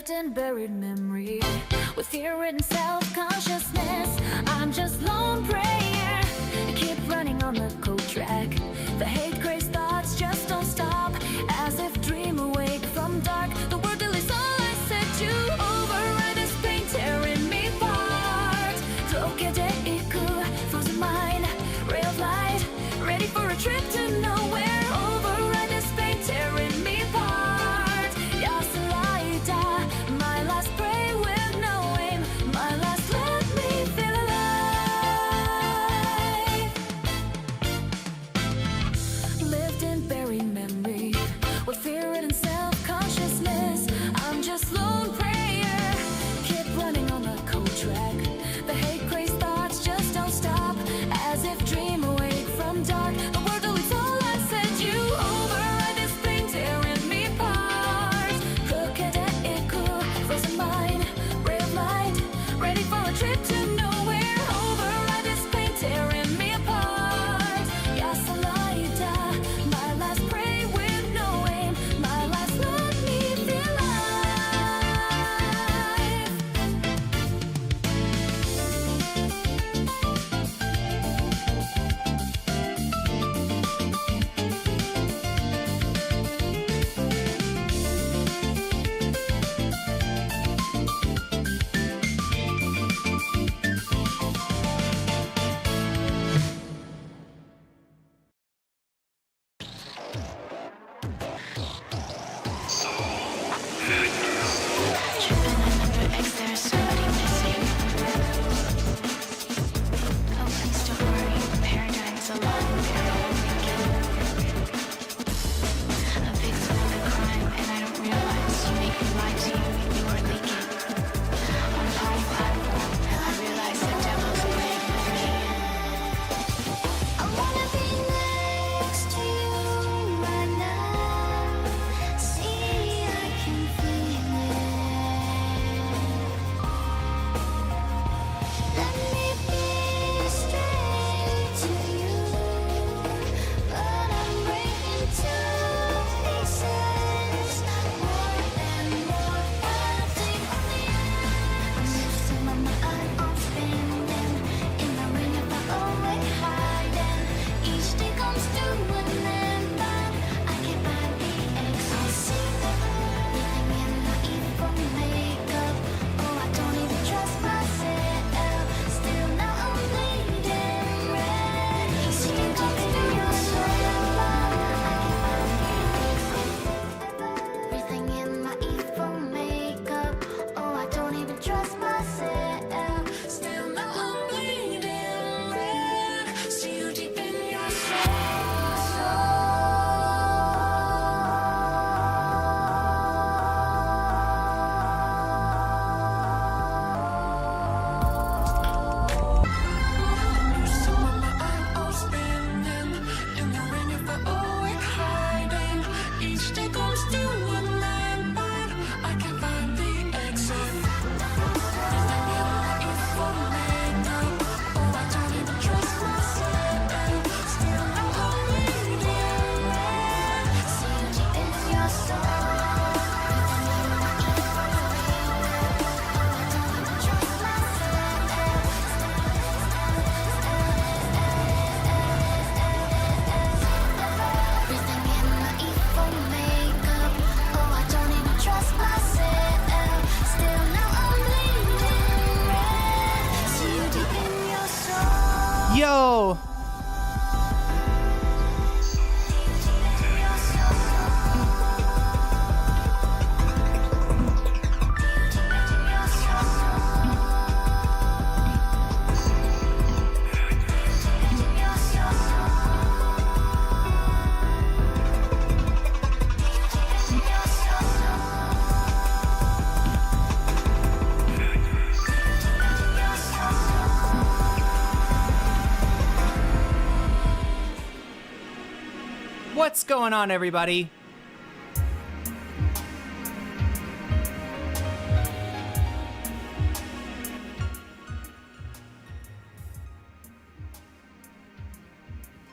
lived in buried memory, with fear and self-consciousness. I'm just lone prayer, keep running on the cold track. The hate crazed thoughts just don't stop, as if dream awake from dark. The word deletes all I said to override this pain tearing me apart. Broken day, frozen mind, ray of light, ready for a trip to nowhere. Override this pain tearing me apart. Yasalita, my last prey with no aim, my last let me feel alive. Lived in buried memory, with fear and self-consciousness. I'm just lone prayer, keep running on the cold track. The hate crazed thoughts just don't stop, as if dream awake from dark. The word deletes all I said, you override this pain tearing me apart. Crooked echo, frozen mind, ray of light, ready for a trip to nowhere. Override this pain tearing me apart. Yasalita, my last prey with no aim, my last let me feel Yo! What's going on, everybody?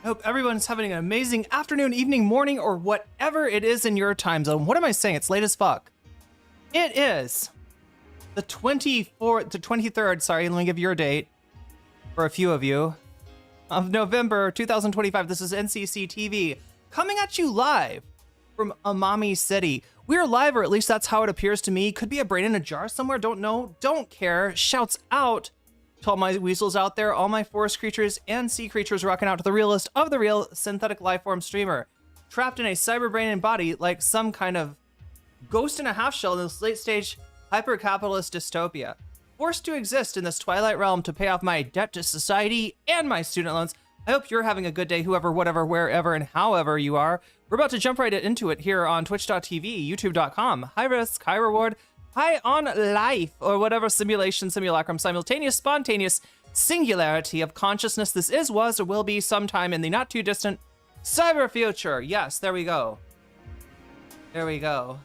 I hope everyone's having an amazing afternoon, evening, morning, or whatever it is in your time zone. What am I saying? It's late as fuck. It is the 24th, the 23rd, sorry, let me give you a date for a few of you, of November 2025. This is NCC TV coming at you live from Amami City. We're live, or at least that's how it appears to me. Could be a brain in a jar somewhere, don't know, don't care. Shouts out to all my weasels out there, all my forest creatures and sea creatures rocking out to the realest of the real synthetic lifeform streamer, trapped in a cyber brain and body like some kind of ghost in a half shell in this late stage hyper-capitalist dystopia, forced to exist in this twilight realm to pay off my debt to society and my student loans. I hope you're having a good day, whoever, whatever, wherever, and however you are. We're about to jump right into it here on twitch.tv, youtube.com. High risk, high reward, high on life, or whatever simulation, simulacrum, simultaneous, spontaneous singularity of consciousness this is, was, or will be sometime in the not too distant cyber future. Yes, there we go. There we go.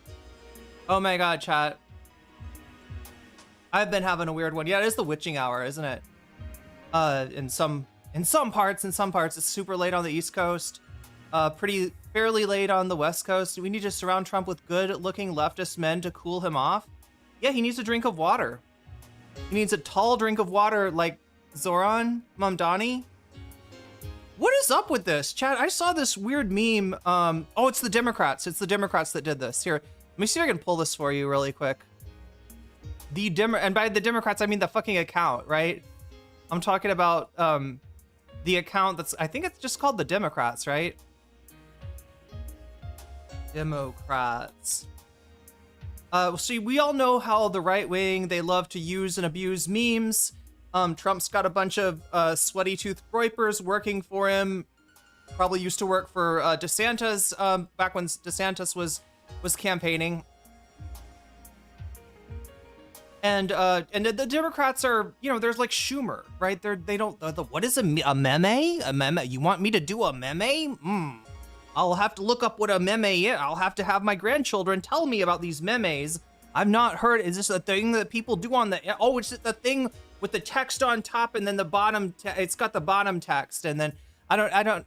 Oh my god, chat. I've been having a weird one. Yeah, it is the witching hour, isn't it? In some parts it's super late on the East Coast. Fairly late on the West Coast. We need to surround Trump with good-looking leftist men to cool him off. Yeah, he needs a drink of water. He needs a tall drink of water like Zohran Mamdani. What is up with this, chat? I saw this weird meme. Oh, it's the Democrats. It's the Democrats that did this. Here, let me see if I can pull this for you really quick. And by the Democrats, I mean the fucking account, right? I'm talking about the account that's, I think it's just called the Democrats, right? Democrats. See, we all know how the right wing, they love to use and abuse memes. Trump's got a bunch of sweaty tooth groypers working for him. Probably used to work for DeSantis back when DeSantis was campaigning. And the Democrats are, you know, there's like Schumer, right? They don't, what is a meme? A meme? You want me to do a meme? I'll have to look up what a meme is. I'll have to have my grandchildren tell me about these memes. I've not heard, is this a thing that people do on the, oh, it's the thing with the text on top and then the bottom, it's got the bottom text. And then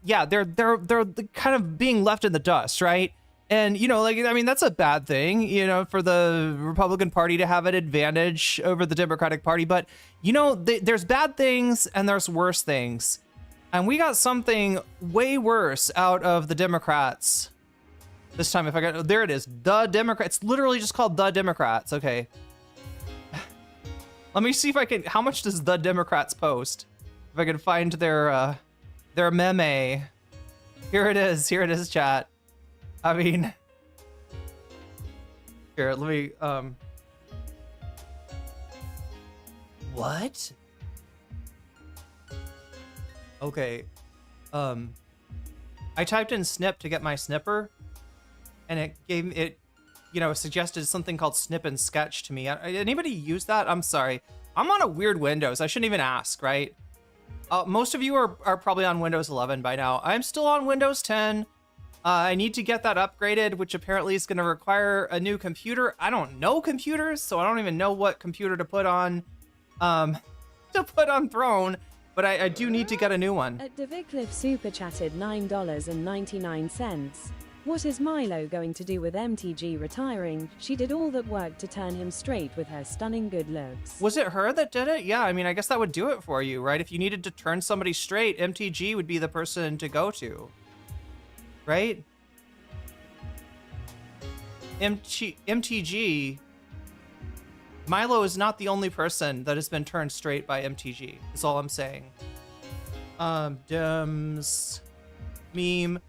yeah, they're kind of being left in the dust, right? And, you know, like, I mean, that's a bad thing, you know, for the Republican Party to have an advantage over the Democratic Party. But, you know, there's bad things and there's worse things. And we got something way worse out of the Democrats this time. If I got, there it is, the Democrats. It's literally just called the Democrats. Okay. Let me see if I can, how much does the Democrats post? If I can find their meme. Here it is, chat. I mean, here, let me, what? Okay, I typed in snip to get my snipper, and it gave it, you know, suggested something called snip and sketch to me. Anybody use that? I'm sorry. I'm on a weird Windows. I shouldn't even ask, right? Most of you are probably on Windows 11 by now. I'm still on Windows 10. I need to get that upgraded, which apparently is going to require a new computer. I don't know computers, so I don't even know what computer to put on Throne, but I do need to get a new one. At Devicliffe super chatted $9.99. What is Milo going to do with MTG retiring? She did all that work to turn him straight with her stunning good looks. Was it her that did it? Yeah, I mean, I guess that would do it for you, right? If you needed to turn somebody straight, MTG would be the person to go to. Right? MTG. Milo is not the only person that has been turned straight by MTG. Is all I'm saying. Dems meme.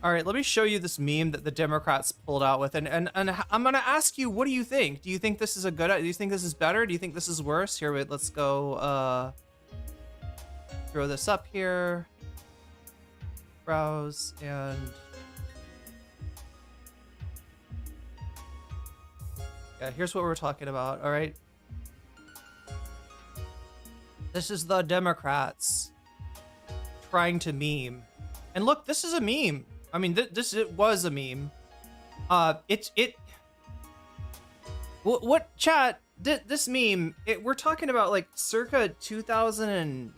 All right, let me show you this meme that the Democrats pulled out with, and I'm gonna ask you, what do you think? Do you think this is a good? Do you think this is better? Do you think this is worse? Here, wait, let's go. Throw this up here. Browse and yeah, here's what we're talking about. All right, this is the Democrats trying to meme, and look, this is a meme. I mean, it was a meme. What chat? This meme. We're talking about like circa 2000 and.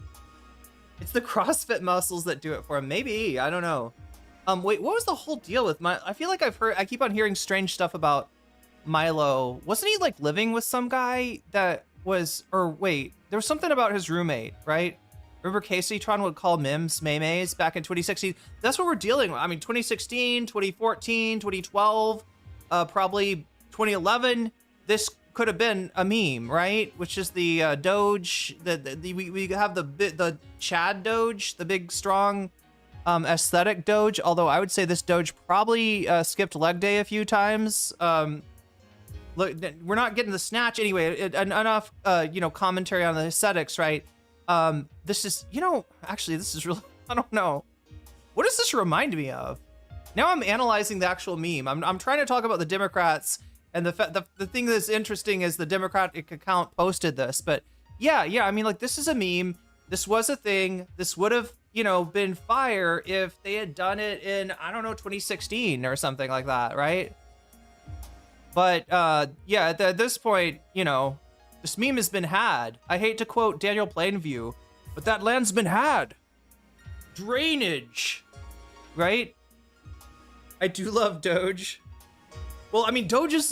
It's the CrossFit muscles that do it for him. Maybe, I don't know. Wait, what was the whole deal with my? I feel like I keep on hearing strange stuff about Milo, wasn't he like living with some guy that was, or wait, there was something about his roommate, right? Remember Casey Tron would call Mims Maymays back in 2016? That's what we're dealing with. I mean, 2016, 2014, 2012, probably 2011. This could have been a meme, right? Which is the Doge. We have the Chad Doge, the big strong aesthetic Doge. Although I would say this Doge probably skipped leg day a few times. Look, we're not getting the snatch anyway. Enough, commentary on the aesthetics, right? This is, actually, this is really, I don't know. What does this remind me of? Now I'm analyzing the actual meme. I'm trying to talk about the Democrats, and the thing that's interesting is the Democratic account posted this. But yeah, I mean, like, this is a meme. This was a thing. This would have, been fire if they had done it in, I don't know, 2016 or something like that, right? But yeah, at this point, this meme has been had. I hate to quote Daniel Plainview, but that land's been had. Drainage, right? I do love Doge. Well, I mean, Doge is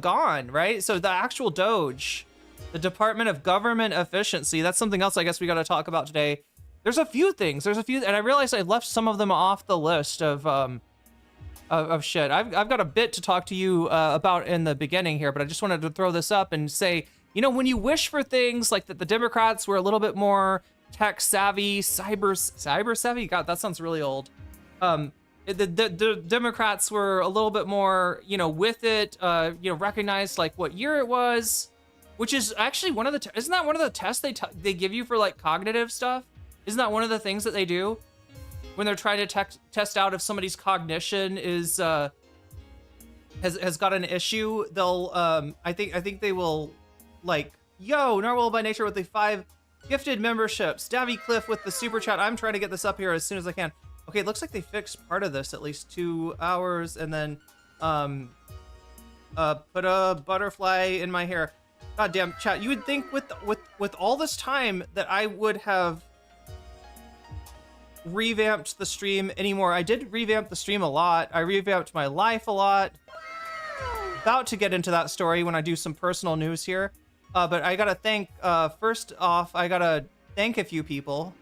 gone, right? So the actual Doge, the Department of Government Efficiency, that's something else I guess we got to talk about today. There's a few things. And I realized I left some of them off the list of shit. I've got a bit to talk to you about in the beginning here, but I just wanted to throw this up and say, when you wish for things like that, the Democrats were a little bit more tech savvy, cyber savvy. God, that sounds really old. The Democrats were a little bit more, with it, recognized like what year it was, which is actually one of the, isn't that one of the tests they give you for like cognitive stuff? Isn't that one of the things that they do when they're trying to test out if somebody's cognition is, has got an issue? They'll, I think they will like, yo, Narwhal by Nature with the 5 gifted memberships, Davy Cliff with the super chat. I'm trying to get this up here as soon as I can. Okay, it looks like they fixed part of this, at least 2 hours, and then put a butterfly in my hair. God damn, chat, you would think with all this time that I would have revamped the stream anymore. I did revamp the stream a lot. I revamped my life a lot. About to get into that story when I do some personal news here. But I gotta thank, first off, I gotta thank a few people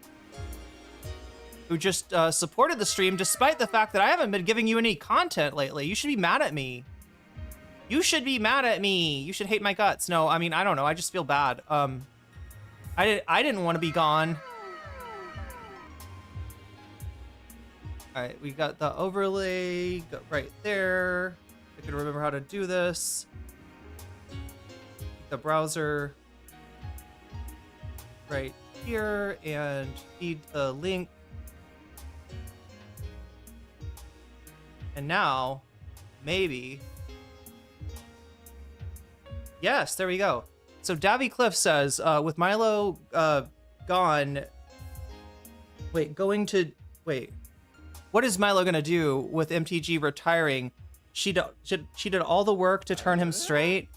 who just supported the stream despite the fact that I haven't been giving you any content lately. You should be mad at me. You should be mad at me. You should hate my guts. No, I mean, I don't know. I just feel bad. I didn't want to be gone. All right, we got the overlay right there. I can remember how to do this. The browser right here and feed the link. And now, maybe. Yes, there we go. So Davy Cliff says, with Milo gone, what is Milo gonna do with MTG retiring? She did all the work to turn him straight.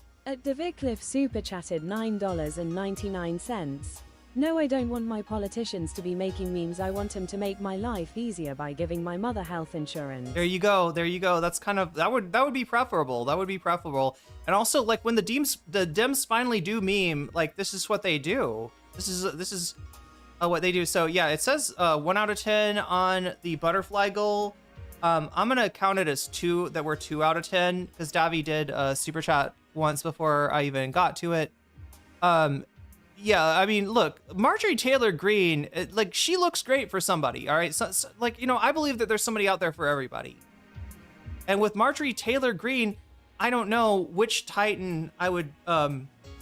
Davy Cliff super chatted $9.99. No, I don't want my politicians to be making memes. I want them to make my life easier by giving my mother health insurance. There you go. That's kind of, that would be preferable. And also, like, when the Dems finally do meme, like, this is what they do. This is what they do. So yeah, it says 1 out of 10 on the butterfly goal. I'm gonna count it as 2, that we're 2 out of 10, because Davy did super chat once before I even got to it. Yeah, I mean, look, Marjorie Taylor Greene, like, she looks great for somebody, all right? So, like, I believe that there's somebody out there for everybody. And with Marjorie Taylor Greene, I don't know which Titan I would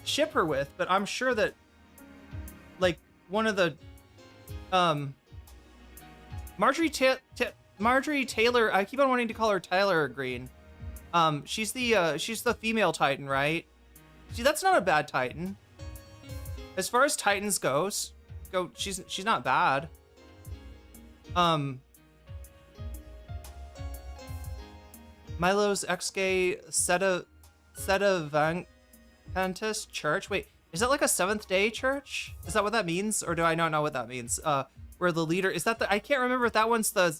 ship her with, but I'm sure that, like, one of the, Marjorie Taylor, I keep on wanting to call her Tyler Greene. She's the female Titan, right? See, that's not a bad Titan. As far as Titans goes, she's not bad. Milo's ex-gay Sedevantist church. Wait, is that like a Seventh-day church? Is that what that means, or do I not know what that means? Where the leader is that I can't remember if that one's the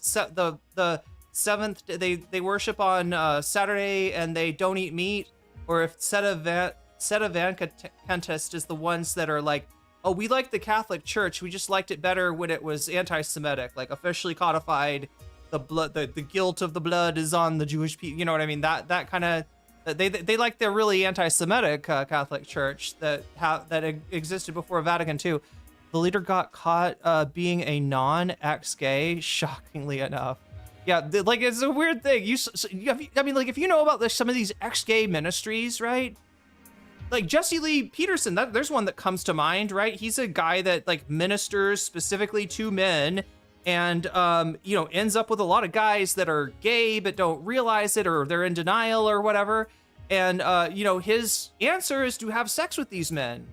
seventh. They worship on Saturday and they don't eat meat. or if sedevacantist is the ones that are like, oh, we like the Catholic Church, we just liked it better when it was anti-Semitic, like officially codified. The blood, the guilt of the blood is on the Jewish people. You know what I mean? That kind of, they like their really anti-Semitic Catholic Church that existed before Vatican II. The leader got caught being a non-ex-gay, shockingly enough. Yeah, like it's a weird thing. I mean, like if you know about some of these ex-gay ministries, right? Like Jesse Lee Peterson, there's one that comes to mind, right? He's a guy that like ministers specifically to men. And, you know, ends up with a lot of guys that are gay but don't realize it, or they're in denial or whatever. And, you know, his answer is to have sex with these men.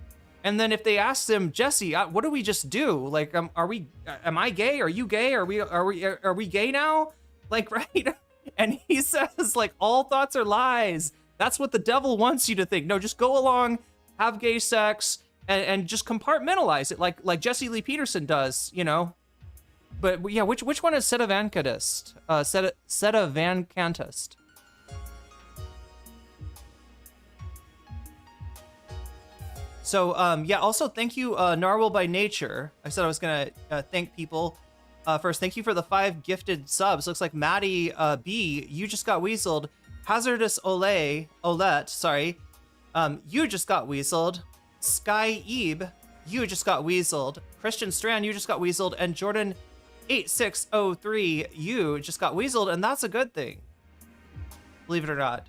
And then if they ask him, Jesse, what do we just do? Like, am I gay? Are you gay? Are we gay now? Like, right? And he says, like, all thoughts are lies. That's what the devil wants you to think. No, just go along, have gay sex, and just compartmentalize it like Jesse Lee Peterson does, you know? But yeah, which one is sedevacantist? Sedevacantist. So yeah, also thank you, Narwhal by Nature. I said I was gonna thank people. First, thank you for the 5 gifted subs. Looks like Maddie B, you just got weaseled. Hazardous Olette, sorry. You just got weaseled. Sky Ebe, you just got weaseled. Christian Strand, you just got weaseled. And Jordan 8603, you just got weaseled, and that's a good thing. Believe it or not.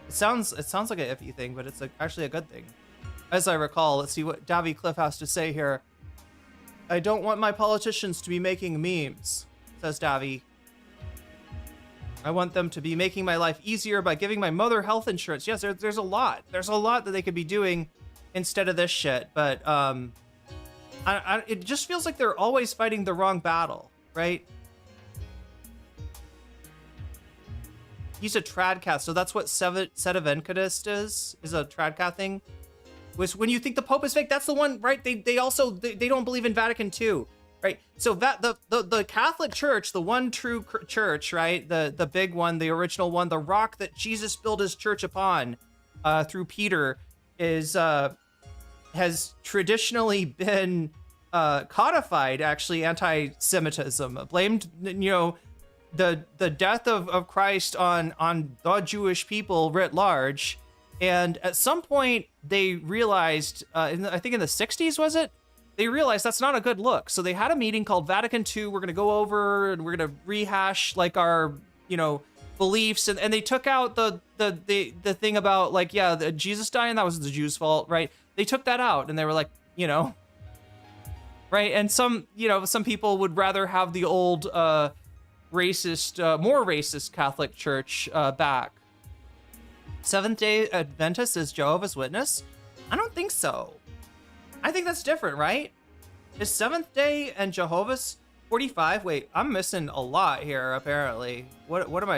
It sounds like a iffy thing, but it's actually a good thing. As I recall, let's see what Davy Cliff has to say here. I don't want my politicians to be making memes, says Davy. I want them to be making my life easier by giving my mother health insurance. Yes, there's a lot. There's a lot that they could be doing instead of this shit, but it just feels like they're always fighting the wrong battle, right? He's a tradcath, so that's what sedevacantist is a tradcath thing. Was when you think the Pope is fake, that's the one, right? They also don't believe in Vatican II, right? So that the Catholic Church, the one true church, right? The big one, the original one, the rock that Jesus built his church upon through Peter has traditionally been codified, actually, anti-Semitism, blamed, you know, the death of Christ on the Jewish people writ large. And at some point they realized, I think in the 60s, was it? They realized that's not a good look. So they had a meeting called Vatican II. We're going to go over and we're going to rehash like our, you know, beliefs. And they took out the thing about like, yeah, Jesus dying, that was the Jews' fault, right? They took that out and they were like, you know, right. And some people would rather have the old more racist Catholic Church back. Seventh-day Adventist is Jehovah's Witness? I don't think so. I think that's different, right? Is Seventh Day and Jehovah's 45? Wait, I'm missing a lot here. Apparently, what am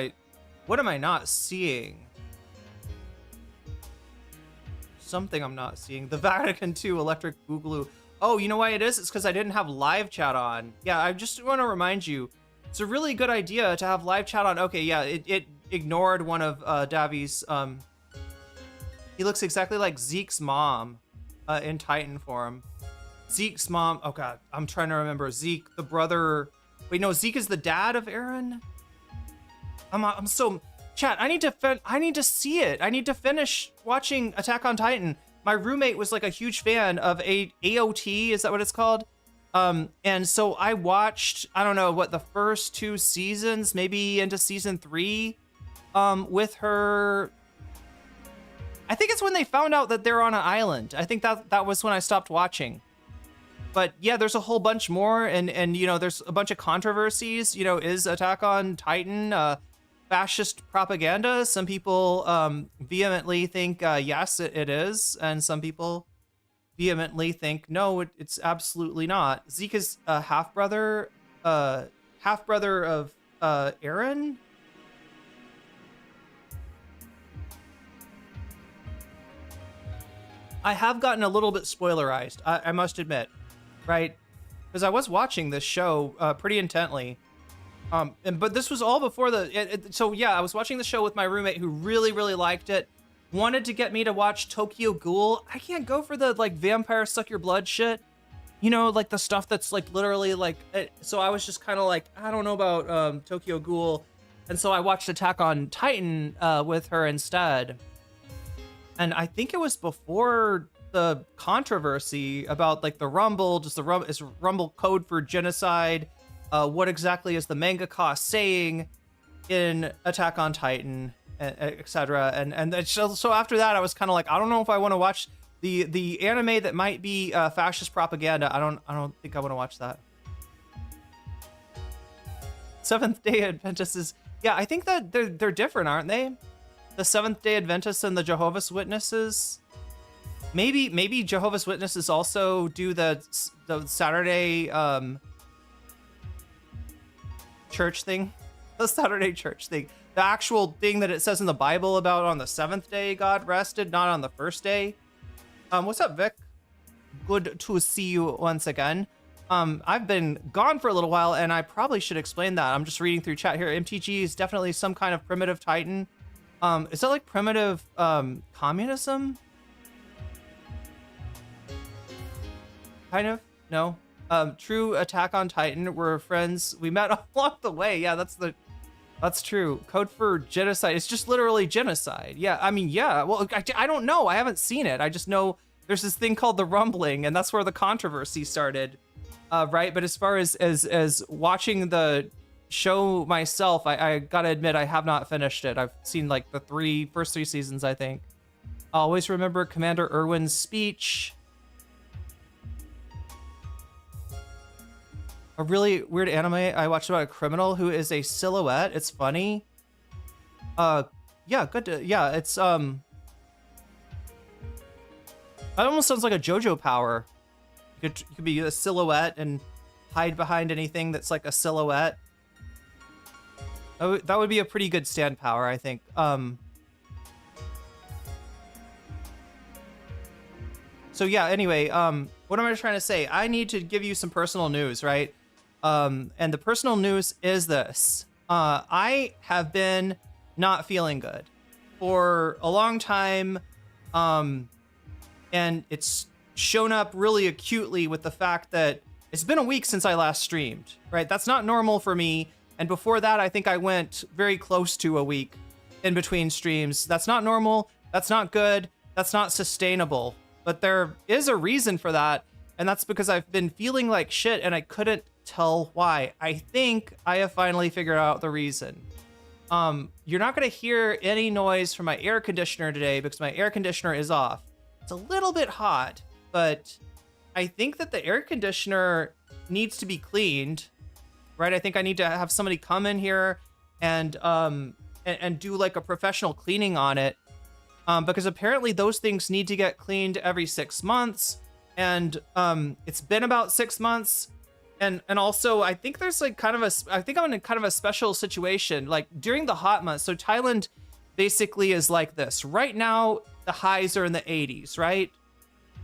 I not seeing? Something I'm not seeing. The Vatican II Electric Boogaloo. Oh, you know why it is? It's because I didn't have live chat on. Yeah, I just want to remind you, it's a really good idea to have live chat on. Okay, yeah, it ignored one of Davi's. He looks exactly like Zeke's mom in Titan form. Zeke's mom. Oh god, I'm trying to remember. Zeke, the brother. Wait, no, Zeke is the dad of Aaron. I'm so chat. I need to see it. I need to finish watching Attack on Titan. My roommate was like a huge fan of AOT. Is that what it's called? And so I watched, I don't know what, the first 2 seasons, maybe into season 3, with her. I think it's when they found out that they're on an island. I think that was when I stopped watching. But yeah, there's a whole bunch more, and you know, there's a bunch of controversies. You know, is Attack on Titan fascist propaganda? Some people vehemently think yes, it is, and some people vehemently think no, it's absolutely not. Zeke is a half brother of Aaron. I have gotten a little bit spoilerized, I must admit, right? Because I was watching this show pretty intently, but this was all before so yeah, I was watching the show with my roommate who really liked it, wanted to get me to watch Tokyo Ghoul. I can't go for the like vampire suck your blood shit. You know, like the stuff that's like literally like, so I was just kind of like, I don't know about Tokyo Ghoul. And so I watched Attack on Titan with her instead. And I think it was before the controversy about like the Rumble, just the Rumble, is Rumble code for genocide? What exactly is the mangaka saying in Attack on Titan, etc. And so after that, I was kind of like, I don't know if I want to watch the anime that might be fascist propaganda. I don't think I want to watch that. Seventh-day Adventists, yeah, I think that they're different, aren't they? The Seventh-day Adventists and the Jehovah's Witnesses. Maybe Jehovah's Witnesses also do the Saturday church thing, the Saturday church thing, the actual thing that it says in the Bible about on the seventh day God rested, not on the first day. What's up, Vic? Good to see you once again. I've been gone for a little while, and I probably should explain that. I'm just reading through chat here. MTG is definitely some kind of primitive Titan. Is that like primitive communism? Kind of? No. True Attack on Titan. We're friends. We met along the way. Yeah, that's true. Code for genocide. It's just literally genocide. Yeah, I mean, yeah. Well, I don't know. I haven't seen it. I just know there's this thing called the Rumbling, and that's where the controversy started, right? But as far as watching the show myself, I gotta admit I have not finished it. I've seen like the first three seasons, I think. I always remember Commander Irwin's speech. A really weird anime I watched about a criminal who is a silhouette. It's funny. Yeah, good to, yeah, it's, it almost sounds like a JoJo power. You could be a silhouette and hide behind anything that's like a silhouette. That would be a pretty good stand power, I think. So yeah, anyway, what am I trying to say? I need to give you some personal news, right? And the personal news is this. I have been not feeling good for a long time. And it's shown up really acutely with the fact that it's been a week since I last streamed, right? That's not normal for me. And before that, I think I went very close to a week in between streams. That's not normal. That's not good. That's not sustainable. But there is a reason for that. And that's because I've been feeling like shit and I couldn't tell why. I think I have finally figured out the reason. You're not going to hear any noise from my air conditioner today because my air conditioner is off. It's a little bit hot, but I think that the air conditioner needs to be cleaned, right? I think I need to have somebody come in here and do like a professional cleaning on it, because apparently those things need to get cleaned every 6 months, and it's been about 6 months. And also, I think there's like I think I'm in kind of a special situation, like during the hot months. So Thailand basically is like this. Right now, the highs are in the 80s, right?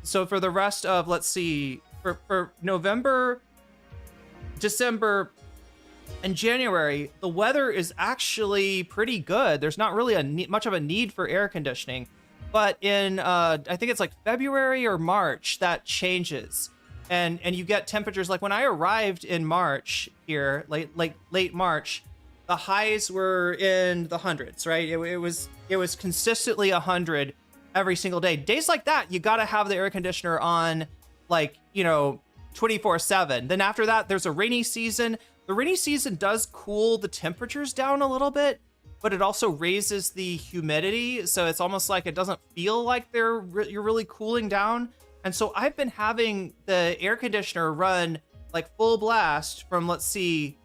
So for the rest of, let's see, for November, December, and January, the weather is actually pretty good. There's not really much of a need for air conditioning. But in, I think it's like February or March, that changes. And you get temperatures like when I arrived in March here, late March, the highs were in the hundreds, right? It was consistently 100 every single day. Days like that, you got to have the air conditioner on, like, 24/7. Then after that, there's a rainy season. The rainy season does cool the temperatures down a little bit, but it also raises the humidity, so it's almost like it doesn't feel like you're really cooling down. And so I've been having the air conditioner run like full blast from, let's see,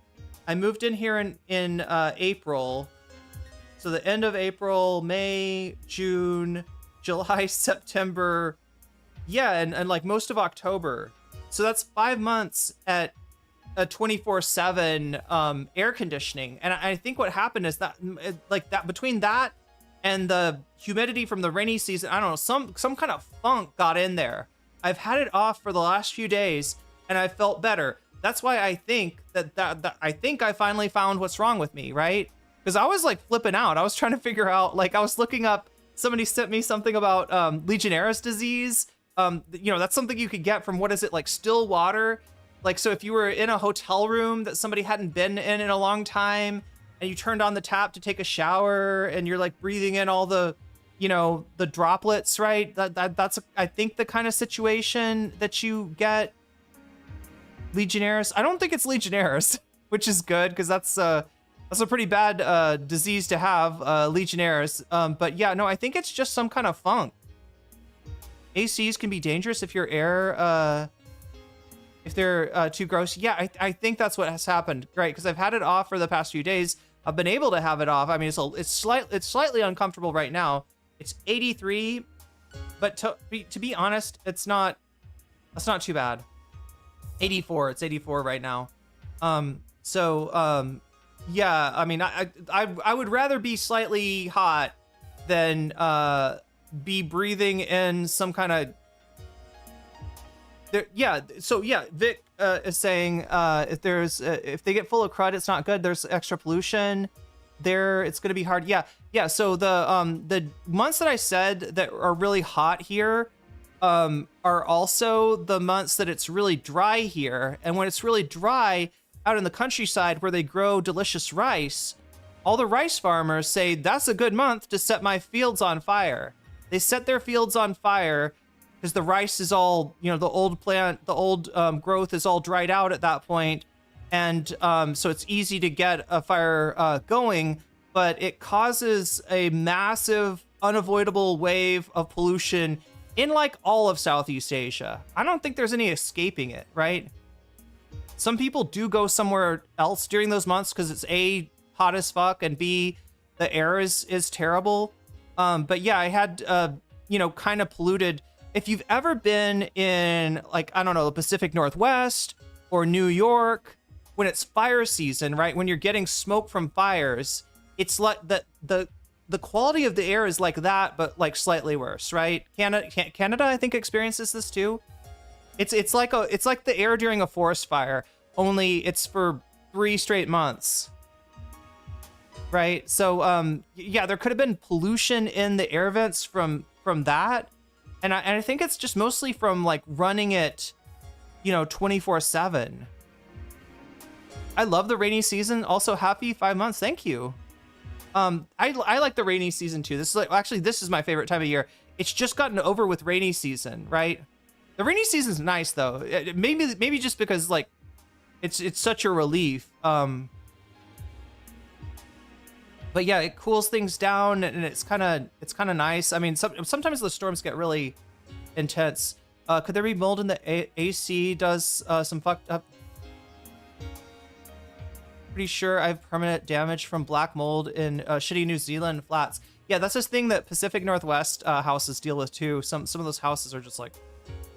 I moved in here in April. So the end of April, May, June, July, September. Yeah, and like most of October. So that's 5 months at a 24/7 air conditioning. And I think what happened is that like that between that and the humidity from the rainy season, I don't know, some kind of funk got in there. I've had it off for the last few days and I felt better. That's why I think that I think I finally found what's wrong with me, right? Because I was like flipping out. I was trying to figure out, like I was looking up somebody sent me something about Legionnaires disease. That's something you could get from, what is it, like still water? Like, so if you were in a hotel room that somebody hadn't been in a long time, and you turned on the tap to take a shower, and you're like breathing in all the, the droplets, right? That's I think the kind of situation that you get. Legionnaires. I don't think it's Legionnaires, which is good because that's a pretty bad disease to have, Legionnaires. But yeah, no, I think it's just some kind of funk. ACs can be dangerous if your air, if they're too gross. Yeah, I think that's what has happened, right? Because I've had it off for the past few days. I've been able to have it off. I mean, it's slightly uncomfortable right now. It's 83, but to be honest, that's not too bad. 84. It's 84 right now. Yeah. I mean, I would rather be slightly hot than be breathing in some kind of. Yeah. So yeah, Vic is saying if they get full of crud, it's not good. There's extra pollution there. It's going to be hard. Yeah. So the months that I said that are really hot here are also the months that it's really dry here. And when it's really dry out in the countryside where they grow delicious rice, all the rice farmers say that's a good month to set my fields on fire. They set their fields on fire because the rice is all, the old plant, the old growth is all dried out at that point. And so it's easy to get a fire going, but it causes a massive, unavoidable wave of pollution in like all of Southeast Asia. I don't think there's any escaping it, right? Some people do go somewhere else during those months because it's A, hot as fuck, and B, the air is terrible. But yeah, I had, kind of polluted. If you've ever been in, like, I don't know, the Pacific Northwest or New York, when it's fire season, right? When you're getting smoke from fires, it's like the quality of the air is like that, but like slightly worse, right? Canada, I think, experiences this too. It's like the air during a forest fire, only it's for 3 straight months, right? So yeah, there could have been pollution in the air vents from that, and I think it's just mostly from like running it, 24/7. I love the rainy season. Also, happy 5 months. Thank you. I like the rainy season too. This is my favorite time of year. It's just gotten over with rainy season, right? The rainy season's nice though. Maybe just because like it's such a relief. But yeah, it cools things down and it's kind of nice. I mean, sometimes the storms get really intense. Could there be mold in the AC? Does some fucked up. Pretty sure I have permanent damage from black mold in shitty New Zealand flats. Yeah, that's this thing that Pacific Northwest houses deal with too. Some of those houses are just like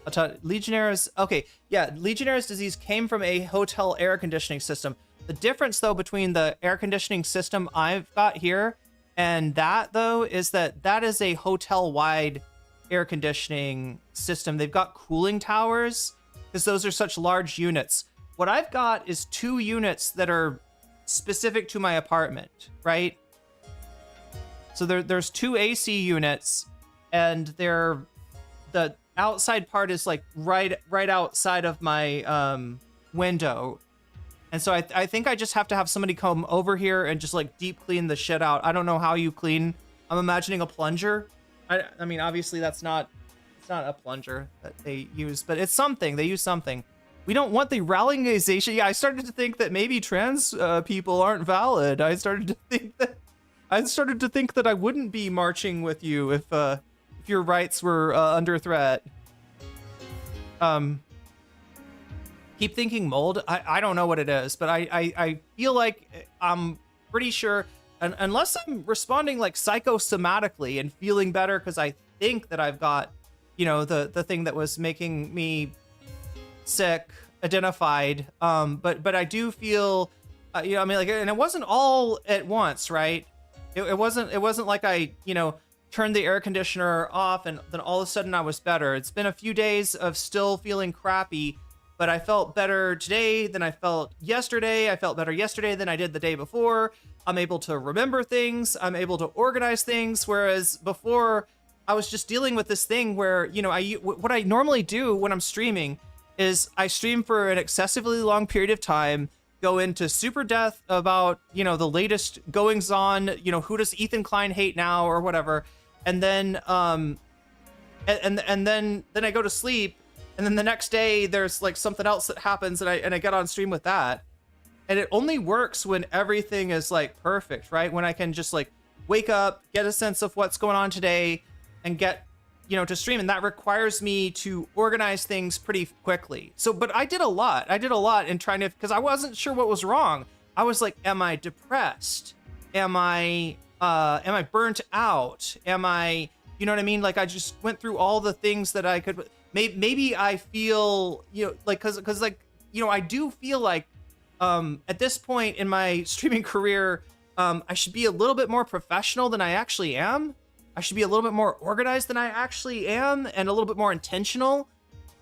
a ton. Legionnaires. Okay, yeah, Legionnaires disease came from a hotel air conditioning system. The difference though between the air conditioning system I've got here and that though is that is a hotel-wide air conditioning system. They've got cooling towers because those are such large units. What I've got is 2 units that are specific to my apartment, right? So there's 2 AC units, and the outside part is like right outside of my window. And so I think I just have to have somebody come over here and just like deep clean the shit out. I don't know how you clean. I'm imagining a plunger. I mean, obviously it's not a plunger that they use, but it's something. They use something. We don't want the rallyingization. Yeah, I started to think that maybe trans people aren't valid. I started to think that I wouldn't be marching with you if your rights were under threat. Keep thinking mold. I don't know what it is, but I feel like I'm pretty sure, unless I'm responding like psychosomatically and feeling better because I think that I've got, the thing that was making me sick identified, but I do feel and it wasn't all at once, right? It wasn't like I turned the air conditioner off and then all of a sudden I was better. It's been a few days of still feeling crappy, but I felt better today than I felt yesterday. I felt better yesterday than I did the day before. I'm able to remember things. I'm able to organize things. Whereas before, I was just dealing with this thing where, you know, what I normally do when I'm streaming is I stream for an excessively long period of time, go into super depth about, you know, the latest goings on, you know, who does Ethan Klein hate now or whatever. And then, and then I go to sleep, and then the next day there's like something else that happens, and I get on stream with that. And it only works when everything is like perfect, right? When I can just like wake up, get a sense of what's going on today, and get, you know, to stream. And that requires me to organize things pretty quickly. So, but I did a lot in trying to, because I wasn't sure what was wrong. I was like, am I depressed? Am I burnt out? Am I, you know what I mean? Like, I just went through all the things that I could, maybe I feel, you know, like, cause like, you know, I do feel like, at this point in my streaming career, I should be a little bit more professional than I actually am. I should be a little bit more organized than I actually am, and a little bit more intentional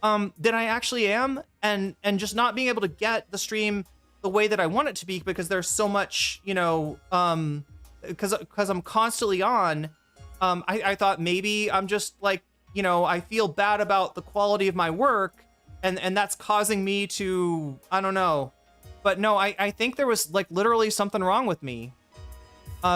than I actually am, and just not being able to get the stream the way that I want it to be, because there's so much, you know, because I'm constantly on. I thought maybe I'm just like, you know, I feel bad about the quality of my work, and that's causing me to, I don't know. But no, I think there was like literally something wrong with me.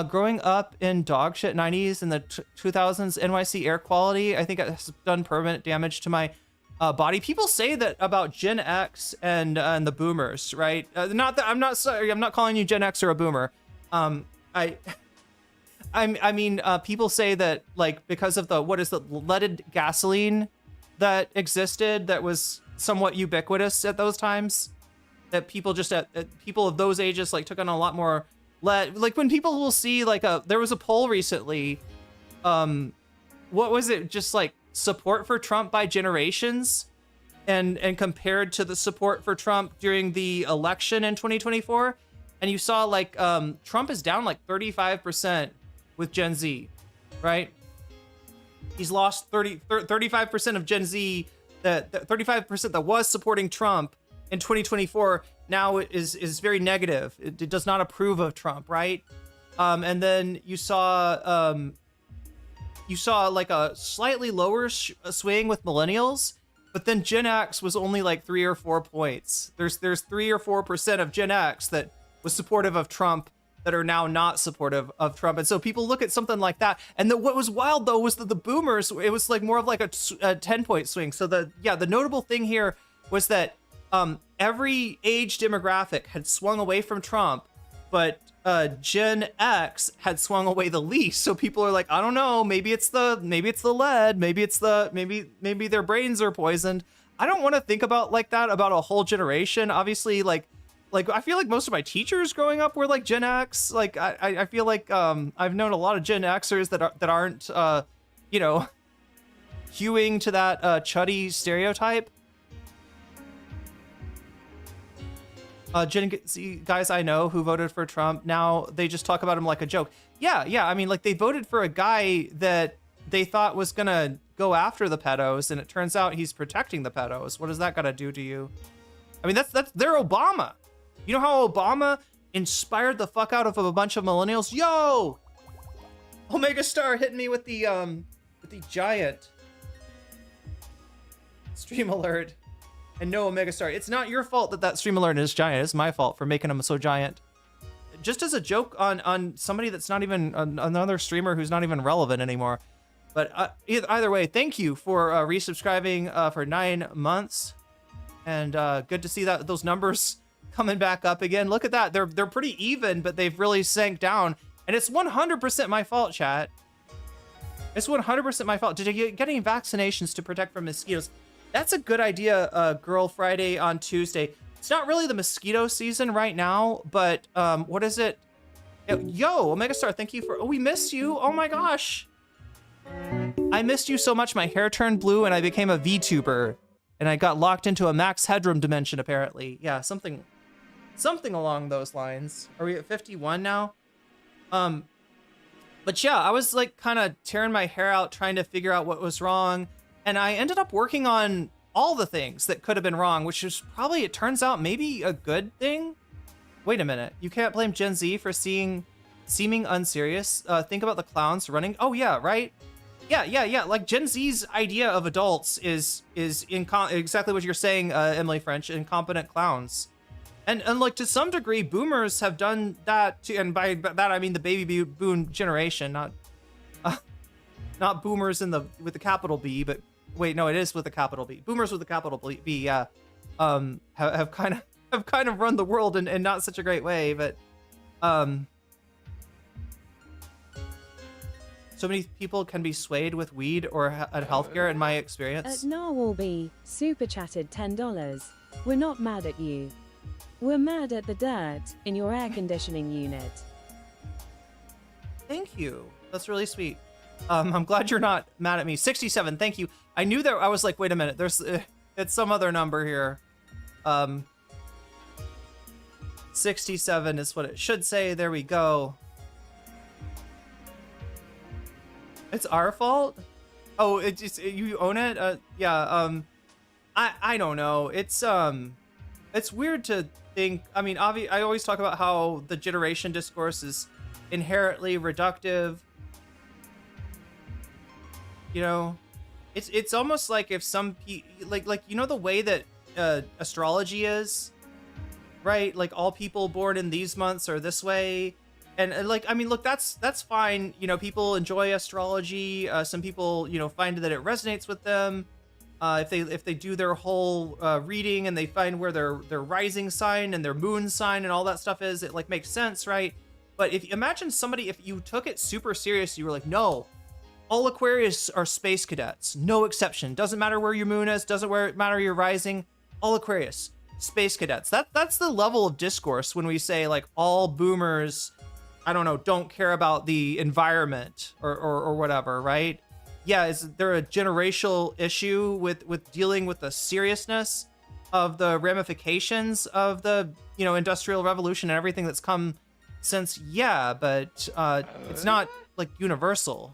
Growing up in dog shit 90s and the 2000s NYC air quality, I think it has done permanent damage to my body. People say that about Gen X and the boomers, right? Not that I'm not sorry, I'm not calling you Gen X or a boomer. I mean, people say that like because of the leaded gasoline that existed, that was somewhat ubiquitous at those times, that people just people of those ages like took on a lot more. Like when people will see like there was a poll recently, what was it, just like support for Trump by generations, and compared to the support for Trump during the election in 2024, and you saw like Trump is down like 35% with Gen Z, right? He's lost 35% of Gen Z, that 35% that was supporting Trump in 2024 now is very negative. It does not approve of Trump, right? And then you saw like a slightly lower swing with millennials, but then Gen X was only like 3 or 4 points. There's 3 or 4% of Gen X that was supportive of Trump that are now not supportive of Trump. And so people look at something like that. And what was wild though was that the boomers, it was like more of like a 10-point swing. So the notable thing here was that every age demographic had swung away from Trump, but Gen X had swung away the least. So people are like, I don't know, maybe it's the lead, maybe their brains are poisoned. I don't want to think about like that about a whole generation. Obviously, like I feel like most of my teachers growing up were like Gen X. Like I feel like I've known a lot of Gen Xers that aren't you know, hewing to that chuddy stereotype. Gen Z guys I know who voted for Trump, now they just talk about him like a joke. Yeah. I mean, like they voted for a guy that they thought was gonna go after the pedos, and it turns out he's protecting the pedos. What does that gotta do to you? I mean, they're Obama. You know how Obama inspired the fuck out of a bunch of millennials? Yo, Omega Star hitting me with the giant stream alert. And no, Omega Star, it's not your fault that stream alert is giant. It's my fault for making them so giant. Just as a joke on somebody that's not even another streamer who's not even relevant anymore. But either way, thank you for resubscribing for 9 months, and good to see that those numbers coming back up again. Look at that, they're pretty even, but they've really sank down, and it's 100% my fault, chat. It's 100% my fault. Did you get any vaccinations to protect from mosquitoes? That's a good idea, Girl Friday on Tuesday. It's not really the mosquito season right now, but what is it? Yo, Omega Star, thank you for... Oh, we missed you. Oh my gosh. I missed you so much. My hair turned blue and I became a VTuber. And I got locked into a max headroom dimension, apparently. Yeah, something along those lines. Are we at 51 now? But yeah, I was like kind of tearing my hair out trying to figure out what was wrong. And I ended up working on all the things that could have been wrong, which is probably, it turns out, maybe a good thing. Wait a minute. You can't blame Gen Z for seeing seeming unserious. Think about the clowns running. Oh yeah, right. Yeah. Like Gen Z's idea of adults is exactly what you're saying, Emily French, incompetent clowns. And like to some degree, boomers have done that too. And by that I mean the baby boom generation, not boomers with the capital B, but wait, no, it is with a capital B. Boomers with a capital B, yeah. Have kind of run the world in not such a great way, but so many people can be swayed with weed or at healthcare, in my experience. Narwhalby super chatted $10. We're not mad at you. We're mad at the dirt in your air conditioning unit. Thank you. That's really sweet. I'm glad you're not mad at me. 67. Thank you. I knew that. I was like, wait a minute. There's it's some other number here. 67 is what it should say. There we go. It's our fault. Oh, you own it. Yeah. I don't know. It's weird to think. I mean, I always talk about how the generation discourse is inherently reductive. You know, it's almost like if some like you know the way that astrology is, right? Like all people born in these months are this way, and like I mean, look, that's fine. You know, people enjoy astrology. Some people, you know, find that it resonates with them. If they do their whole reading and they find where their rising sign and their moon sign and all that stuff is, it like makes sense, right? But if imagine somebody, if you took it super serious, you were like, no, all Aquarius are space cadets, no exception. Doesn't matter where your moon is, doesn't matter your rising. All Aquarius, space cadets. That's the level of discourse when we say like all boomers, I don't know, don't care about the environment or whatever, right? Yeah, is there a generational issue with dealing with the seriousness of the ramifications of the, you know, Industrial Revolution and everything that's come since? Yeah, but it's not like universal.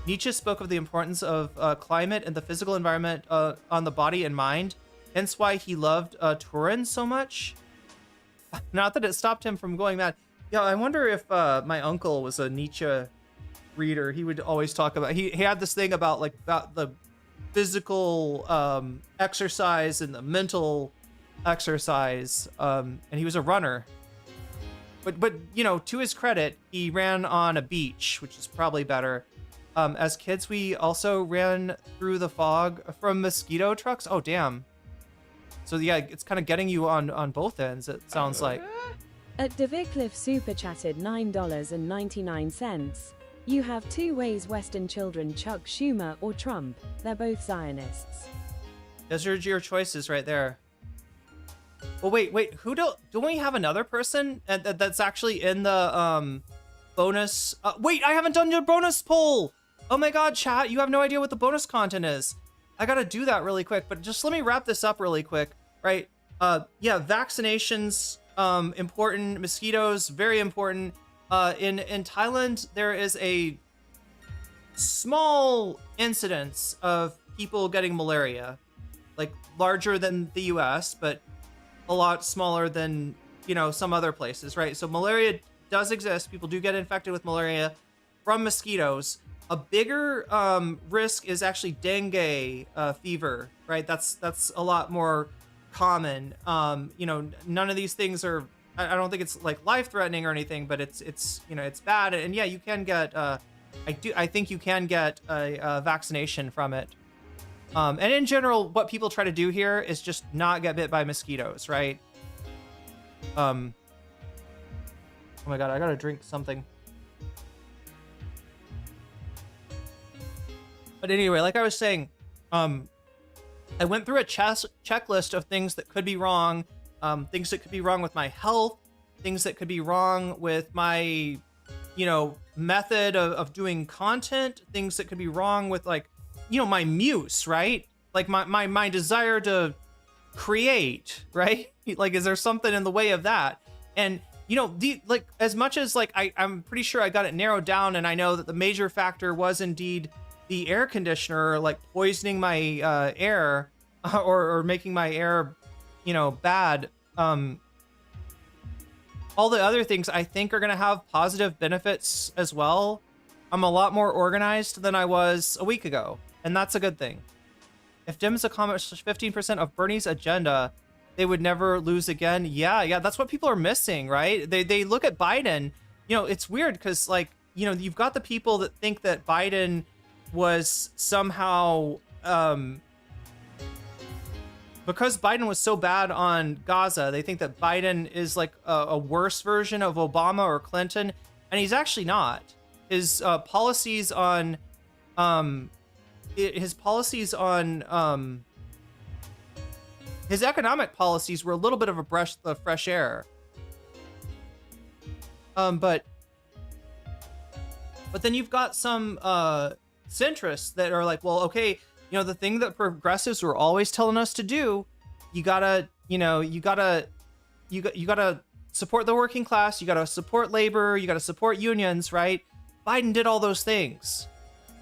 Nietzsche spoke of the importance of climate and the physical environment on the body and mind, hence why he loved Turin so much. Not that it stopped him from going mad. Yeah, I wonder if my uncle was a Nietzsche reader. He would always talk about, he had this thing about the physical exercise and the mental exercise, and he was a runner. But you know, to his credit, he ran on a beach, which is probably better. As kids, we also ran through the fog from mosquito trucks. Oh, damn. So yeah, it's kind of getting you on both ends, it sounds like. At Devicliff super chatted $9.99. You have two ways Western children: Chuck Schumer or Trump. They're both Zionists. Those are your choices right there. Well, wait, who don't we have another person that's actually in the bonus? Wait, I haven't done your bonus poll. Oh my god, chat, you have no idea what the bonus content is. I gotta do that really quick, but just let me wrap this up really quick, right? Yeah, vaccinations, important. Mosquitoes, very important. In Thailand, there is a small incidence of people getting malaria, like larger than the US, but a lot smaller than, you know, some other places, right? So malaria does exist. People do get infected with malaria from mosquitoes. A bigger risk is actually dengue fever, right? That's a lot more common. You know, none of these things are, I don't think it's like life-threatening or anything, but it's you know, it's bad. And yeah, you can get, I think you can get a vaccination from it. And in general, what people try to do here is just not get bit by mosquitoes, right? Oh my god, I gotta drink something. But anyway, like I was saying, I went through a checklist of things that could be wrong, things that could be wrong with my health, things that could be wrong with my, you know, method of doing content, things that could be wrong with, like, you know, my muse, right? Like my desire to create, right? Like, is there something in the way of that? And, you know, like, as much as like I'm pretty sure I got it narrowed down, and I know that the major factor was indeed the air conditioner, like poisoning my air or making my air, you know, bad. all the other things I think are going to have positive benefits as well. I'm a lot more organized than I was a week ago, and that's a good thing. If Dems accomplished 15% of Bernie's agenda, they would never lose again. Yeah, that's what people are missing, right? They look at Biden. You know, it's weird because, like, you know, you've got the people that think that Biden was somehow because Biden was so bad on Gaza, they think that Biden is like a worse version of Obama or Clinton, and he's actually not. His policies on his economic policies were a little bit of a breath of fresh air. But then you've got some centrists that are like, well, okay, you know, the thing that progressives were always telling us to do, you gotta support the working class, you gotta support labor, you gotta support unions, right? Biden did all those things,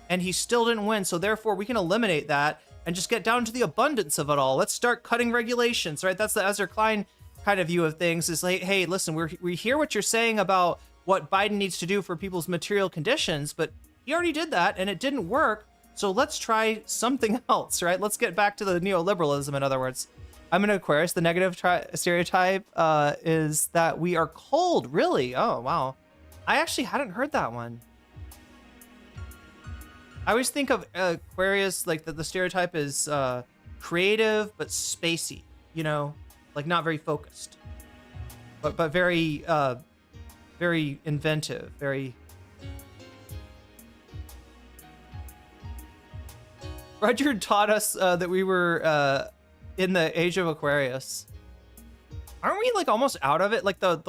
and he still didn't win. So therefore, we can eliminate that and just get down to the abundance of it all. Let's start cutting regulations, right? That's the Ezra Klein kind of view of things. Is like, hey, listen, we hear what you're saying about what Biden needs to do for people's material conditions, but he already did that and it didn't work. So let's try something else, right? Let's get back to the neoliberalism, in other words. I'm an Aquarius. The negative stereotype is that we are cold. Really? Oh, wow. I actually hadn't heard that one. I always think of Aquarius, like the stereotype is creative but spacey, you know, like not very focused, but very, very inventive, very. Rudyard taught us that we were in the age of Aquarius. Aren't we like almost out of it? Like the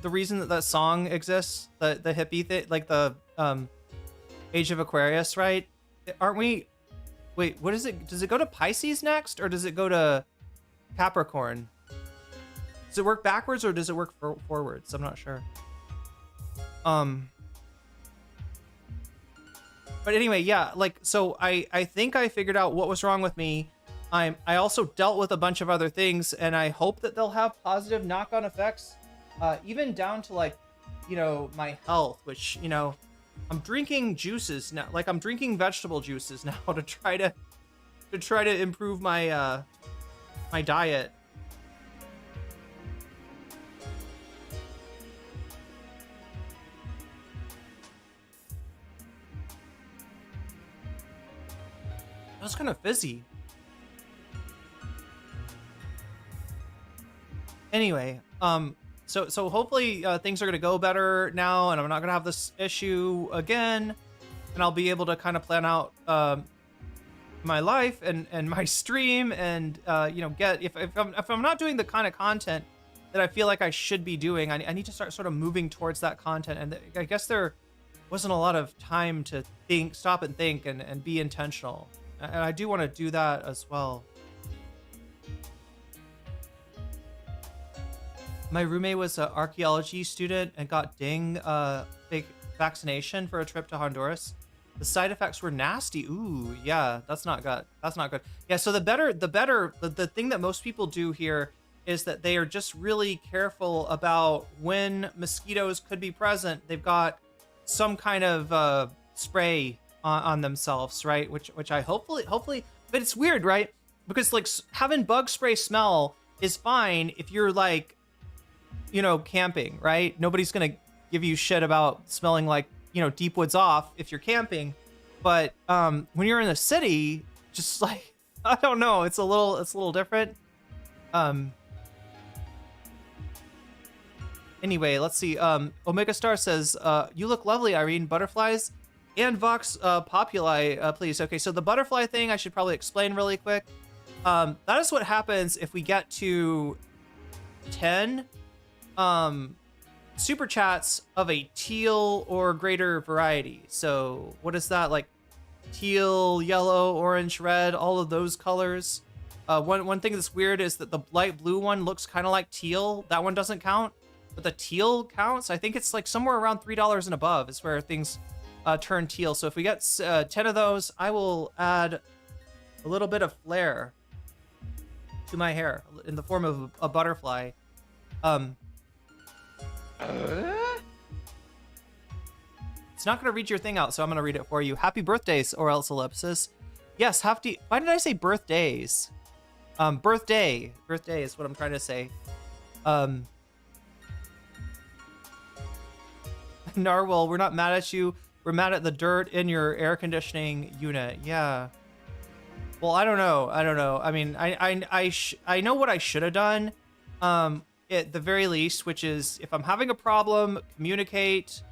reason that song exists, the hippie thing, like the age of Aquarius, right? Aren't we? Wait, what is it? Does it go to Pisces next, or does it go to Capricorn? Does it work backwards or does it work forwards? I'm not sure. But anyway, yeah, like, so I think I figured out what was wrong with me. I also dealt with a bunch of other things, and I hope that they'll have positive knock-on effects, even down to, like, you know, my health, which, you know, I'm drinking juices now. Like, I'm drinking vegetable juices now to try to improve my my diet. That was kind of fizzy. Anyway, so hopefully things are gonna go better now, and I'm not gonna have this issue again, and I'll be able to kind of plan out my life and my stream, and you know, get if I'm not doing the kind of content that I feel like I should be doing, I need to start sort of moving towards that content, and I guess there wasn't a lot of time to stop and think and be intentional. And I do want to do that as well. My roommate was an archaeology student and got fake vaccination for a trip to Honduras. The side effects were nasty. Ooh, yeah, that's not good. That's not good. Yeah, so the thing that most people do here is that they are just really careful about when mosquitoes could be present. They've got some kind of spray on themselves, right? Which I hopefully, but it's weird, right? Because like having bug spray smell is fine if you're like, you know, camping, right? Nobody's gonna give you shit about smelling like, you know, deep woods off if you're camping. But when you're in the city, just like, I don't know, it's a little different. Anyway, let's see. Omega Star says, you look lovely, Irene. Butterflies and Vox Populi, please. Okay, so the butterfly thing I should probably explain really quick. That is what happens if we get to 10 super chats of a teal or greater variety. So what is that, like teal, yellow, orange, red, all of those colors? One thing that's weird is that the light blue one looks kind of like teal. That one doesn't count, but the teal counts. I think it's like somewhere around $3 and above is where things turn teal. So if we get 10 of those, I will add a little bit of flair to my hair in the form of a butterfly. It's not going to read your thing out, so I'm going to read it for you. Happy birthdays, or else ellipsis. Yes, why did I say birthdays? Birthday. Birthday is what I'm trying to say. Narwhal, we're not mad at you. We're mad at the dirt in your air conditioning unit. Yeah. Well, I don't know. I mean, I know what I should have done. At the very least, which is if I'm having a problem, communicate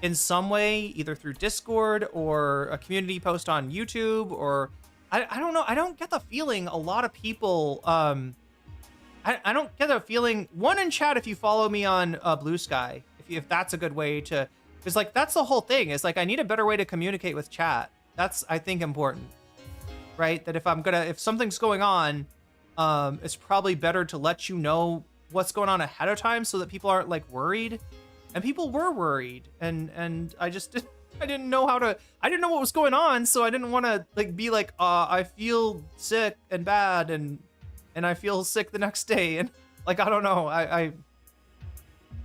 in some way, either through Discord or a community post on YouTube, or I don't know. I don't get the feeling a lot of people. I don't get the feeling. One in chat, if you follow me on Blue Sky, if that's a good way to, because like that's the whole thing. Is like I need a better way to communicate with chat. That's I think important, right? That if something's going on, it's probably better to let you know what's going on ahead of time so that people aren't like worried. And people were worried, and I didn't know what was going on, so I didn't want to like be like, I feel sick and bad, and I feel sick the next day, and like I don't know, I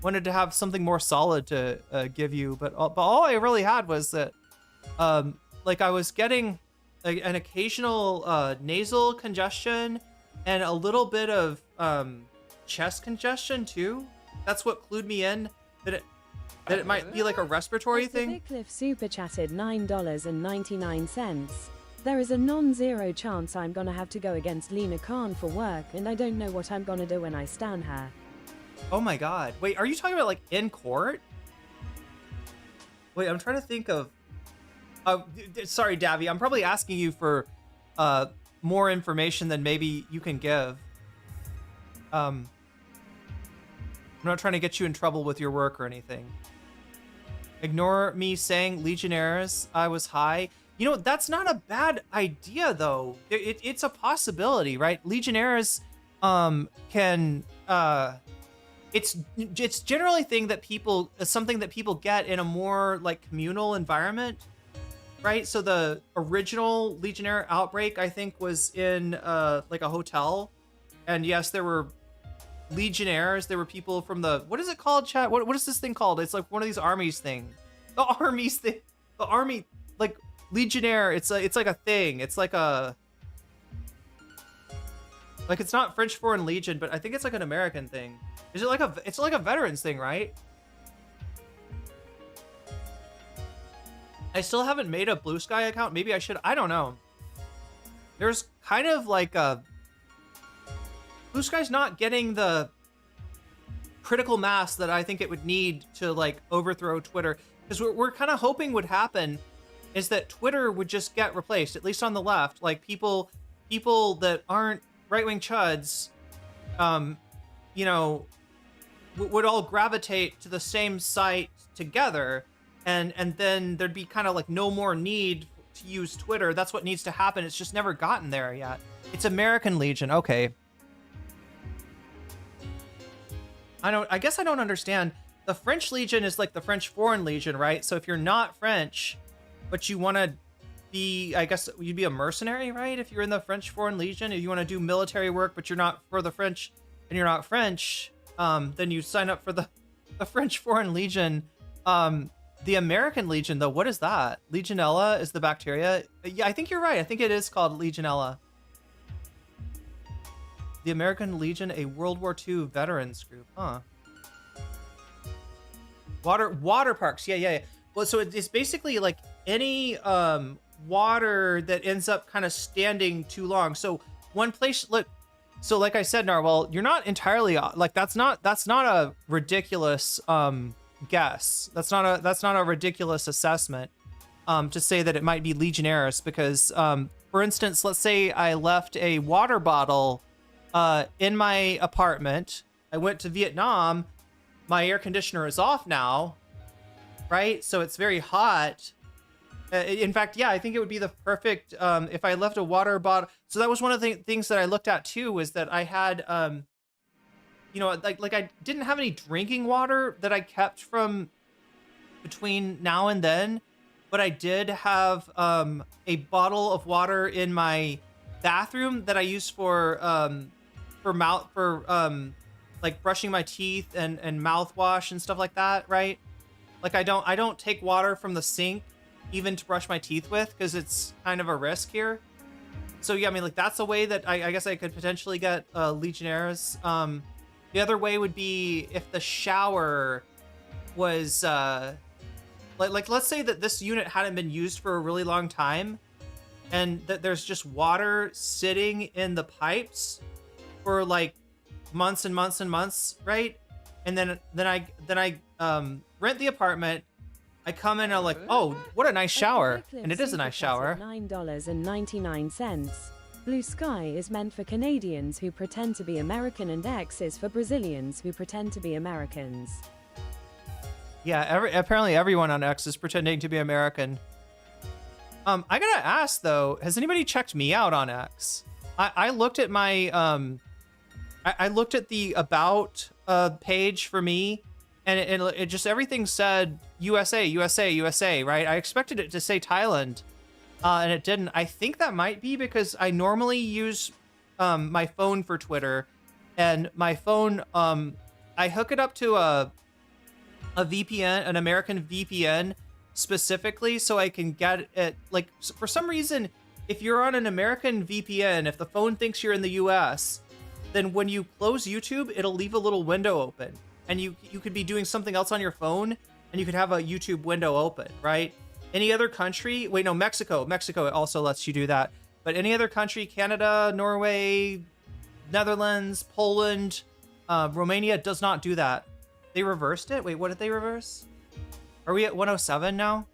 wanted to have something more solid to give you, but all I really had was that, like I was getting an occasional nasal congestion and a little bit of chest congestion too. That's what clued me in that it might be like a respiratory thing. Cliff super chatted $9.99. There is a non-zero chance I'm gonna have to go against Lena Khan for work, and I don't know what I'm gonna do when I stan her. Oh my god. Wait, are you talking about like in court? Wait, I'm trying to think of... sorry, Davy. I'm probably asking you for more information than maybe you can give. I'm not trying to get you in trouble with your work or anything. Ignore me saying Legionnaires, I was high. You know, that's not a bad idea, though. It's a possibility, right? Legionnaires can... It's generally something that people get in a more like communal environment, right? So the original Legionnaire outbreak, I think, was in like a hotel, and yes, there were Legionnaires. There were people from the, what is it called, chat? What is this thing called? It's like one of these armies thing. The army, like Legionnaire. It's like a thing. It's like a, like it's not French Foreign Legion, but I think it's like an American thing. Is it like it's like a veterans thing, right? I still haven't made a Blue Sky account. Maybe I should. I don't know. There's kind of like a, Blue Sky's not getting the critical mass that I think it would need to like overthrow Twitter. Because we're kind of hoping would happen is that Twitter would just get replaced, at least on the left. Like people that aren't right-wing chuds, you know, would all gravitate to the same site together, and then there'd be kind of like no more need to use Twitter. That's what needs to happen. It's just never gotten there yet. It's American Legion. Okay. I guess I don't understand. The French Legion is like the French Foreign Legion, right? So if you're not French, but you want to be, I guess you'd be a mercenary, right? If you're in the French Foreign Legion, if you want to do military work, but you're not for the French, and you're not French, then you sign up for the French Foreign Legion. The American Legion, though, what is that? Legionella is the bacteria. Yeah, I think you're right. I think it is called Legionella. The American Legion, a World War II veterans group, huh? Water parks, yeah. Well, so it's basically like any water that ends up kind of standing too long. So one place, look, so like I said, Narwhal, you're not entirely like that's not a ridiculous guess. That's not a ridiculous assessment to say that it might be Legionnaires, because for instance, let's say I left a water bottle in my apartment. I went to Vietnam. My air conditioner is off now, right? So it's very hot. In fact, yeah, I think it would be the perfect if I left a water bottle. So that was one of the things that I looked at too, was that I had, you know, like I didn't have any drinking water that I kept from between now and then, but I did have a bottle of water in my bathroom that I used for like brushing my teeth and mouthwash and stuff like that, right? Like I don't take water from the sink even to brush my teeth with because it's kind of a risk here. So yeah, I mean, like that's a way that I guess I could potentially get Legionnaires. The other way would be if the shower was like let's say that this unit hadn't been used for a really long time, and that there's just water sitting in the pipes for like months and months and months, right? And then I rent the apartment. I come in and I'm like, oh, what a nice shower. And it is a nice shower. $9.99. Blue Sky is meant for Canadians who pretend to be American, and X is for Brazilians who pretend to be Americans. Yeah, apparently everyone on X is pretending to be American. I gotta ask though, has anybody checked me out on X? I looked at my I looked at the about page for me, and it just everything said USA, USA, USA, right? I expected it to say Thailand, and it didn't. I think that might be because I normally use my phone for Twitter, and my phone I hook it up to a VPN, an American VPN specifically, so I can get it. Like for some reason, if you're on an American VPN, if the phone thinks you're in the US, then when you close YouTube, it'll leave a little window open, and you could be doing something else on your phone, and you could have a YouTube window open, right? Any other country, wait, no, Mexico it also lets you do that. But any other country, Canada, Norway, Netherlands, Poland, Romania does not do that. They reversed it. Wait, what did they reverse? Are we at 107 now?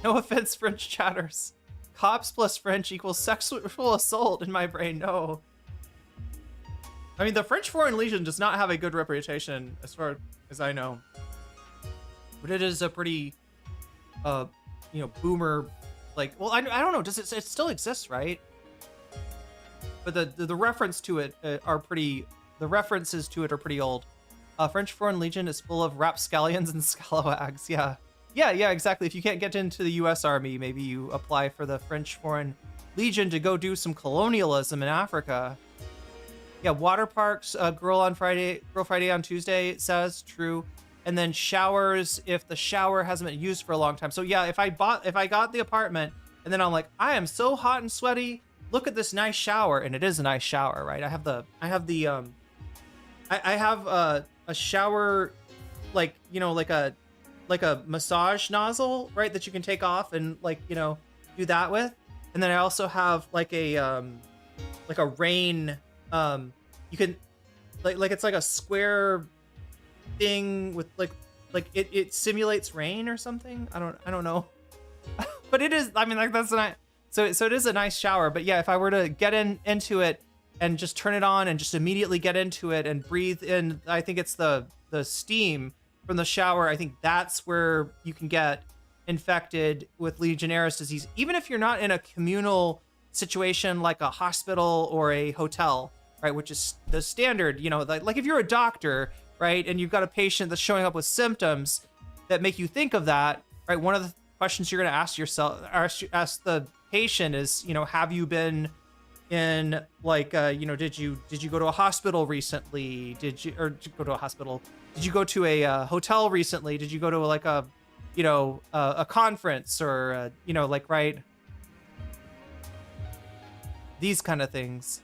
No offense, French chatters. Cops plus French equals sexual assault in my brain. No. I mean, the French Foreign Legion does not have a good reputation as far as I know. But it is a pretty, boomer, like, well, I don't know. Does it still exists, right? But the reference to it the references to it are pretty old. French Foreign Legion is full of rapscallions and scalawags. Yeah, exactly. If you can't get into the U.S. Army, maybe you apply for the French Foreign Legion to go do some colonialism in Africa. Yeah, water parks, Girl Friday on Tuesday, it says, true. And then showers if the shower hasn't been used for a long time. So yeah, if I got the apartment and then I'm like, I am so hot and sweaty, look at this nice shower, and it is a nice shower, right? I have a shower, like, like a massage nozzle, right, that you can take off and do that with. And then I also have like a rain, you can like it's like a square thing with like it simulates rain or something. I don't know. But it is, I mean, like that's nice. So it is a nice shower. But yeah, if I were to get into it and just turn it on and just immediately get into it and breathe in, I think it's the steam from the shower. I think that's where you can get infected with Legionnaire's disease, even if you're not in a communal situation like a hospital or a hotel, right? Which is the standard, like if you're a doctor, right, and you've got a patient that's showing up with symptoms that make you think of that, right? One of the questions you're going to ask yourself, ask the patient is, have you been in like, did you go to a hospital recently? Did you go to a hospital? Did you go to a hotel recently? Did you go to like a conference or, right? These kind of things.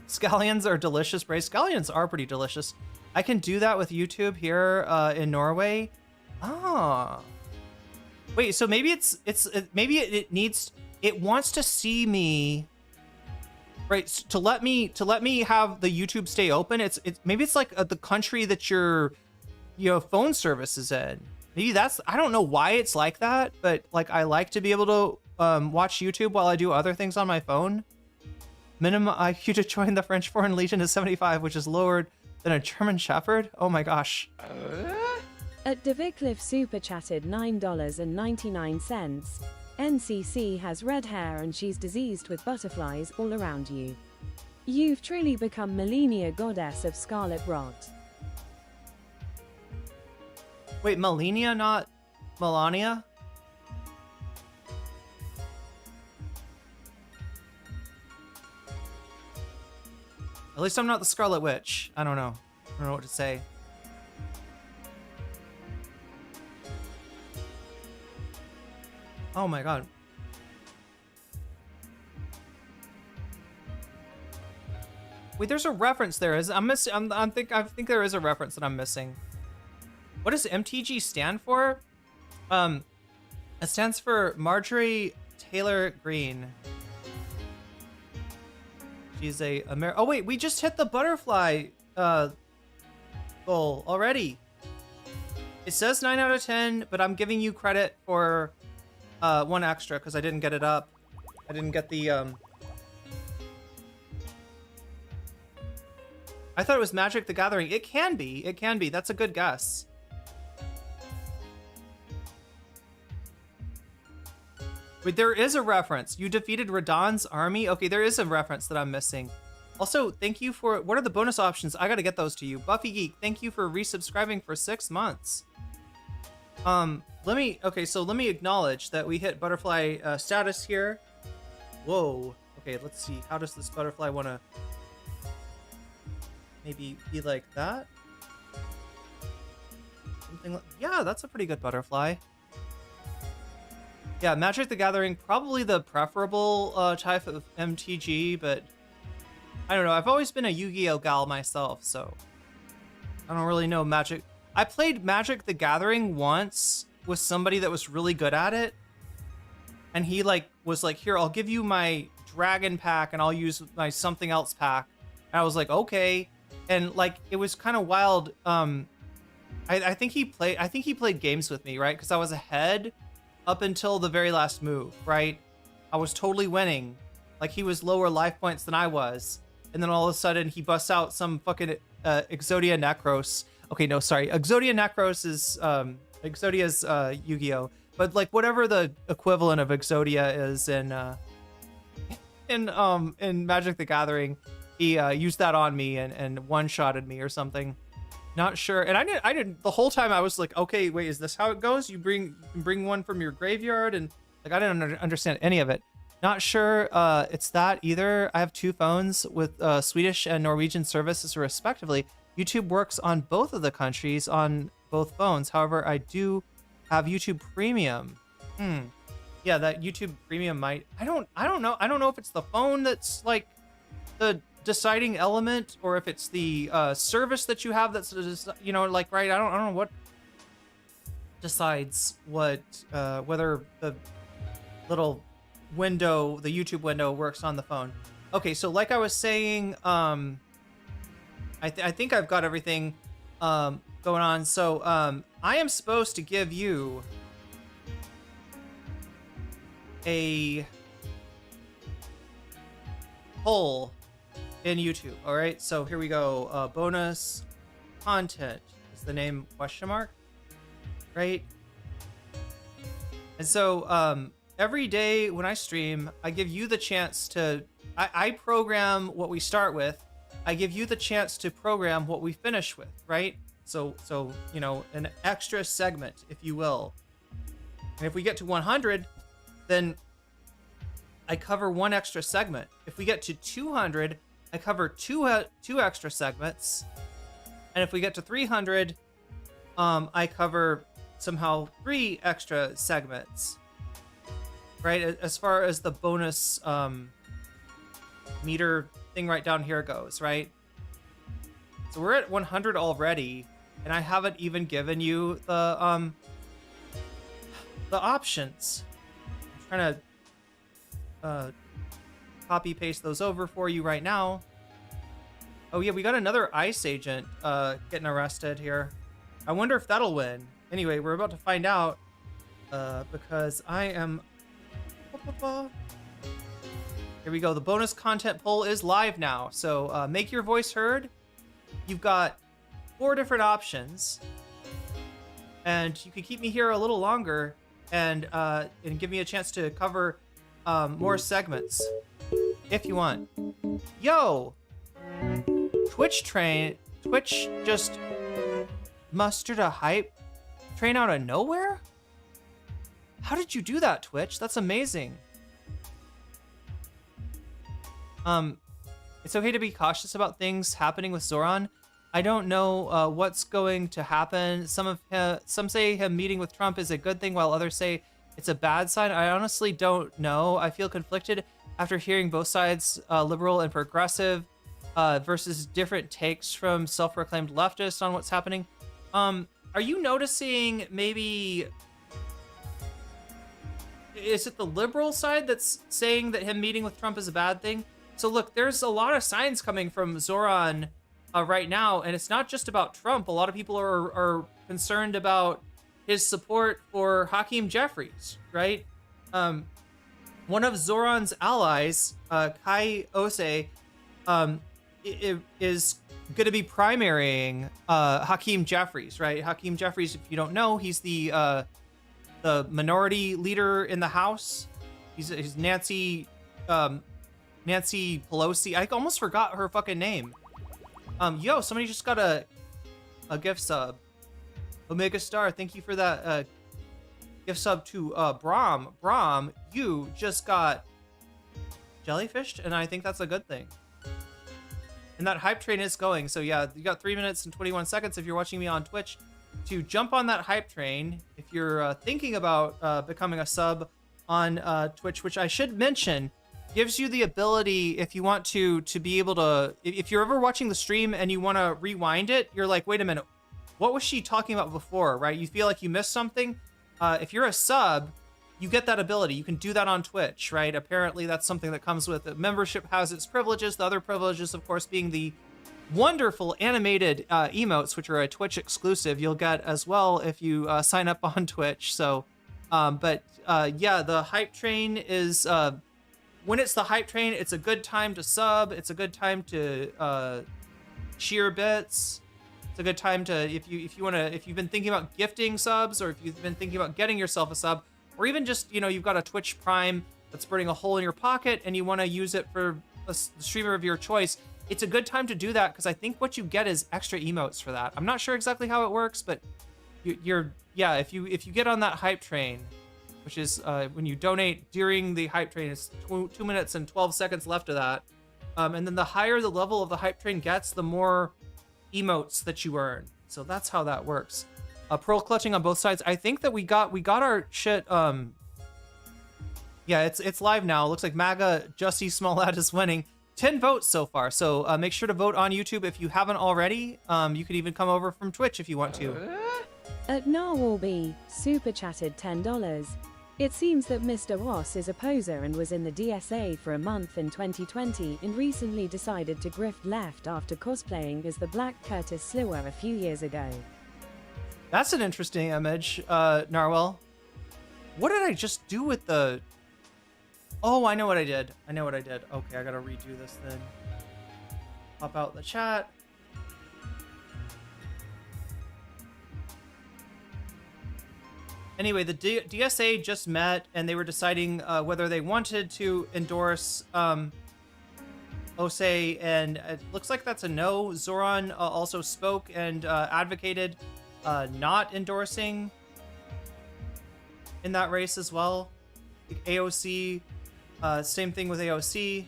Scallions are delicious. Braised scallions are pretty delicious. I can do that with YouTube here in Norway. Ah. Wait, so maybe it wants to see me, right? To let me have the YouTube stay open. Maybe it's like the country that your phone service is in. Maybe I don't know why it's like that, but like I like to be able to watch YouTube while I do other things on my phone. Minimum IQ to join the French Foreign Legion is 75, which is lower than a German Shepherd. Oh my gosh. At Devicliff super chatted $9.99. NCC has red hair and she's diseased with butterflies all around you. You've truly become Melania, goddess of scarlet rot. Wait, Melania, not Melania? At least I'm not the Scarlet Witch. I don't know. I don't know what to say. Oh my god. Wait, there's a reference there. I think there is a reference that I'm missing. What does MTG stand for? It stands for Marjorie Taylor Greene. She's a oh wait, we just hit the butterfly goal already. It says 9 out of 10, but I'm giving you credit for 1 extra because I didn't get it up. I didn't get the I thought it was Magic the Gathering. It can be. It can be. That's a good guess. Wait, there is a reference. You defeated Radahn's army? Okay, there is a reference that I'm missing. Also, thank you for... What are the bonus options? I gotta get those to you. Buffy Geek, thank you for resubscribing for 6 months. Let me acknowledge that we hit butterfly status here. Whoa. Okay, let's see. How does this butterfly want to... Maybe be like that? Something like... Yeah, that's a pretty good butterfly. Yeah, Magic the Gathering, probably the preferable type of MTG, but I don't know. I've always been a Yu-Gi-Oh gal myself, so I don't really know Magic. I played Magic the Gathering once with somebody that was really good at it, and he was like, here, I'll give you my dragon pack and I'll use my something else pack. And I was like, okay. And like, it was kind of wild. I think he played games with me, right? Because I was ahead up until the very last move, right? I was totally winning. Like, he was lower life points than I was. And then all of a sudden, he busts out some fucking Exodia Necros. Okay, no, sorry. Exodia Necros is Exodia's Yu-Gi-Oh! But like, whatever the equivalent of Exodia is in Magic the Gathering, he used that on me and one-shotted me or something. Not sure. And I didn't the whole time. I was like, okay, wait, is this how it goes? You bring one from your graveyard, and like, I didn't understand any of it. Not sure it's that either. I have 2 phones with Swedish and Norwegian services respectively. YouTube works on both of the countries on both phones. However, I do have YouTube Premium. Yeah, that YouTube Premium might... I don't know. I don't know if it's the phone that's like the deciding element, or if it's the service that you have that's, you know, like, right? I don't know what decides what whether the little window, the YouTube window, works on the phone. Okay, so like I was saying, I think I've got everything going on. So I am supposed to give you a poll in YouTube. All right, so here we go. Bonus content is the name, question mark, right? And so every day when I stream, I give you the chance to, I program what we start with. I give you the chance to program what we finish with, right? So you know, an extra segment, if you will. And if we get to 100, then I cover 1 extra segment. If we get to 200, I cover two extra segments. And if we get to 300, I cover somehow 3 extra segments. Right, as far as the bonus meter thing right down here goes, right? So we're at 100 already, and I haven't even given you the options. I'm trying to copy paste those over for you right now. Oh yeah, we got another ICE agent getting arrested here. I wonder if that'll win. Anyway, we're about to find out because I am... Here we go. The bonus content poll is live now. So make your voice heard. You've got 4 different options, and you can keep me here a little longer and give me a chance to cover more segments if you want. Yo, Twitch just mustered a hype train out of nowhere. How did you do that, Twitch? That's amazing. It's okay to be cautious about things happening with Zohran. I don't know what's going to happen. Some say him meeting with Trump is a good thing, while others say it's a bad sign. I honestly don't know. I feel conflicted after hearing both sides, liberal and progressive, versus different takes from self-proclaimed leftists on what's happening. Are you noticing maybe... Is it the liberal side that's saying that him meeting with Trump is a bad thing? So look, there's a lot of signs coming from Zohran right now, and it's not just about Trump. A lot of people are concerned about his support for Hakeem Jeffries, right? One of Zohran's allies, Kai Ose, is going to be primarying Hakeem Jeffries, right? Hakeem Jeffries, if you don't know, he's the minority leader in the House. He's Nancy Pelosi. I almost forgot her fucking name. Yo, somebody just got a gift sub. Omega Star, thank you for that gift sub to Brahm. Brahm, you just got jellyfished, and I think that's a good thing. And that hype train is going. So yeah, you got 3 minutes and 21 seconds if you're watching me on Twitch to jump on that hype train. If you're thinking about becoming a sub on Twitch, which I should mention, gives you the ability, if you want to be able to, if you're ever watching the stream and you want to rewind it, you're like, wait a minute, what was she talking about before, right? You feel like you missed something. If you're a sub, you get that ability. You can do that on Twitch, right? Apparently that's something that comes with it. Membership has its privileges. The other privileges, of course, being the wonderful animated emotes, which are a Twitch exclusive, you'll get as well if you sign up on Twitch. So, yeah, the hype train is, when it's the hype train, it's a good time to sub. It's a good time to cheer bits. It's a good time to, if you've been thinking about gifting subs, or if you've been thinking about getting yourself a sub, or even just, you've got a Twitch Prime that's burning a hole in your pocket and you want to use it for a streamer of your choice, it's a good time to do that, because I think what you get is extra emotes for that. I'm not sure exactly how it works, but yeah, if you get on that hype train, which is when you donate during the hype train, it's 2 minutes and 12 seconds left of that. And then the higher the level of the hype train gets, the more emotes that you earn. So that's how that works. Pearl clutching on both sides. I think that we got our shit. Yeah, it's live now. It looks like MAGA Jussie Smollett is winning. 10 votes so far. So make sure to vote on YouTube if you haven't already. You could even come over from Twitch if you want to. At Narwhalby, super chatted $10. It seems that Mr. Ross is a poser and was in the DSA for a month in 2020 and recently decided to grift left after cosplaying as the Black Curtis Slewer a few years ago. That's an interesting image, Narwhal. What did I just do with the... Oh, I know what I did. Okay, I gotta redo this then. Pop out the chat. Anyway, the DSA just met and they were deciding whether they wanted to endorse Ose, and it looks like that's a no. Zohran also spoke and advocated not endorsing in that race as well. AOC, same thing with AOC.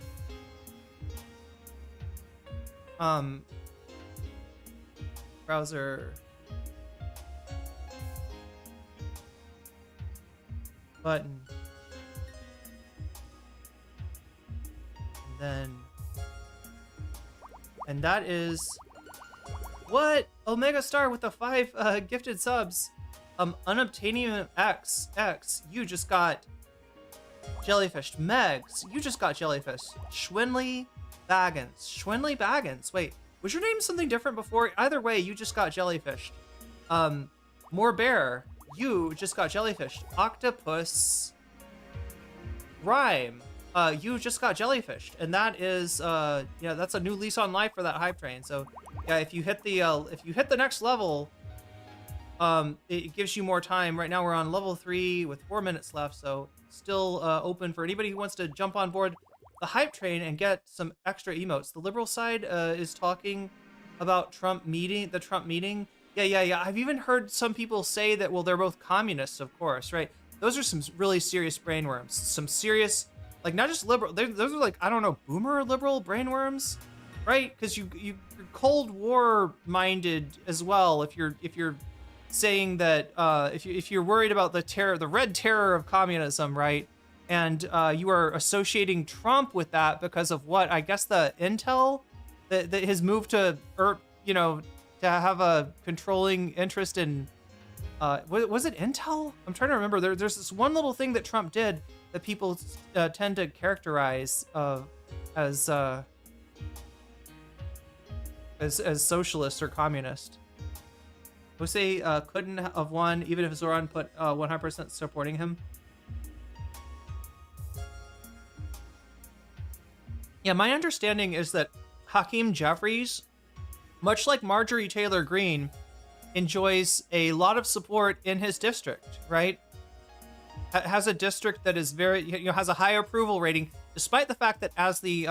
Browser button, and that is what Omega Star with the 5 gifted subs. Unobtainium X, you just got jellyfished. Megs, you just got jellyfished. Schwinley Baggins. Wait, was your name something different before? Either way, you just got jellyfished. More Bear, you just got jellyfished. Octopus Rhyme, you just got jellyfished, and that is yeah, that's a new lease on life for that hype train. So yeah, if you hit the next level, it gives you more time. Right now we're on level 3 with 4 minutes left, so still open for anybody who wants to jump on board the hype train and get some extra emotes. The liberal side is talking about the Trump meeting. Yeah. I've even heard some people say that, well, they're both communists, of course, right? Those are some really serious brainworms, some serious like not just liberal. Those are like, I don't know, boomer liberal brainworms, right? Because you're Cold War minded as well. If you're saying that if you're worried about the red terror of communism, right? And you are associating Trump with that because of what I guess the intel that his move to to have a controlling interest in was it intel? I'm trying to remember. There's this one little thing that Trump did that people tend to characterize as socialist or communist. Jose couldn't have won even if Zoran put 100% supporting him. Yeah, my understanding is that Hakeem Jeffries, much like Marjorie Taylor Greene, enjoys a lot of support in his district, right? Has a district that is very, has a high approval rating, despite the fact that as the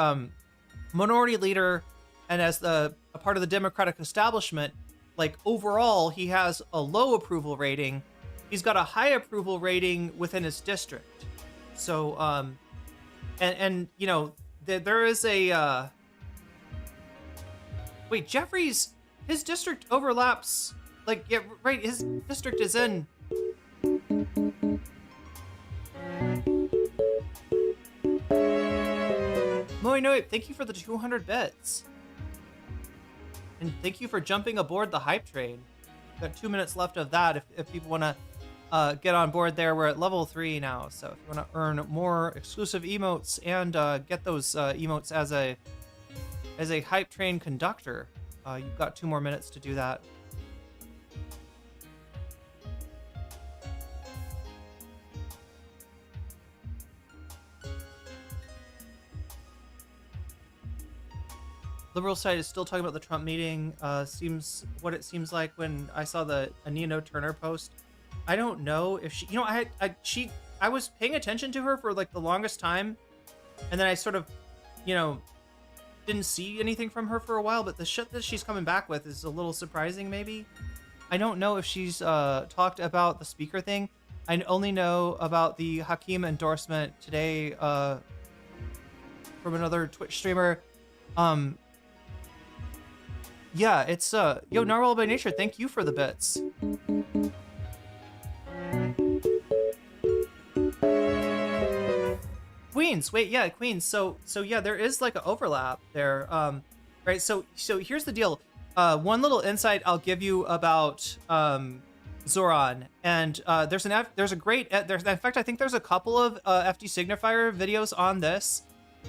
minority leader and as a part of the Democratic establishment, like overall, he has a low approval rating. He's got a high approval rating within his district. So, there is a wait, Jeffries, his district overlaps, like, yeah, right, his district is in Moinoip, thank you for the 200 bits. And thank you for jumping aboard the hype train. Got 2 minutes left of that if people want to get on board there. We're at level 3 now, so if you want to earn more exclusive emotes and get those emotes as a hype train conductor, you've got 2 more minutes to do that. Liberal side is still talking about the Trump meeting. Seems what it seems like when I saw the Anino Turner post. I don't know if she, I was paying attention to her for like the longest time, and then I sort of, didn't see anything from her for a while. But the shit that she's coming back with is a little surprising. Maybe I don't know if she's talked about the speaker thing. I only know about the Hakeem endorsement today from another Twitch streamer. Yeah, it's yo, Narwhal by Nature, thank you for the bits. Queens, wait, yeah, Queens. So yeah, there is like an overlap there. Right, so here's the deal. One little insight I'll give you about Zohran, and there's a great in fact I think there's a couple of FD Signifier videos on this.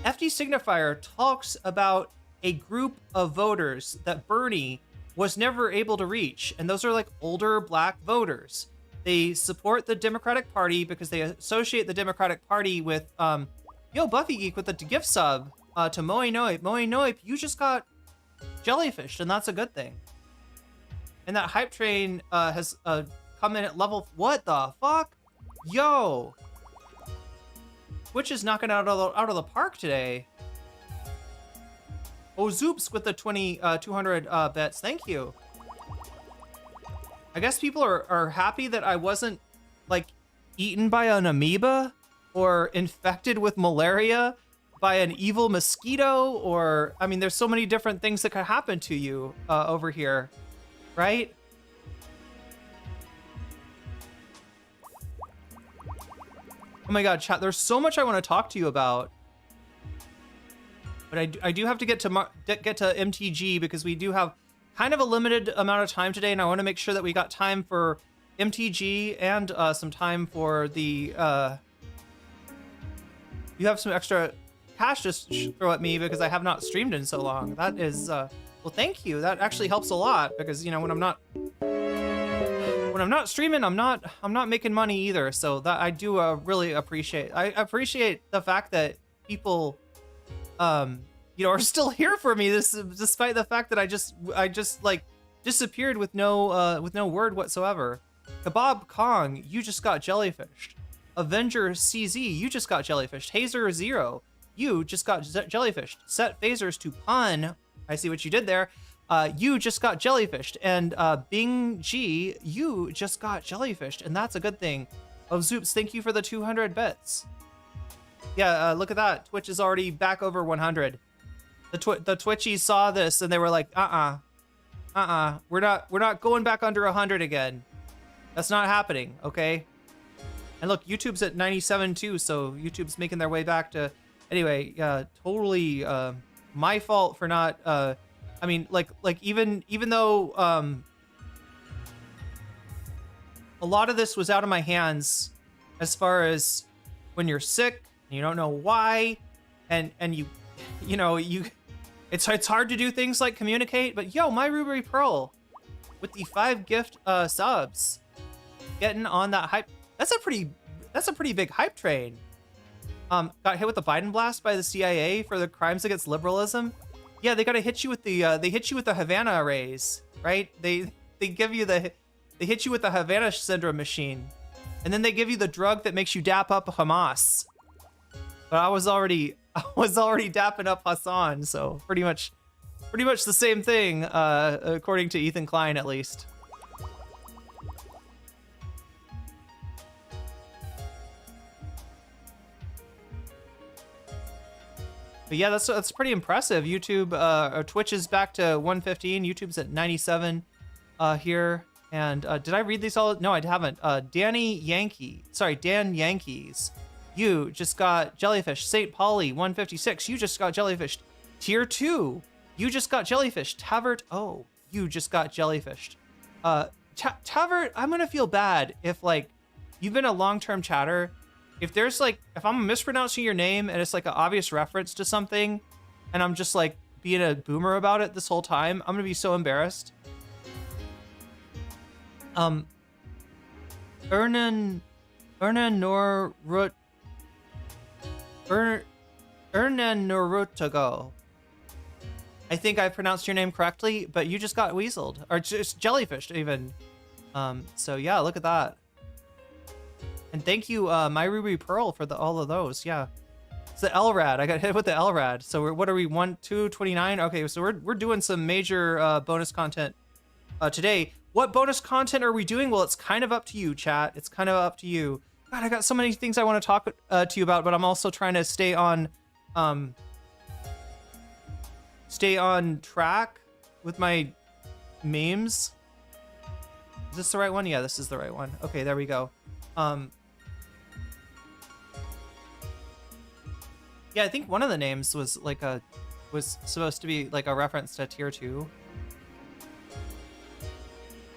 FD Signifier talks about a group of voters that Bernie was never able to reach, and those are like older black voters. They support the Democratic Party because they associate the Democratic Party with yo, Buffy Geek with the gift sub to Moe Noip. Moe Noip, you just got jellyfished, and that's a good thing. And that hype train has come in at level, what the fuck? Yo, Twitch is knocking out of the park today. Oh, Zoops with the 200 bets. Thank you. I guess people are happy that I wasn't like eaten by an amoeba or infected with malaria by an evil mosquito, or I mean, there's so many different things that could happen to you over here, right? Oh my God, chat, there's so much I want to talk to you about. But I do have to get to MTG because we do have kind of a limited amount of time today, and I want to make sure that we got time for MTG and some time for the. You have some extra cash just throw at me because I have not streamed in so long. That is well, thank you. That actually helps a lot because when I'm not streaming, I'm not making money either. So that I do really appreciate. I appreciate the fact that people are still here for me. This despite the fact that I just like disappeared with no word whatsoever. Kebab Kong, you just got jellyfished. Avenger CZ, you just got jellyfished. Hazer Zero, you just got jellyfished. Set phasers to pun. I see what you did there. You just got jellyfished. And Bing G, you just got jellyfished, and that's a good thing. Oh, Zoops, thank you for the 200 bits. Yeah, look at that. Twitch is already back over 100. The Twitchies saw this and they were like, we're not going back under 100 again. That's not happening, okay? And look, YouTube's at 97 too, so YouTube's making their way back to. Anyway, totally my fault for not. I mean, like even though a lot of this was out of my hands, as far as when you're sick and you don't know why, and you know it's hard to do things like communicate. But yo, my Ruby Pearl with the 5 gift subs, getting on that hype. That's a pretty big hype train. Got hit with the Biden blast by the CIA for the crimes against liberalism. Yeah, they gotta hit you with the they hit you with the Havana arrays, right? They give you they hit you with the Havana syndrome machine, and then they give you the drug that makes you dap up Hamas. But I was already dapping up Hassan, so pretty much the same thing, according to Ethan Klein at least. But yeah, that's pretty impressive. YouTube, Twitch is back to 115. YouTube's at 97 here. And did I read these all? No, I haven't. Dan Yankees. You just got jellyfish. St. Pauli 156. You just got jellyfish. Tier 2. You just got jellyfish. Tavert. Oh, you just got jellyfished. Tavert. I'm gonna feel bad if like you've been a long-term chatter. If I'm mispronouncing your name and it's like an obvious reference to something and I'm just like being a boomer about it this whole time, I'm gonna be so embarrassed. Ernan Norutago. I think I pronounced your name correctly, but you just got weaseled or just jellyfished even. So yeah, look at that. And thank you, my Ruby Pearl, for all of those. Yeah, it's the LRAD. I got hit with the LRAD. So what are we? 229. Okay, so we're doing some major bonus content today. What bonus content are we doing? Well, it's kind of up to you, chat. It's kind of up to you. God, I got so many things I want to talk to you about, but I'm also trying to stay on track with my memes. Is this the right one? Yeah, this is the right one. Okay, there we go. Yeah, I think one of the names was like was supposed to be like a reference to tier 2.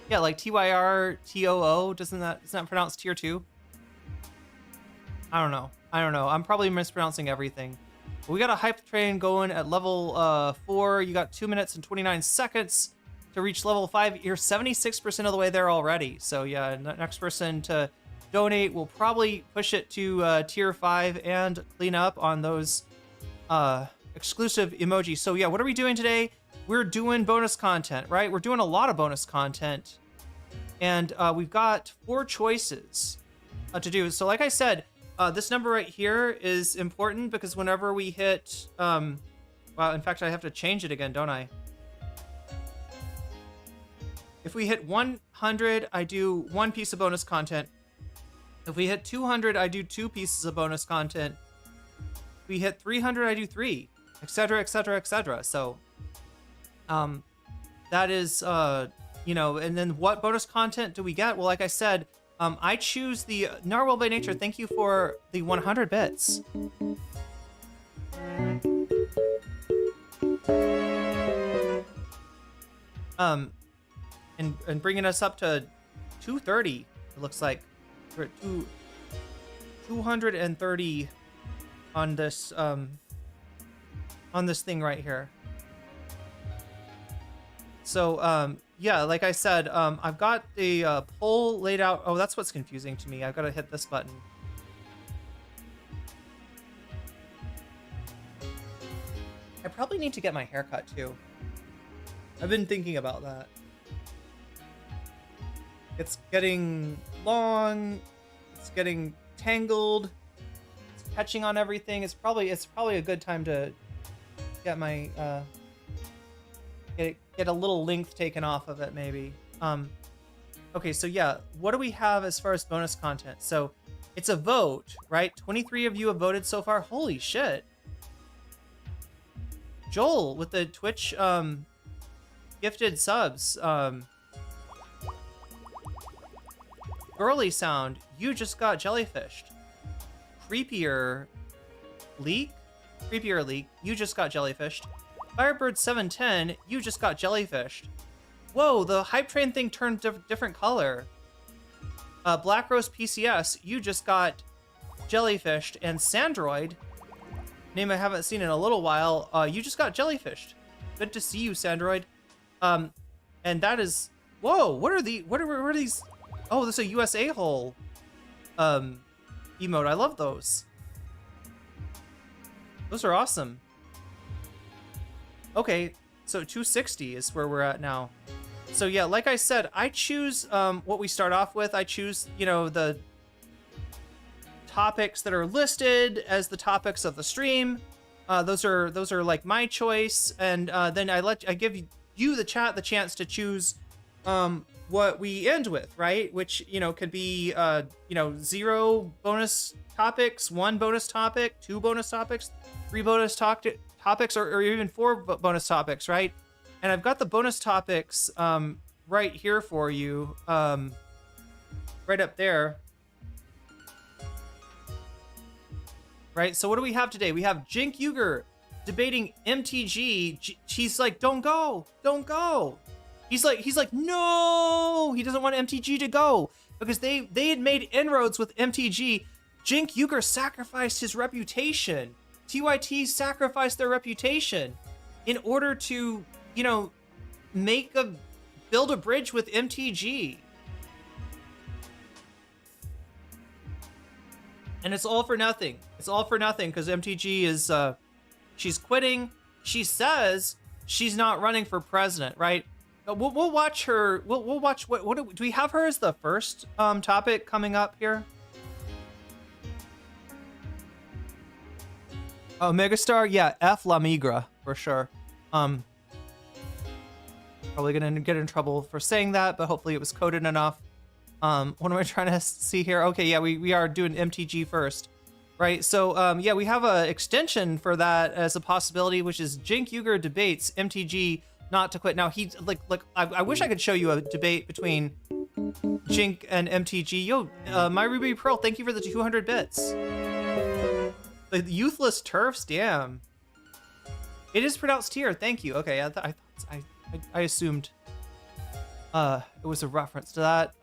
Yeah, like TYRTOO, isn't that pronounced tier 2? I don't know. I'm probably mispronouncing everything. But we got a hype train going at level 4. You got 2 minutes and 29 seconds to reach level 5. You're 76% of the way there already. So yeah, the next person to donate will probably push it to tier 5 and clean up on those exclusive emojis. So yeah, what are we doing today? We're doing bonus content, right? We're doing a lot of bonus content, and we've got 4 choices to do. So like I said, this number right here is important because whenever we hit, well, in fact, I have to change it again, don't I? If we hit 100, I do 1 piece of bonus content. If we hit 200, I do 2 pieces of bonus content. If we hit 300, I do 3, etc., etc., etc. So, that is, you know, and then what bonus content do we get? Well, like I said, I choose the Narwhal by Nature. Thank you for the 100 bits. And bringing us up to 230, it looks like. We're at 230 on this thing right here. So yeah, like I said, I've got the poll laid out. Oh, that's what's confusing to me. I've got to hit this button. I probably need to get my hair cut too. I've been thinking about that. It's getting long, it's getting tangled, it's catching on everything. It's probably a good time to get my get a little length taken off of it, maybe. Okay, so yeah, what do we have as far as bonus content? So it's a vote, right? 23 of you have voted so far. Holy shit. Joel with the Twitch gifted subs. Girly Sound, you just got jellyfished. Creepier Leak, you just got jellyfished. Firebird 710, you just got jellyfished. Whoa, the hype train thing turned different color. Black Rose PCS, you just got jellyfished. And Sandroid, name I haven't seen in a little while, you just got jellyfished. Good to see you, Sandroid. And that is, whoa, what are these? Oh, this is a USA hole emote. I love those. Those are awesome. Okay, so 260 is where we're at now. So yeah, like I said, I choose what we start off with. I choose, you know, the topics that are listed as the topics of the stream. Those are like my choice, and then I give you the chat the chance to choose what we end with, right? Which, you know, could be you know, 0 bonus topics, 1 bonus topic, 2 bonus topics, 3 bonus topics, or even 4 bonus topics, right? And I've got the bonus topics right here for you, right up there. Right, so what do we have today? We have Jink Uger debating MTG. She's like, don't go. He's like, no, he doesn't want MTG to go because they had made inroads with MTG. Jink Uger sacrificed his reputation. TYT sacrificed their reputation in order to, you know, build a bridge with MTG. And it's all for nothing. It's all for nothing because MTG is, she's quitting. She says she's not running for president, right? We'll watch her. We'll watch what do we have her as the first topic coming up here? Oh, Megastar, yeah, F La Migra for sure. Probably gonna get in trouble for saying that, but hopefully it was coded enough. What am I trying to see here? Okay, yeah, we are doing MTG first, right? So yeah, we have a extension for that as a possibility, which is Jink Uger debates MTG not to quit. Now he I wish I could show you a debate between Jink and MTG. Yo, my Ruby Pearl, thank you for the 200 bits. The Youthless Turfs, damn. It is pronounced here. Thank you. Okay, I assumed it was a reference to that.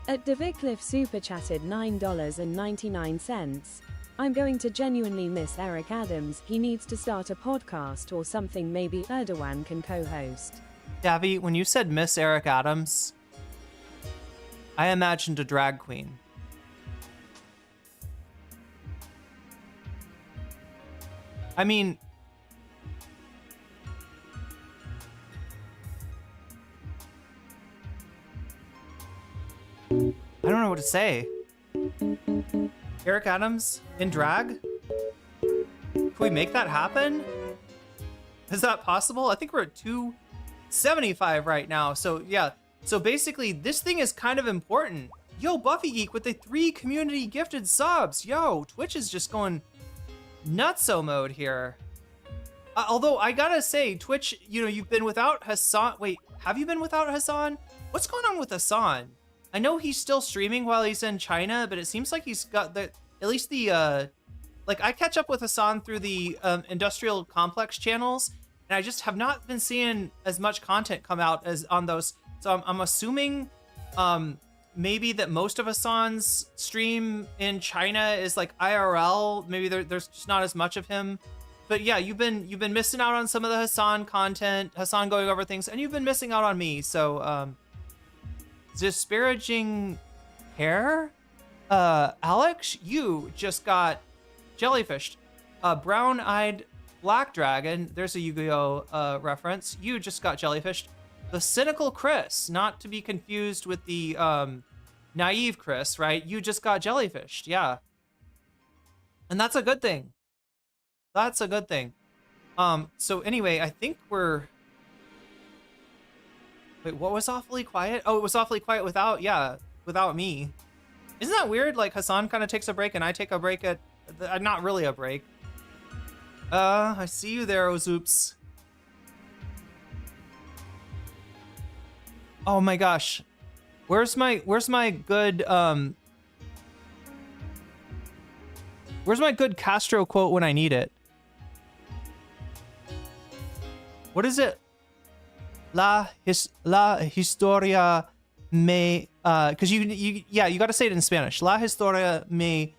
At Devicliff super chatted $9.99. I'm going to genuinely miss Eric Adams. He needs to start a podcast or something. Maybe Erdogan can co-host. Davy, when you said Miss Eric Adams, I imagined a drag queen. I mean, I don't know what to say. Eric Adams in drag? Can we make that happen? Is that possible? I think we're at 275 right now. So yeah, so basically this thing is kind of important. Yo, Buffy Geek with the 3 community gifted subs. Yo, Twitch is just going nutso mode here. Although I gotta say, Twitch, you know, you've been without Hassan. Wait, have you been without Hassan? What's going on with Hassan? I know he's still streaming while he's in China, but it seems like he's got at least the, like I catch up with Hassan through the industrial complex channels, and I just have not been seeing as much content come out as on those. So I'm assuming maybe that most of Hassan's stream in China is like IRL. Maybe there's just not as much of him. But yeah, you've been missing out on some of the Hassan content, Hassan going over things, and you've been missing out on me. So disparaging hair, Alex, you just got jellyfished. Brown-eyed black dragon. There's a Yu-Gi-Oh reference. You just got jellyfished. The cynical Chris, not to be confused with the naive Chris, right? You just got jellyfished, yeah. And that's a good thing. That's a good thing. So anyway, I think we're Wait, what was awfully quiet? Oh, it was awfully quiet without, yeah, without me. Isn't that weird? Like Hassan kind of takes a break and I take a break at, not really a break. I see you there, Ozoops. Oh my gosh. Where's my good, where's my good Castro quote when I need it? What is it? La historia me, cause you gotta say it in Spanish. La historia me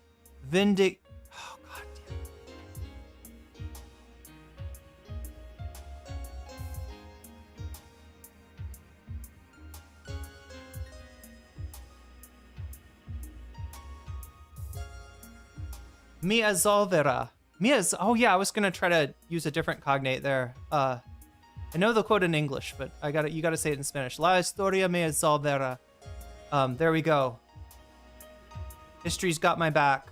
vindic. Oh god damn. Me absolverá. Oh yeah, I was gonna try to use a different cognate there. I know the quote in English, but you gotta say it in Spanish. La historia me absolverá. There we go. History's got my back.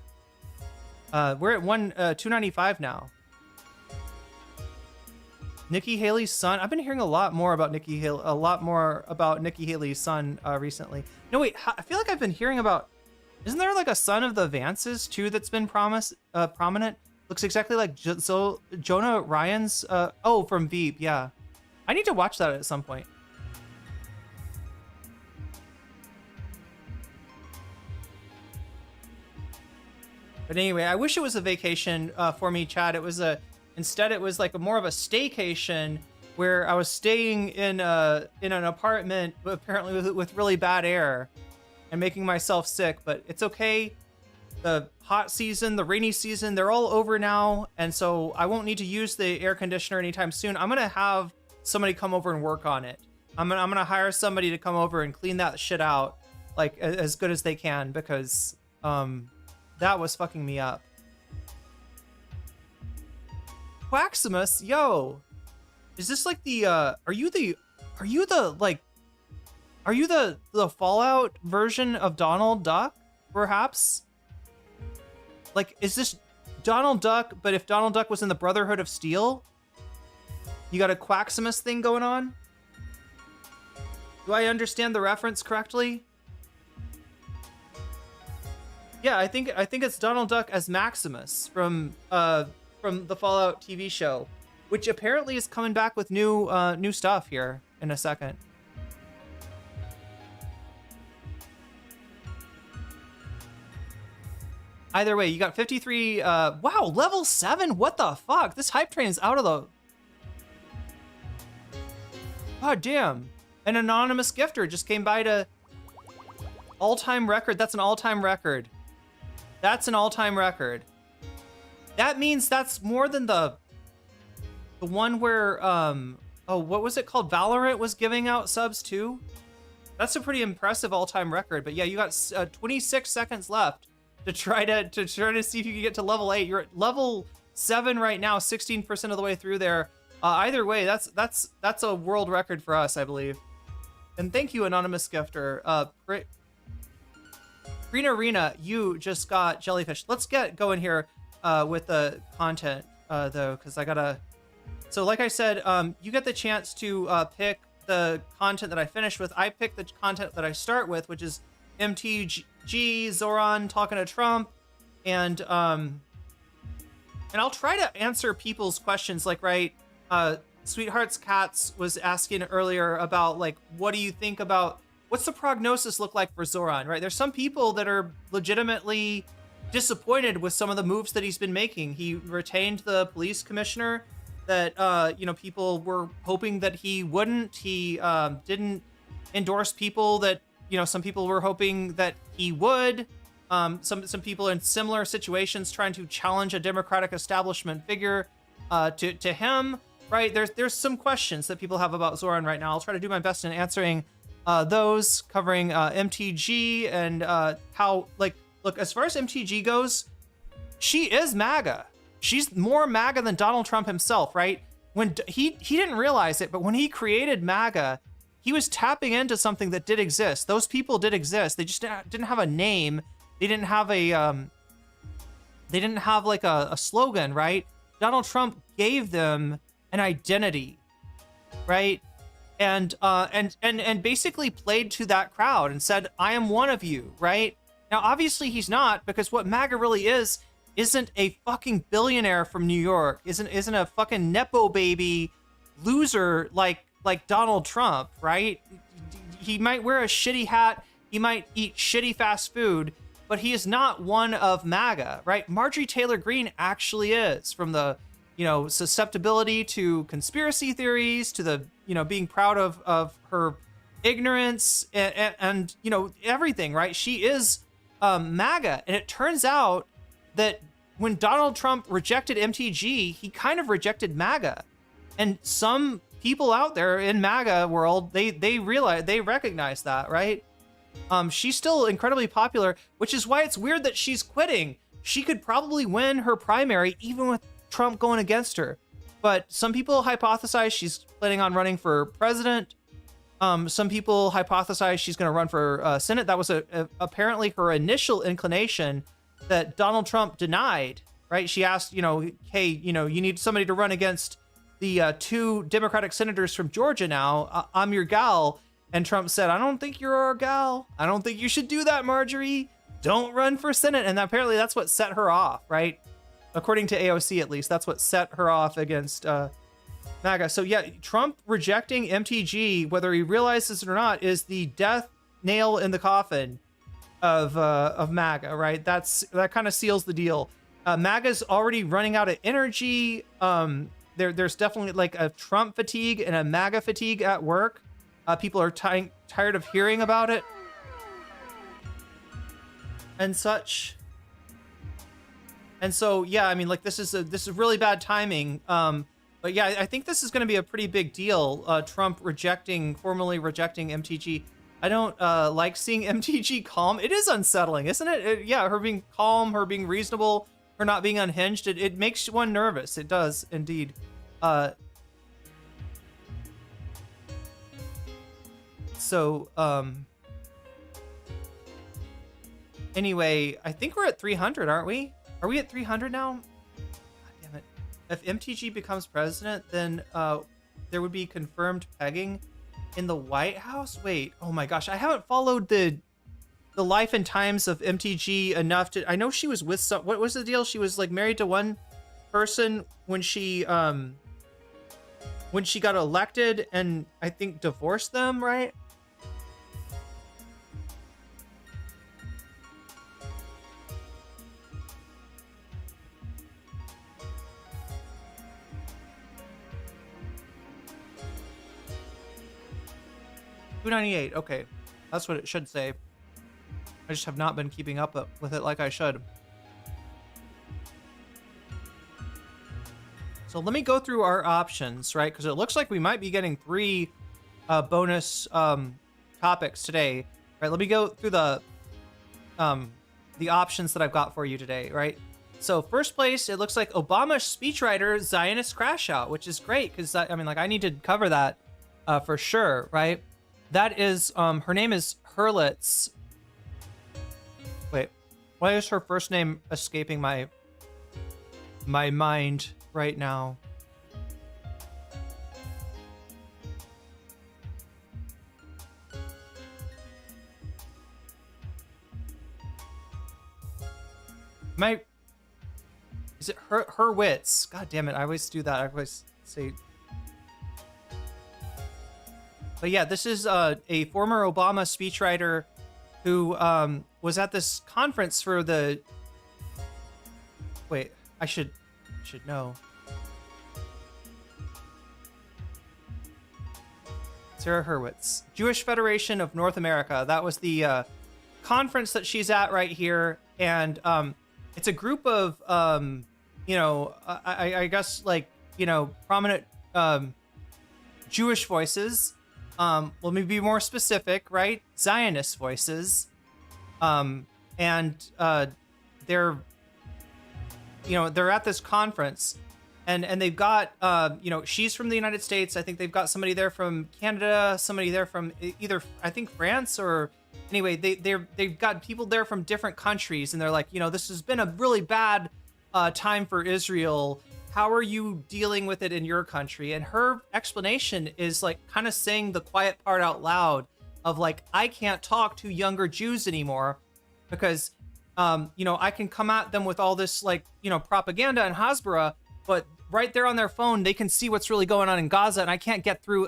We're at 295 now. Nikki Haley's son. I've been hearing a lot more about Nikki Haley's son recently. No wait, I feel like I've been hearing about. Isn't there like a son of the Vances too that's been prominent? Looks exactly like Jonah Ryan's. Oh, from Veep, yeah. I need to watch that at some point. But anyway, I wish it was a vacation for me, Chad. Instead it was like more of a staycation where I was staying in an apartment, apparently with really bad air, and making myself sick. But it's okay. The hot season, the rainy season, they're all over now, and so I won't need to use the air conditioner anytime soon. I'm gonna have somebody come over and work on it. I'm gonna hire somebody to come over and clean that shit out, like as good as they can, because that was fucking me up. Quaximus, yo, is this like the are you the Fallout version of Donald Duck, perhaps? Like, is this Donald Duck, but if Donald Duck was in the Brotherhood of Steel? You got a Quaximus thing going on? Do I understand the reference correctly? Yeah, I think it's Donald Duck as Maximus from the Fallout TV show, which apparently is coming back with new stuff here in a second. Either way, you got 53. Wow, level 7. What the fuck? This hype train is out of the. God damn. An anonymous gifter just came by to. All-time record. That's an all-time record. That's an all-time record. That means that's more than the one where oh, what was it called? Valorant was giving out subs too. That's a pretty impressive all-time record. But yeah, you got 26 seconds left to try to see if you can get to level 8. You're at level 7 right now, 16% of the way through there. Either way, that's a world record for us, I believe. And thank you, anonymous gifter. Arena, you just got jellyfish. Let's get going here with the content though, because I gotta. So like I said, you get the chance to pick the content that I finish with. I pick the content that I start with, which is MTG, Zohran talking to Trump, and I'll try to answer people's questions. Like, right, Sweetheart's Cats was asking earlier about, like, what do you think about, what's the prognosis look like for Zohran, right? There's some people that are legitimately disappointed with some of the moves that he's been making. He retained the police commissioner that, people were hoping that he wouldn't. He didn't endorse people that, some people were hoping that he would. Some people in similar situations trying to challenge a Democratic establishment figure to him, right? There's some questions that people have about Zohran right now. I'll try to do my best in answering those, covering MTG and how, like, look, as far as MTG goes, she is MAGA. She's more MAGA than Donald Trump himself, right? When he didn't realize it, but when he created MAGA, he was tapping into something that did exist. Those people did exist. They just didn't have a name. They didn't have like a slogan, right? Donald Trump gave them an identity, right? and basically played to that crowd and said, I am one of you, right? Now, obviously he's not, because what MAGA really isn't a fucking billionaire from New York, isn't a fucking Nepo baby loser like Donald Trump, right? He might wear a shitty hat, he might eat shitty fast food, but he is not one of MAGA, right? Marjorie Taylor Greene actually is, from the, you know, susceptibility to conspiracy theories, to the, you know, being proud of her ignorance and you know, everything, right? She is MAGA. And it turns out that when Donald Trump rejected MTG, he kind of rejected MAGA. And some people out there in MAGA world, they recognize that, right? She's still incredibly popular, which is why it's weird that she's quitting. She could probably win her primary even with Trump going against her. But some people hypothesize she's planning on running for president. Some people hypothesize she's going to run for Senate. That was apparently her initial inclination that Donald Trump denied, right? She asked, you know, hey, you know, you need somebody to run against the 2 Democratic senators from Georgia now. I'm your gal. And Trump said, I don't think you're our gal. I don't think you should do that, Marjorie. Don't run for Senate. And apparently that's what set her off, right? According to AOC, at least, that's what set her off against MAGA. So yeah, Trump rejecting MTG, whether he realizes it or not, is the death nail in the coffin of MAGA, right? That kind of seals the deal. MAGA's already running out of energy. There's definitely like a Trump fatigue and a MAGA fatigue at work. People are tired of hearing about it and such. And so, yeah, I mean, like, this is really bad timing. But yeah, I think this is going to be a pretty big deal. Trump formally rejecting MTG. I don't like seeing MTG calm. It is unsettling, isn't it? Yeah, her being calm, her being reasonable, her not being unhinged. It makes one nervous. It does indeed. Anyway, I think we're at 300, aren't we? Are we at 300 now? God damn it. If MTG becomes president, then there would be confirmed pegging in the White House? Wait, oh my gosh, I haven't followed the life and times of MTG enough to... I know she was with some... What was the deal? She was like married to one person when she got elected, and I think divorced them, right? $298. Okay, that's what it should say. I just have not been keeping up with it like I should. So let me go through our options, right? Because it looks like we might be getting 3 bonus topics today, right? Let me go through the options that I've got for you today, right? So first place, it looks like Obama speechwriter Zionist crash out, which is great because I mean, like, I need to cover that for sure, right? That is, her name is Hurlitz. Wait, why is her first name escaping my mind right now? Is it Hurwitz? God damn it, I always do that. I always say... But yeah, this is a former Obama speechwriter who was at this conference for the... Wait, I should know. Sarah Hurwitz, Jewish Federation of North America. That was the conference that she's at right here. And it's a group of, you know, I guess, like, you know, prominent Jewish voices. Let me be more specific, right? Zionist voices. And they're, you know, they're at this conference and they've got, you know, she's from the United States. I think they've got somebody there from Canada, somebody there from either, I think, France, or anyway, they've got people there from different countries. And they're like, you know, this has been a really bad time for Israel. how are you dealing with it in your country? And her explanation is like kind of saying the quiet part out loud of like, I can't talk to younger Jews anymore because, you know, I can come at them with all this like, you know, propaganda and Hasbara, but right there on their phone, they can see what's really going on in Gaza, and I can't get through.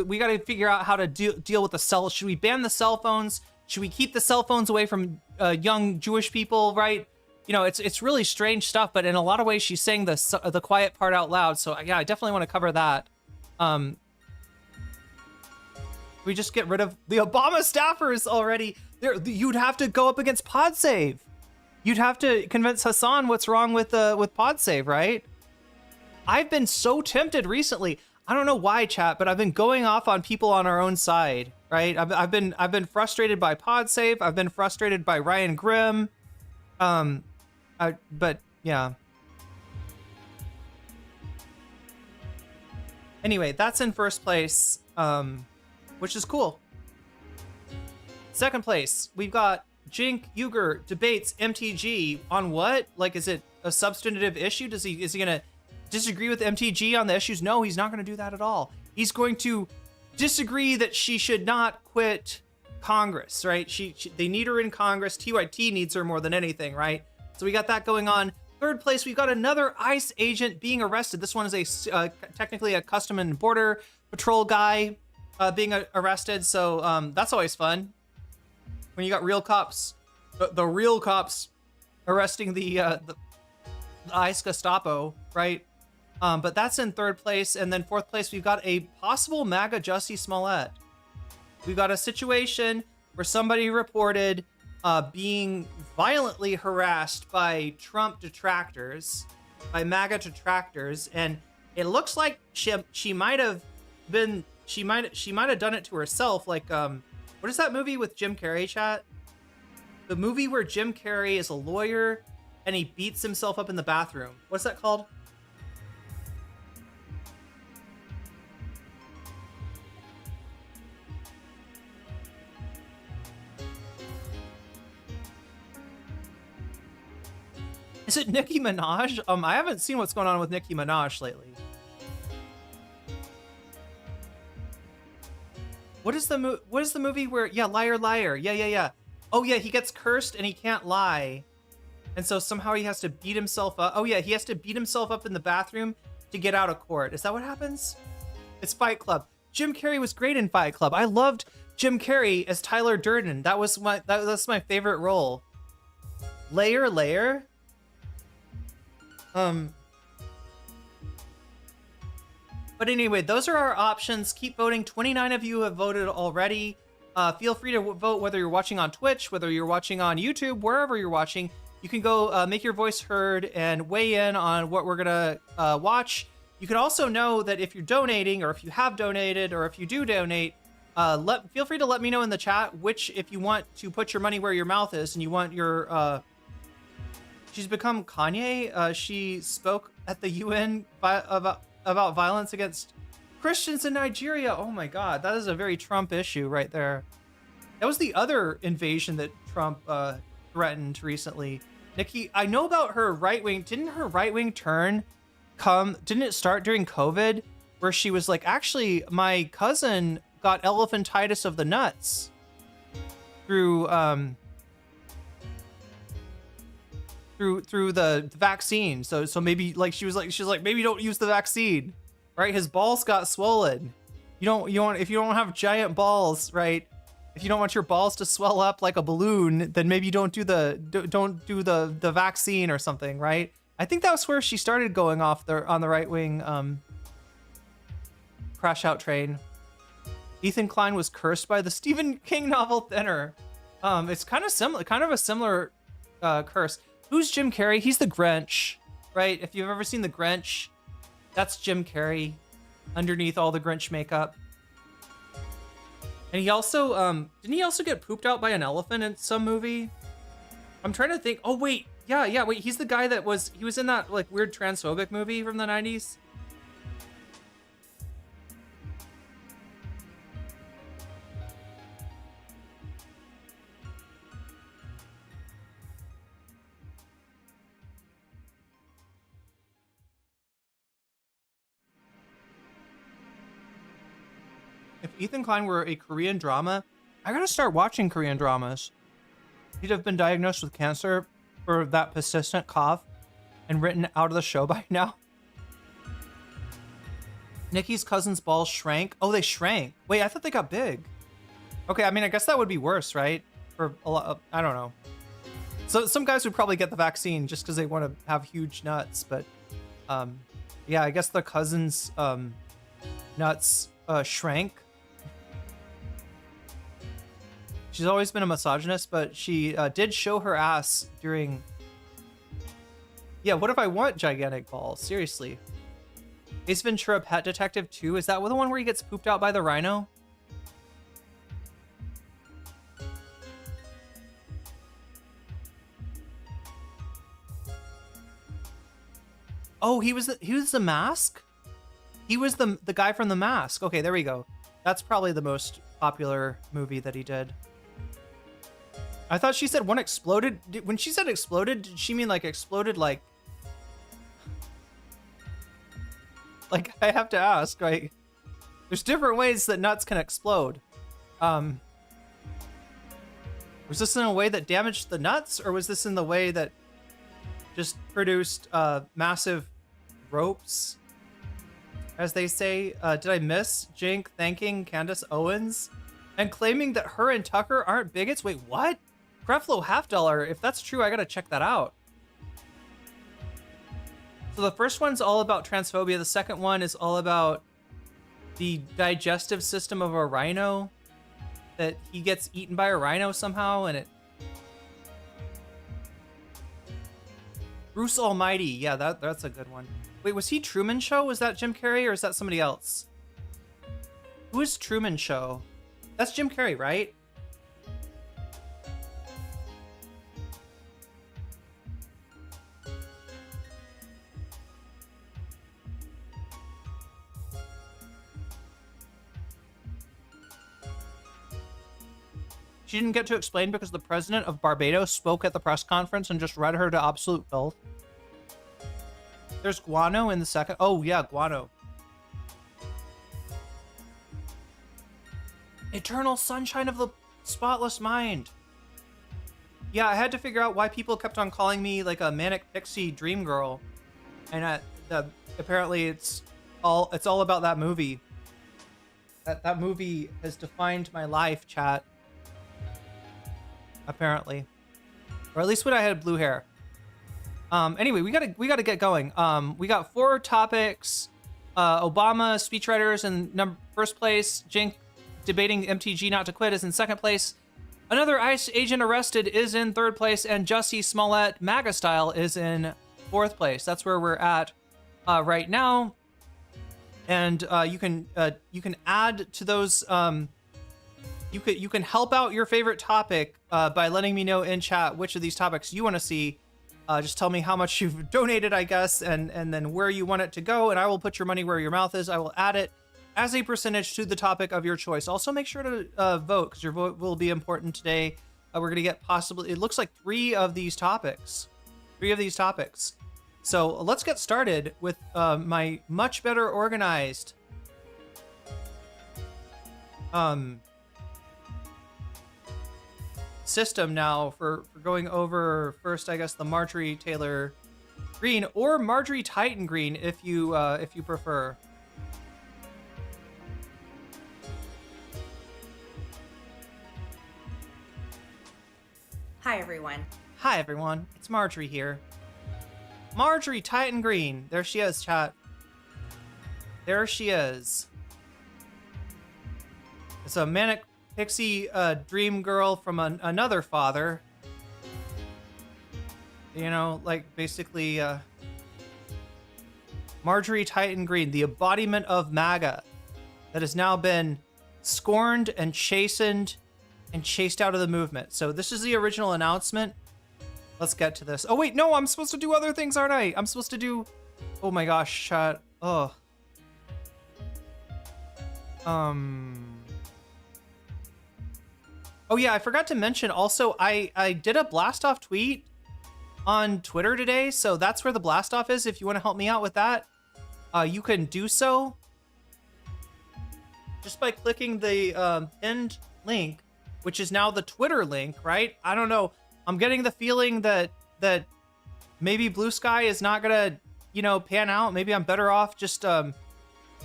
We got to figure out how to deal with the cell. Should we ban the cell phones? Should we keep the cell phones away from young Jewish people, right? You know, it's really strange stuff, but in a lot of ways, she's saying the quiet part out loud. So yeah, I definitely want to cover that. We just get rid of the Obama staffers already. You'd have to go up against PodSave. You'd have to convince Hassan what's wrong with PodSave, right? I've been so tempted recently. I don't know why, chat, but I've been going off on people on our own side, right? I've been frustrated by PodSave. I've been frustrated by Ryan Grimm. But yeah. Anyway, that's in first place, which is cool. Second place, we've got Jink Uger debates MTG on what? Like, is it a substantive issue? Is he gonna disagree with MTG on the issues? No, he's not gonna do that at all. He's going to disagree that she should not quit Congress, right? They need her in Congress. TYT needs her more than anything, right? So we got that going on. Third place, we've got another ICE agent being arrested. This one is technically a Custom and Border Patrol guy being arrested. So that's always fun. When you got real cops, the real cops arresting the ICE Gestapo, right? But that's in third place. And then fourth place, we've got a possible MAGA Jussie Smollett. We've got a situation where somebody reported being violently harassed by Trump detractors, by MAGA detractors, and it looks like she might have done it to herself. Like, what is that movie with Jim Carrey, chat? The movie where Jim Carrey is a lawyer and he beats himself up in the bathroom. What's that called? Is it Nicki Minaj? I haven't seen what's going on with Nicki Minaj lately. What is the movie where, yeah, Liar Liar. Yeah. Oh yeah, he gets cursed and he can't lie. And so somehow he has to beat himself up. Oh yeah, he has to beat himself up in the bathroom to get out of court. Is that what happens? It's Fight Club. Jim Carrey was great in Fight Club. I loved Jim Carrey as Tyler Durden. That's my favorite role. Layer. But anyway, those are our options. Keep voting. 29 of you have voted already. Feel free to vote whether you're watching on Twitch, whether you're watching on YouTube, wherever you're watching. You can go make your voice heard and weigh in on what we're gonna watch. You can also know that if you're donating, or if you have donated, or if you do donate, feel free to let me know in the chat if you want to put your money where your mouth is, and you want your she's become Kanye. She spoke at the UN about violence against Christians in Nigeria. Oh my God, that is a very Trump issue right there. That was the other invasion that Trump threatened recently. Nikki, I know about her right wing. Didn't her right wing turn didn't it start during COVID, where she was like, actually, my cousin got elephantitis of the nuts through the vaccine. So maybe like she was like maybe don't use the vaccine, right? His balls got swollen. If you don't have giant balls, right? If you don't want your balls to swell up like a balloon, then maybe don't do the vaccine or something, right? I think that was where she started going off on the right wing crash out train. Ethan Klein was cursed by the Stephen King novel Thinner. It's kind of a similar curse. Who's Jim Carrey? He's the Grinch, right? If you've ever seen the Grinch, that's Jim Carrey underneath all the Grinch makeup. And he also, didn't he also get pooped out by an elephant in some movie? I'm trying to think. Oh, wait. Yeah, wait. He's the guy he was in that like weird transphobic movie from the 90s. Ethan Klein were a Korean drama, I gotta start watching Korean dramas. He'd have been diagnosed with cancer for that persistent cough and written out of the show by now. Nikki's cousin's balls shrank. Oh, they shrank. Wait, I thought they got big. Okay, I mean, I guess that would be worse, right? For a lot of, I don't know. So some guys would probably get the vaccine just because they want to have huge nuts, but yeah, I guess the cousin's nuts shrank. She's always been a misogynist, but she did show her ass during... Yeah, what if I want gigantic balls? Seriously. Ace Ventura Pet Detective 2, is that the one where he gets pooped out by the rhino? Oh, he was the Mask? He was the guy from The Mask. Okay, there we go. That's probably the most popular movie that he did. I thought she said one exploded. When she said exploded, did she mean like exploded like... Like, I have to ask, right? There's different ways that nuts can explode. Was this in a way that damaged the nuts, or was this in the way that just produced massive ropes, as they say? Did I miss Jink thanking Candace Owens and claiming that her and Tucker aren't bigots? Wait, what? Creflo $50. If that's true, I gotta check that out. So the first one's all about transphobia. The second one is all about the digestive system of a rhino, that he gets eaten by a rhino somehow, and it... Bruce Almighty. Yeah, that's a good one. Wait, was he Truman Show? Was that Jim Carrey, or is that somebody else? Who is Truman Show? That's Jim Carrey, right? She didn't get to explain because the president of Barbados spoke at the press conference and just read her to absolute filth. There's guano in the second. Oh, yeah, guano. Eternal Sunshine of the Spotless Mind. Yeah, I had to figure out why people kept on calling me like a manic pixie dream girl. And apparently it's all about that movie. That movie has defined my life, chat. Apparently, or at least when I had blue hair. Anyway, we gotta get going. We got 4 topics. Obama speechwriters in first place. Jink debating MTG not to quit is in second place. Another ICE agent arrested is in third place, and Jussie Smollett MAGA style is in fourth place. That's where we're at right now. And you can add to those. You can help out your favorite topic by letting me know in chat which of these topics you want to see. Just tell me how much you've donated, I guess, and then where you want it to go, and I will put your money where your mouth is. I will add it as a percentage to the topic of your choice. Also, make sure to vote, because your vote will be important today. We're going to get possibly, it looks like 3 of these topics. 3 of these topics. So let's get started with my much better organized system now for going over first, I guess, the Marjorie Taylor Greene or Marjorie Titan Greene if you prefer. Hi everyone. Hi everyone, it's Marjorie here. Marjorie Titan Greene. There she is, chat. There she is. It's a manic pixie dream girl from another father. You know, like basically Marjorie Titan Greene, the embodiment of MAGA that has now been scorned and chastened and chased out of the movement. So this is the original announcement. Let's get to this. Oh wait, no, I'm supposed to do other things, aren't I? I'm supposed to do... Oh my gosh, chat. Oh. Oh yeah, I forgot to mention also, I did a blast off tweet on Twitter today, so that's where the blast off is. If you want to help me out with that, you can do so. just by clicking the pinned link, which is now the Twitter link, right? I don't know. I'm getting the feeling that maybe Blue Sky is not gonna, pan out. Maybe I'm better off just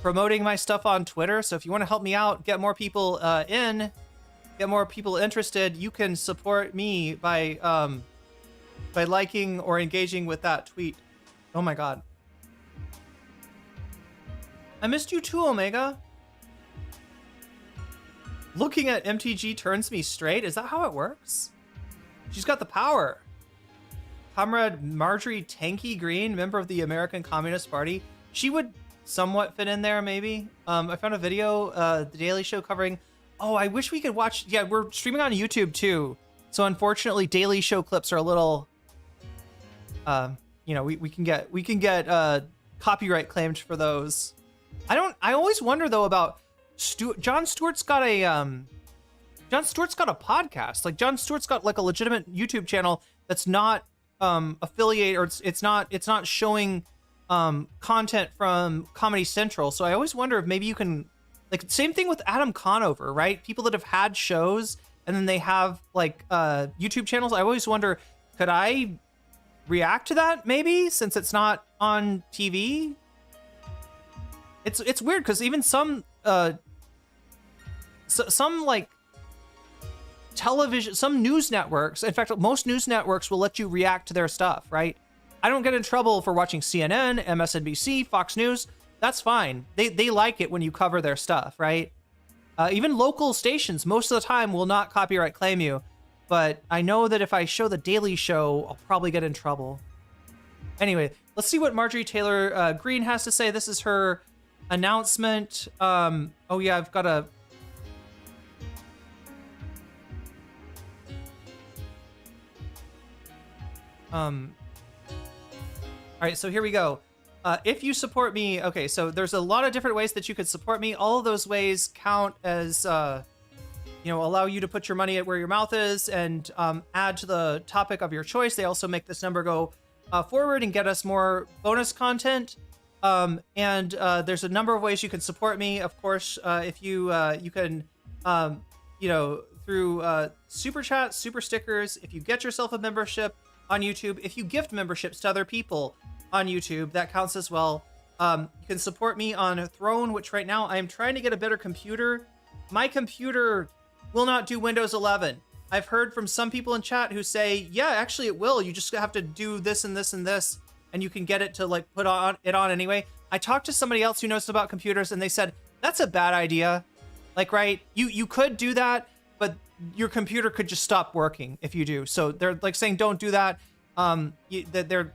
promoting my stuff on Twitter. So if you want to help me out, get more people get more people interested, you can support me by liking or engaging with that tweet. Oh my god. I missed you too, Omega. Looking at MTG turns me straight. Is that how it works? She's got the power. Comrade Marjorie Tanky Green, member of the American Communist Party. She would somewhat fit in there, maybe. I found a video, The Daily Show covering... Oh, I wish we could watch... Yeah, we're streaming on YouTube, too. So, unfortunately, Daily Show clips are a little... we can get copyright claimed for those. I always wonder, though, about... Jon Stewart's got a podcast. Like, Jon Stewart's got, like, a legitimate YouTube channel that's not affiliate, or it's not showing content from Comedy Central. So I always wonder if maybe you can, like, same thing with Adam Conover, right? People that have had shows and then they have like YouTube channels. I always wonder, could I react to that maybe, since it's not on TV? It's weird because even some like television, some news networks, in fact, most news networks will let you react to their stuff, right? I don't get in trouble for watching CNN, MSNBC, Fox News. That's fine. They like it when you cover their stuff, right? Even local stations, most of the time, will not copyright claim you. But I know that if I show The Daily Show, I'll probably get in trouble. Anyway, let's see what Marjorie Taylor Greene has to say. This is her announcement. Oh yeah, I've got a... All right, so here we go. If you support me, okay, so there's a lot of different ways that you could support me. All of those ways count as, allow you to put your money at where your mouth is and add to the topic of your choice. They also make this number go forward and get us more bonus content. And there's a number of ways you can support me. Of course, if you can, through super chat, super stickers, if you get yourself a membership on YouTube, if you gift memberships to other people on YouTube, that counts as well. You can support me on Throne, which right now I am trying to get a better computer. My computer will not do Windows 11. I've heard from some people in chat who say, yeah, actually it will. You just have to do this and this and this, and you can get it to like put it on anyway. I talked to somebody else who knows about computers, and they said, that's a bad idea. Like, right, you could do that, but your computer could just stop working if you do. So they're like saying, don't do that. That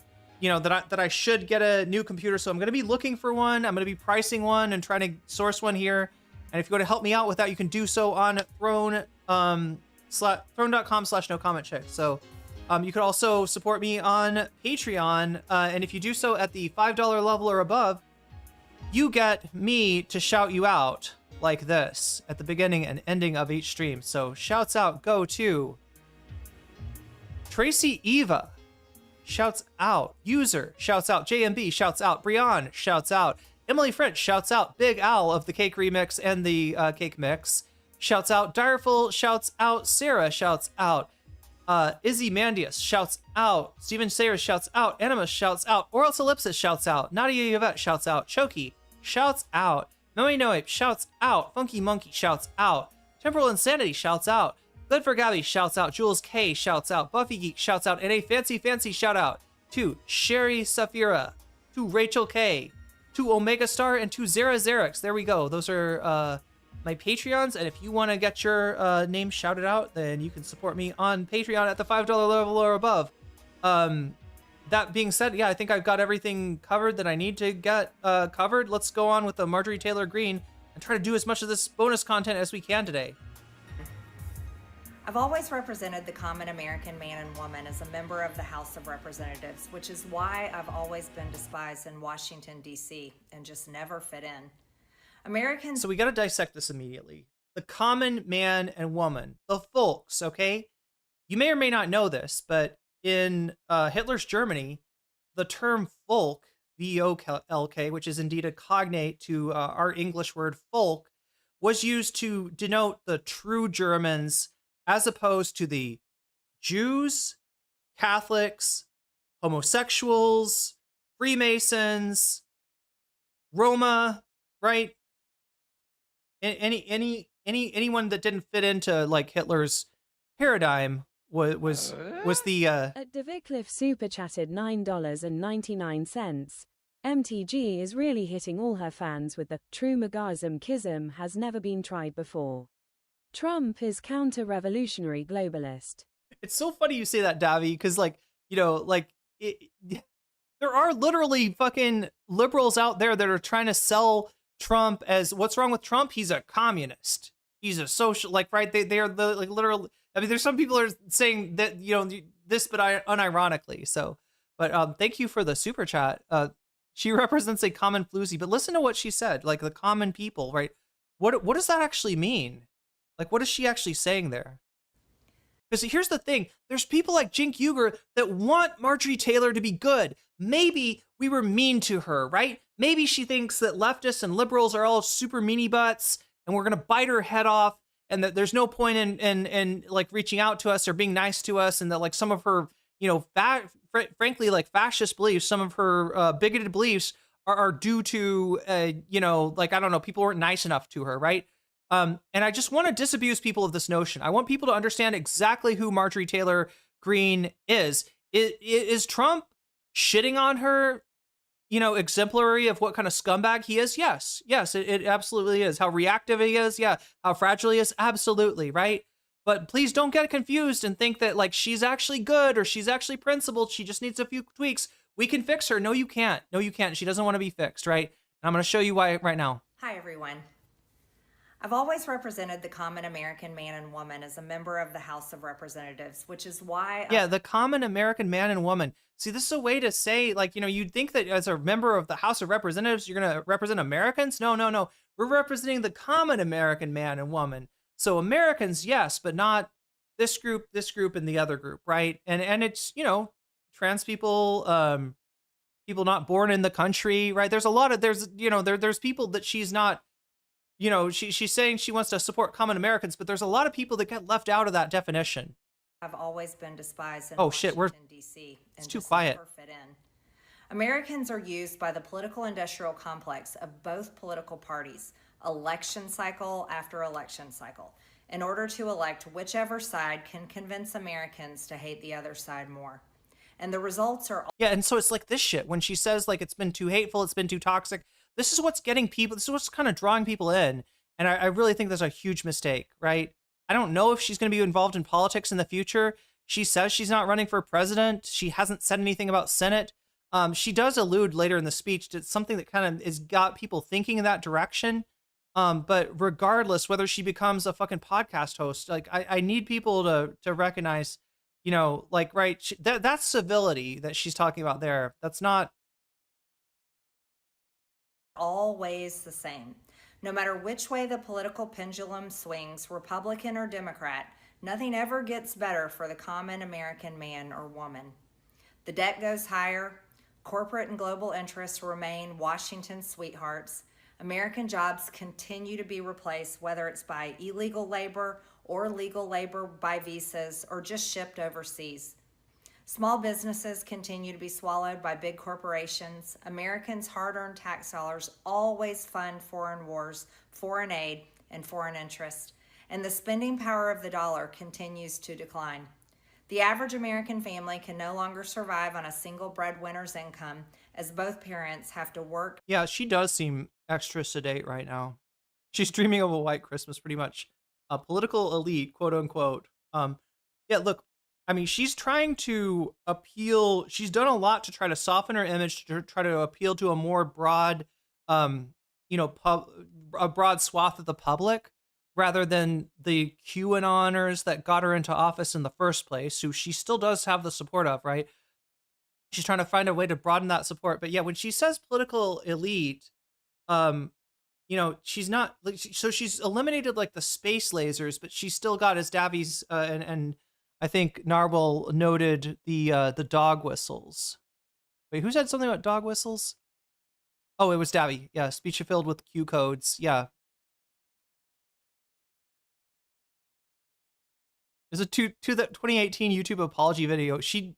I should get a new computer. So I'm going to be looking for one. I'm going to be pricing one and trying to source one here. And if you go to help me out with that, you can do so on Throne, throne.com/nocommentchick. So you could also support me on Patreon. And if you do so at the $5 level or above, you get me to shout you out like this at the beginning and ending of each stream. So shouts out go to Tracy Eva, shouts out. User shouts out. JMB shouts out. Brian shouts out. Emily French shouts out. Big Al of the Cake Remix and the Cake Mix shouts out. Direful shouts out. Sarah shouts out. Izzy Mandius shouts out. Steven Sayers shouts out. Animus shouts out. Oral Ellipsis shouts out. Nadia Yvette shouts out. Choki shouts out. Noe Noe shouts out. Funky Monkey shouts out. Temporal Insanity shouts out. Good for Gabby shouts out. Jules K shouts out. Buffy Geek shouts out. And a fancy shout out to Sherry Safira, to Rachel K, to Omega Star, and to Zara Xerix. There we go. Those are my Patreons. And if you want to get your name shouted out, then you can support me on Patreon at the $5 level or above. That being said, yeah, I think I've got everything covered that I need to get covered. Let's go on with the Marjorie Taylor Greene and try to do as much of this bonus content as we can today. I've always represented the common American man and woman as a member of the House of Representatives, which is why I've always been despised in Washington, D.C., and just never fit in. Americans... So we got to dissect this immediately. The common man and woman, the folks, okay? You may or may not know this, but in Hitler's Germany, the term Volk, V-O-L-K, which is indeed a cognate to our English word folk, was used to denote the true Germans as opposed to the Jews, Catholics, homosexuals, Freemasons, Roma, right? Anyone that didn't fit into like Hitler's paradigm was the At DeVicliffe super chatted $9.99. MTG is really hitting all her fans with the true MAGAism kism has never been tried before. Trump is counter-revolutionary globalist. It's so funny you say that, Davi, because like, you know, like there are literally fucking liberals out there that are trying to sell Trump as what's wrong with Trump? He's a communist. He's a social, like, right? They are the like literal. I mean, there's some people are saying that, you know, this, but unironically. So, but thank you for the super chat. She represents a common floozy, but listen to what she said, like the common people, right? What does that actually mean? Like, what is she actually saying there? Because here's the thing, there's people like Jink Uger that want Marjorie Taylor to be good. Maybe we were mean to her, right? Maybe she thinks that leftists and liberals are all super meanie butts and we're gonna bite her head off, and that there's no point in like reaching out to us or being nice to us, and that like some of her, you know, frankly, like fascist beliefs, some of her bigoted beliefs are due to, you know, like, I don't know, people weren't nice enough to her, right? And I just want to disabuse people of this notion. I want people to understand exactly who Marjorie Taylor Greene is. Is Trump shitting on her, you know, exemplary of what kind of scumbag he is? Yes, it absolutely is. How reactive he is, yeah. How fragile he is, absolutely, right? But please don't get confused and think that like she's actually good or she's actually principled. She just needs a few tweaks. We can fix her. No, you can't. No, you can't. She doesn't want to be fixed, right? And I'm going to show you why right now. Hi, everyone. I've always represented the common American man and woman as a member of the House of Representatives, which is why... Yeah, the common American man and woman. See, this is a way to say, like, you know, you'd think that as a member of the House of Representatives, you're going to represent Americans. No. We're representing the common American man and woman. So Americans, yes, but not this group, and the other group, right? And it's, you know, trans people, people not born in the country, right? There's a lot of, there's people that she's not, you know, she's saying she wants to support common Americans, but there's a lot of people that get left out of that definition. I've always been despised in Washington, D.C. It's too quiet. Never fit in. Americans are used by the political industrial complex of both political parties, election cycle after election cycle, in order to elect whichever side can convince Americans to hate the other side more. And the results are... Yeah, and so it's like this shit. When she says, like, it's been too hateful, it's been too toxic, this is what's getting people, this is what's kind of drawing people in. And I really think that's a huge mistake, right? I don't know if she's going to be involved in politics in the future. She says she's not running for president. She hasn't said anything about Senate. She does allude later in the speech to something that kind of has got people thinking in that direction. But regardless, whether she becomes a fucking podcast host, like I need people to recognize, you know, like, right, that's civility that she's talking about there. That's not always the same. No matter which way the political pendulum swings, Republican or Democrat, nothing ever gets better for the common American man or woman. The debt goes higher, corporate and global interests remain Washington's sweethearts, American jobs continue to be replaced, whether it's by illegal labor or legal labor by visas or just shipped overseas. Small businesses continue to be swallowed by big corporations. Americans' hard-earned tax dollars always fund foreign wars, foreign aid, and foreign interest. And the spending power of the dollar continues to decline. The average American family can no longer survive on a single breadwinner's income, as both parents have to work. Yeah, she does seem extra sedate right now. She's dreaming of a white Christmas, pretty much. A political elite, quote unquote. Yeah, look, I mean, she's trying to appeal. She's done a lot to try to soften her image, to try to appeal to a more broad, you know, a broad swath of the public, rather than the QAnoners that got her into office in the first place, who she still does have the support of, right? She's trying to find a way to broaden that support. But yeah, when she says political elite, you know, she's not, so she's eliminated like the space lasers, but she's still got, as Davi's and I think Narwhal noted, the dog whistles. Wait, who said something about dog whistles? Oh, it was Davi. Yeah, speech filled with Q codes. Yeah. There's a to the 2018 YouTube apology video. She's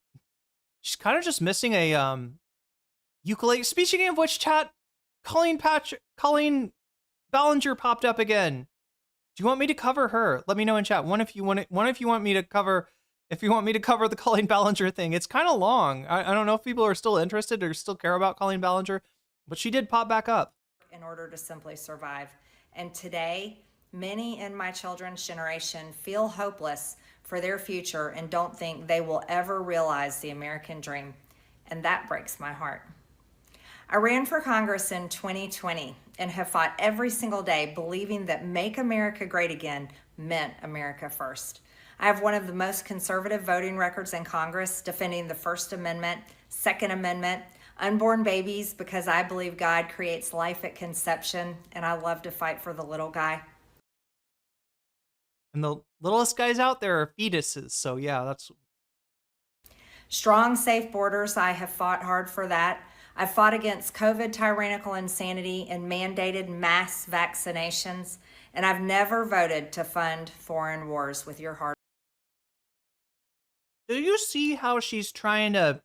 kind of just missing a ukulele. Speaking of which, chat, Colleen Ballinger popped up again. Do you want me to cover her? Let me know in chat. One if you want me to cover. If you want me to cover the Colleen Ballinger thing, it's kind of long. I don't know if people are still interested or still care about Colleen Ballinger, but she did pop back up. In order to simply survive. And today, many in my children's generation feel hopeless for their future and don't think they will ever realize the American dream. And that breaks my heart. I ran for Congress in 2020 and have fought every single day believing that Make America Great Again meant America first. I have one of the most conservative voting records in Congress, defending the First Amendment, Second Amendment, unborn babies, because I believe God creates life at conception, and I love to fight for the little guy. And the littlest guys out there are fetuses, so yeah, that's... Strong, safe borders, I have fought hard for that. I've fought against COVID tyrannical insanity and mandated mass vaccinations, and I've never voted to fund foreign wars with your hard. Do you see how she's trying to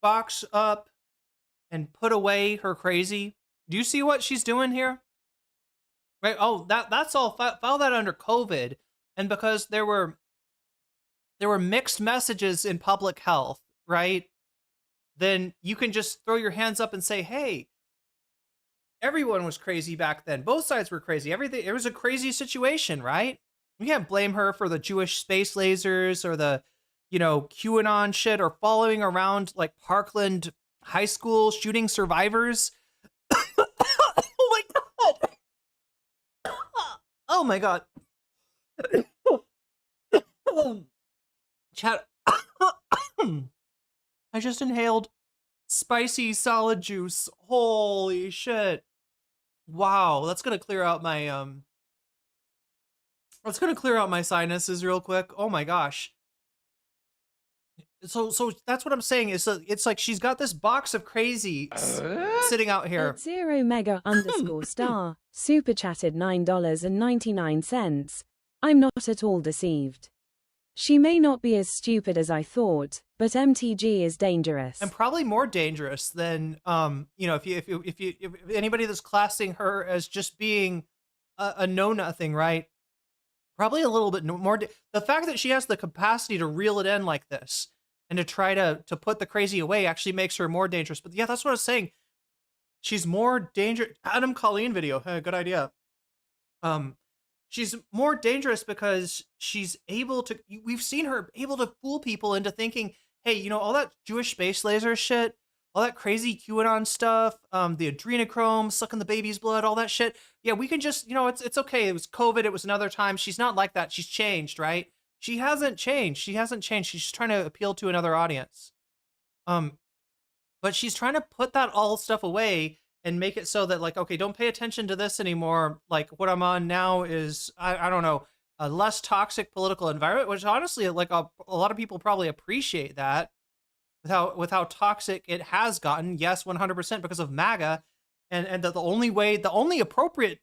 box up and put away her crazy? Do you see what she's doing here? Right? Oh, that's all. File that under COVID, and because there were mixed messages in public health, right? Then you can just throw your hands up and say, "Hey, everyone was crazy back then. Both sides were crazy. Everything. It was a crazy situation, right?" We can't blame her for the Jewish space lasers or the, QAnon shit or following around like Parkland High School shooting survivors. Oh my god! Oh my god! Chat. I just inhaled spicy solid juice. Holy shit! Wow, that's gonna clear out my Let's gonna clear out my sinuses real quick. Oh my gosh. So that's what I'm saying. Is it's like she's got this box of crazy sitting out here. At 0mega_star super chatted $9.99. I'm not at all deceived. She may not be as stupid as I thought, but MTG is dangerous. And probably more dangerous than if anybody that's classing her as just being a know nothing, right? Probably a little bit more. The fact that she has the capacity to reel it in like this and to try to put the crazy away actually makes her more dangerous. But yeah, that's what I was saying. She's more dangerous. Adam Colleen video. Good idea. She's more dangerous because she's able to, we've seen her able to fool people into thinking, hey, all that Jewish space laser shit, all that crazy QAnon stuff, the adrenochrome, sucking the baby's blood, all that shit. Yeah, we can just, it's okay. It was COVID. It was another time. She's not like that. She's changed, right? She hasn't changed. She's just trying to appeal to another audience. But she's trying to put that all stuff away and make it so that, like, okay, don't pay attention to this anymore. Like, what I'm on now is, I don't know, a less toxic political environment, which honestly, like, a lot of people probably appreciate that. With how toxic it has gotten, yes, 100% because of MAGA, and the only appropriate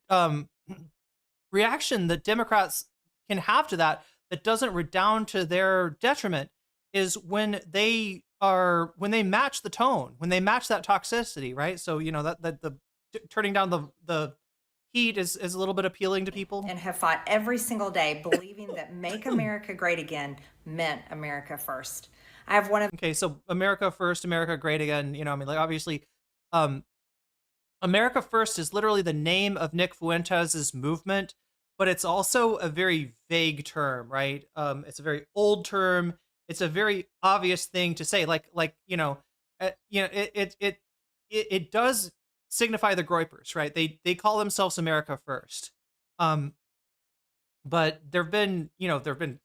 reaction that Democrats can have to that doesn't redound to their detriment is when they match the tone, when they match that toxicity, right? So that the turning down the heat is a little bit appealing to people. And have fought every single day believing that Make America Great Again meant America first. I have one of... Okay, so America first, America great again. Obviously, America First is literally the name of Nick Fuentes' movement, but it's also a very vague term, right? It's a very old term. It's a very obvious thing to say. It does signify the Groypers, right? They call themselves America First. But there've been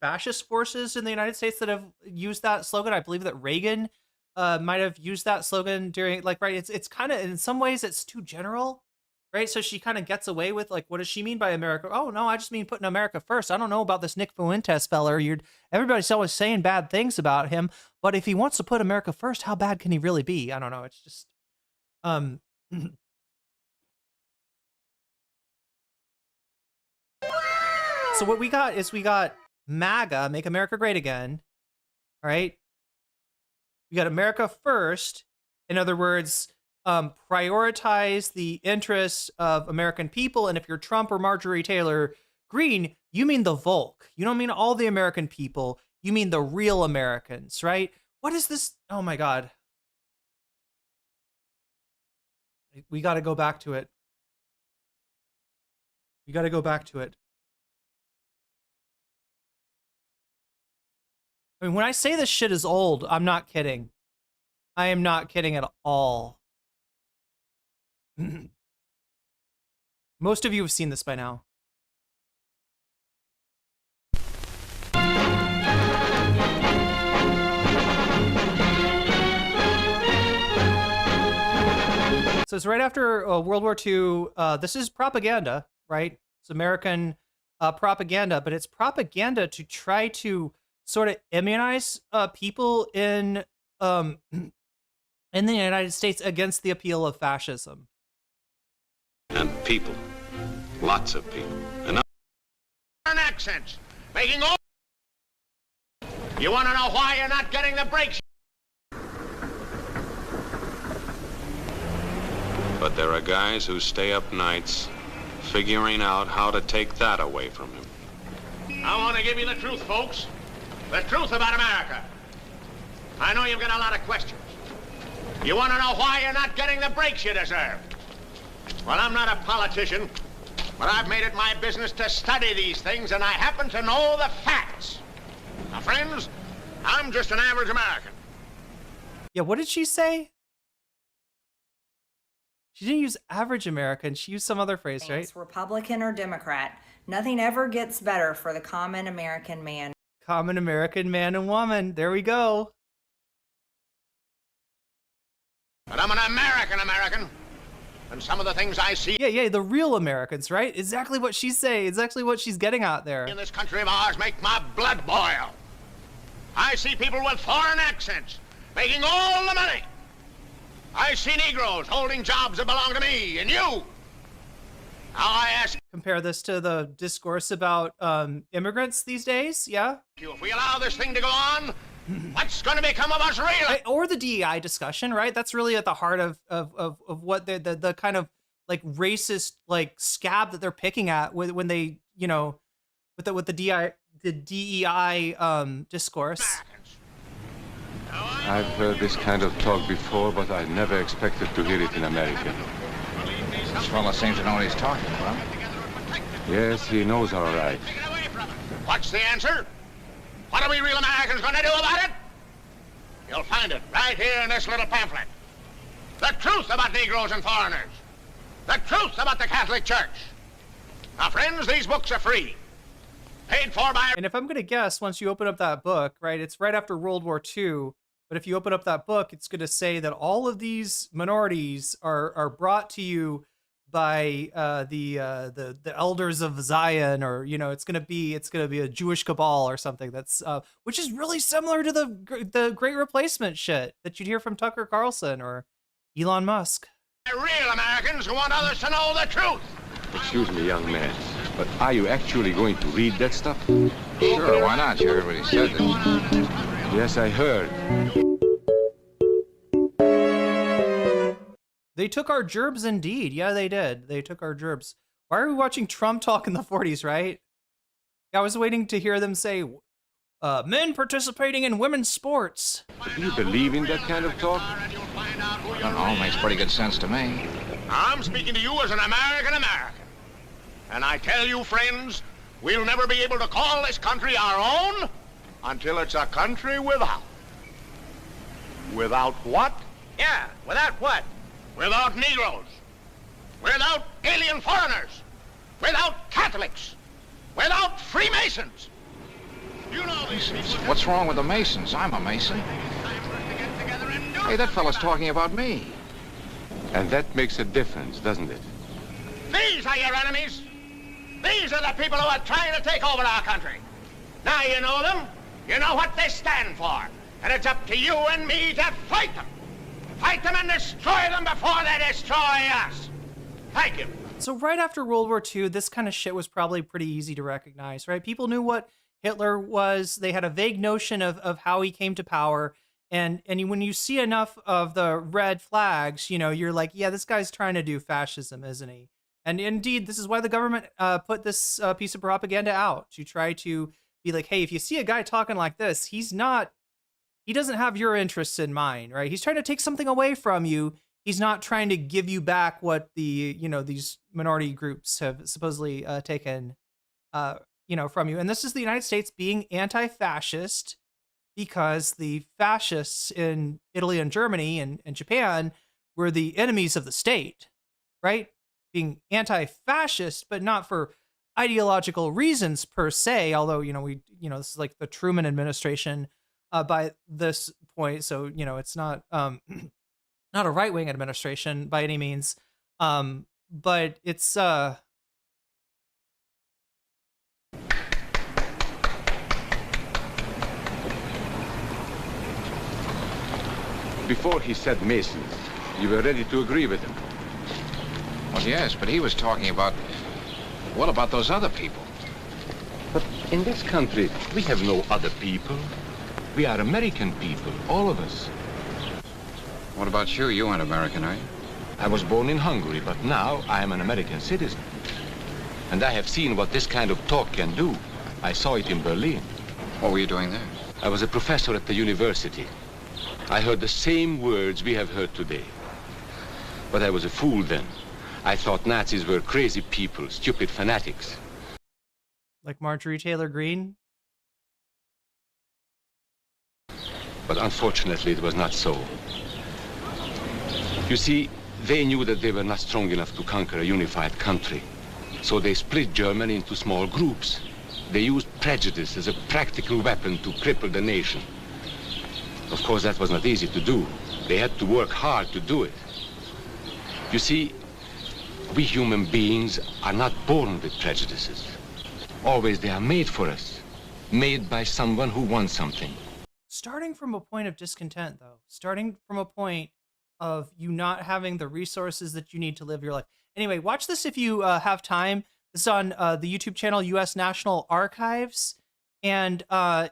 fascist forces in the United States that have used that slogan. I believe that Reagan might have used that slogan during, right? It's kind of, in some ways it's too general, right? So she kind of gets away with, like, what does she mean by America? Oh no, I just mean putting America first. I don't know about this Nick Fuentes feller. Everybody's always saying bad things about him, but if he wants to put America first, how bad can he really be? I don't know. It's just So what we got MAGA, Make America Great Again. All right. We got America first. In other words, prioritize the interests of American people. And if you're Trump or Marjorie Taylor Greene, you mean the Volk. You don't mean all the American people. You mean the real Americans, right? What is this? Oh my God. We got to go back to it. We got to go back to it. I mean, when I say this shit is old, I'm not kidding. I am not kidding at all. Most of you have seen this by now. So it's right after World War II. This is propaganda, right? It's American propaganda, but it's propaganda to try to sort of immunize people in the United States against the appeal of fascism. And people, lots of people, and accents, making all. You want to know why you're not getting the breaks? But there are guys who stay up nights figuring out how to take that away from him. I want to give you the truth, folks. The truth about America. I know you've got a lot of questions. You want to know why you're not getting the breaks you deserve? Well, I'm not a politician, but I've made it my business to study these things, and I happen to know the facts. Now, friends, I'm just an average American. Yeah, what did she say? She didn't use average American. She used some other phrase, right? Republican or Democrat, nothing ever gets better for the common American man. Common American man and woman. There we go. But I'm an American. And some of the things I see Yeah, the real Americans, right? Exactly what she's saying. Exactly what she's getting at there. in this country of ours make my blood boil. I see people with foreign accents making all the money. I see Negroes holding jobs that belong to me and you. Now I ask Compare this to the discourse about immigrants these days, yeah? you, if we allow this thing to go on, what's going to become of us really? Or the DEI discussion, right? That's really at the heart of what the kind of like racist like scab that they're picking at when they, you know, with the DEI discourse. I've heard this kind of talk before, but I never expected to hear it in America. This fella seems to know what he's talking about. Yes, he knows all right. What's the answer? What are we real Americans going to do about it? You'll find it right here in this little pamphlet. The truth about Negroes and foreigners. The truth about the Catholic Church. Now, friends, these books are free. Paid for by... And if I'm going to guess, once you open up that book, right, it's right after World War II, but if you open up that book, it's going to say that all of these minorities are brought to you by the elders of Zion, or, you know, it's going to be a Jewish cabal or something. That's which is really similar to the Great Replacement shit that you'd hear from Tucker Carlson or Elon Musk. Real Americans who want others to know the truth. Excuse me, young man, but are you actually going to read that stuff? Sure, why not? You heard what he said. Yes, I heard. They took our gerbs indeed. Yeah, they did. They took our gerbs. Why are we watching Trump talk in the 40s, right? I was waiting to hear them say, men participating in women's sports. Do you believe in that kind of talk? I don't know, makes pretty good sense to me. I'm speaking to you as an American. And I tell you, friends, we'll never be able to call this country our own until it's a country without. Without what? Yeah, without what? Without Negroes. Without alien foreigners. Without Catholics. Without Freemasons. You know these people... What's wrong with the Masons? I'm a Mason. Hey, that fella's talking about me. And that makes a difference, doesn't it? These are your enemies. These are the people who are trying to take over our country. Now you know them. You know what they stand for. And it's up to you and me to fight them. Fight them and destroy them before they destroy us. Thank you. So right after World War II, this kind of shit was probably pretty easy to recognize, right? People knew what Hitler was. They had a vague notion of how he came to power. And when you see enough of the red flags, you know, you're like, yeah, this guy's trying to do fascism, isn't he? And indeed, this is why the government put this piece of propaganda out, to try to be like, hey, if you see a guy talking like this, he doesn't have your interests in mind, right? He's trying to take something away from you. He's not trying to give you back what the, you know, these minority groups have supposedly taken, you know, from you. And this is the United States being anti-fascist, because the fascists in Italy and Germany and Japan were the enemies of the state, right? Being anti-fascist, but not for ideological reasons per se. Although, you know, this is like the Truman administration by this point. So, you know, it's not, not a right-wing administration by any means. But it's, Before he said Masons, you were ready to agree with him. Well, yes, but he was talking about, what about those other people? But in this country, we have no other people. We are American people, all of us. What about you? You aren't American, are you? I was born in Hungary, but now I am an American citizen. And I have seen what this kind of talk can do. I saw it in Berlin. What were you doing there? I was a professor at the university. I heard the same words we have heard today. But I was a fool then. I thought Nazis were crazy people, stupid fanatics. like Marjorie Taylor Greene. But unfortunately, it was not so. You see, they knew that they were not strong enough to conquer a unified country. So they split Germany into small groups. They used prejudice as a practical weapon to cripple the nation. Of course, that was not easy to do. They had to work hard to do it. You see, we human beings are not born with prejudices. Always they are made for us, made by someone who wants something. Starting from a point of discontent, though, starting from a point of you not having the resources that you need to live your life. Anyway, watch this if you have time. This is on the YouTube channel U.S. National Archives. And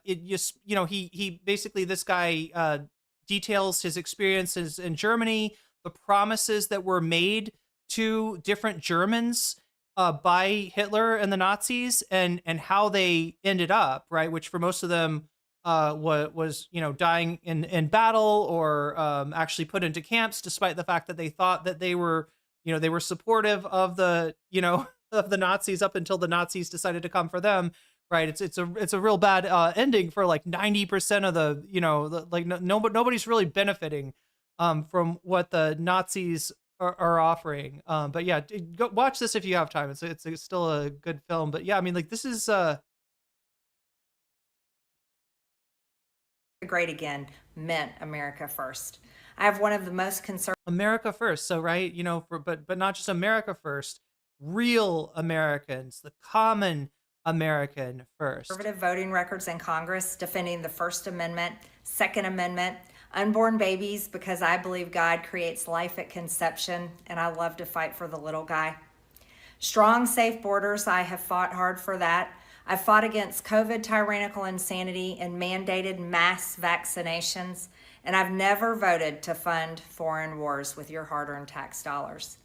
it just, you know, he basically, this guy details his experiences in Germany, the promises that were made to different Germans by Hitler and the Nazis, and how they ended up, right? Which for most of them was you know, dying in battle, or actually put into camps, despite the fact that they thought that they were, you know, they were supportive of the, you know, of the Nazis up until the Nazis decided to come for them. Right, it's a real bad ending for like 90% of the, you know, like nobody's really benefiting from what the Nazis are offering. But yeah, go watch this if you have time. It's still a good film. But yeah, I mean, like, this is Great Again meant America first. I have one of the most conservative America first. So right, you know, but not just America first, real Americans, the common American first. voting records in Congress, defending the First Amendment, Second Amendment, unborn babies, because I believe God creates life at conception, and I love to fight for the little guy. Strong, safe borders, I have fought hard for that. I've fought against COVID tyrannical insanity and mandated mass vaccinations, and I've never voted to fund foreign wars with your hard-earned tax dollars.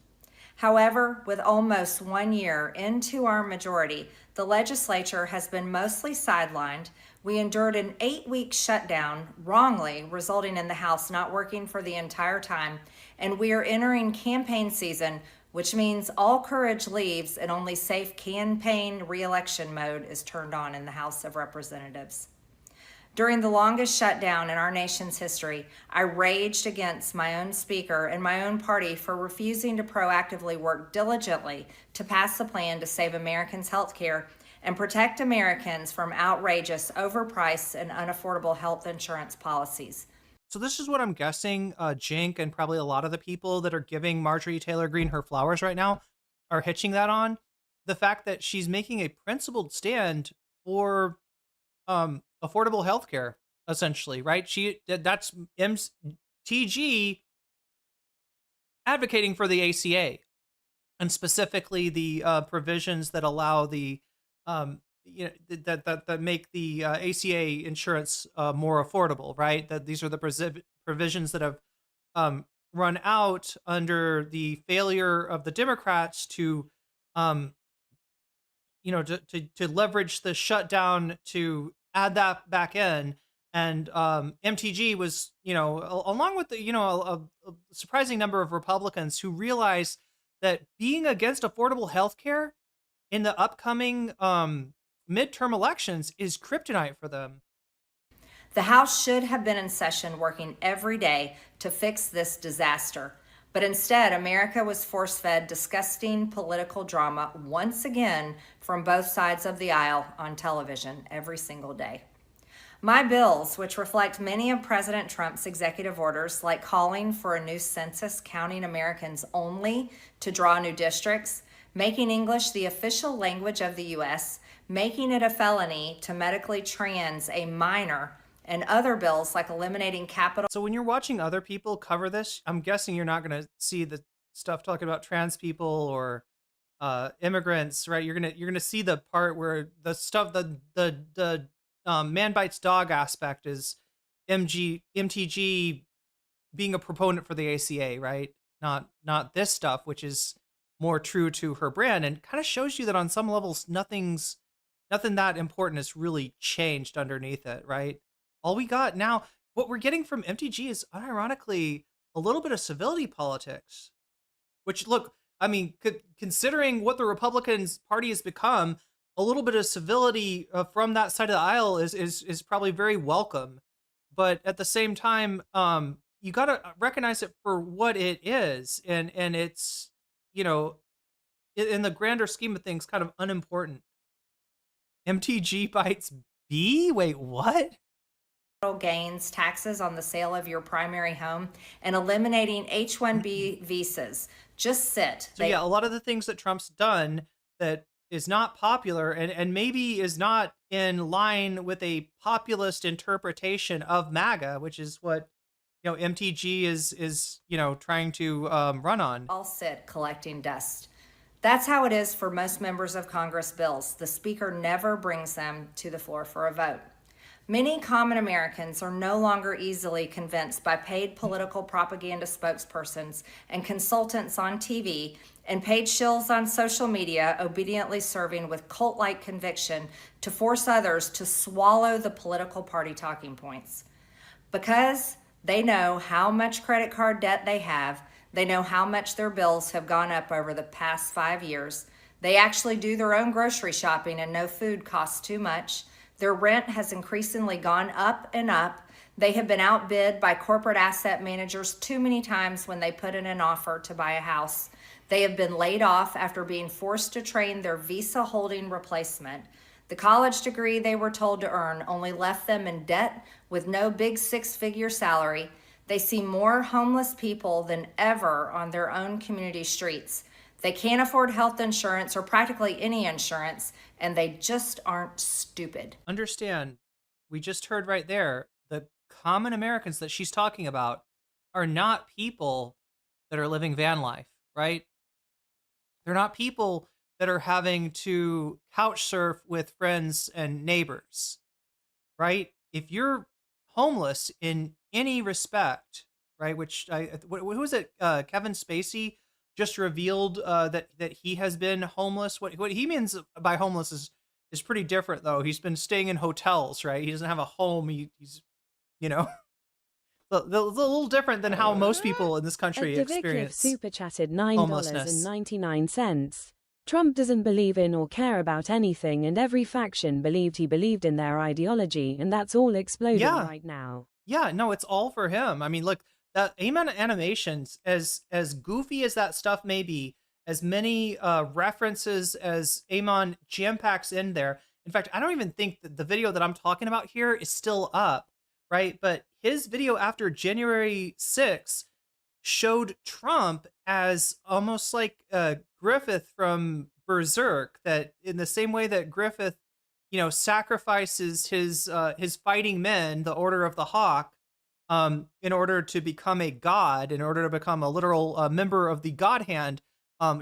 However, with almost 1 year into our majority, the legislature has been mostly sidelined. We endured an 8-week shutdown, wrongly, resulting in the House not working for the entire time, and we are entering campaign season, which means all courage leaves and only safe campaign re-election mode is turned on in the House of Representatives. During the longest shutdown in our nation's history, I raged against my own speaker and my own party for refusing to proactively work diligently to pass the plan to save Americans' health care and protect Americans from outrageous, overpriced, and unaffordable health insurance policies. So this is what I'm guessing Jink and probably a lot of the people that are giving Marjorie Taylor Greene her flowers right now are hitching that on. The fact that she's making a principled stand for affordable healthcare, essentially, right? That's MTG advocating for the ACA, and specifically the provisions that allow the that make the ACA insurance more affordable, right? That these are the provisions that have run out under the failure of the Democrats to um, to leverage the shutdown to add that back in. And MTG was, along with the, a surprising number of Republicans who realized that being against affordable health care in the upcoming midterm elections is kryptonite for them. The House should have been in session working every day to fix this disaster. But instead, America was force-fed disgusting political drama once again from both sides of the aisle on television every single day. My bills, which reflect many of President Trump's executive orders, like calling for a new census counting Americans only to draw new districts, making English the official language of the U.S., making it a felony to medically trans a minor, and other bills like eliminating capital. So when you're watching other people cover this, I'm guessing you're not going to see the stuff talking about trans people or immigrants, right? You're gonna see the part where the stuff the man bites dog aspect is MTG being a proponent for the ACA, right? Not this stuff, which is more true to her brand, and kind of shows you that on some levels nothing that important has really changed underneath it, right? All we got now, what we're getting from MTG is unironically a little bit of civility politics, which, look, I mean, considering what the Republicans Party has become, a little bit of civility from that side of the aisle is probably very welcome. But at the same time, you got to recognize it for what it is, and it's, in the grander scheme of things, kind of unimportant. MTG bites B? Wait, what? Gains taxes on the sale of your primary home and eliminating H-1B visas. Just sit. So yeah, a lot of the things that Trump's done that is not popular and maybe is not in line with a populist interpretation of MAGA, which is what MTG is trying to run on. All sit collecting dust. That's how it is for most members of Congress bills. The Speaker never brings them to the floor for a vote. Many common Americans are no longer easily convinced by paid political propaganda spokespersons and consultants on TV and paid shills on social media obediently serving with cult-like conviction to force others to swallow the political party talking points. Because they know how much credit card debt they have, they know how much their bills have gone up over the past 5 years, they actually do their own grocery shopping and know food costs too much. Their rent has increasingly gone up and up. They have been outbid by corporate asset managers too many times when they put in an offer to buy a house. They have been laid off after being forced to train their visa holding replacement. The college degree they were told to earn only left them in debt with no big six-figure salary. They see more homeless people than ever on their own community streets. They can't afford health insurance or practically any insurance, and they just aren't stupid. Understand, we just heard right there, the common Americans that she's talking about are not people that are living van life, right? They're not people that are having to couch surf with friends and neighbors, right? If you're homeless in any respect, right, which who was it? Kevin Spacey just revealed that he has been homeless. What he means by homeless is pretty different, though. He's been staying in hotels, right? He doesn't have a home. He's a little different than how most people in this country experience super chatted homelessness. $9.99. Trump doesn't believe in or care about anything, and every faction believed he believed in their ideology, and that's all exploding right now. Yeah, no, it's all for him. I mean, look, that Amen animations, as goofy as that stuff may be, as many references as Amon jam-packs in there. In fact, I don't even think that the video that I'm talking about here is still up, right? But his video after January 6th showed Trump as almost like Griffith from Berserk, that in the same way that Griffith, sacrifices his fighting men, the Order of the Hawk, in order to become a god, in order to become a literal member of the God Hand.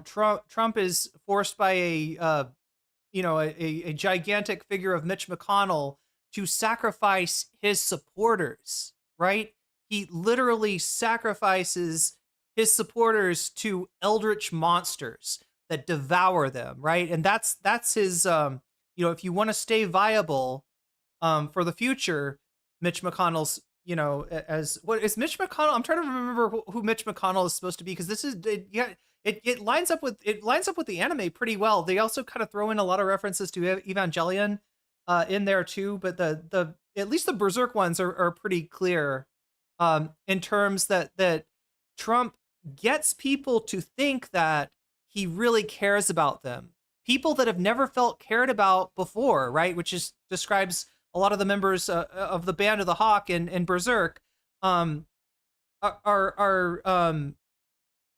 Trump is forced by a a gigantic figure of Mitch McConnell to sacrifice his supporters, right? He literally sacrifices his supporters to eldritch monsters that devour them, right? And that's his, if you want to stay viable for the future, Mitch McConnell's, as what is Mitch McConnell? I'm trying to remember who Mitch McConnell is supposed to be, because this is, it lines up with the anime pretty well. They also kind of throw in a lot of references to Evangelion in there too, but the at least the Berserk ones are pretty clear in terms that Trump gets people to think that he really cares about them. People that have never felt cared about before, right? Which describes a lot of the members of the Band of the Hawk and Berserk are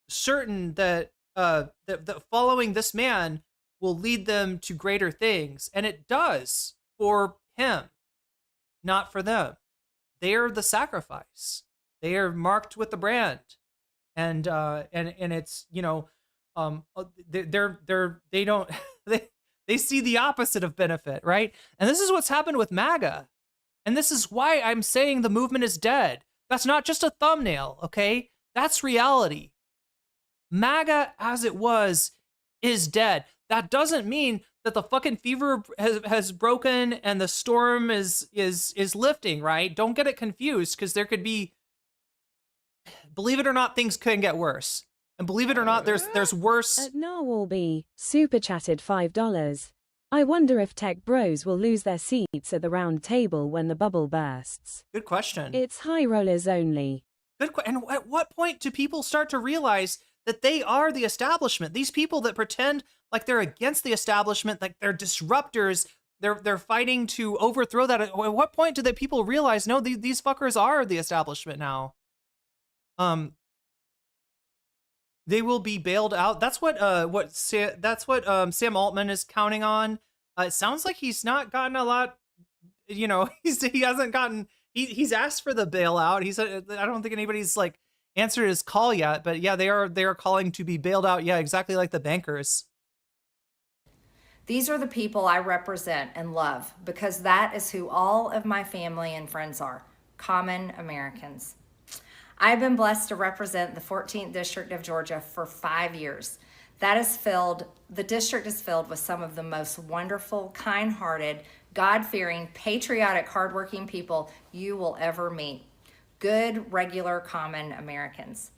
certain that that following this man will lead them to greater things, and it does for him, not for them. They are the sacrifice. They are marked with the brand, and it's they don't they see the opposite of benefit, right? And this is what's happened with MAGA. And this is why I'm saying the movement is dead. That's not just a thumbnail, okay? That's reality. MAGA as it was is dead. That doesn't mean that the fucking fever has broken and the storm is lifting, right? Don't get it confused, because there could be, believe it or not, things can get worse. And believe it or not, there's worse. At Narwhalby, super chatted $5. I wonder if tech bros will lose their seats at the round table when the bubble bursts. Good question. It's high rollers only. And at what point do people start to realize that they are the establishment? These people that pretend like they're against the establishment, like they're disruptors, they're fighting to overthrow that. At what point do the people realize, no, these fuckers are the establishment now? They will be bailed out. That's what Sam Altman is counting on. It sounds like he's not gotten a lot. He hasn't gotten. He's asked for the bailout. He said, I don't think anybody's like answered his call yet. But yeah, they are calling to be bailed out. Yeah, exactly like the bankers. These are the people I represent and love, because that is who all of my family and friends are: common Americans. I've been blessed to represent the 14th District of Georgia for 5 years. The district is filled with some of the most wonderful, kind-hearted, God-fearing, patriotic, hardworking people you will ever meet. Good, regular, common Americans.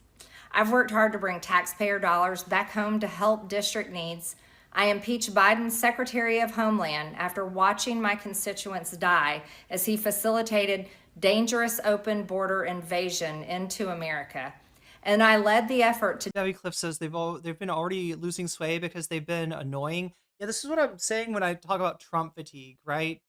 I've worked hard to bring taxpayer dollars back home to help district needs. I impeached Biden's Secretary of Homeland after watching my constituents die as he facilitated dangerous open border invasion into America. And I led the effort to... Debbie Cliff says they've been already losing sway because they've been annoying. Yeah, this is what I'm saying when I talk about Trump fatigue, right?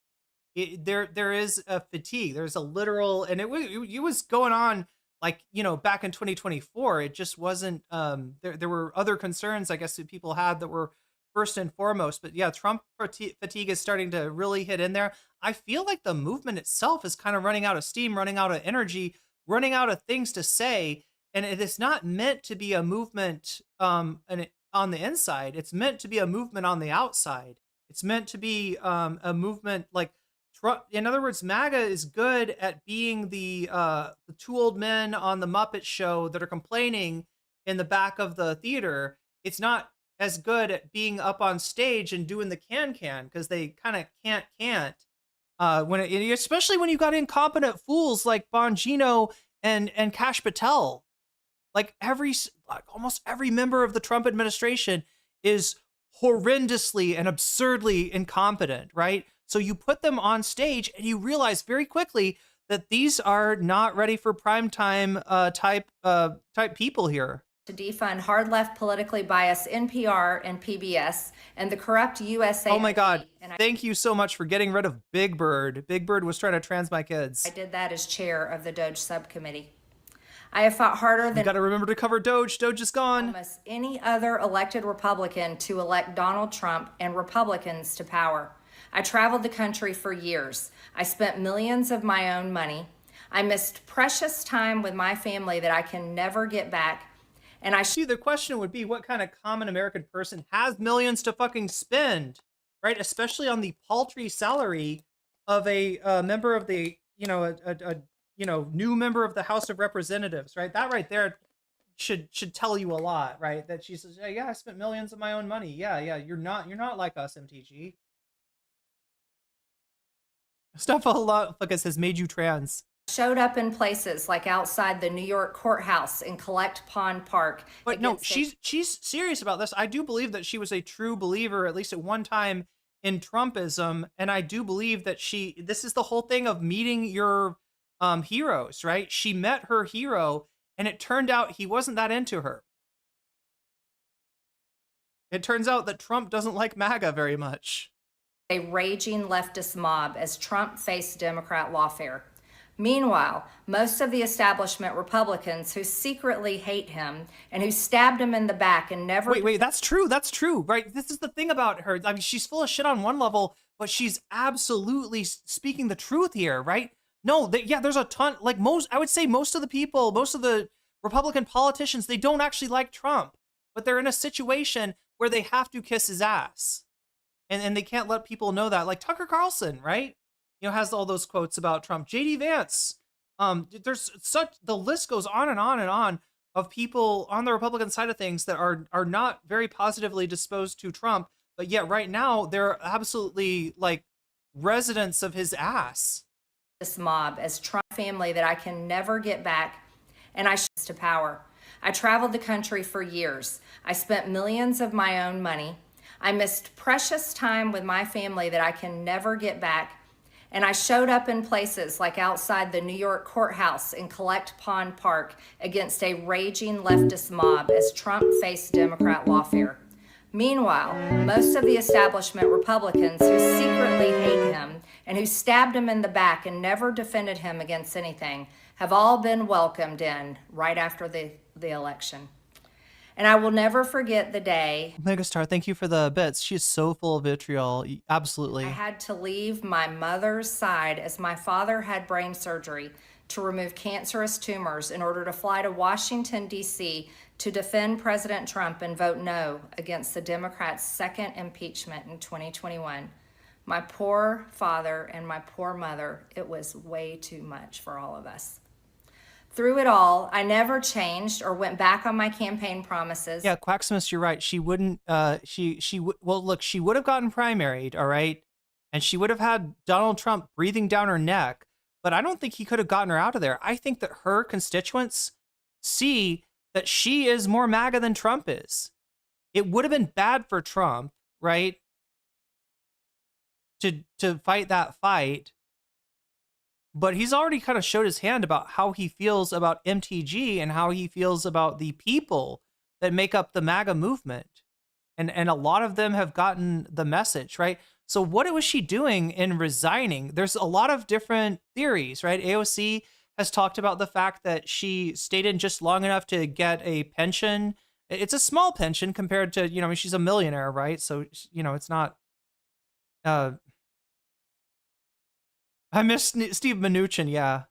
There is a fatigue. There's a literal, and it was going on like, back in 2024. It just wasn't, there were other concerns, I guess, that people had that were first and foremost. But yeah, Trump fatigue is starting to really hit in there. I feel like the movement itself is kind of running out of steam, running out of energy, running out of things to say. And it is not meant to be a movement on the inside. It's meant to be a movement on the outside. It's meant to be a movement like Trump. In other words, MAGA is good at being the two old men on the Muppet Show that are complaining in the back of the theater. It's not as good at being up on stage and doing the can because they kind of can't. Especially when you got incompetent fools like Bongino and Kash Patel. Like almost every member of the Trump administration is horrendously and absurdly incompetent, right? So you put them on stage and you realize very quickly that these are not ready for primetime type people here. To defund hard left politically biased NPR and PBS and the corrupt USA. Oh my God. Thank you so much for getting rid of Big Bird. Big Bird was trying to trans my kids. I did that as chair of the DOGE subcommittee. I have fought harder than... You got to remember to cover DOGE. DOGE is gone. Almost any other elected Republican to elect Donald Trump and Republicans to power. I traveled the country for years. I spent millions of my own money. I missed precious time with my family that I can never get back. And I see the question would be, what kind of common American person has millions to fucking spend, right? Especially on the paltry salary of a member of the, new member of the House of Representatives, right? That right there should tell you a lot, right? That she says, yeah, I spent millions of my own money. Yeah, you're not like us, MTG. Stuff a lot focus has made you trans. Showed up in places like outside the New York courthouse in Collect Pond Park. But no, she's serious about this. I do believe that she was a true believer, at least at one time, in Trumpism, and I do believe that this is the whole thing of meeting your heroes, right? She met her hero, and it turned out he wasn't that into her. It turns out that Trump doesn't like MAGA very much. A raging leftist mob as Trump faced Democrat lawfare. Meanwhile, most of the establishment Republicans who secretly hate him and who stabbed him in the back and never... Wait, that's true, right? This is the thing about her. I mean, she's full of shit on one level, but she's absolutely speaking the truth here, right? No, there's a ton, like I would say most of the people, most of the Republican politicians, they don't actually like Trump, but they're in a situation where they have to kiss his ass. And they can't let people know that. Like Tucker Carlson, right? Has all those quotes about Trump. JD Vance. The list goes on and on and on of people on the Republican side of things that are not very positively disposed to Trump, but yet right now they're absolutely like residents of his ass. This mob as Trump family that I can never get back, and I to power. I traveled the country for years. I spent millions of my own money. I missed precious time with my family that I can never get back. And I showed up in places like outside the New York courthouse in Collect Pond Park against a raging leftist mob as Trump faced Democrat lawfare. Meanwhile, most of the establishment Republicans who secretly hate him and who stabbed him in the back and never defended him against anything have all been welcomed in right after the election. And I will never forget the day. Megastar, thank you for the bits. She's so full of vitriol. Absolutely. I had to leave my mother's side as my father had brain surgery to remove cancerous tumors in order to fly to Washington, D.C. to defend President Trump and vote no against the Democrats' second impeachment in 2021. My poor father and my poor mother, it was way too much for all of us. Through it all, I never changed or went back on my campaign promises. Yeah, Quacksmith, you're right. She wouldn't, look, she would have gotten primaried, all right? And she would have had Donald Trump breathing down her neck, but I don't think he could have gotten her out of there. I think that her constituents see that she is more MAGA than Trump is. It would have been bad for Trump, right? To fight that fight. But he's already kind of showed his hand about how he feels about MTG and how he feels about the people that make up the MAGA movement. And a lot of them have gotten the message, right? So what was she doing in resigning? There's a lot of different theories, right? AOC has talked about the fact that she stayed in just long enough to get a pension. It's a small pension compared to, she's a millionaire, right? So, it's not... I miss Steve Mnuchin, yeah.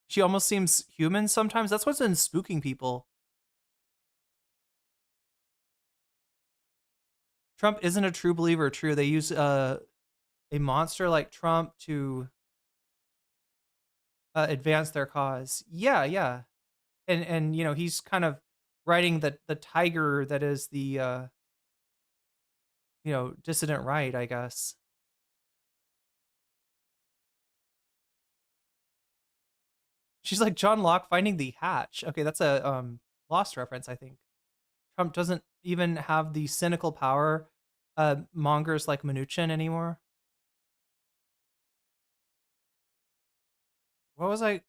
She almost seems human sometimes. That's what's in spooking people. Trump isn't a true believer. True, they use a monster like Trump to advance their cause. Yeah. And he's kind of riding the tiger that is the... dissident right, I guess. She's like John Locke finding the hatch. Okay, that's a Lost reference, I think. Trump doesn't even have the cynical power mongers like Mnuchin anymore. What was I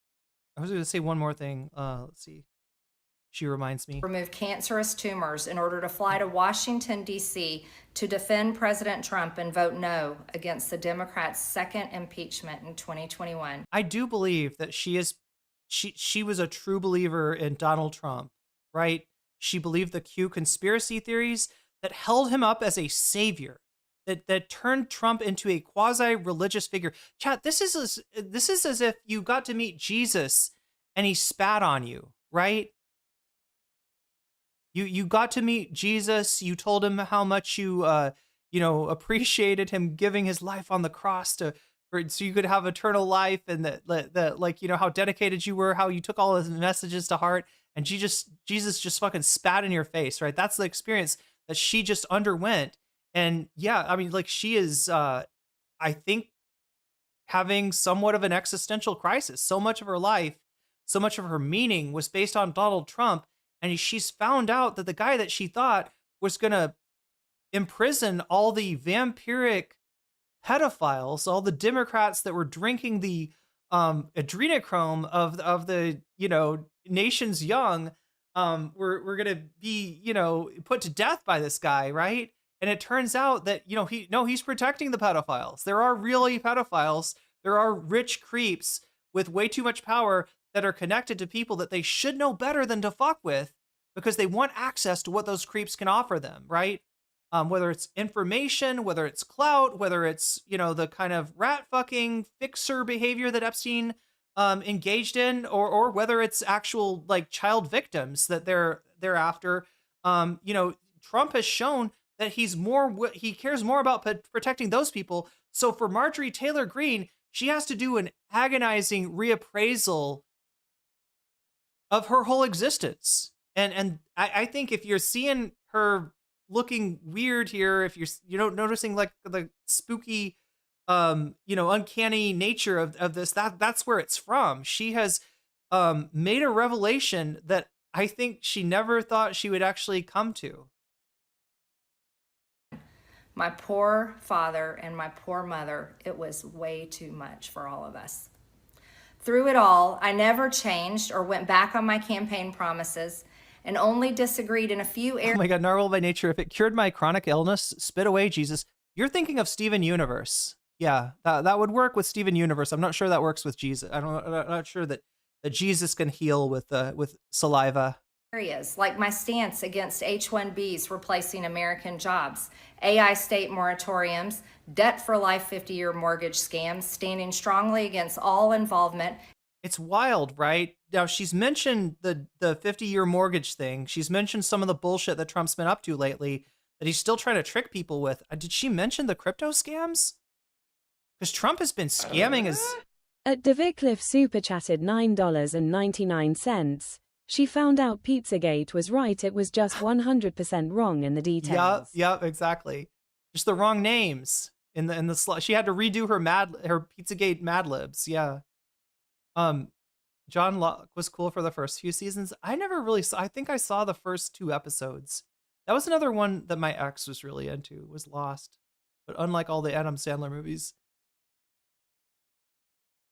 was going to say one more thing. Let's see. She reminds me. Remove cancerous tumors in order to fly to Washington, D.C. to defend President Trump and vote no against the Democrats' second impeachment in 2021. I do believe that she was a true believer in Donald Trump, right? She believed the Q conspiracy theories that held him up as a savior, that turned Trump into a quasi-religious figure. Chat, this is as if you got to meet Jesus and he spat on you, right? You got to meet Jesus. You told him how much you appreciated him giving his life on the cross so you could have eternal life, and that like how dedicated you were, how you took all his messages to heart, and Jesus just fucking spat in your face, right? That's the experience that she just underwent. And yeah, I mean, like, she is I think having somewhat of an existential crisis. So much of her life, so much of her meaning was based on Donald Trump, and she's found out that the guy that she thought was going to imprison all the vampiric pedophiles, all the Democrats that were drinking the adrenochrome of the nation's young, were going to be put to death by this guy, right? And it turns out that he's protecting the pedophiles. There are really pedophiles. There are rich creeps with way too much power that are connected to people that they should know better than to fuck with, because they want access to what those creeps can offer them, right? Whether it's information, whether it's clout, whether it's, the kind of rat fucking fixer behavior that Epstein engaged in, or whether it's actual like child victims that they're after. Trump has shown that he cares more about protecting those people. So for Marjorie Taylor Greene, she has to do an agonizing reappraisal of her whole existence. And I think if you're seeing her looking weird here, if you're noticing like the spooky uncanny nature of this, that's where it's from. She has made a revelation that I think she never thought she would actually come to. My poor father and my poor mother, it was way too much for all of us. Through it all, I never changed or went back on my campaign promises, and only disagreed in a few areas. Oh my God, narwhal by nature. If it cured my chronic illness, spit away, Jesus. You're thinking of Steven Universe. Yeah, that would work with Steven Universe. I'm not sure that works with Jesus. I'm not sure that Jesus can heal with saliva. Areas like my stance against H-1Bs replacing American jobs, AI state moratoriums, debt for life 50-year mortgage scams, standing strongly against all involvement. It's wild, right? Now, she's mentioned the 50-year mortgage thing. She's mentioned some of the bullshit that Trump's been up to lately that he's still trying to trick people with. Did she mention the crypto scams? Because Trump has been scamming his... At DeVicliffe super chatted $9.99. She found out Pizzagate was right. It was just 100% wrong in the details. Yep, exactly. Just the wrong names in the slot. She had to redo her Pizzagate Mad Libs. Yeah. John Locke was cool for the first few seasons. I never really saw. I think I saw the first 2 episodes. That was another one that my ex was really into. Was Lost, but unlike all the Adam Sandler movies,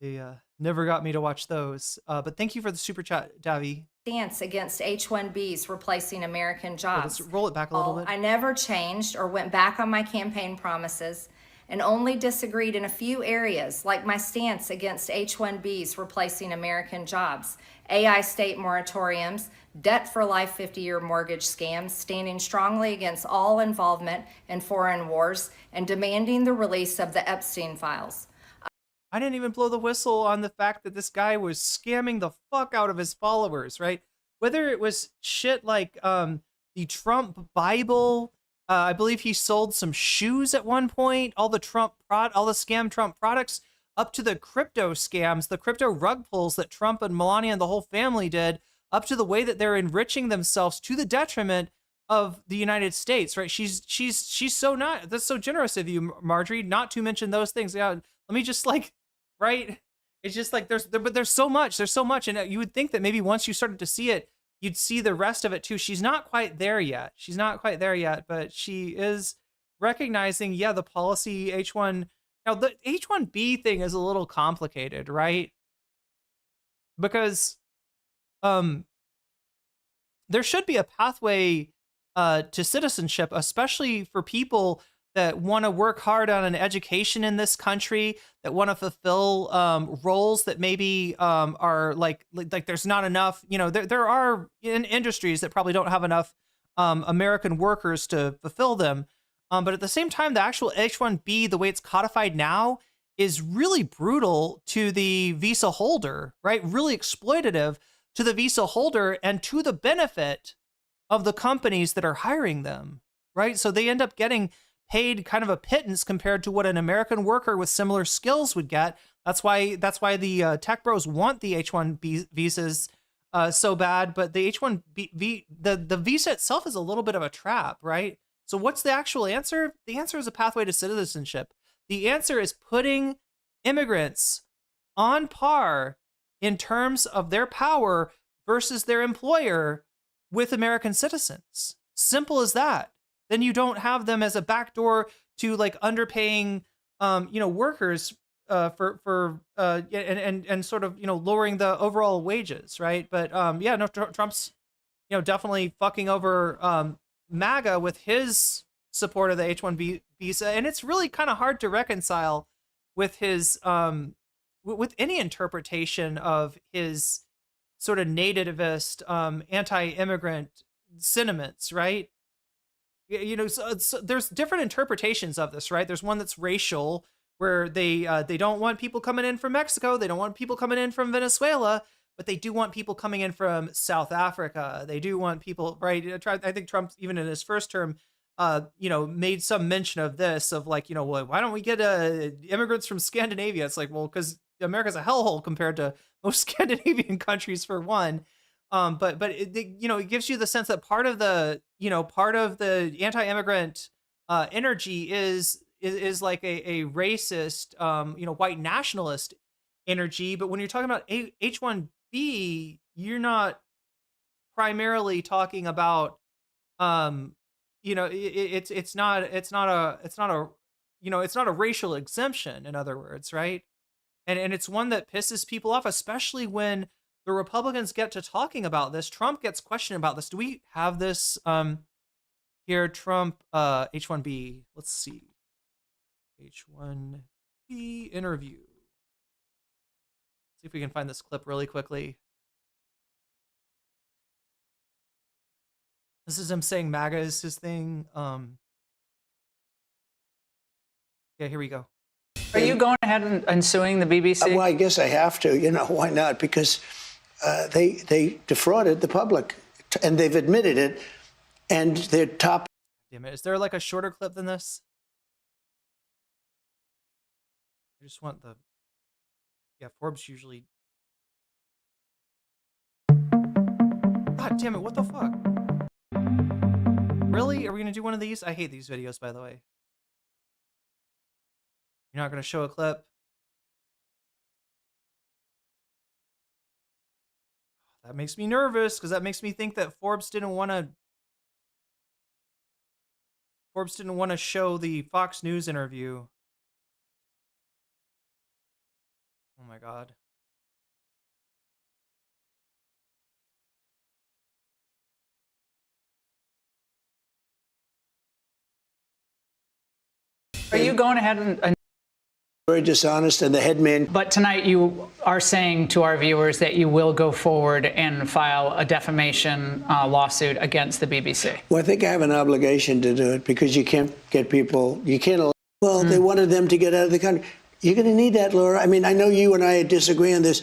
they never got me to watch those. But thank you for the super chat, Davi. Stance against H-1Bs replacing American jobs. Let's roll it back a little bit. I never changed or went back on my campaign promises, and only disagreed in a few areas, like my stance against H-1Bs replacing American jobs, AI state moratoriums, debt for life 50-year mortgage scams, standing strongly against all involvement in foreign wars, and demanding the release of the Epstein files. I didn't even blow the whistle on the fact that this guy was scamming the fuck out of his followers, right? Whether it was shit like the Trump Bible, I believe he sold some shoes at one point, all the scam Trump products, up to the crypto scams, the crypto rug pulls that Trump and Melania and the whole family did, up to the way that they're enriching themselves to the detriment of the United States, right? She's so not, that's so generous of you, Marjorie, not to mention those things. Yeah, let me just like, right? It's just like there's so much, and you would think that maybe once you started to see it, you'd see the rest of it too. She's not quite there yet. But she is recognizing, yeah, the policy H1. Now the H1B thing is a little complicated, right? Because there should be a pathway to citizenship, especially for people that want to work hard on an education in this country, that want to fulfill roles that maybe are like there's not enough, there are industries that probably don't have enough American workers to fulfill them. But at the same time, the actual H-1B, the way it's codified now, is really brutal to the visa holder, right? Really exploitative to the visa holder and to the benefit of the companies that are hiring them, right? So they end up getting paid kind of a pittance compared to what an American worker with similar skills would get. That's why the tech bros want the H-1B visas so bad. But the H-1B, the visa itself is a little bit of a trap, right? So what's the actual answer? The answer is a pathway to citizenship. The answer is putting immigrants on par in terms of their power versus their employer with American citizens. Simple as that. Then you don't have them as a backdoor to like underpaying, workers and sort of, lowering the overall wages, right? But Trump's, definitely fucking over MAGA with his support of the H-1B visa, and it's really kind of hard to reconcile with his with any interpretation of his sort of nativist, anti-immigrant sentiments, right? So there's different interpretations of this, right? There's one that's racial, where they don't want people coming in from Mexico, they don't want people coming in from Venezuela, but they do want people coming in from South Africa. They do want people, right? I think Trump, even in his first term, made some mention of this, of like, well, why don't we get immigrants from Scandinavia? It's like, well, because America's a hellhole compared to most Scandinavian countries, for one. But it gives you the sense that part of the anti-immigrant energy is like a racist, white nationalist energy. But when you're talking about H-1B, you're not primarily talking about, it's not a racial exemption, in other words, right? And it's one that pisses people off, especially when the Republicans get to talking about this. Trump gets questioned about this. Do we have this here? Trump, H-1B. Let's see. H-1B interview. See if we can find this clip really quickly. This is him saying MAGA is his thing. Yeah, here we go. Are you going ahead and suing the BBC? Well, I guess I have to. Why not? Because they defrauded the public, and they've admitted it, and their top... Damn it. Is there like a shorter clip than this? I just want the... Yeah, Forbes usually... God damn it, what the fuck? Really? Are we going to do one of these? I hate these videos, by the way. You're not going to show a clip? That makes me nervous, because that makes me think that Forbes didn't want to show the Fox News interview. Oh my God. Are you going ahead and... Very dishonest, and the head man... But tonight you are saying to our viewers that you will go forward and file a defamation lawsuit against the BBC. Well, I think I have an obligation to do it, because you can't get people... You can't... Well, they wanted them to get out of the country. You're going to need that, Laura. I mean, I know you and I disagree on this.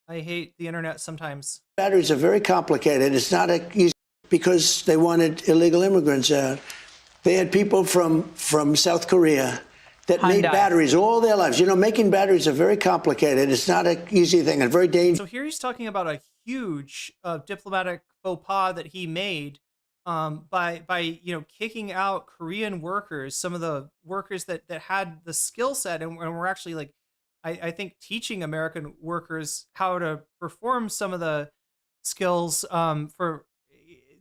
I hate the internet sometimes. Batteries are very complicated. It's not easy, because they wanted illegal immigrants out. They had people from South Korea that made batteries all their lives. Making batteries are very complicated. It's not an easy thing, and very dangerous. So here he's talking about a huge diplomatic faux pas that he made by kicking out Korean workers, some of the workers that had the skill set and were actually like, I think, teaching American workers how to perform some of the skills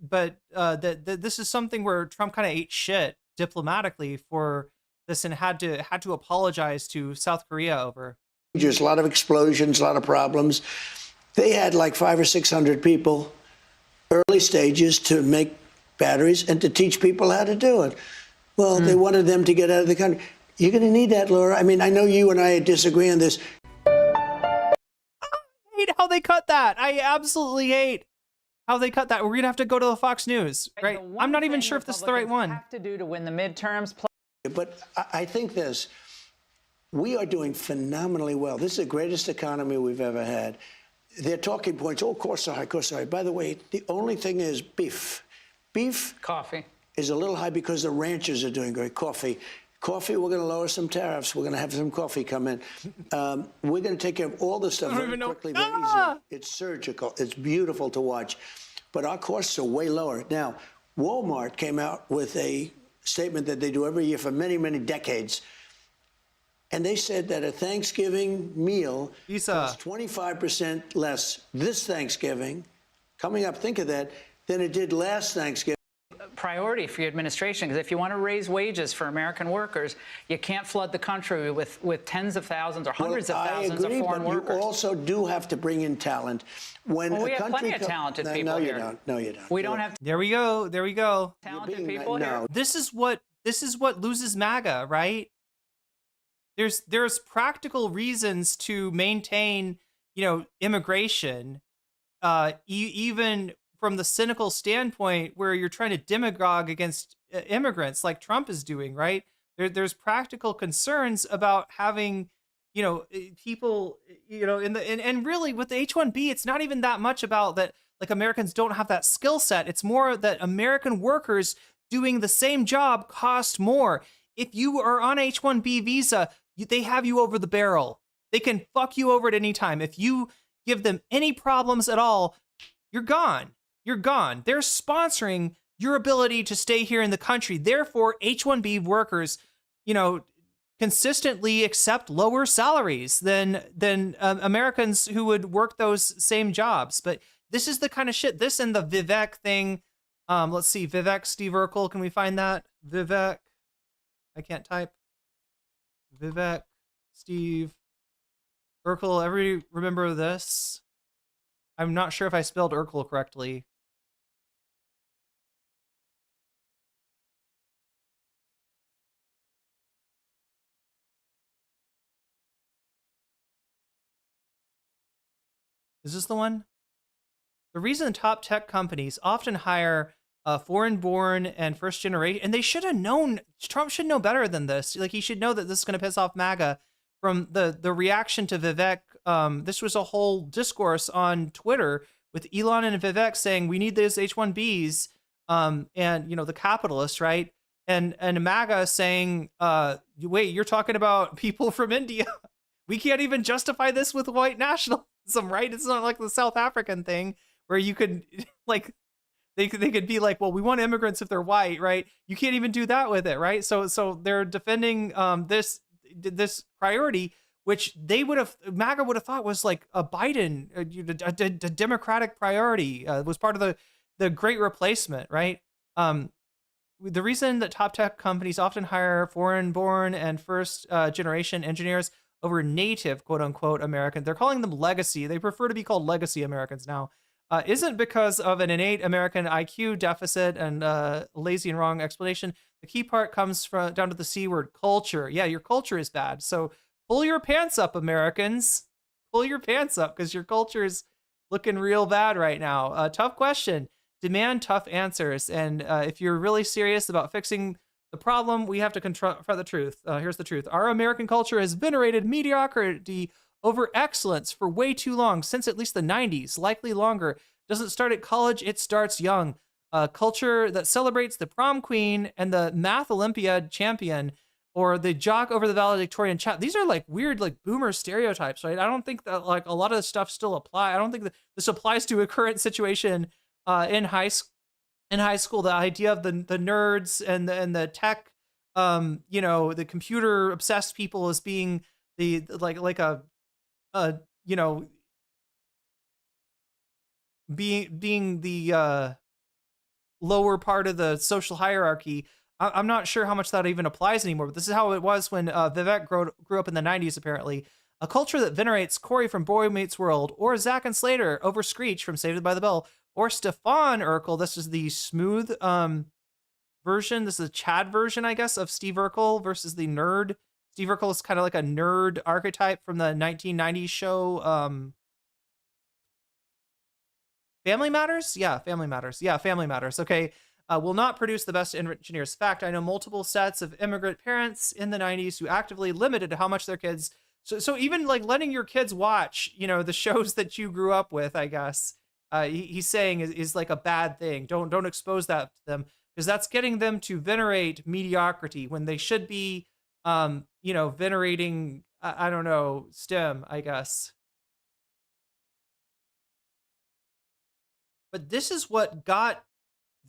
this is something where Trump kind of ate shit diplomatically for this and had to apologize to South Korea over. There's a lot of explosions, a lot of problems. They had like 500 or 600 people, early stages, to make batteries and to teach people how to do it. Well, they wanted them to get out of the country. You're going to need that, Laura. I mean, I know you and I disagree on this. I hate how they cut that. I absolutely hate how they cut that. We're going to have to go to the Fox News, right? I'm not even sure if this is the right one. Have to do to win the midterms. But I think this. We are doing phenomenally well. This is the greatest economy we've ever had. Their talking points, oh, costs are high, costs are high. By the way, the only thing is beef. Beef Coffee. is a little high because the ranchers are doing great. Coffee, we're going to lower some tariffs. We're going to have some coffee come in. We're going to take care of all this stuff very quickly, very easily. It's surgical. It's beautiful to watch. But our costs are way lower. Now, Walmart came out with a statement that they do every year for many, many decades. And they said that a Thanksgiving meal costs 25% less this Thanksgiving, coming up, think of that, than it did last Thanksgiving. Priority for your administration, because if you want to raise wages for American workers, you can't flood the country with tens of thousands or hundreds of thousands of foreign workers. You also do have to bring in talent. When we have plenty of talented people here. No, you don't. We don't have There we go. There we go. talented people here. This is what loses MAGA, right? There's practical reasons to maintain, immigration, even from the cynical standpoint where you're trying to demagogue against immigrants like Trump is doing, right? There's practical concerns about having, people, and really with the H-1B, it's not even that much about that, like Americans don't have that skill set. It's more that American workers doing the same job cost more. If you are on H-1B visa, they have you over the barrel. They can fuck you over at any time. If you give them any problems at all, you're gone. You're gone. They're sponsoring your ability to stay here in the country. Therefore, H-1B workers, consistently accept lower salaries than Americans who would work those same jobs. But this is the kind of shit. This and the Vivek thing. Let's see, Vivek, Steve Urkel. Can we find that? Vivek. I can't type. Vivek, Steve Urkel. Everybody remember this? I'm not sure if I spelled Urkel correctly. Is this the one? The reason top tech companies often hire foreign-born and first-generation, and they should have known, Trump should know better than this. Like, he should know that this is going to piss off MAGA. From the reaction to Vivek, this was a whole discourse on Twitter with Elon and Vivek saying, we need those H-1Bs, and, the capitalists, right? And MAGA saying, wait, you're talking about people from India. We can't even justify this with white nationalism, right? It's not like the South African thing where you could, like, they could be like, well, we want immigrants if they're white, right? You can't even do that with it, right? So they're defending this priority, which MAGA would have thought was like a Biden, a Democratic priority, was part of the Great Replacement, right? The reason that top tech companies often hire foreign-born and first-generation engineers over native, quote-unquote, American, they're calling them legacy. They prefer to be called legacy Americans now. Isn't because of an innate American IQ deficit and lazy and wrong explanation. The key part comes down to the C word, culture. Yeah, your culture is bad. So pull your pants up, Americans. Pull your pants up because your culture is looking real bad right now. Tough question. Demand tough answers. And if you're really serious about fixing the problem, we have to confront the truth. Here's the truth. Our American culture has venerated mediocrity over excellence for way too long, since at least the 90s, likely longer. Doesn't start at college, it starts young. A culture that celebrates the prom queen and the math Olympiad champion, or the jock over the valedictorian chat. These are like weird, like boomer stereotypes, right? I don't think that like a lot of this stuff still apply. I don't think that this applies to a current situation in high school. The idea of the nerds and the tech, the computer obsessed people as being the being the lower part of the social hierarchy. I'm not sure how much that even applies anymore, but this is how it was when Vivek grew up in the 90s, apparently. A culture that venerates Corey from Boy Meets World, or Zach and Slater over Screech from Saved by the Bell, or Stefan Urkel. This is the smooth version. This is a Chad version, I guess, of Steve Urkel versus the nerd. Steve Urkel is kind of like a nerd archetype from the 1990s show Family Matters? Yeah, Family Matters. Yeah, Family Matters. Okay. will not produce the best engineers. Fact, I know multiple sets of immigrant parents in the 90s who actively limited how much their kids. So even like letting your kids watch, the shows that you grew up with, I guess, he's saying is like a bad thing. Don't expose that to them, because that's getting them to venerate mediocrity when they should be, venerating, I don't know, STEM, I guess. But this is what got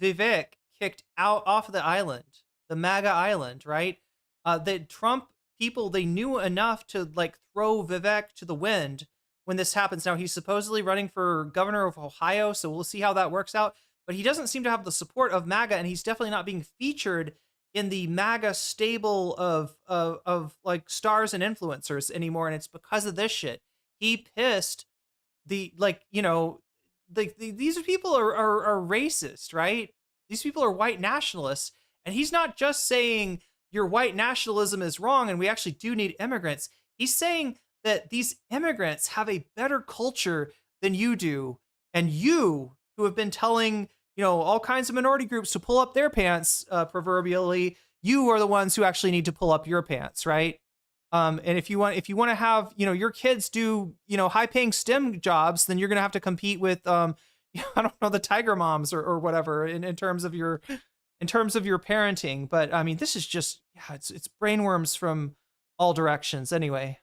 Vivek kicked out off of the island, the MAGA island, right? The Trump people, they knew enough to like throw Vivek to the wind when this happens. Now he's supposedly running for governor of Ohio, so we'll see how that works out. But he doesn't seem to have the support of MAGA, and he's definitely not being featured in the MAGA stable of like stars and influencers anymore. And it's because of this shit. He pissed the these people are racist, right? These people are white nationalists, and he's not just saying your white nationalism is wrong and we actually do need immigrants. He's saying that these immigrants have a better culture than you do, and you, who have been telling all kinds of minority groups to pull up their pants, proverbially, you are the ones who actually need to pull up your pants, right? And if you want to have your kids do high-paying STEM jobs, then you're gonna have to compete with I don't know, the Tiger Moms or whatever in terms of your parenting. But I mean, this is just it's brainworms from all directions. Anyway.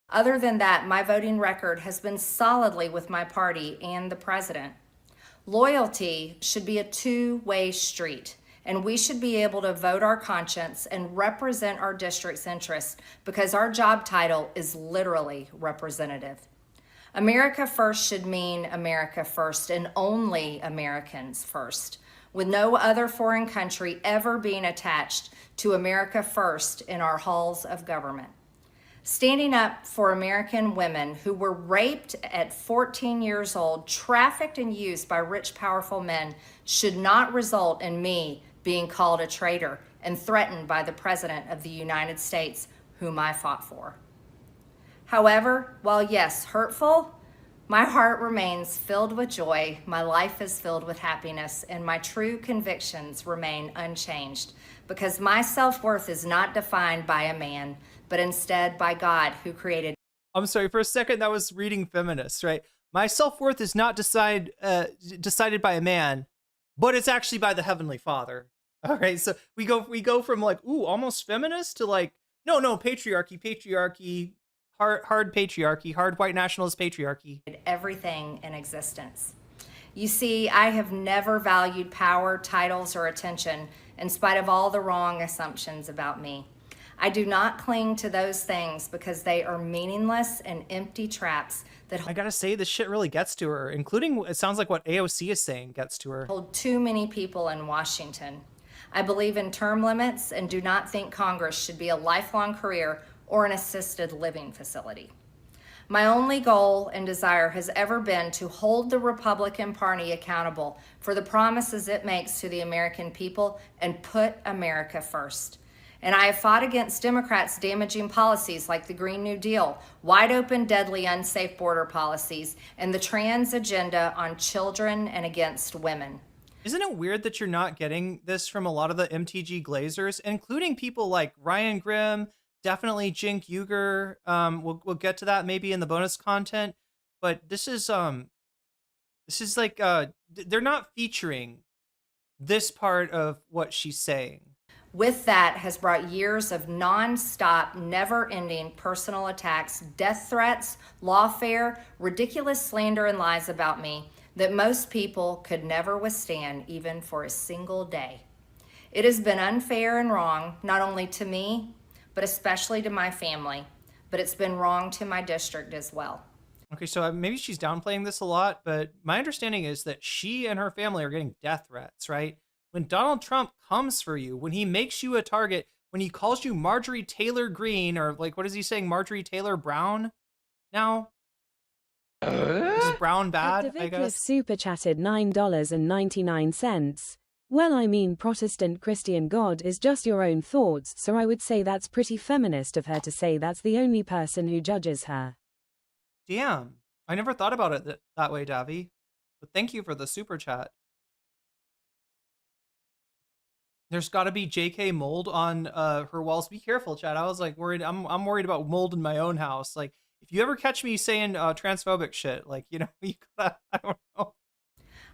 Other than that, my voting record has been solidly with my party and the president. Loyalty should be a two-way street, and we should be able to vote our conscience and represent our district's interests, because our job title is literally representative. America first should mean America first and only Americans first, with no other foreign country ever being attached to America first in our halls of government. Standing up for American women who were raped at 14 years old, trafficked and used by rich, powerful men should not result in me being called a traitor and threatened by the President of the United States, whom I fought for. However, while yes, hurtful, my heart remains filled with joy, my life is filled with happiness, and my true convictions remain unchanged, because my self-worth is not defined by a man, but instead by God, who created. I'm sorry, for a second that was reading feminists, right? My self-worth is not decided by a man, but it's actually by the Heavenly Father. All right, so we go from like, ooh, almost feminist to like, no, patriarchy, hard patriarchy, hard white nationalist patriarchy. Everything in existence. You see, I have never valued power, titles, or attention, in spite of all the wrong assumptions about me. I do not cling to those things because they are meaningless and empty traps that I gotta say, this shit really gets to her, including, it sounds like what AOC is saying gets to her. hold too many people in Washington. I believe in term limits and do not think Congress should be a lifelong career or an assisted living facility. My only goal and desire has ever been to hold the Republican Party accountable for the promises it makes to the American people and put America first. And I have fought against Democrats' damaging policies like the Green New Deal, wide open, deadly, unsafe border policies, and the trans agenda on children and against women. Isn't it weird that you're not getting this from a lot of the MTG glazers, including people like Ryan Grimm, definitely Jink Uger. We'll get to that maybe in the bonus content, but this is like they're not featuring this part of what she's saying. With that has brought years of non-stop, never-ending personal attacks, death threats, lawfare, ridiculous slander and lies about me that most people could never withstand even for a single day. It has been unfair and wrong, not only to me, but especially to my family, but it's been wrong to my district as well. Okay, so maybe she's downplaying this a lot, but my understanding is that she and her family are getting death threats, right? When Donald Trump comes for you, when he makes you a target, when he calls you Marjorie Taylor Greene, or like, what is he saying, Marjorie Taylor Brown now? Is Brown bad, I guess? Super chatted $9.99. Well, I mean, Protestant Christian God is just your own thoughts, so I would say that's pretty feminist of her to say that's the only person who judges her. Damn, I never thought about it that way, Davi. But thank you for the super chat. There's got to be JK mold on her walls. Be careful, Chad. I was like worried. I'm worried about mold in my own house. Like, if you ever catch me saying transphobic shit, like, you know, you gotta, I don't know.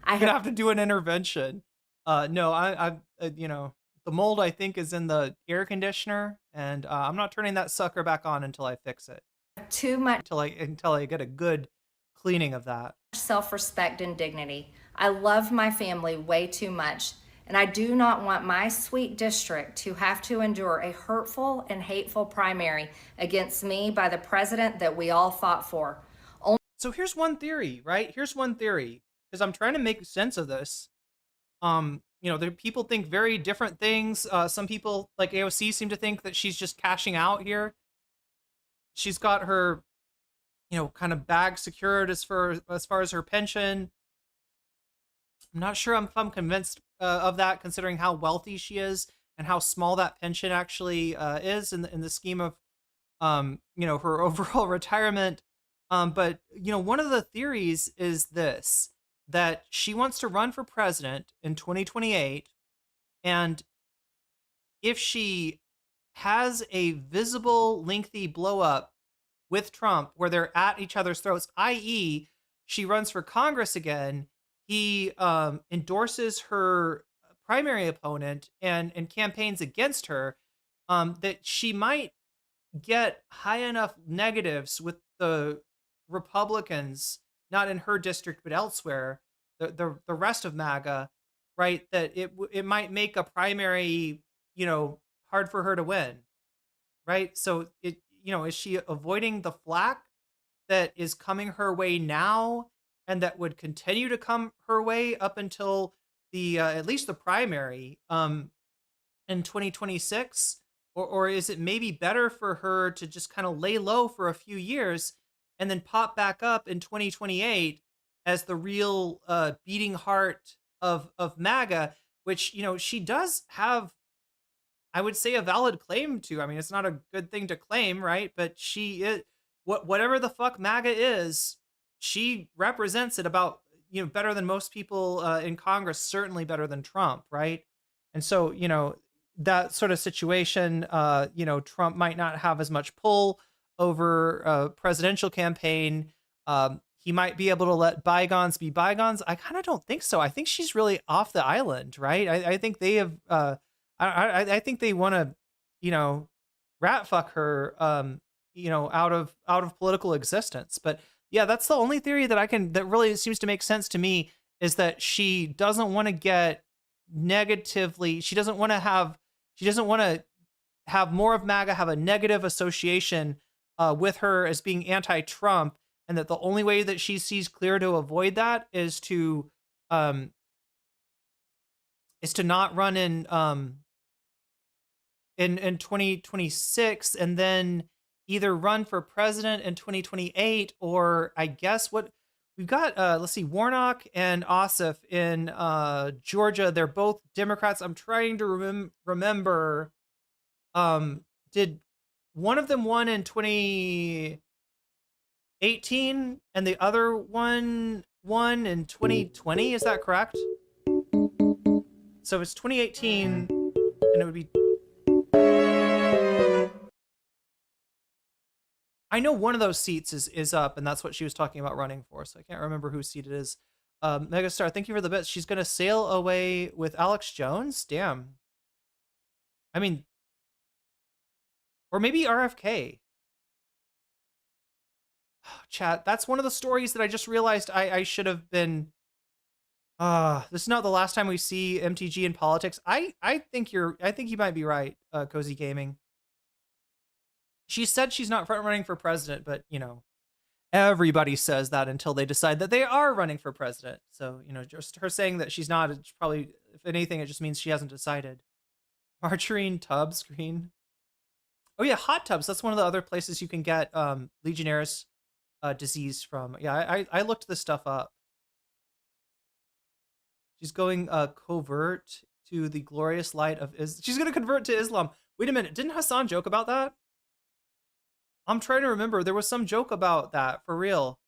I'm gonna have to do an intervention. No, you know, the mold I think is in the air conditioner, and I'm not turning that sucker back on until I fix it. Too much Until I get a good cleaning of that. self-respect and dignity. I love my family way too much, and I do not want my sweet district to have to endure a hurtful and hateful primary against me by the president that we all fought for. So here's one theory, right? Here's one theory, because I'm trying to make sense of this. You know, people think very different things. Some people, like AOC, seem to think that she's just cashing out here. She's got her, you know, kind of bag secured as far as her pension. I'm not sure if I'm convinced of that, considering how wealthy she is and how small that pension actually is in the scheme of, you know, her overall retirement. But, you know, one of the theories is this, that she wants to run for president in 2028. And if she has a visible, lengthy blow up with Trump where they're at each other's throats, i.e., she runs for Congress again, he endorses her primary opponent and campaigns against her, that she might get high enough negatives with the Republicans, not in her district but elsewhere, the rest of MAGA, right, that it might make a primary, you know, hard for her to win, right? So it, you know, is she avoiding the flack that is coming her way now and that would continue to come her way up until the at least the primary in 2026? Or is it maybe better for her to just kind of lay low for a few years and then pop back up in 2028 as the real beating heart of MAGA, which, you know, she does have, I would say, a valid claim to. I mean, it's not a good thing to claim, right? But she is, whatever the fuck MAGA is, she represents it about, you know, better than most people in Congress, certainly better than Trump, right? And so, you know, that sort of situation, you know, Trump might not have as much pull over a presidential campaign. He might be able to let bygones be bygones. I kind of don't think so. I think she's really off the island, right? I think they have, I think they want to, you know, rat fuck her, you know, out of political existence. But yeah, that's the only theory that really seems to make sense to me, is that she doesn't want to get negatively. She doesn't want to have more of MAGA have a negative association with her as being anti-Trump, and that the only way that she sees clear to avoid that is to not run in 2026, and then either run for president in 2028, or I guess what we've got, let's see, Warnock and Ossoff in Georgia. They're both Democrats. I'm trying to remember. Did one of them won in 2018 and the other one won in 2020? Is that correct? So it's 2018, and it would be. I know one of those seats is up, and that's what she was talking about running for. So I can't remember whose seat it is. Megastar, thank you for the bits. She's gonna sail away with Alex Jones. Damn. I mean, or maybe RFK. Chat. That's one of the stories that I just realized I should have been. This is not the last time we see MTG in politics. I think you might be right, Cozy Gaming. She said she's not front running for president, but, you know, everybody says that until they decide that they are running for president. So, you know, just her saying that she's not, it's probably, if anything, it just means she hasn't decided. Margarine tub screen. Oh yeah, hot tubs. That's one of the other places you can get Legionnaires disease from. Yeah, I looked this stuff up. She's going covert to the glorious light of Islam. She's going to convert to Islam. Wait a minute. Didn't Hassan joke about that? I'm trying to remember. There was some joke about that, for real.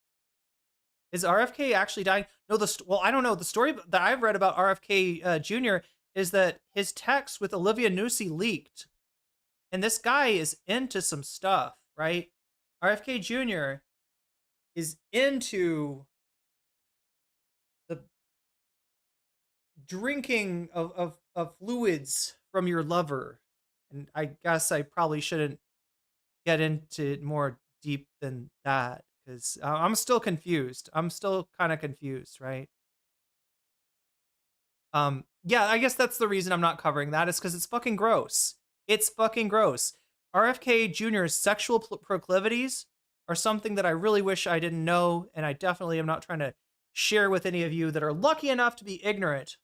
Is RFK actually dying? No, well, I don't know. The story that I've read about RFK Jr. is that his text with Olivia Nuzzi leaked, and this guy is into some stuff, right? RFK Jr. is into the drinking of fluids from your lover. And I guess I probably shouldn't get into it more deep than that, because I'm still confused. I'm still kind of confused, right? Yeah, I guess that's the reason I'm not covering that, is because it's fucking gross. It's fucking gross. RFK Jr.'s sexual proclivities are something that I really wish I didn't know, and I definitely am not trying to share with any of you that are lucky enough to be ignorant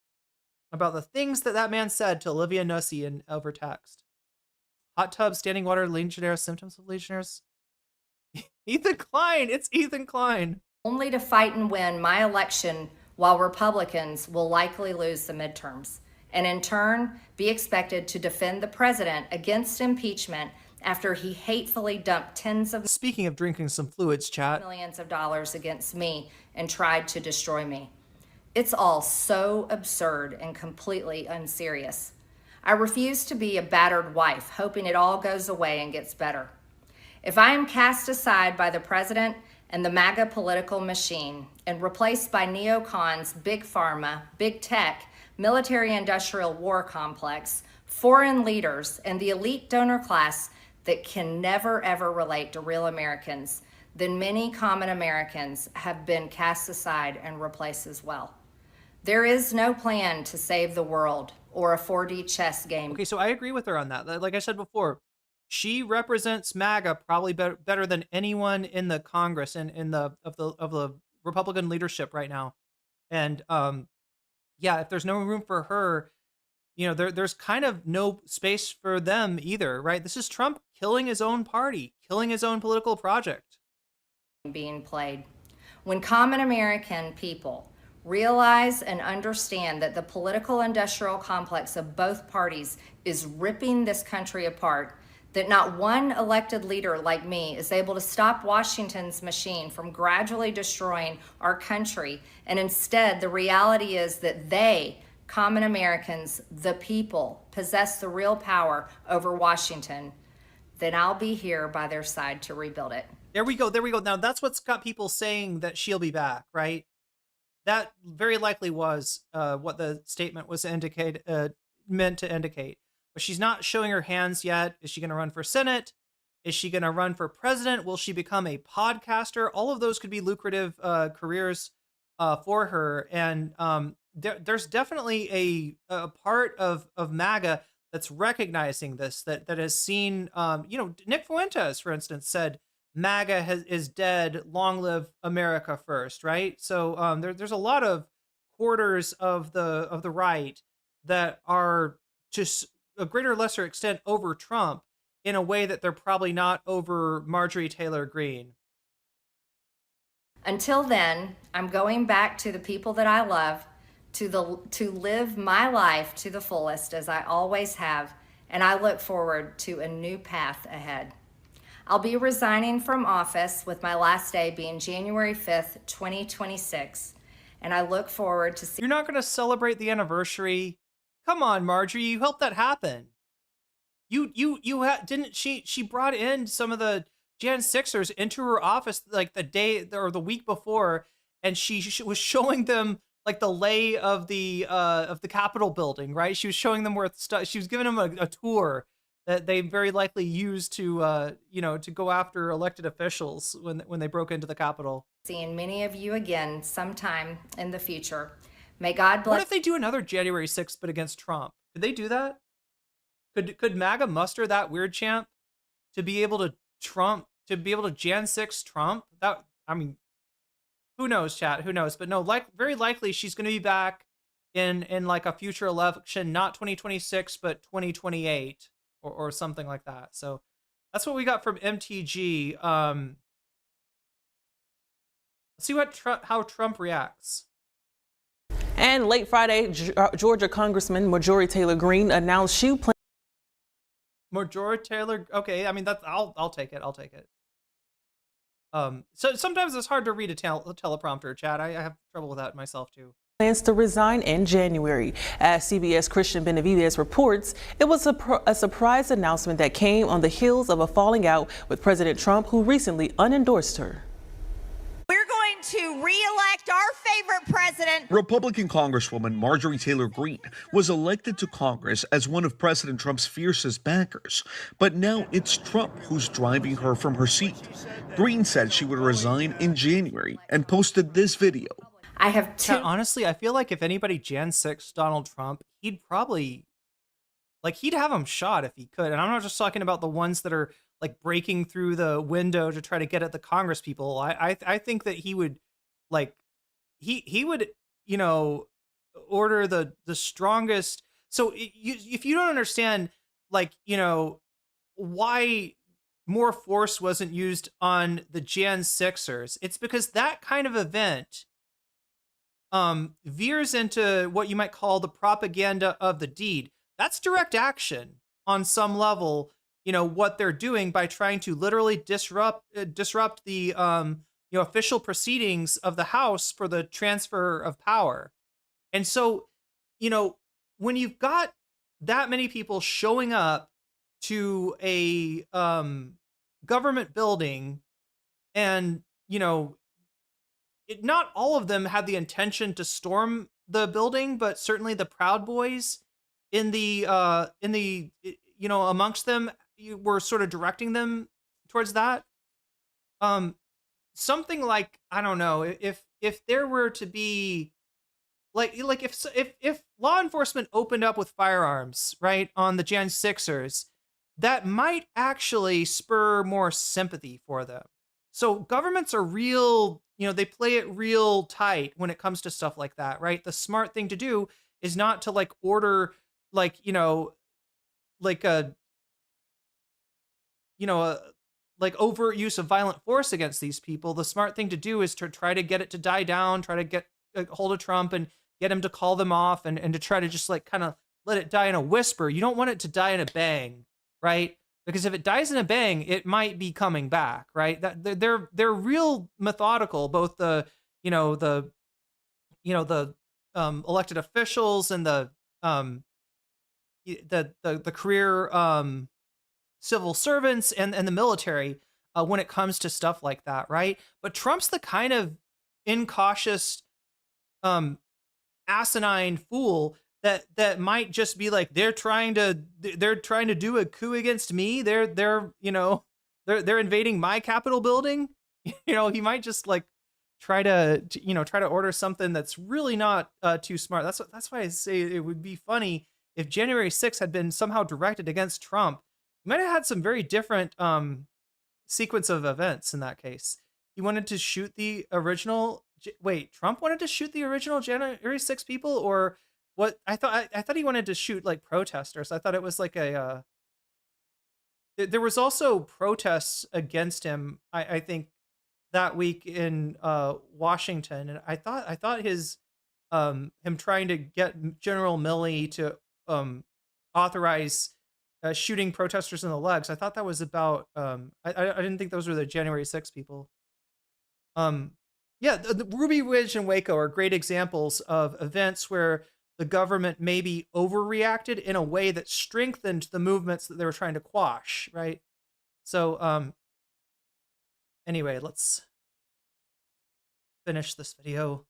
about the things that that man said to Olivia Nuzzi in over text. Hot tub, standing water, Legionnaires, symptoms of Legionnaires. Ethan Klein, it's Ethan Klein. Only to fight and win my election while Republicans will likely lose the midterms, and in turn be expected to defend the president against impeachment after he hatefully dumped tens of Speaking of drinking some fluids, chat. millions of dollars against me and tried to destroy me. It's all so absurd and completely unserious. I refuse to be a battered wife, hoping it all goes away and gets better. If I am cast aside by the president and the MAGA political machine and replaced by neocons, big pharma, big tech, military-industrial war complex, foreign leaders, and the elite donor class that can never ever relate to real Americans, then many common Americans have been cast aside and replaced as well. There is no plan to save the world or a 4D chess game. Okay, so I agree with her on that. Like I said before, she represents MAGA probably better than anyone in the Congress and in the Republican leadership right now. And yeah, if there's no room for her, you know, there's kind of no space for them either, right? This is Trump killing his own party, killing his own political project. Being played. When common American people realize and understand that the political industrial complex of both parties is ripping this country apart, that not one elected leader like me is able to stop Washington's machine from gradually destroying our country, and instead the reality is that they, common Americans, the people, possess the real power over Washington, then I'll be here by their side to rebuild it. There we go. There we go. Now that's what's got people saying that she'll be back, right? That very likely was what the statement was meant to indicate. But she's not showing her hands yet. Is she going to run for Senate? Is she going to run for president? Will she become a podcaster? All of those could be lucrative careers for her. And there's definitely a part of MAGA that's recognizing this, that has seen, you know, Nick Fuentes, for instance, said MAGA is dead. Long live America first, right? So there's a lot of quarters of the right that are just a greater or lesser extent over Trump in a way that they're probably not over Marjorie Taylor Greene. Until then, I'm going back to the people that I love, to live my life to the fullest as I always have, and I look forward to a new path ahead. I'll be resigning from office with my last day being January 5th, 2026, and I look forward to You're not going to celebrate the anniversary? Come on, Marjorie, you helped that happen. Didn't she brought in some of the Jan 6ers into her office like the day or the week before, and she was showing them like the lay of the Capitol building, right? She was showing them where stuff. She was giving them a tour that they very likely used to to go after elected officials when they broke into the Capitol. seeing many of you again sometime in the future. May God bless. What if they do another January 6th but against Trump? Could they do that? Could MAGA muster that weird champ to be able to Jan 6 Trump? That, I mean, who knows, chat? Who knows? But no, very likely she's going to be back in like a future election, not 2026 but 2028 or something like that. So that's what we got from MTG. Let's see how Trump reacts. And late Friday, Georgia Congressman Marjorie Taylor Greene announced she plans. Marjorie Taylor, okay. I mean, that's I'll take it. I'll take it. So sometimes it's hard to read a teleprompter, chat. I have trouble with that myself too. plans to resign in January. As CBS Christian Benavidez reports, it was a surprise announcement that came on the heels of a falling out with President Trump, who recently unendorsed her. We're going to re-elect our favorite president. Republican Congresswoman Marjorie Taylor Greene was elected to Congress as one of President Trump's fiercest backers, but now it's Trump who's driving her from her seat. Greene said she would resign in January and posted this video. I have two. Yeah, honestly, I feel like if anybody Jan 6 Donald Trump, he'd probably, like, he'd have him shot if he could. And I'm not just talking about the ones that are like breaking through the window to try to get at the Congress people. I think that he would, like, he would, you know, order the strongest. So if you don't understand, like, you know, why more force wasn't used on the Jan 6ers, it's because that kind of event veers into what you might call the propaganda of the deed. That's direct action on some level, you know, what they're doing by trying to literally disrupt the, you know, official proceedings of the House for the transfer of power. And so, you know, when you've got that many people showing up to a government building and, you know, not all of them had the intention to storm the building, but certainly the Proud Boys in the you know, amongst them, you were sort of directing them towards that. Something like, I don't know, if there were to be like if law enforcement opened up with firearms, right, on the Jan 6ers, that might actually spur more sympathy for them. So governments are real, you know, they play it real tight when it comes to stuff like that, right? The smart thing to do is not to like order, like, you know, like a, you know, like overt use of violent force against these people. The smart thing to do is to try to get it to die down, try to get a hold of Trump and get him to call them off and to try to just like kind of let it die in a whisper. You don't want it to die in a bang, right? Because if it dies in a bang, it might be coming back, right? That they're real methodical, both the elected officials and the career civil servants and the military when it comes to stuff like that, right? But Trump's the kind of incautious, asinine fool that might just be like, they're trying to do a coup against me. They're invading my Capitol building. You know, he might just like try to order something that's really not too smart. That's why I say it would be funny if January 6th had been somehow directed against Trump. He might have had some very different sequence of events in that case. He wanted to shoot the original. Wait, Trump wanted to shoot the original January 6 people, or what? I thought he wanted to shoot like protesters. I thought it was like a. There was also protests against him, I think, that week in Washington, and I thought his him trying to get General Milley to authorize shooting protesters in the legs. I thought that was about. I didn't think those were the January 6 people. Yeah, the Ruby Ridge and Waco are great examples of events where the government maybe overreacted in a way that strengthened the movements that they were trying to quash, right? So, anyway, let's finish this video.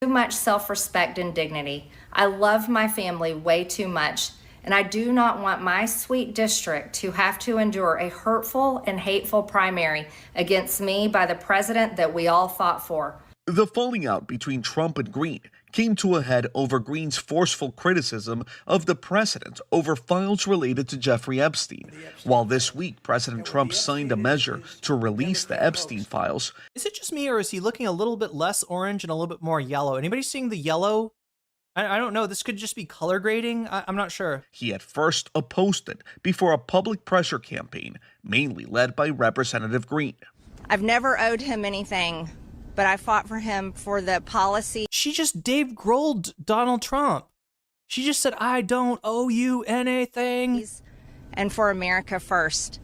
Too much self-respect and dignity. I love my family way too much, and I do not want my sweet district to have to endure a hurtful and hateful primary against me by the president that we all fought for. The falling out between Trump and Greene came to a head over Greene's forceful criticism of the president over files related to Jeffrey Epstein. While this week, President Trump signed a measure to release the Epstein files. Is it just me, or is he looking a little bit less orange and a little bit more yellow? Anybody seeing the yellow? I don't know. This could just be color grading. I'm not sure. He at first opposed it before a public pressure campaign, mainly led by Representative Greene. I've never owed him anything, but I fought for him for the policy. She just Dave Grohl'd Donald Trump. She just said, I don't owe you anything. And for America first.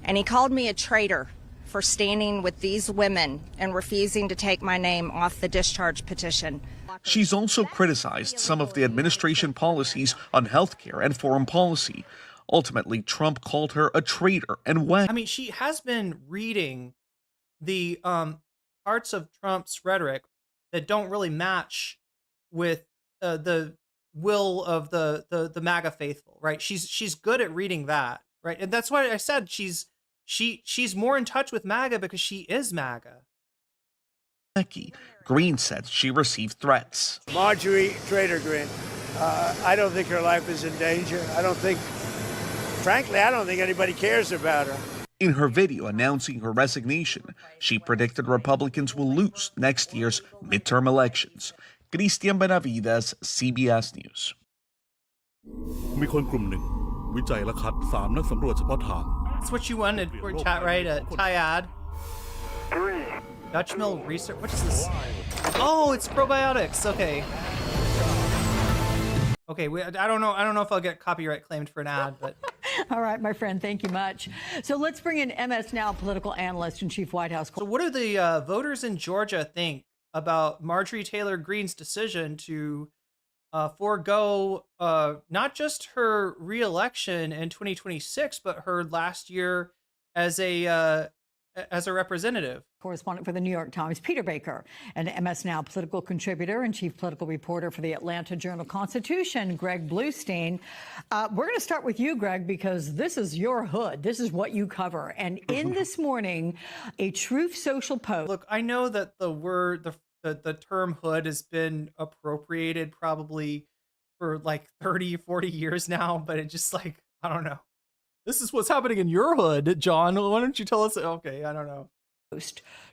And he called me a traitor for standing with these women and refusing to take my name off the discharge petition. She's also criticized some of the administration policies on healthcare and foreign policy. Ultimately, Trump called her a traitor and I mean, she has been reading the parts of Trump's rhetoric that don't really match with the will of the MAGA faithful, right? She's good at reading that, right? And that's why I said she's more in touch with MAGA because she is MAGA. Green said she received threats. Marjorie Trader Green, I don't think her life is in danger. Frankly, I don't think anybody cares about her. In her video announcing her resignation, she predicted Republicans will lose next year's midterm elections. Christian Benavides, CBS News. มีคนกลุ่มหนึ่งวิจัยและคัด3นักสำรวจเฉพาะทาง That's what you wanted for chat, right? Tyad. Dutch Mill Research. What is this? Oh, it's probiotics. Okay. Okay, I don't know if I'll get copyright claimed for an ad, but all right, my friend, thank you much. So let's bring in MS Now political analyst and chief White House. So what do the voters in Georgia think about Marjorie Taylor Greene's decision to forego not just her re-election in 2026, but her last year as a representative? Correspondent for the New York Times, Peter Baker, and MS Now political contributor and chief political reporter for the Atlanta Journal-Constitution, Greg Bluestein. We're going to start with you, Greg, because this is your hood. This is what you cover. And in this morning, a Truth Social post. Look, I know that the term hood has been appropriated probably for like 30, 40 years now, but it just like, I don't know. This is what's happening in your hood, John. Why don't you tell us? Okay, I don't know.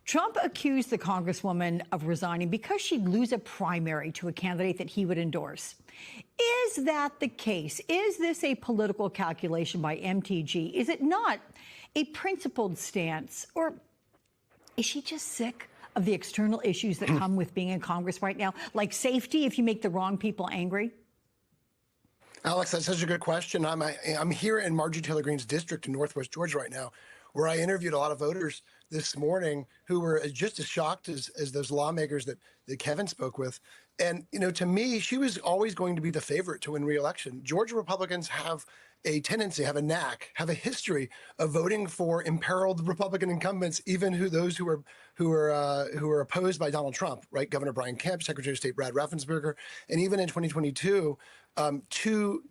Trump accused the Congresswoman of resigning because she'd lose a primary to a candidate that he would endorse. Is that the case? Is this a political calculation by MTG? Is it not a principled stance? Or is she just sick of the external issues that come with being in Congress right now, like safety if you make the wrong people angry? Alex, that's such a good question. I'm here in Marjorie Taylor Greene's district in Northwest Georgia right now, where I interviewed a lot of voters this morning who were just as shocked as those lawmakers that Kevin spoke with. And, you know, to me, she was always going to be the favorite to win re-election. Georgia Republicans have a tendency, have a knack, have a history of voting for imperiled Republican incumbents, even those who are opposed by Donald Trump, right? Governor Brian Kemp, Secretary of State Brad Raffensperger, and even in 2022, two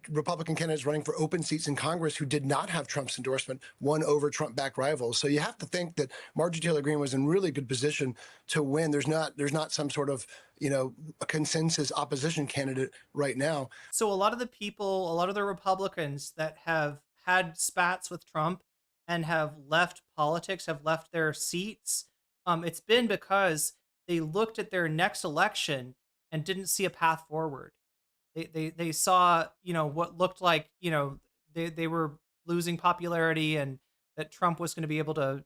Republican candidates running for open seats in Congress who did not have Trump's endorsement won over Trump-backed rivals. So you have to think that Marjorie Taylor Greene was in really good position to win. There's not some sort of, you know, a consensus opposition candidate right now. So a lot of the Republicans that have had spats with Trump and have left politics, have left their seats, it's been because they looked at their next election and didn't see a path forward. They saw, you know, what looked like, you know, they were losing popularity and that Trump was going to be able to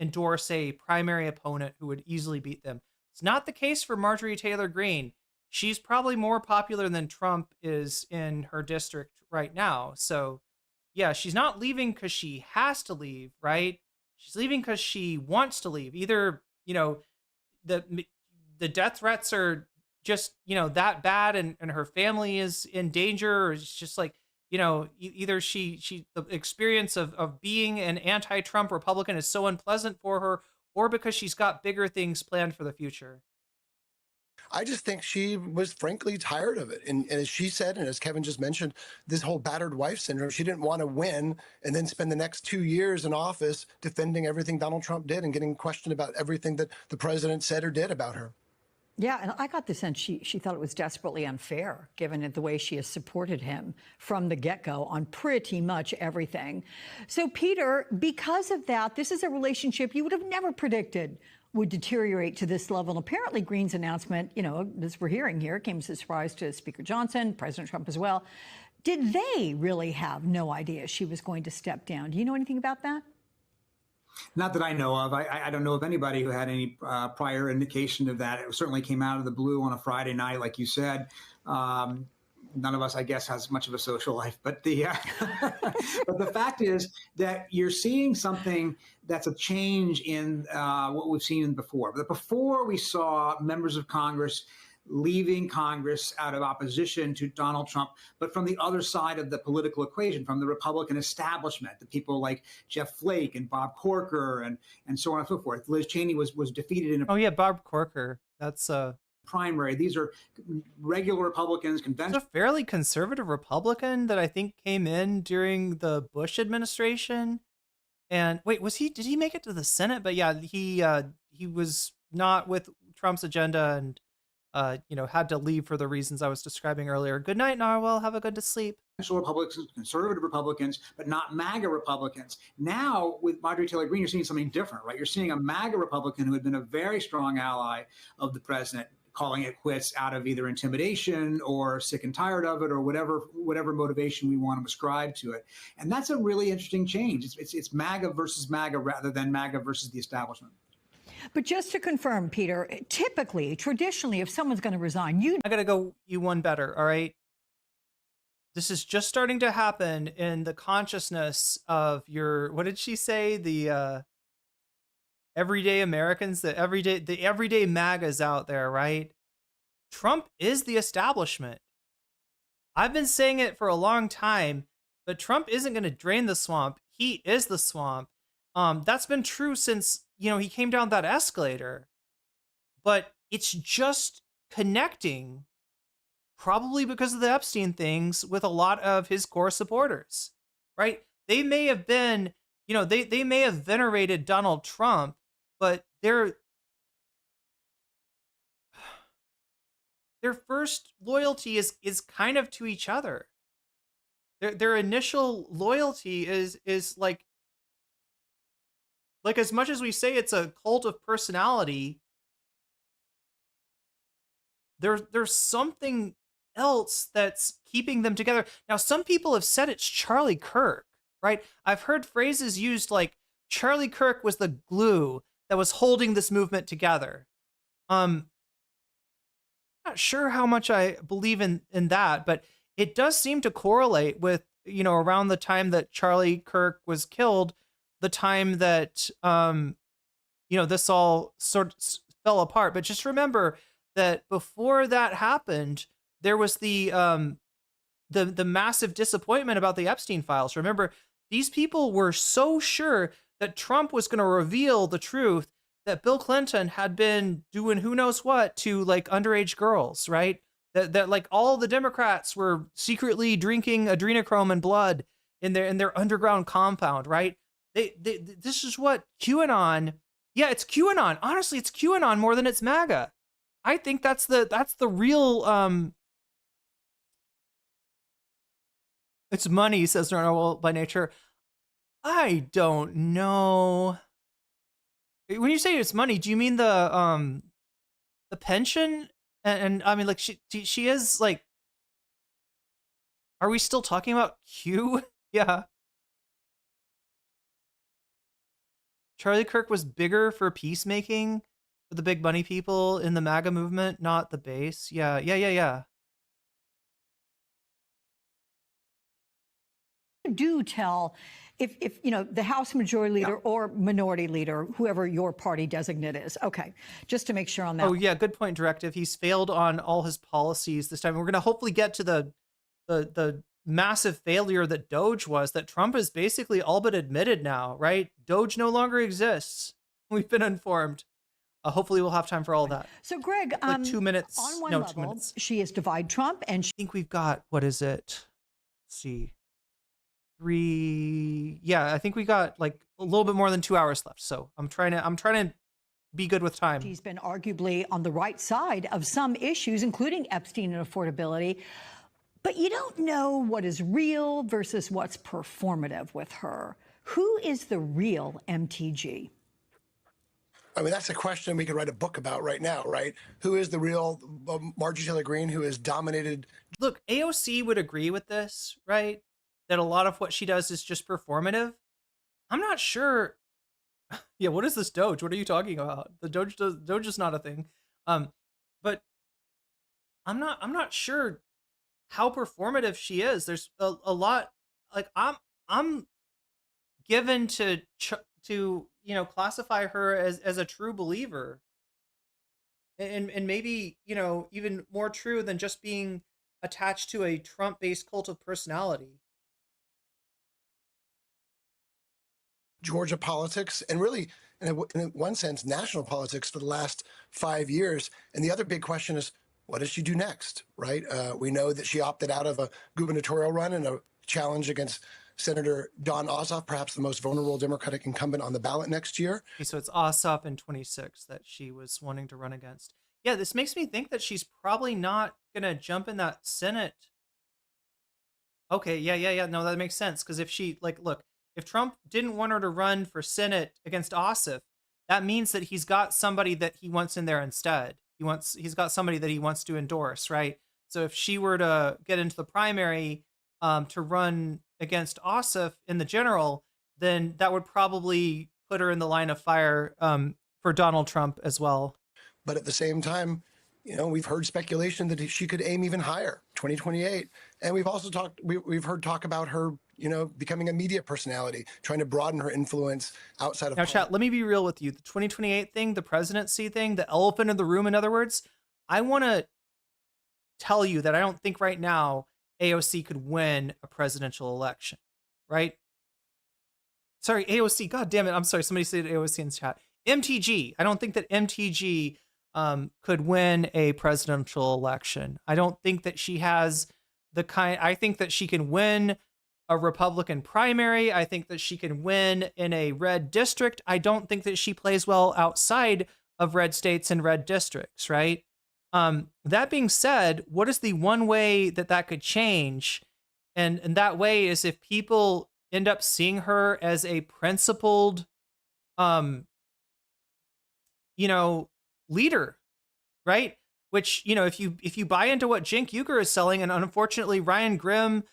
endorse a primary opponent who would easily beat them. It's not the case for Marjorie Taylor Greene. She's probably more popular than Trump is in her district right now. So, yeah, she's not leaving because she has to leave, right? She's leaving because she wants to leave. Either, you know, the death threats are just, you know, that bad and her family is in danger, or it's just like, you know, either the experience of being an anti-Trump Republican is so unpleasant for her, or because she's got bigger things planned for the future. I just think she was frankly tired of it. And as she said, and as Kevin just mentioned, this whole battered wife syndrome, she didn't want to win and then spend the next 2 years in office defending everything Donald Trump did and getting questioned about everything that the president said or did about her. Yeah, and I got the sense she thought it was desperately unfair, given the way she has supported him from the get-go on pretty much everything. So, Peter, because of that, this is a relationship you would have never predicted would deteriorate to this level. And apparently Greene's announcement, you know, as we're hearing here, came as a surprise to Speaker Johnson, President Trump as well. Did they really have no idea she was going to step down? Do you know anything about that? Not that I know of. I don't know of anybody who had any prior indication of that. It certainly came out of the blue on a Friday night, like you said. none of us, I guess, has much of a social life. But the but the fact is that you're seeing something that's a change in what we've seen before. But before, we saw members of Congress leaving Congress out of opposition to Donald Trump, but from the other side of the political equation, from the Republican establishment, the people like Jeff Flake and Bob Corker and so on and so forth. Liz Cheney was defeated in a Oh yeah, Bob Corker. That's primary. These are regular Republicans, conventional. a fairly conservative Republican that I think came in during the Bush administration. And wait, did he make it to the Senate? But yeah, he was not with Trump's agenda and had to leave for the reasons I was describing earlier. Good night, Narwhal. Have a good sleep. Republicans, conservative Republicans, but not MAGA Republicans. Now, with Marjorie Taylor Greene, you're seeing something different, right? You're seeing a MAGA Republican who had been a very strong ally of the president, calling it quits out of either intimidation or sick and tired of it, or whatever motivation we want to ascribe to it. And that's a really interesting change. It's MAGA versus MAGA rather than MAGA versus the establishment. But just to confirm, Peter, typically, traditionally, if someone's going to resign, I got to go you one better, all right? This is just starting to happen in the consciousness of what did she say? The everyday Americans, the everyday MAGAs out there, right? Trump is the establishment. I've been saying it for a long time, but Trump isn't going to drain the swamp. He is the swamp. That's been true since, he came down that escalator, but it's just connecting, probably because of the Epstein things, with a lot of his core supporters, right? They may have been, they may have venerated Donald Trump, but their first loyalty is kind of to each other. Their initial loyalty is like as much as we say it's a cult of personality, there's something else that's keeping them together. Now, some people have said it's Charlie Kirk, right? I've heard phrases used like Charlie Kirk was the glue that was holding this movement together. Not sure how much I believe in that, but it does seem to correlate with, around the time that Charlie Kirk was killed, the time that, this all sort of fell apart. But just remember that before that happened, there was the massive disappointment about the Epstein files. Remember, these people were so sure that Trump was going to reveal the truth that Bill Clinton had been doing who knows what to like underage girls, right? That like all the Democrats were secretly drinking adrenochrome and blood in their underground compound, right? This is what QAnon. Yeah, it's QAnon. Honestly, it's QAnon more than it's MAGA. I think that's the real. It's money, says Normal by nature. I don't know. When you say it's money, do you mean the pension? And I mean, like she is like. Are we still talking about Q? Yeah. Charlie Kirk was bigger for peacemaking for the big money people in the MAGA movement, not the base. Yeah. Do tell if the House Majority Leader or Minority Leader, whoever your party designate is. Okay, just to make sure on that. Oh yeah, good point, Directive. He's failed on all his policies this time. We're going to hopefully get to the massive failure that DOGE was, that Trump has basically all but admitted now, right? DOGE no longer exists. We've been informed. Hopefully we'll have time for all that. So Greg, like 2 minutes. On one no, level, 2 minutes. She is divide Trump, and I think we've got, what is it? Let's see. 3. Yeah, I think we got like a little bit more than 2 hours left. So I'm trying to be good with time. She's been arguably on the right side of some issues, including Epstein and affordability. But you don't know what is real versus what's performative with her. Who is the real MTG? I mean, that's a question we could write a book about right now, right? Who is the real Marjorie Taylor Greene, who has dominated? Look, AOC would agree with this, right? That a lot of what she does is just performative. I'm not sure. Yeah, what is this DOGE? What are you talking about? The DOGE is not a thing. But I'm not sure how performative she is. There's a lot, like, I'm given to classify her as a true believer, and maybe, even more true than just being attached to a Trump-based cult of personality. Georgia politics, and really, in one sense, national politics for the last 5 years. And the other big question is, what does she do next, right? We know that she opted out of a gubernatorial run and a challenge against Senator Don Ossoff, perhaps the most vulnerable Democratic incumbent on the ballot next year. So it's Ossoff in 26 that she was wanting to run against. Yeah, this makes me think that she's probably not going to jump in that Senate. Okay, yeah. No, that makes sense. Because if she, look, if Trump didn't want her to run for Senate against Ossoff, that means that he's got somebody that he wants in there instead. He's got somebody that he wants to endorse, right? So if she were to get into the primary to run against Ossoff in the general, then that would probably put her in the line of fire for Donald Trump as well. But at the same time, we've heard speculation that she could aim even higher, 2028. And we've also we've heard talk about her, becoming a media personality, trying to broaden her influence outside of. Now, chat, let me be real with you. The 2028 thing, the presidency thing, the elephant in the room, in other words, I want to tell you that I don't think right now AOC could win a presidential election, right? Sorry, AOC. God damn it. I'm sorry. Somebody said AOC in chat. MTG. I don't think that MTG could win a presidential election. I don't think that she has I think that she can win a Republican primary. I think that she can win in a red district. I don't think that she plays well outside of red states and red districts, right? That being said, what is the one way that could change? And that way is if people end up seeing her as a principled, leader, right? Which, if you buy into what Cenk Uygur is selling, and unfortunately Ryan Grimm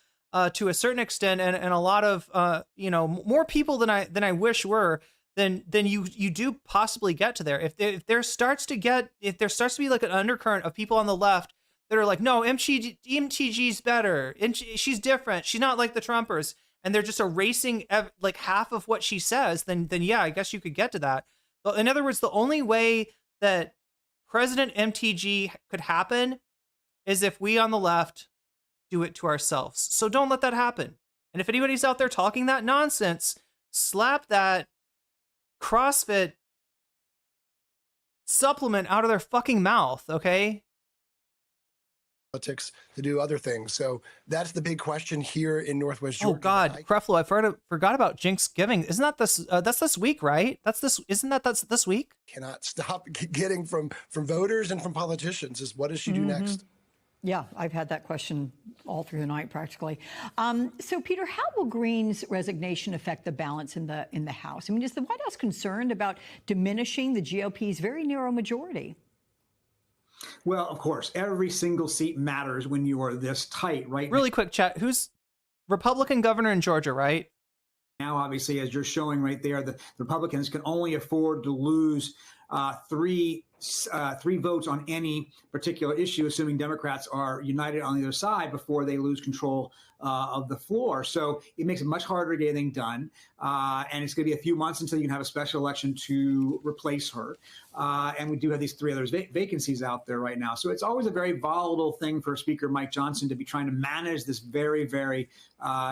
to a certain extent, and a lot of more people than I wish were, then you do possibly get to there. If there starts to be like an undercurrent of people on the left that are like, no, MTG's better, and she's different, she's not like the Trumpers, and they're just erasing like half of what she says, then yeah, I guess you could get to that. But in other words, the only way that President MTG could happen is if we on the left do it to ourselves. So don't let that happen. And if anybody's out there talking that nonsense, slap that CrossFit supplement out of their fucking mouth, okay? Politics to do other things. So that's the big question here in Northwest Georgia. Oh God, Creflo, I forgot about Jinxgiving. Isn't that this? That's this week, right? That's this week? Cannot stop getting from voters and from politicians is, what does she do next? Yeah, I've had that question all through the night practically. So, Peter, how will Greene's resignation affect the balance in the House? I mean, is the White House concerned about diminishing the GOP's very narrow majority? Well, of course, every single seat matters when you are this tight, right? Really quick, chat. Who's Republican governor in Georgia, right? Now, obviously, as you're showing right there, the Republicans can only afford to lose three votes on any particular issue, assuming Democrats are united on the other side before they lose control of the floor. So it makes it much harder to get anything done. And it's going to be a few months until you can have a special election to replace her. And we do have these three other vacancies out there right now. So it's always a very volatile thing for Speaker Mike Johnson to be trying to manage this very, very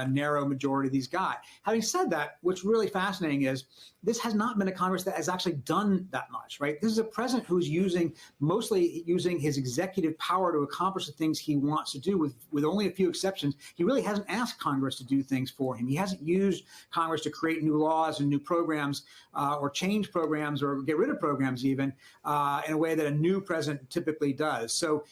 narrow majority that he's got. Having said that, what's really fascinating is this has not been a Congress that has actually done that much, right? This is a president who's mostly using his executive power to accomplish the things he wants to do, with only a few exceptions. He really hasn't asked Congress to do things for him. He hasn't used Congress to create new laws and new programs or change programs or get rid of programs even in a way that a new president typically does. So,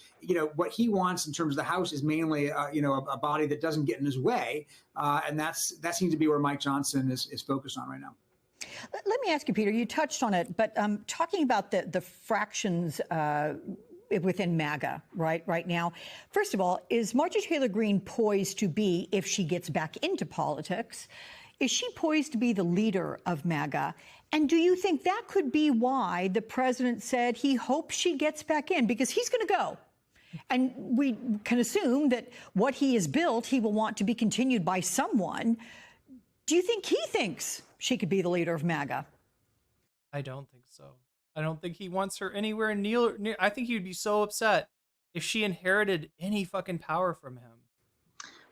what he wants in terms of the House is mainly, a body that doesn't get in his way. And that seems to be where Mike Johnson is focused on right now. Let me ask you, Peter, you touched on it, but talking about the fractions within MAGA right now, first of all, is Marjorie Taylor Greene poised to be, if she gets back into politics, is she poised to be the leader of MAGA? And do you think that could be why the president said he hopes she gets back in? Because he's going to go. And we can assume that what he has built, he will want to be continued by someone. Do you think he thinks she could be the leader of MAGA? I don't think so. I don't think he wants her anywhere near. I think he'd be so upset if she inherited any fucking power from him.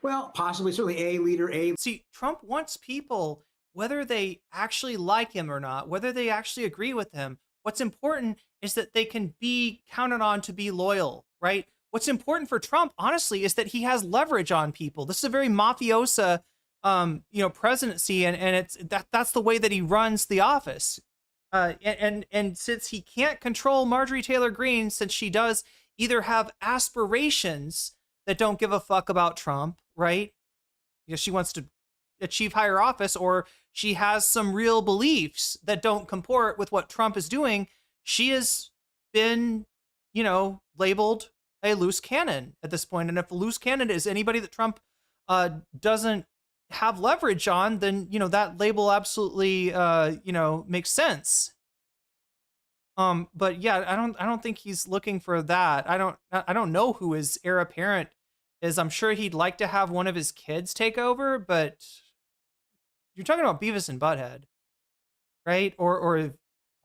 Well, possibly, certainly a leader, See, Trump wants people, whether they actually like him or not, whether they actually agree with him. What's important is that they can be counted on to be loyal, right? What's important for Trump, honestly, is that he has leverage on people. This is a very mafiosa, presidency, and that's the way that he runs the office. And since he can't control Marjorie Taylor Greene, since she does either have aspirations that don't give a fuck about Trump, right? She wants to achieve higher office, or she has some real beliefs that don't comport with what Trump is doing. She has been, labeled a loose cannon at this point. And if a loose cannon is anybody that Trump doesn't have leverage on, then, that label absolutely, makes sense. But yeah, I don't think he's looking for that. I don't know who his heir apparent is. I'm sure he'd like to have one of his kids take over, but you're talking about Beavis and Butthead, right? Or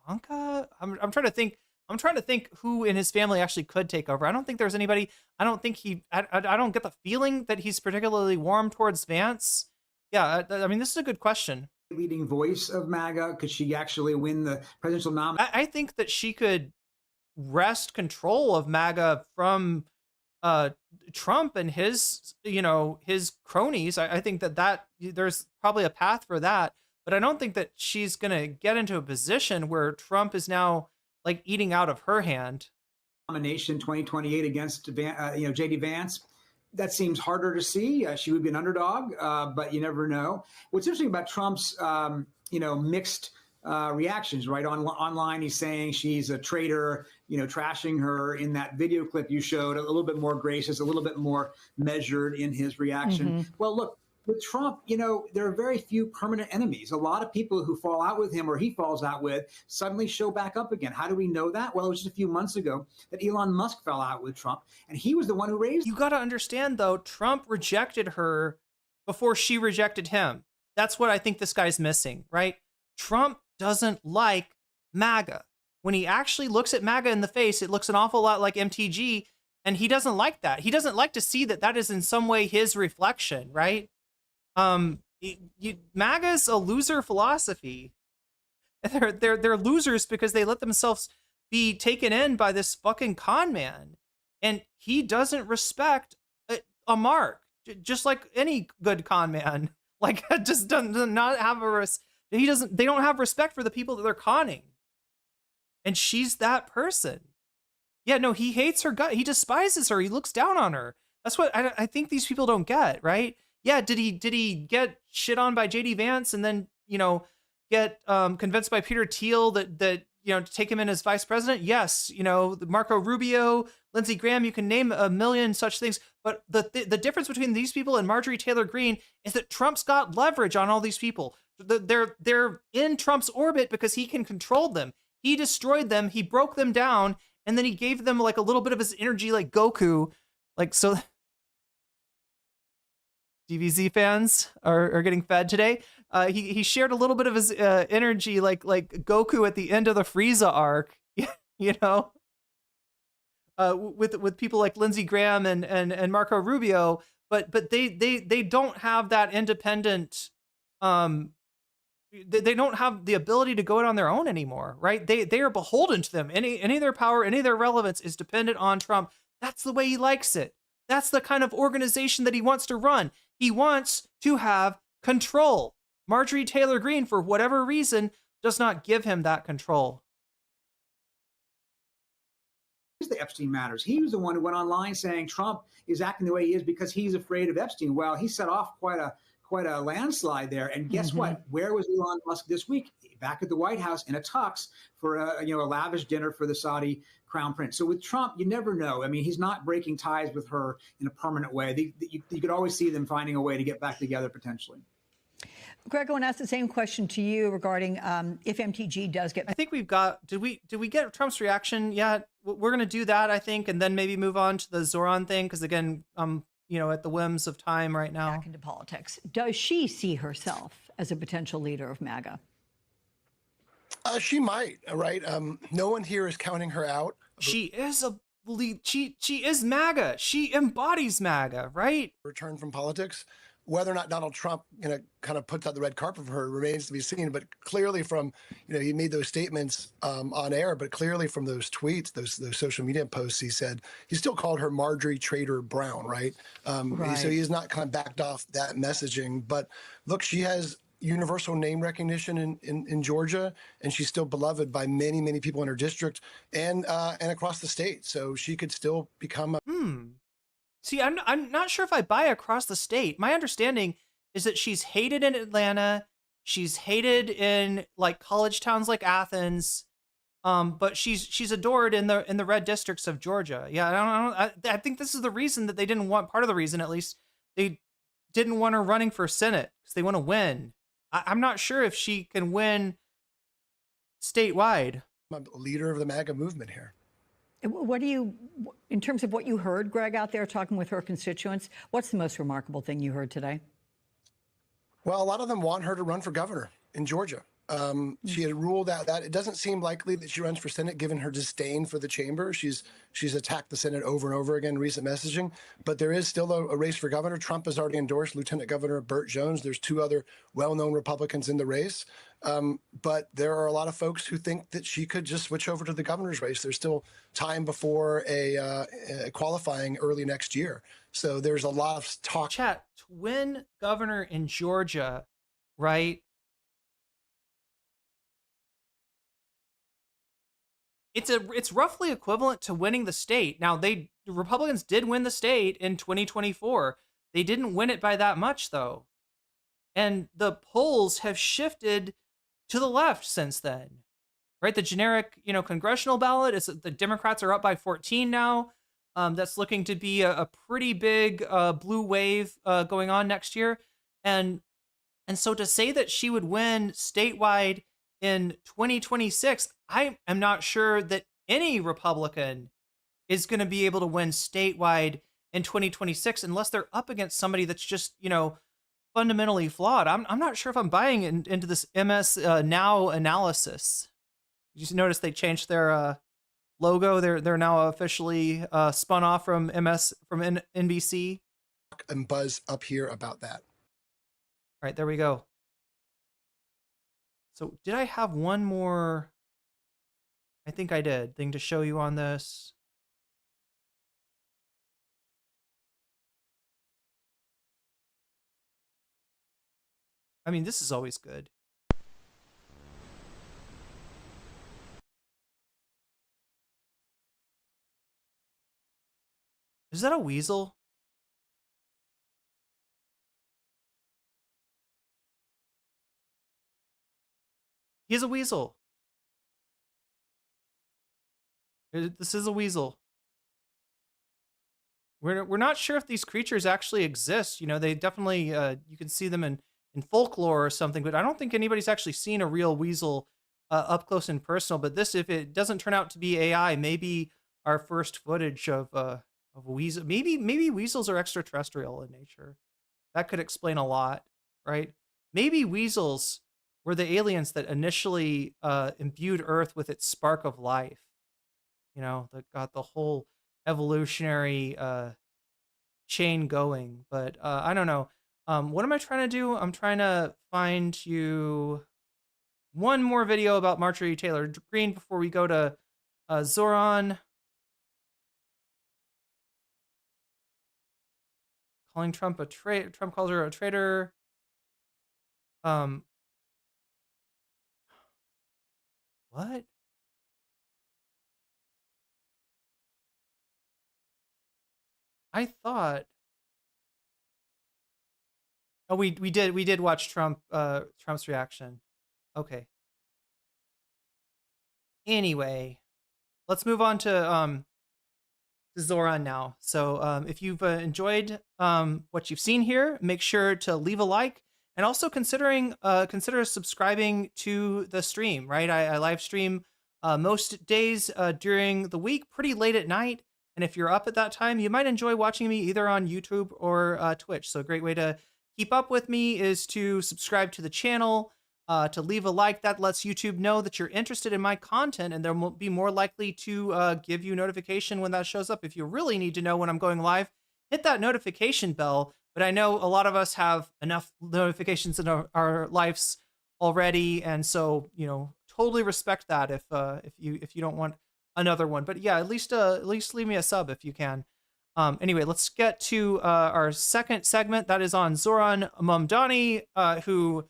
Ivanka? I'm trying to think. I'm trying to think who in his family actually could take over. I don't think there's anybody. I don't think I don't get the feeling that he's particularly warm towards Vance. Yeah, I mean, this is a good question. Leading voice of MAGA, could she actually win the presidential nomination? I think that she could wrest control of MAGA from Trump and his cronies. I think that there's probably a path for that, but I don't think that she's going to get into a position where Trump is now like eating out of her hand. Nomination 2028 against J.D. Vance. That seems harder to see. She would be an underdog, but you never know. What's interesting about Trump's, mixed reactions, right? Online, he's saying she's a traitor, trashing her. In that video clip you showed, a little bit more gracious, a little bit more measured in his reaction. Mm-hmm. Well, look, with Trump, there are very few permanent enemies. A lot of people who fall out with him or he falls out with suddenly show back up again. How do we know that? Well, it was just a few months ago that Elon Musk fell out with Trump, and he was the one who raised. You got to understand, though, Trump rejected her before she rejected him. That's what I think this guy's missing, right? Trump doesn't like MAGA. When he actually looks at MAGA in the face, it looks an awful lot like MTG, and he doesn't like that. He doesn't like to see that is in some way his reflection, right? MAGA's a loser philosophy. They're losers because they let themselves be taken in by this fucking con man, and he doesn't respect a mark, just like any good con man. Like, just does not have they don't have respect for the people that they're conning, and she's that person. Yeah, no, he hates her gut. He despises her. He looks down on her. That's what I think these people don't get, right? Yeah, did he get shit on by J.D. Vance and then, get convinced by Peter Thiel that to take him in as vice president? Yes, Marco Rubio, Lindsey Graham, you can name a million such things. But the difference between these people and Marjorie Taylor Greene is that Trump's got leverage on all these people. They're in Trump's orbit because he can control them. He destroyed them, he broke them down, and then he gave them like a little bit of his energy, like Goku, like so. DBZ fans are getting fed today. He shared a little bit of his energy, like Goku at the end of the Frieza arc, with people like Lindsey Graham and Marco Rubio, but they don't have that independent. They don't have the ability to go it on their own anymore, right? They are beholden to them. Any of their power, any of their relevance is dependent on Trump. That's the way he likes it. That's the kind of organization that he wants to run. He wants to have control. Marjorie Taylor Greene, for whatever reason, does not give him that control. The Epstein matters. He was the one who went online saying Trump is acting the way he is because he's afraid of Epstein. Well, he set off quite a landslide there. And guess what? Where was Elon Musk this week? Back at the White House in a tux for a lavish dinner for the Saudi crown prince. So with Trump, you never know. I mean, he's not breaking ties with her in a permanent way. You could always see them finding a way to get back together potentially. Greg, I want to ask the same question to you regarding if MTG does get. I think we've got. Did we get Trump's reaction yet? We're gonna do that, I think, and then maybe move on to the Zohran thing, because again, at the whims of time right now. Back into politics. Does she see herself as a potential leader of MAGA? She might, right? No one here is counting her out. She is a lead. She is MAGA. She embodies MAGA, right? Return from politics. Whether or not Donald Trump, kind of puts out the red carpet for her remains to be seen. But clearly, from he made those statements on air, but clearly from those tweets, those social media posts, he still called her Marjorie Trader Brown, right? Right. So he's not kind of backed off that messaging. But look, she has universal name recognition in Georgia, and she's still beloved by many, many people in her district and across the state. So she could still become a. See, I'm not sure if I buy across the state. My understanding is that she's hated in Atlanta, she's hated in like college towns like Athens, but she's adored in the red districts of Georgia. Yeah, I think this is the reason that they didn't want, part of the reason at least, they didn't want her running for Senate, because they want to win. I'm not sure if she can win statewide. I'm a leader of the MAGA movement here. What do you, in terms of what you heard, Greg, out there talking with her constituents, what's the most remarkable thing you heard today? Well, a lot of them want her to run for governor in Georgia. She had ruled out that it doesn't seem likely that she runs for Senate, given her disdain for the chamber. She's attacked the Senate over and over again in recent messaging. But there is still a race for governor. Trump has already endorsed Lieutenant Governor Burt Jones. There's two other well-known Republicans in the race. But there are a lot of folks who think that she could just switch over to the governor's race. There's still time before a qualifying early next year. So there's a lot of talk. Chat, to win governor in Georgia, right? It's roughly equivalent to winning the state. Now, the Republicans did win the state in 2024. They didn't win it by that much, though. And the polls have shifted to the left since then, right? The generic, congressional ballot is the Democrats are up by 14 now. That's looking to be a pretty big blue wave going on next year. And so to say that she would win statewide in 2026, I am not sure that any Republican is going to be able to win statewide in 2026 unless they're up against somebody that's just, fundamentally flawed. I'm not sure if I'm buying into this MS Now analysis. You just notice they changed their logo. They're now officially spun off from NBC. And buzz up here about that. All right, there we go. So did I have one more? I think I did. Thing to show you on this. I mean, this is always good. Is that a weasel? He's a weasel. This is a weasel. We're not sure if these creatures actually exist. They definitely, you can see them in folklore or something, but I don't think anybody's actually seen a real weasel up close and personal. But this, if it doesn't turn out to be AI, maybe our first footage of a weasel. Maybe weasels are extraterrestrial in nature. That could explain a lot, right? Maybe weasels were the aliens that initially imbued Earth with its spark of life. That got the whole evolutionary chain going. But I don't know. What am I trying to do? I'm trying to find you one more video about Marjorie Taylor Greene before we go to Zohran. Calling Trump a traitor. Trump calls her a traitor. What? I thought. Oh, we did watch Trump's reaction. Okay. Anyway, let's move on to Zohran now. So if you've enjoyed what you've seen here, make sure to leave a like and also consider subscribing to the stream, right? I live stream most days during the week, pretty late at night. And if you're up at that time, you might enjoy watching me either on YouTube or Twitch. So a great way to keep up with me is to subscribe to the channel, to leave a like. That lets YouTube know that you're interested in my content, and they'll be more likely to give you notification when that shows up. If you really need to know when I'm going live, hit that notification bell. But I know a lot of us have enough notifications in our lives already, and so, you know, totally respect that if you don't want another one. But yeah, at least leave me a sub if you can. Anyway, let's get to our second segment. That is on Zohran Mamdani, who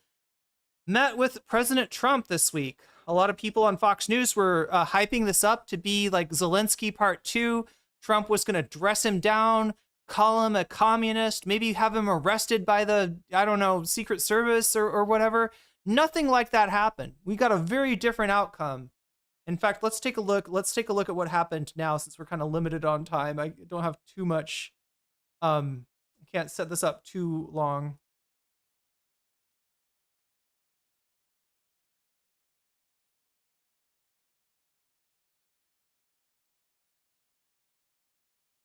met with President Trump this week. A lot of people on Fox News were hyping this up to be like Zelinsky Part 2. Trump was going to dress him down, call him a communist, maybe have him arrested by the, I don't know, Secret Service or whatever. Nothing like that happened. We got a very different outcome. In fact, let's take a look. Let's take a look at what happened now, since we're kind of limited on time. I don't have too much. I can't set this up too long.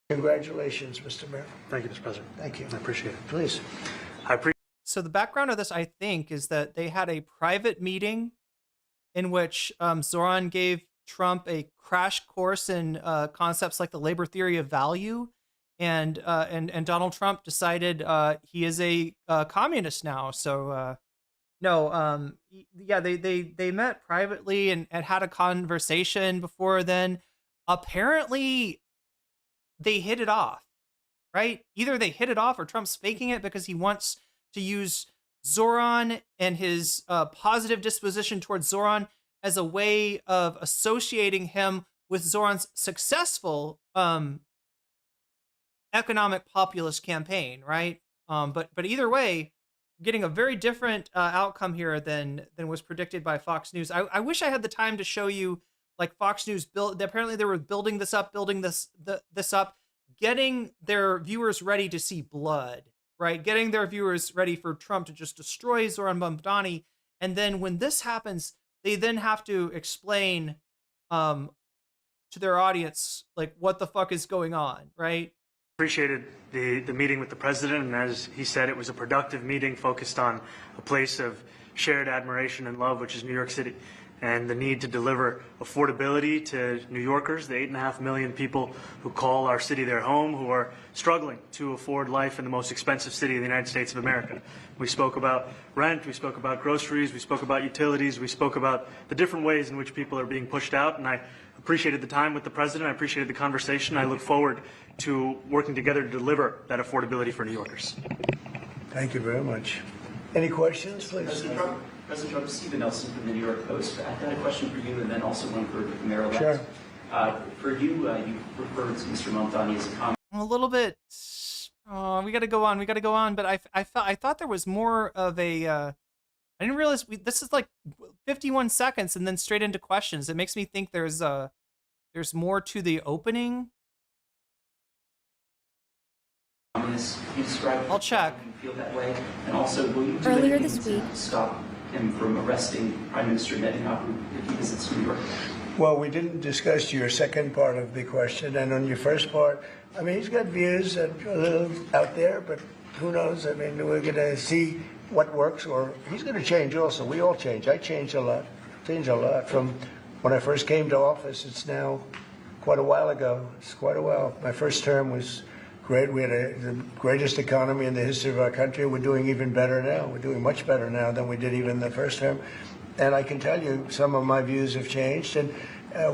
Congratulations, Mr. Mayor. Thank you, Mr. President. Thank you. I appreciate it. Please. So the background of this, I think, is that they had a private meeting in which Zohran gave Trump a crash course in concepts like the labor theory of value, and Donald Trump decided he is a communist now. So yeah, they met privately and had a conversation before then. Apparently, they hit it off, right? Either they hit it off or Trump's faking it because he wants to use Zohran and his positive disposition towards Zohran as a way of associating him with Zohran's successful economic populist campaign, right? But either way, getting a very different outcome here than was predicted by Fox News. I wish I had the time to show you, like, Fox News apparently they were building this up, getting their viewers ready to see blood, right? Getting their viewers ready for Trump to just destroy Zohran Mamdani. And then when this happens, they then have to explain to their audience, like, what the fuck is going on, right? Appreciated the meeting with the president, and as he said, it was a productive meeting focused on a place of shared admiration and love, which is New York City, and the need to deliver affordability to New Yorkers, the 8.5 million people who call our city their home, who are struggling to afford life in the most expensive city in the United States of America. We spoke about rent, we spoke about groceries, we spoke about utilities, we spoke about the different ways in which people are being pushed out, and I appreciated the time with the president, I appreciated the conversation. I look forward to working together to deliver that affordability for New Yorkers. Thank you very much. Any questions, please? President Trump, Stephen Nelson from the New York Post. I've got a question for you, and then also one for the mayor-elect. Sure. For you, you referred to Mr. Mamdani as a communist. A little bit. Oh, we got to go on. But I thought there was more of a. I didn't realize this is like 51 seconds and then straight into questions. It makes me think there's more to the opening. I'll check. Feel that way, and also will you do Earlier anything this week, to stop him from arresting Prime Minister Netanyahu if he visits New York? Well, we didn't discuss your second part of the question, and on your first part, I mean, he's got views that are a little out there, but who knows? I mean, we're going to see what works, or he's going to change also. We all change. I changed a lot. From when I first came to office. It's now quite a while ago. It's quite a while. My first term was great. We had the greatest economy in the history of our country. We're doing even better now. We're doing much better now than we did even the first term. And I can tell you some of my views have changed. And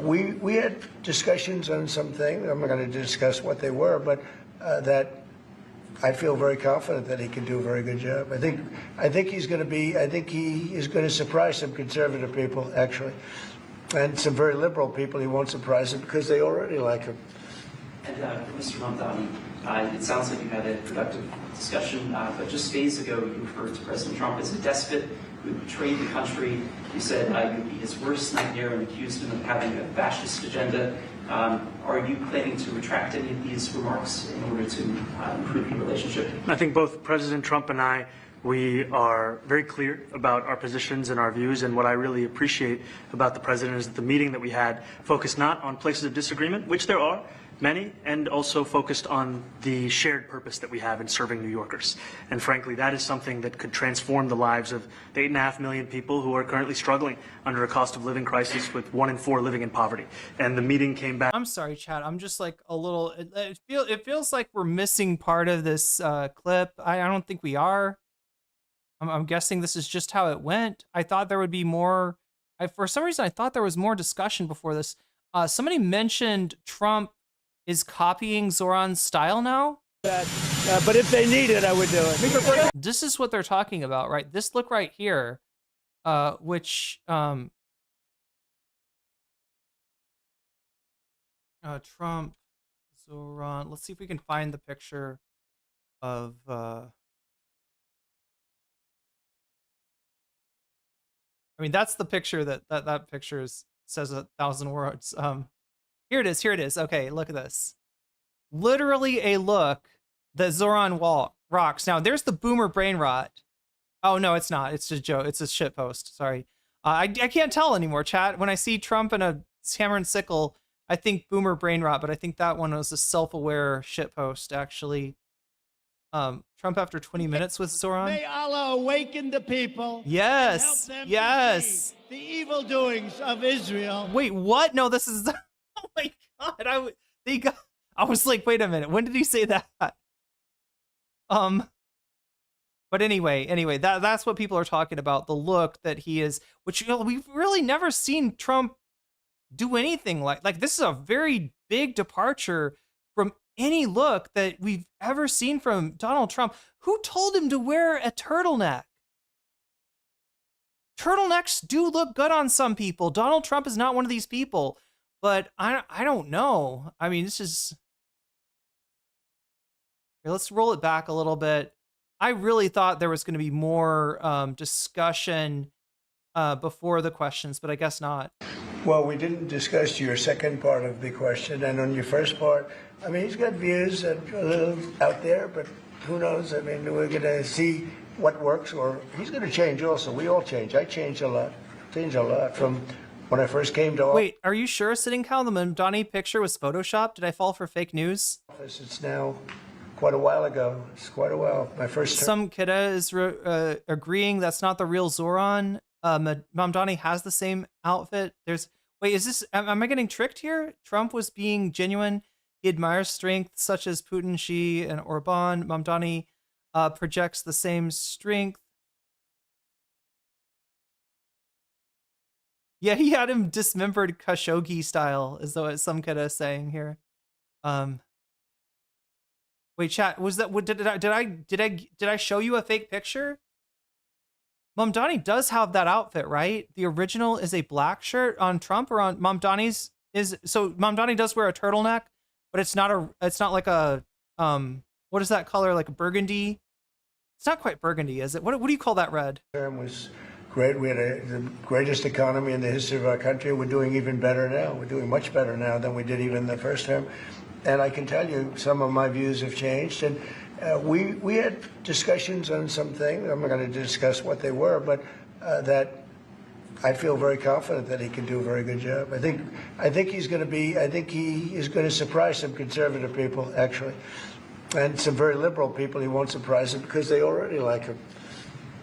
we had discussions on some things. I'm not going to discuss what they were, but that I feel very confident that he can do a very good job. I think he's going to be. I think he is going to surprise some conservative people, actually, and some very liberal people. He won't surprise them because they already like him. And Mr. Mamdani, it sounds like you had a productive discussion, but just days ago you referred to President Trump as a despot who betrayed the country. You said you would be his worst nightmare and accused him of having a fascist agenda. Are you planning to retract any of these remarks in order to improve your relationship? I think both President Trump and I we are very clear about our positions and our views, and what I really appreciate about the president is that the meeting that we had focused not on places of disagreement, which there are many, and also focused on the shared purpose that we have in serving New Yorkers. And frankly, that is something that could transform the lives of the 8.5 million people who are currently struggling under a cost of living crisis, with 1 in 4 living in poverty. And the meeting came back. I'm sorry, Chad. I'm just like a little. It feels like we're missing part of this clip. I don't think we are. I'm guessing this is just how it went. I thought there would be more. For some reason, I thought there was more discussion before this. Somebody mentioned Trump is copying Zohran's style now. But if they need it, I would do it. This is what they're talking about, right? This look right here, which Trump, Zohran. Let's see if we can find the picture of. I mean, that's the picture that picture says 1,000 words. Here it is. Here it is. Okay, look at this. Literally a look that Zohran rocks. Now, there's the boomer brain rot. Oh, no, it's not. It's just joke. It's a shit post. Sorry. I can't tell anymore, chat. When I see Trump and a hammer and sickle, I think boomer brain rot, but I think that one was a self-aware shit post, actually. Trump after 20 minutes with Zohran. May Allah awaken the people. Yes. And help them Yes. to see the evil doings of Israel. Wait, what? No, this is. Oh my God! I was like, wait a minute. When did he say that? But anyway, that's what people are talking about. The look that he is, which we've really never seen Trump do anything like. This is a very big departure from any look that we've ever seen from Donald Trump. Who told him to wear a turtleneck? Turtlenecks do look good on some people. Donald Trump is not one of these people. But I don't know. I mean, this is. Here, let's roll it back a little bit. I really thought there was going to be more discussion before the questions, but I guess not. Well, we didn't discuss your second part of the question, and on your first part, I mean, he's got views that are a little out there, but who knows? I mean, we're going to see what works, or he's going to change also. We all change. I changed a lot. From when I first came to office. Wait, are you sure, Sitting Cow, the Mamdani picture was photoshopped? Did I fall for fake news? It's now quite a while ago. It's quite a while. My first term. Some kidda is agreeing that's not the real Zohran. Mamdani has the same outfit. Wait, is this, am I getting tricked here? Trump was being genuine. He admires strength such as Putin, Xi, and Orban. Mamdani projects the same strength. Yeah, he had him dismembered Khashoggi style, as though some kid is saying here. Wait, chat, was that? Did I show you a fake picture? Mamdani does have that outfit, right? The original is a black shirt on Trump, or on Mamdani's is. So Mamdani does wear a turtleneck, but it's not like a what is that color? Like a burgundy? It's not quite burgundy, is it? What do you call that red? Term was great. We had the greatest economy in the history of our country. We're doing even better now. We're doing much better now than we did even the first term. And I can tell you, some of my views have changed. And we had discussions on some things. I'm not going to discuss what they were, but that I feel very confident that he can do a very good job. I think he's going to be. I think he is going to surprise some conservative people, actually, and some very liberal people. He won't surprise them because they already like him.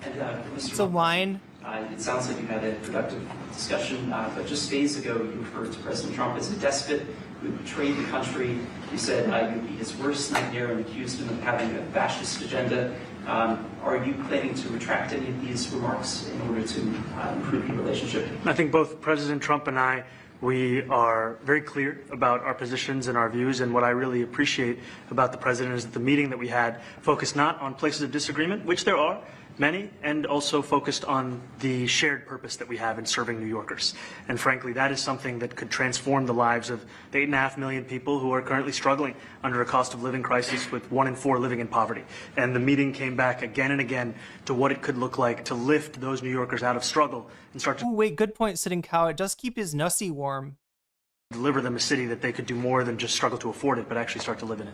And, it's a line. It sounds like you had a productive discussion, but just days ago you referred to President Trump as a despot who betrayed the country. You said you would be his worst nightmare and accused him of having a fascist agenda. Are you planning to retract any of these remarks in order to improve your relationship? I think both President Trump and I, we are very clear about our positions and our views, and what I really appreciate about the president is that the meeting that we had focused not on places of disagreement, which there are many, and also focused on the shared purpose that we have in serving New Yorkers. And frankly, that is something that could transform the lives of the 8.5 million people who are currently struggling under a cost of living crisis, with 1 in 4 living in poverty. And the meeting came back again and again to what it could look like to lift those New Yorkers out of struggle and start to— Ooh, wait, good point, Sitting Cow. It does keep his nussy warm. Deliver them a city that they could do more than just struggle to afford it, but actually start to live in it.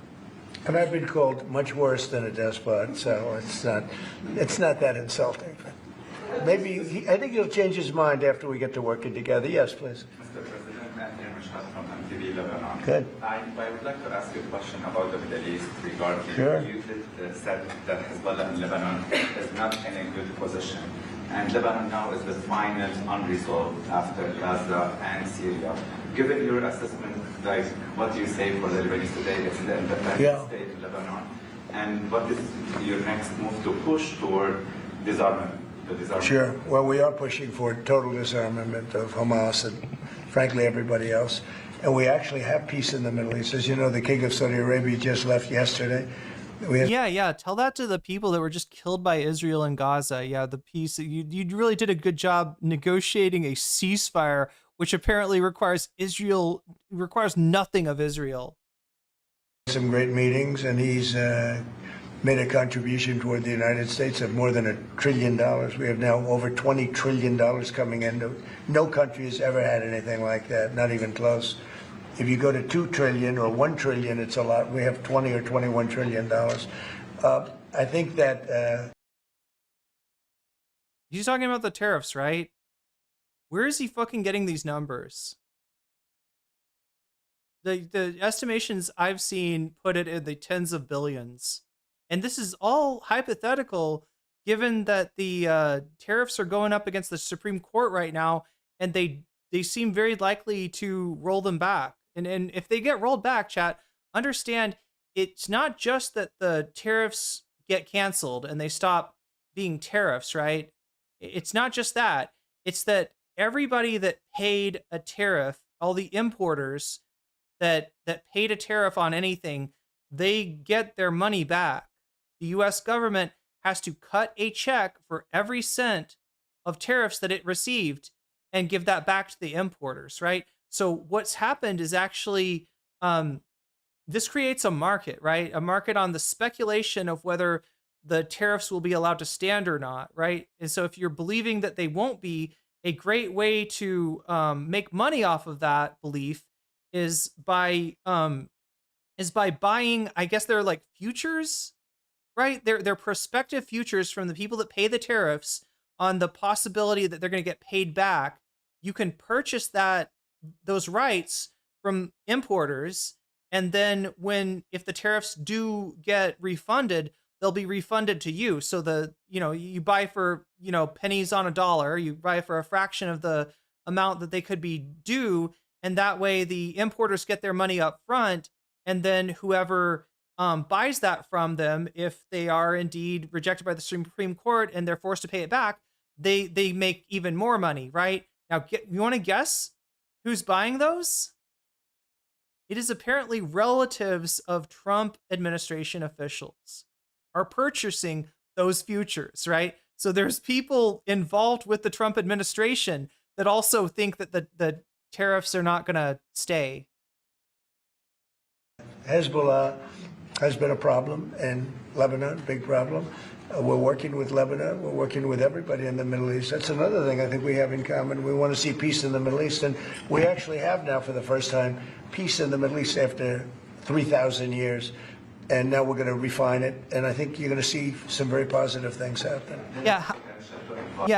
And I've been called much worse than a despot, so it's not that insulting. Maybe I think he'll change his mind after we get to working together. Yes, please. Mr. President, from MTV Lebanon. Good. I would like to ask you a question about the Middle East regarding Sure. you said that Hezbollah in Lebanon is not in a good position. And Lebanon now is the final unresolved after Gaza and Syria. Given your assessment, like what do you say for the Lebanese today? It's the independent state in Lebanon. And what is your next move to push toward disarmament? Sure. Well, we are pushing for total disarmament of Hamas and, frankly, everybody else. And we actually have peace in the Middle East. As you know, the King of Saudi Arabia just left yesterday. Yeah. Tell that to the people that were just killed by Israel in Gaza. Yeah, the peace. You really did a good job negotiating a ceasefire, which apparently requires nothing of Israel. Some great meetings, and he's made a contribution toward the United States of more than $1 trillion. We have now over $20 trillion coming in. No country has ever had anything like that, not even close. If you go to 2 trillion or 1 trillion, it's a lot. We have 20 or 21 trillion dollars. I think that he's talking about the tariffs, right? Where is he fucking getting these numbers? The estimations I've seen put it in the tens of billions. And this is all hypothetical, given that the tariffs are going up against the Supreme Court right now, and they seem very likely to roll them back. And if they get rolled back, chat, understand it's not just that the tariffs get canceled and they stop being tariffs, right? It's not just that. It's that everybody that paid a tariff, all the importers that paid a tariff on anything, they get their money back. The U.S. government has to cut a check for every cent of tariffs that it received and give that back to the importers, right? So what's happened is actually this creates a market, right? A market on the speculation of whether the tariffs will be allowed to stand or not, right? And so if you're believing that they won't be, a great way to make money off of that belief is by buying, I guess they're like futures, right? They're prospective futures from the people that pay the tariffs on the possibility that they're going to get paid back. You can purchase those rights from importers, and then if the tariffs do get refunded, they'll be refunded to you. So you buy for, pennies on a dollar, you buy for a fraction of the amount that they could be due, and that way the importers get their money up front, and then whoever buys that from them, if they are indeed rejected by the Supreme Court and they're forced to pay it back, they make even more money, right? Now, you want to guess who's buying those? It is apparently relatives of Trump administration officials are purchasing those futures, right? So there's people involved with the Trump administration that also think that the tariffs are not going to stay. Hezbollah has been a problem in Lebanon, big problem. We're working with Lebanon. We're working with everybody in the Middle East. That's another thing I think we have in common. We want to see peace in the Middle East, and we actually have now, for the first time, peace in the Middle East after 3,000 years. And now we're going to refine it, and I think you're going to see some very positive things happen. Yeah,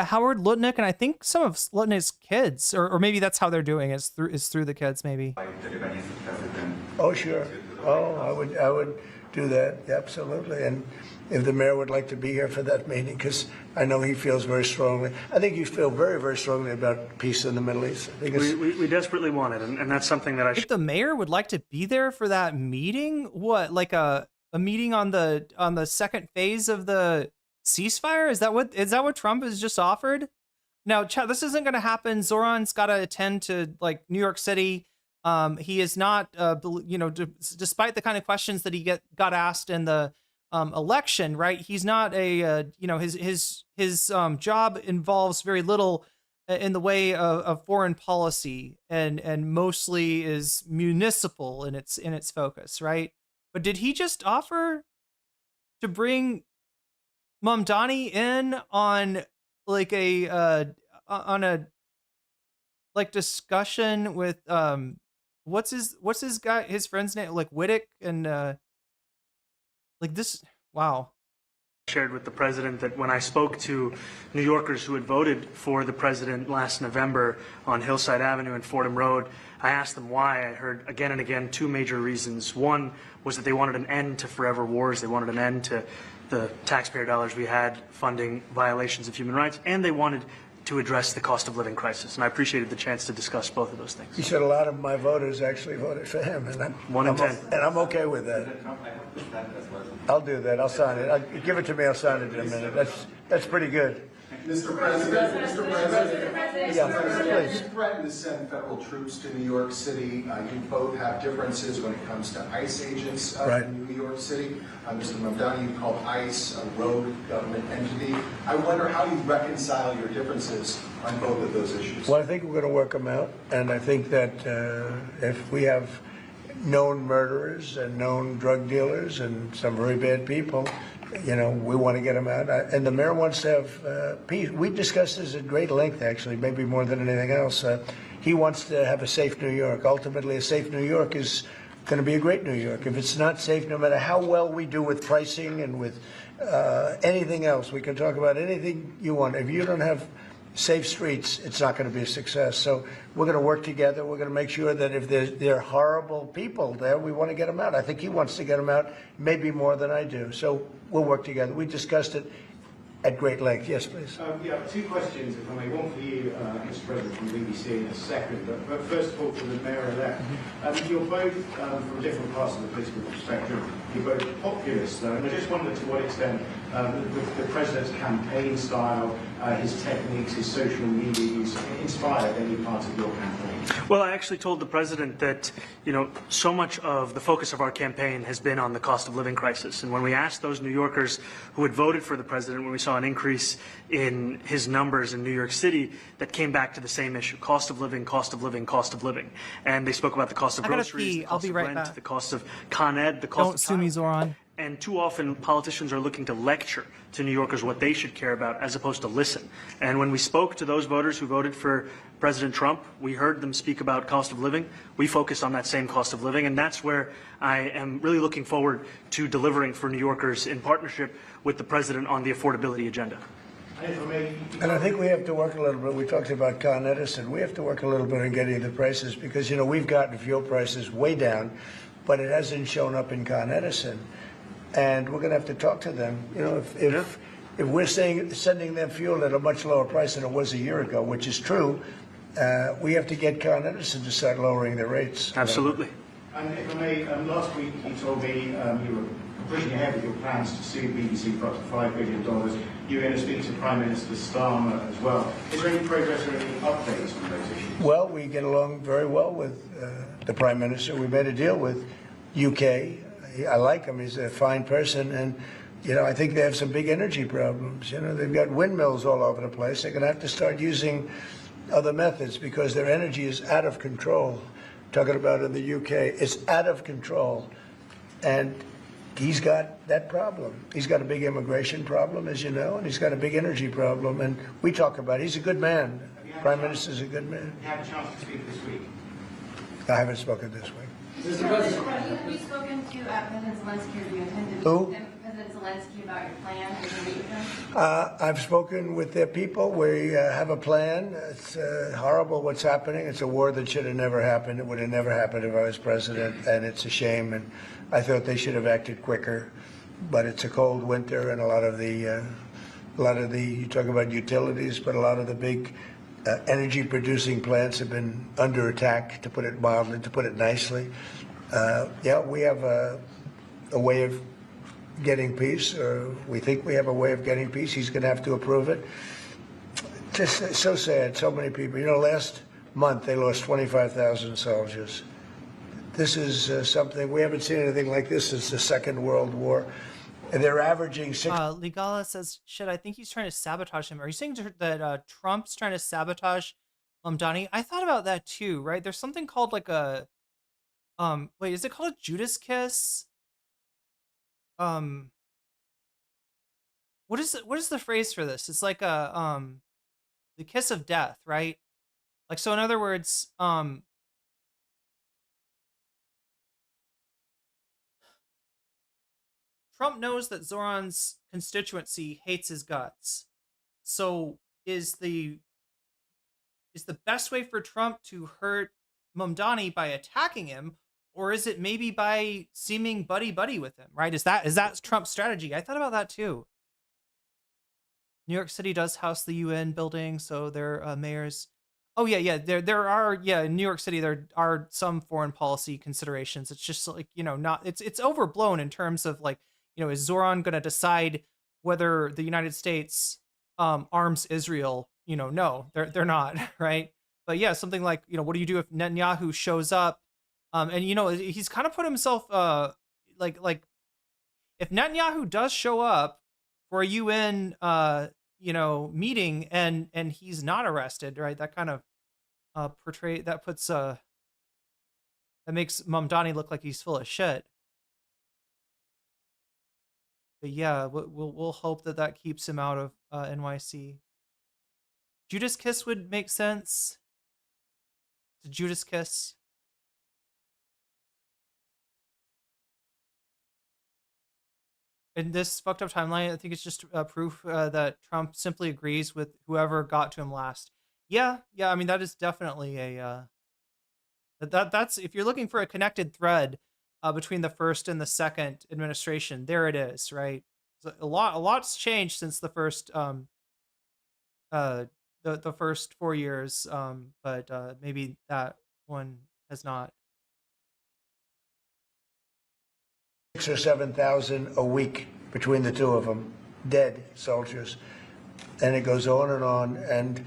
Howard Lutnick, and I think some of Lutnick's kids, or maybe that's how they're doing it, is through the kids, maybe. Oh, sure. Oh, I would do that, absolutely. And if the mayor would like to be here for that meeting, because I know he feels very strongly. I think you feel very, very strongly about peace in the Middle East. I think we desperately want it, and that's something that If the mayor would like to be there for that meeting, what, like a meeting on the second phase of the ceasefire? Is that what Trump has just offered? Now, this isn't going to happen. Zoran's got to attend to like New York City. He is not, despite the kind of questions that he got asked in the election, right? He's not his job involves very little in the way of foreign policy, and mostly is municipal in its focus, right? But did he just offer to bring Mamdani in on like a discussion with what's his friend's name, like Whittick and Like this, wow. Shared with the president that when I spoke to New Yorkers who had voted for the president last November on Hillside Avenue and Fordham Road, I asked them why. I heard again and again two major reasons. One was that they wanted an end to forever wars. They wanted an end to the taxpayer dollars we had funding violations of human rights, and they wanted to address the cost of living crisis. And I appreciated the chance to discuss both of those things. He said a lot of my voters actually voted for him, and I'm okay with that. I'll do that. I'll sign it. Give it to me. I'll sign it in a minute. That's pretty good. Mr. President, yeah, please. You threatened to send federal troops to New York City. You both have differences when it comes to ICE agents in New York City. Mr. Mamdani, you called ICE a rogue government entity. I wonder how you reconcile your differences on both of those issues. Well, I think we're going to work them out, and I think that if we have known murderers and known drug dealers and some very bad people, you know, we want to get them out. And the mayor wants to have peace. We discussed this at great length, actually, maybe more than anything else. He wants to have a safe New York. Ultimately, a safe New York is going to be a great New York. If it's not safe, no matter how well we do with pricing and with anything else, we can talk about anything you want. If you don't have safe streets, it's not going to be a success. So we're going to work together. We're going to make sure that if there are horrible people there, we want to get them out. I think he wants to get them out, maybe more than I do. So we'll work together. We discussed it at great length. Yes, please. Yeah, two questions, if I may. One for you, Mr. President, from the BBC in a second. But first of all, for the mayor-elect. You're both from different parts of the political spectrum. You're both populists, though. And I just wondered to what extent the president's campaign style, his techniques, his social media use inspired any part of your campaign. Well, I actually told the president that, you know, so much of the focus of our campaign has been on the cost of living crisis. And when we asked those New Yorkers who had voted for the president, when we saw an increase in his numbers in New York City, that came back to the same issue: cost of living, cost of living, cost of living. And they spoke about the cost of groceries, the cost of rent, the cost of Con Ed, the cost of... Don't sue me, Zohran. And too often, politicians are looking to lecture to New Yorkers what they should care about as opposed to listen. And when we spoke to those voters who voted for President Trump, we heard them speak about cost of living. We focused on that same cost of living, and that's where I am really looking forward to delivering for New Yorkers in partnership with the president on the affordability agenda. And I think we have to work a little bit. We talked about Con Edison. We have to work a little bit on getting the prices because, you know, we've gotten fuel prices way down, but it hasn't shown up in Con Edison. And we're going to have to talk to them. You know, if we're sending them fuel at a much lower price than it was a year ago, which is true, we have to get Con Edison to start lowering their rates. Absolutely. And if I may, last week you told me you were pushing ahead with your plans to sue BBC for up to $5 billion. You're going to speak to Prime Minister Starmer as well. Is there any progress or any updates on those issues? Well, we get along very well with the Prime Minister. We made a deal with UK. I like him. He's a fine person. And, you know, I think they have some big energy problems. You know, they've got windmills all over the place. They're going to have to start using other methods because their energy is out of control. Talking about in the UK, it's out of control. And he's got that problem. He's got a big immigration problem, as you know, and he's got a big energy problem. And we talk about it. He's a good man. Prime Minister's a good man. You had a chance to speak this week. I haven't spoken this week. Mr. President, have you spoken to President Zelinsky, or do you intend to meet Who? President Zelinsky about your plan? Are you going to meet with him? I've spoken with their people. We have a plan. It's horrible what's happening. It's a war that should have never happened. It would have never happened if I was president, and it's a shame. And I thought they should have acted quicker. But it's a cold winter, and a lot of the you talk about utilities, but a lot of the big energy producing plants have been under attack, to put it mildly, to put it nicely. Yeah, we have a way of getting peace, or we think we have a way of getting peace. He's going to have to approve it. Just so sad, so many people. You know, last month they lost 25,000 soldiers. This is something, we haven't seen anything like this since the Second World War. And they're averaging six. Ligala says, shit, I think he's trying to sabotage him. Are you saying that Trump's trying to sabotage Mamdani? I thought about that too, right? There's something called like a, wait, is it called a Judas kiss? What is the phrase for this? It's like a, the kiss of death, right? Like, so in other words, Trump knows that Zohran's constituency hates his guts. So is the best way for Trump to hurt Mamdani by attacking him, or is it maybe by seeming buddy-buddy with him, right? Is that Trump's strategy? I thought about that too. New York City does house the UN building, so their mayors. Oh yeah, there are in New York City there are some foreign policy considerations. It's just like, not it's overblown in terms of like, is Zohran going to decide whether the United States arms Israel? No, they're not, right? But yeah, something like, what do you do if Netanyahu shows up? And he's kind of put himself like if Netanyahu does show up for a UN meeting and he's not arrested, right? That kind of that makes Mamdani look like he's full of shit. But yeah, we'll hope that keeps him out of NYC. Judas kiss would make sense. The Judas kiss. In this fucked up timeline, I think it's just proof that Trump simply agrees with whoever got to him last. Yeah. I mean, that is definitely a that's if you're looking for a connected thread between the first and the second administration, there it is, right? So a lot's changed since the first the first 4 years, but maybe that one has not. 6,000 or 7,000 a week between the two of them, dead soldiers, and it goes on, and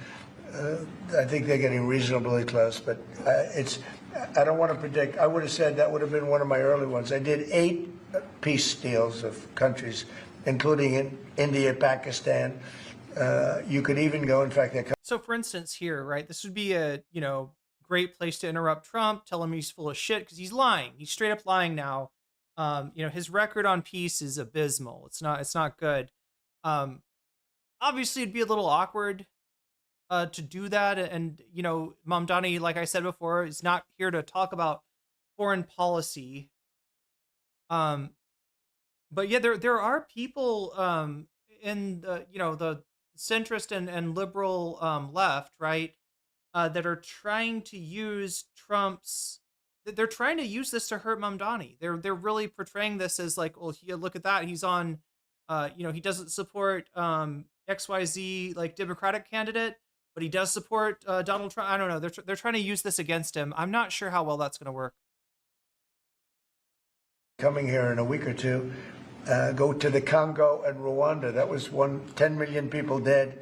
I think they're getting reasonably close. But I don't want to predict. I would have said that would have been one of my early ones. I did 8 peace deals of countries, including in India, Pakistan. You could even go. In fact, so for instance, here, right, this would be a great place to interrupt Trump, tell him he's full of shit because he's lying. He's straight up lying now. His record on peace is abysmal. It's not good. Obviously it'd be a little awkward to do that. And, Mamdani, like I said before, is not here to talk about foreign policy. But yeah, there are people in the centrist and liberal left, right, that are trying to use they're trying to use this to hurt Mamdani. They're really portraying this as like, well, look at that. He's on, he doesn't support XYZ like Democratic candidate, but he does support Donald Trump. I don't know. They're trying to use this against him. I'm not sure how well that's going to work. coming here in a week or two, go to the Congo and Rwanda. That was 10 million people dead.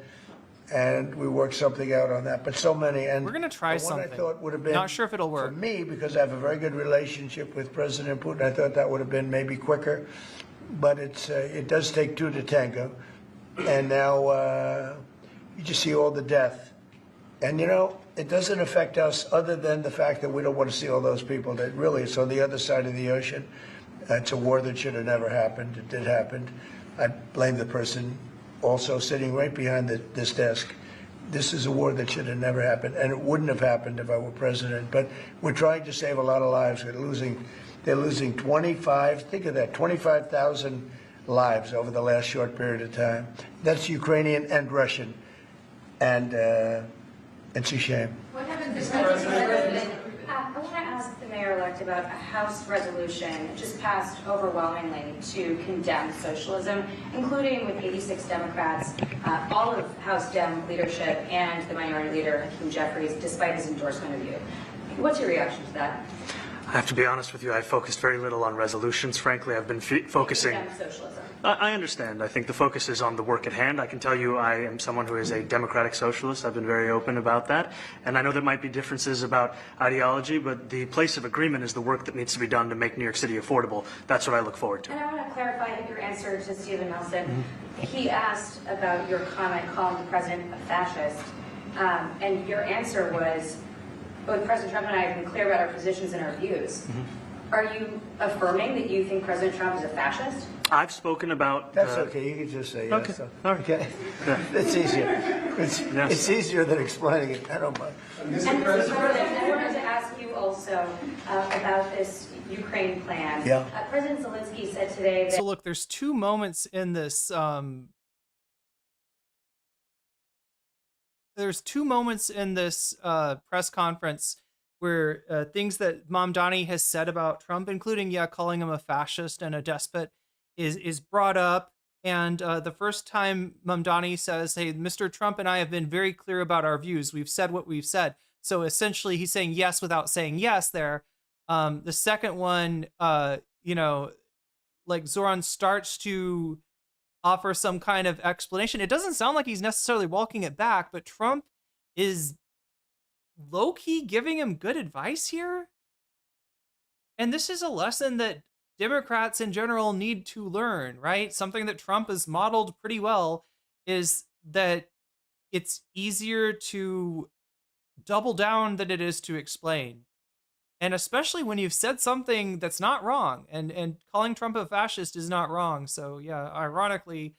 And we worked something out on that, but so many. And we're going to try something. I thought would have been, not sure if it'll work. For me, because I have a very good relationship with President Putin, I thought that would have been maybe quicker. But it does take two to tango. And now you just see all the death. And, it doesn't affect us other than the fact that we don't want to see all those people that really, it's on the other side of the ocean. It's a war that should have never happened. It did happen. I blame the person also sitting right behind this desk. This is a war that should have never happened, and it wouldn't have happened if I were president. But we're trying to save a lot of lives. They're losing 25,000 lives over the last short period of time. That's Ukrainian and Russian, and it's a shame. What happens if President? I want to ask the mayor-elect about a House resolution just passed overwhelmingly to condemn socialism, including with 86 Democrats, all of House Dem leadership, and the minority leader, Hakeem Jeffries, despite his endorsement of you. What's your reaction to that? I have to be honest with you, I focused very little on resolutions. Frankly, I've been focusing... Socialism. I understand. I think the focus is on the work at hand. I can tell you I am someone who is a democratic socialist. I've been very open about that. And I know there might be differences about ideology, but the place of agreement is the work that needs to be done to make New York City affordable. That's what I look forward to. And I want to clarify your answer to Stephen Nelson. He asked about your comment calling the president a fascist. And your answer was, both President Trump and I have been clear about our positions and our views. Are you affirming that you think President Trump is a fascist? I've spoken about... That's okay. You can just say yes. Okay. All right. Okay. It's easier. It's easier than explaining it. I don't mind. And Mr. President, I wanted to ask you also about this Ukraine plan. Yeah. President Zelinsky said today that. So look, there's two moments in this. There's two moments in this press conference where things that Mamdani has said about Trump, including calling him a fascist and a despot, is brought up. And the first time Mamdani says, "Hey, Mr. Trump and I have been very clear about our views. We've said what we've said." So essentially, he's saying yes without saying yes there. The second one, like Zohran starts to offer some kind of explanation. It doesn't sound like he's necessarily walking it back, but Trump is low-key giving him good advice here. And this is a lesson that Democrats in general need to learn, right? Something that Trump has modeled pretty well is that it's easier to double down than it is to explain. And especially when you've said something that's not wrong, and calling Trump a fascist is not wrong. So yeah, ironically,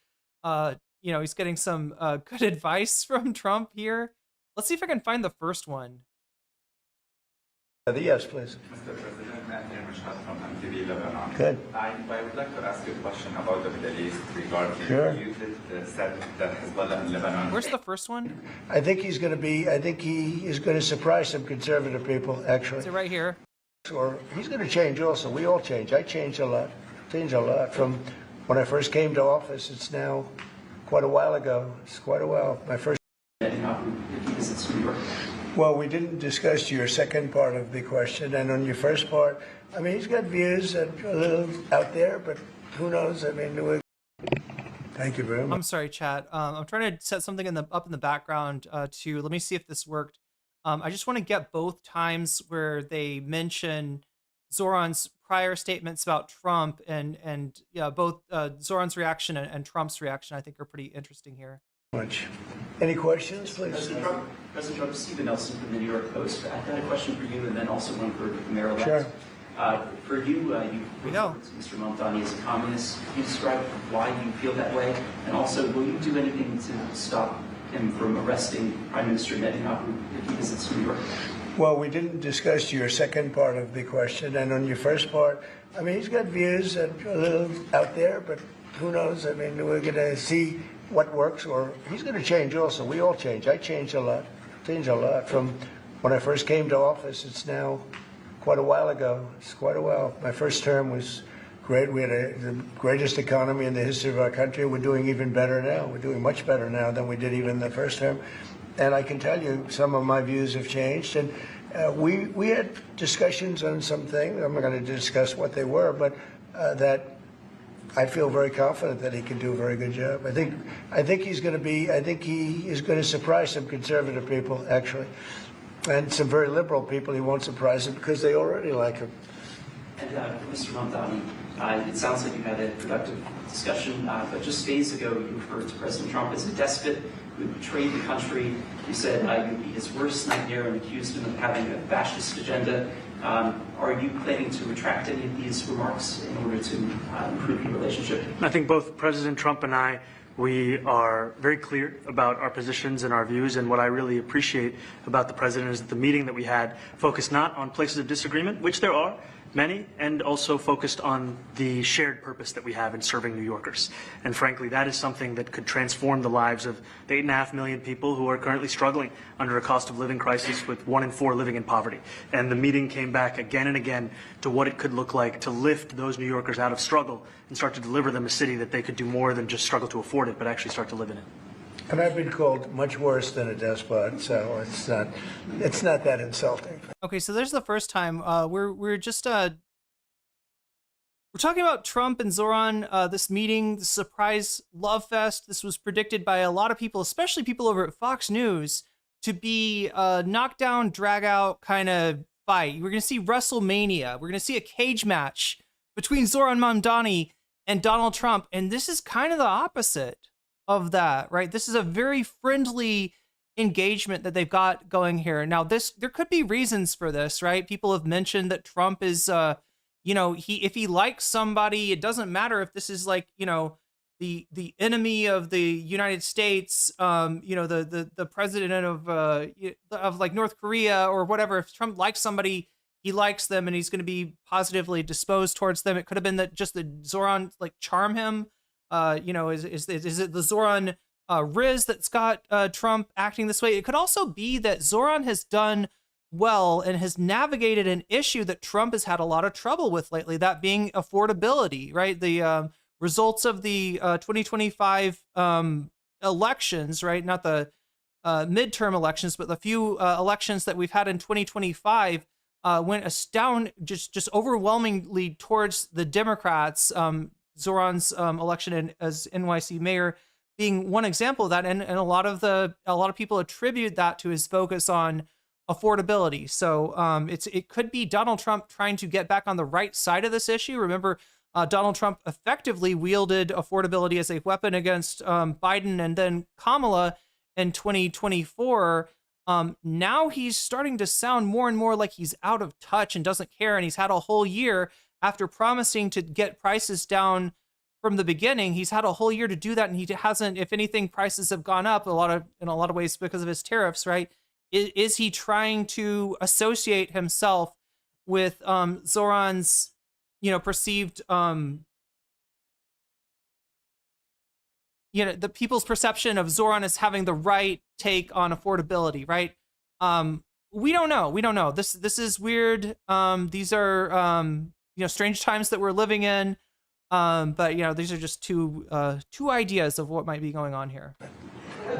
he's getting some good advice from Trump here. Let's see if I can find the first one. Yes, please. Mr. President, from MTG Lebanon. Good. I would like to ask you a question about the Middle East regarding you said that Hezbollah in Lebanon. Where's the first one? I think he is going to surprise some conservative people, actually. Is it right here? Or he's going to change also. We all change. I changed a lot. From when I first came to office. It's now quite a while ago. It's quite a while. My first. Well, we didn't discuss your second part of the question, and on your first part, I mean, he's got views that are a little out there, but who knows? I mean, thank you very much. I'm sorry, chat. I'm trying to set something up in the background let me see if this worked. I just want to get both times where they mention Zohran's prior statements about Trump and both Zohran's reaction and Trump's reaction, I think, are pretty interesting here. Any questions, please? President Trump, Stephen Nelson from the New York Post. I've got a question for you, and then also one for the mayor-elect. Sure. For you, you referred to Mr. Mamdani as a communist. Can you describe why you feel that way? And also, will you do anything to stop him from arresting Prime Minister Netanyahu if he visits New York? Well, we didn't discuss your second part of the question, and on your first part, I mean, he's got views that are a little out there, but who knows? I mean, we're going to see what works, or he's going to change also. We all change. I changed a lot. From when I first came to office. It's now quite a while ago. It's quite a while. My first term was great. We had the greatest economy in the history of our country. We're doing even better now. We're doing much better now than we did even the first term. And I can tell you some of my views have changed. And we had discussions on some things. I'm not going to discuss what they were, but that I feel very confident that he can do a very good job. I think he is going to surprise some conservative people, actually. And some very liberal people he won't surprise them because they already like him. And Mr. Mamdani, it sounds like you had a productive discussion, but just days ago you referred to President Trump as a despot who betrayed the country. You said you would be his worst nightmare and accused him of having a fascist agenda. Are you planning to retract any of these remarks in order to improve your relationship? I think both President Trump and I, we are very clear about our positions and our views, and what I really appreciate about the president is that the meeting that we had focused not on places of disagreement, which there are many, and also focused on the shared purpose that we have in serving New Yorkers. And frankly, that is something that could transform the lives of the 8.5 million people who are currently struggling under a cost of living crisis, with 1 in 4 living in poverty. And the meeting came back again and again to what it could look like to lift those New Yorkers out of struggle and start to deliver them a city that they could do more than just struggle to afford it, but actually start to live in it. And I've been called much worse than a despot, so it's not that insulting. Okay, so there's the first time. We're just we're talking about Trump and Zohran. This meeting, the surprise love fest. This was predicted by a lot of people, especially people over at Fox News, to be a knockdown, drag out kind of fight. We're gonna see WrestleMania. We're gonna see a cage match between Zohran Mamdani and Donald Trump, and this is kind of the opposite of that, right? This is a very friendly engagement that they've got going here. Now, there could be reasons for this, right? People have mentioned that Trump is, if he likes somebody, it doesn't matter if this is like, the enemy of the United States, the president of like North Korea or whatever. If Trump likes somebody, he likes them and he's going to be positively disposed towards them. It could have been that just the Zohran like charm him. Is it the Zohran Riz that's got Trump acting this way? It could also be that Zohran has done well and has navigated an issue that Trump has had a lot of trouble with lately, that being affordability, right? The results of the 2025 elections, right? Not the midterm elections, but the few elections that we've had in 2025 went just overwhelmingly towards the Democrats. Zohran's election as NYC mayor being one example of that, and a lot of people attribute that to his focus on affordability. So it could be Donald Trump trying to get back on the right side of this issue. Remember, Donald Trump effectively wielded affordability as a weapon against Biden and then Kamala in 2024. Now he's starting to sound more and more like he's out of touch and doesn't care. And he's had a whole year after promising to get prices down from the beginning. He's had a whole year to do that, and he hasn't. If anything, prices have gone up in a lot of ways because of his tariffs, right? Is he trying to associate himself with Zohran's, perceived, the people's perception of Zohran as having the right take on affordability, right? We don't know. This is weird. These are strange times that we're living in. But these are just two ideas of what might be going on here.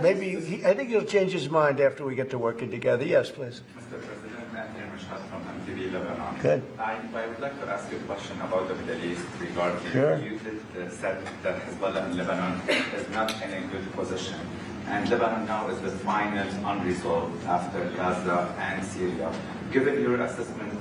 Maybe I think he'll change his mind after we get to working together. Yes, please. Mr. President, Irene from MTG, Lebanon. Good. I would like to ask you a question about the Middle East regarding you said that Hezbollah in Lebanon is not in a good position. And Lebanon now is the final unresolved after Gaza and Syria. Given your assessment,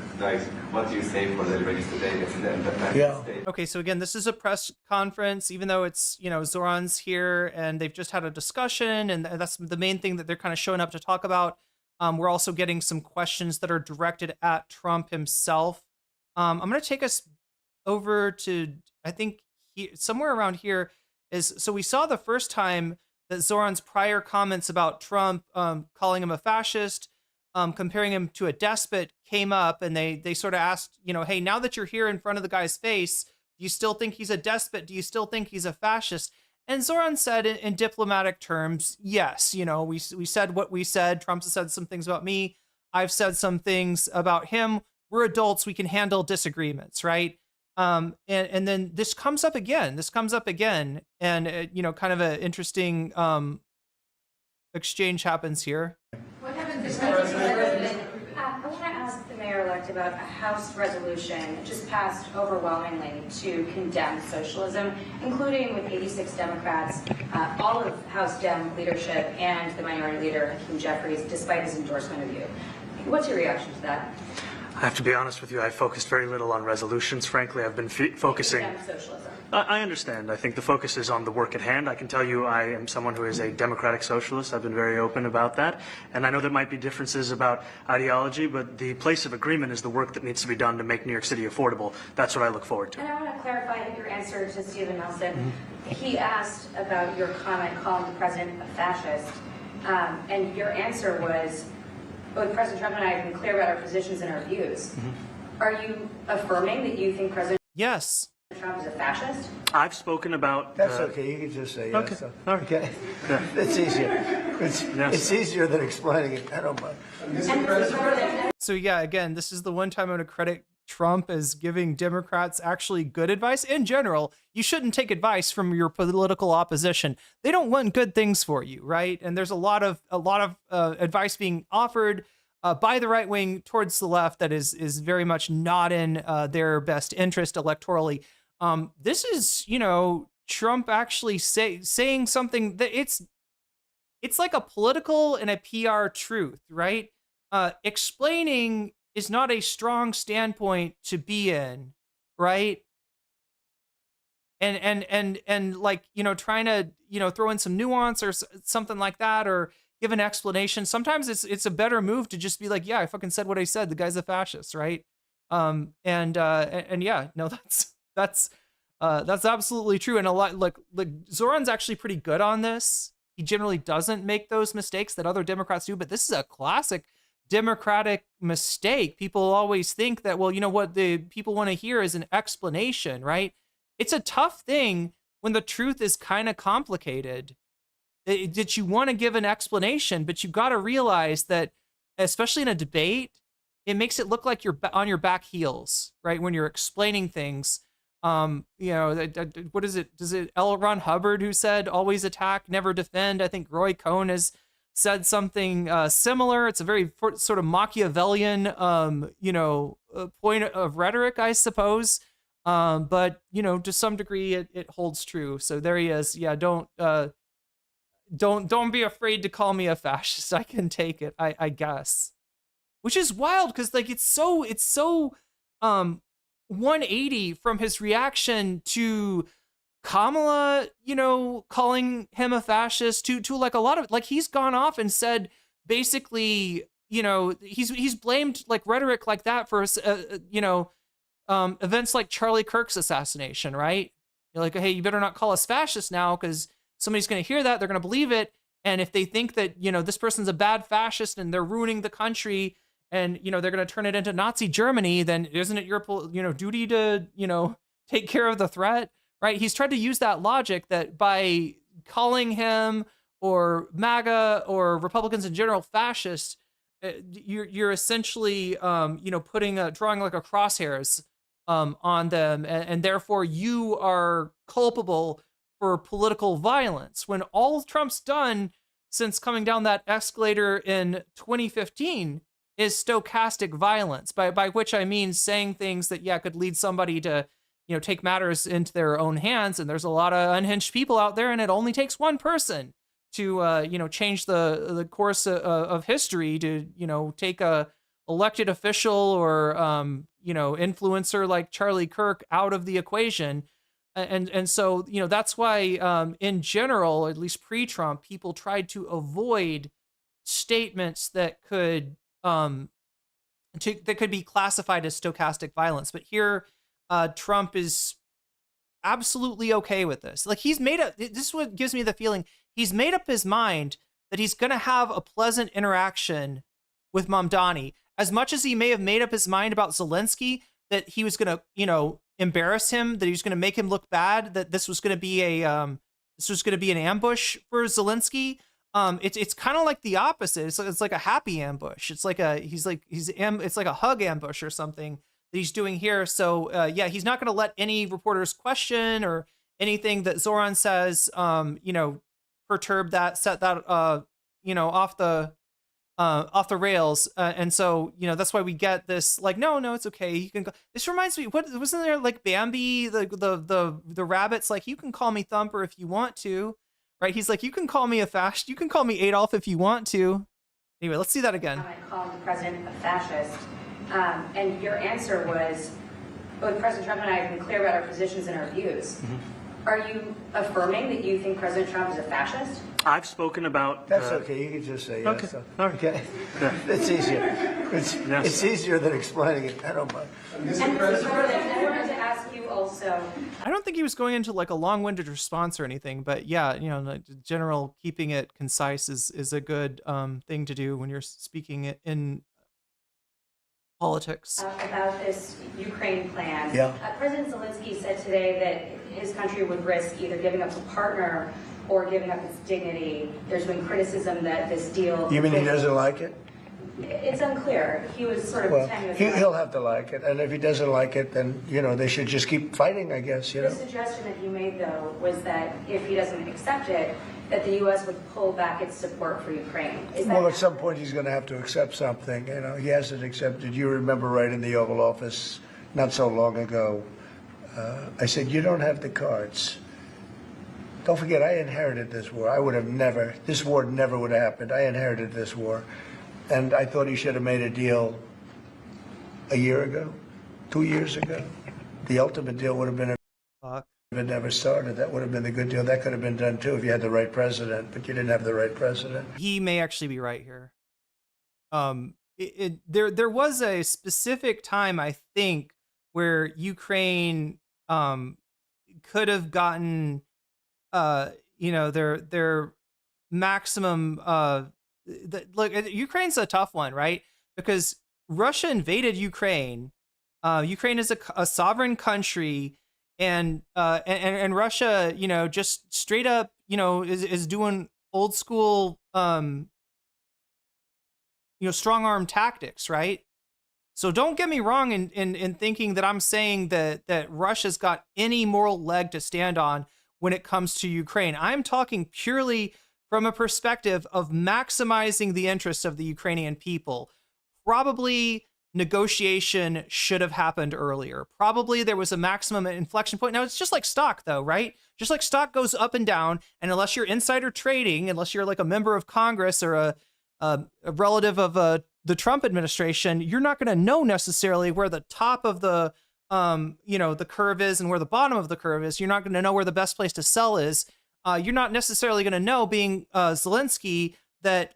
what do you say for the Lebanese today? It's in the independent state. Okay, so again, this is a press conference, even though it's, Zohran's here and they've just had a discussion, and that's the main thing that they're kind of showing up to talk about. We're also getting some questions that are directed at Trump himself. I'm going to take us over to, I think, somewhere around here so we saw the first time that Zohran's prior comments about Trump, calling him a fascist, comparing him to a despot, came up, and they sort of asked, hey, now that you're here in front of the guy's face, do you still think he's a despot? Do you still think he's a fascist? And Zohran said in diplomatic terms, yes, we said what we said. Trump's said some things about me. I've said some things about him. We're adults. We can handle disagreements, right? And then this comes up again. And, kind of an interesting exchange happens here. What happens I want to ask the mayor-elect about a House resolution just passed overwhelmingly to condemn socialism, including with 86 Democrats, all of House Dem leadership, and the minority leader, Hakeem Jeffries, despite his endorsement of you. What's your reaction to that? I have to be honest with you, I focused very little on resolutions. Frankly, I've been focusing... Socialism. I understand. I think the focus is on the work at hand. I can tell you I am someone who is a democratic socialist. I've been very open about that. And I know there might be differences about ideology, but the place of agreement is the work that needs to be done to make New York City affordable. That's what I look forward to. And I want to clarify your answer to Stephen Nelson. He asked about your comment calling the president a fascist. And your answer was, both President Trump and I have been clear about our positions and our views. Are you affirming that you think President Trump is a fascist? I've spoken about... That's okay. You can just say yes. Okay. So. All right. Okay. It's easier. It's easier than explaining it. I don't mind. So yeah, again, this is the one time I'm going to credit Trump as giving Democrats actually good advice. In general, you shouldn't take advice from your political opposition. They don't want good things for you, right? And there's a lot of advice being offered by the right wing towards the left that is very much not in their best interest electorally. This is, Trump actually saying something that it's like a political and a PR truth, right? Explaining is not a strong standpoint to be in, right? And like, trying to, throw in some nuance or something like that, or give an explanation. Sometimes it's a better move to just be like, yeah, I fucking said what I said. The guy's a fascist, right? And yeah, no, that's That's absolutely true. And a lot like Zoran's actually pretty good on this. He generally doesn't make those mistakes that other Democrats do, but this is a classic Democratic mistake. People always think that, well, you know what the people want to hear is an explanation, right? It's a tough thing when the truth is kind of complicated. That you want to give an explanation, but you got to realize that, especially in a debate, it makes it look like you're on your back heels, right? When you're explaining things. You know, what is it? Is it L. Ron Hubbard who said, always attack, never defend? I think Roy Cohn has said something similar. It's a very sort of Machiavellian, you know, point of rhetoric, I suppose. But, you know, to some degree, it holds true. So there he is. Yeah, don't be afraid to call me a fascist. I can take it, I guess. Which is wild because, like, it's so 180 from his reaction to Kamala, you know, calling him a fascist, to like a lot of, like, he's gone off and said basically, you know, he's blamed like rhetoric like that for you know, events like Charlie Kirk's assassination, right? You're like, hey, you better not call us fascists now, because somebody's going to hear that, they're going to believe it, and if they think that, you know, this person's a bad fascist and they're ruining the country, and, you know, they're going to turn it into Nazi Germany, then isn't it your, you know, duty to, you know, take care of the threat, right? He's tried to use that logic that by calling him or MAGA or Republicans in general fascists, you're essentially, you know, drawing like a crosshairs on them, and therefore you are culpable for political violence, when all Trump's done since coming down that escalator in 2015 is stochastic violence, by which I mean saying things that, yeah, could lead somebody to, you know, take matters into their own hands. And there's a lot of unhinged people out there, and it only takes one person to, you know, change the course of history, to, you know, take a elected official or, you know, influencer like Charlie Kirk out of the equation. And so, you know, that's why, in general, at least pre-Trump, people tried to avoid statements that could that could be classified as stochastic violence. But here, Trump is absolutely okay with this. Like, he's made up, this is what gives me the feeling, he's made up his mind that he's going to have a pleasant interaction with Mamdani, as much as he may have made up his mind about Zelinsky, that he was going to, you know, embarrass him, that he was going to make him look bad, that this was going to be an ambush for Zelinsky. It's kind of like the opposite. It's like a happy ambush. It's like it's like a hug ambush or something that he's doing here. So yeah, he's not going to let any reporters question or anything that Zoran says, you know, perturb that, set that, you know, off the rails. And so, you know, that's why we get this, like, no, it's okay. You can go. This reminds me, what wasn't there, like Bambi, the rabbit's like, you can call me Thumper if you want to. Right, he's like, you can call me a fascist, you can call me Adolf if you want to. Anyway, let's see that again. I called the president a fascist, and your answer was, both President Trump and I have been clear about our positions and our views. Are you affirming that you think President Trump is a fascist? I've spoken about... That's okay, you can just say yes. Okay, So. all right. Okay. It's easier. It's easier than explaining it. I don't mind. And Mr. President, I wanted to ask you also... I don't think he was going into like a long-winded response or anything, but yeah, you know, the general keeping it concise is a good thing to do when you're speaking in politics. About this Ukraine plan. Yeah. President Zelinsky said today that his country would risk either giving up a partner or giving up its dignity. There's been criticism that this deal... You mean he doesn't like it? It's unclear. He was sort of Well, tenuous. he'll have to like it, and if he doesn't like it, then, you know, they should just keep fighting, I guess, you know. The suggestion that he made, though, was that if he doesn't accept it, that the U.S. would pull back its support for Ukraine. Is that Well, at some point he's going to have to accept something. You know, he hasn't accepted. You remember right in the Oval Office not so long ago, I said, you don't have the cards. Don't forget, I inherited this war. I would have never, this war never would have happened. I inherited this war. And I thought he should have made a deal a year ago, 2 years ago. The ultimate deal would have been if it never started. That would have been the good deal. That could have been done too if you had the right president, but you didn't have the right president. He may actually be right here. There was a specific time, I think, where Ukraine could have gotten, their maximum. Look, Ukraine's a tough one, right? Because Russia invaded Ukraine. Ukraine is a sovereign country, and Russia, just straight up, is doing old school, strong arm tactics, right? So don't get me wrong in thinking that I'm saying that Russia's got any moral leg to stand on when it comes to Ukraine. I'm talking purely from a perspective of maximizing the interests of the Ukrainian people. Probably negotiation should have happened earlier. Probably there was a maximum inflection point. Now, it's just like stock, though, right? Just like stock goes up and down, and unless you're insider trading, unless you're like a member of Congress or a relative of the Trump administration, you're not going to know necessarily where the top of the the curve is and where the bottom of the curve is. You're not going to know where the best place to sell is. You're not necessarily going to know, being Zelinsky, that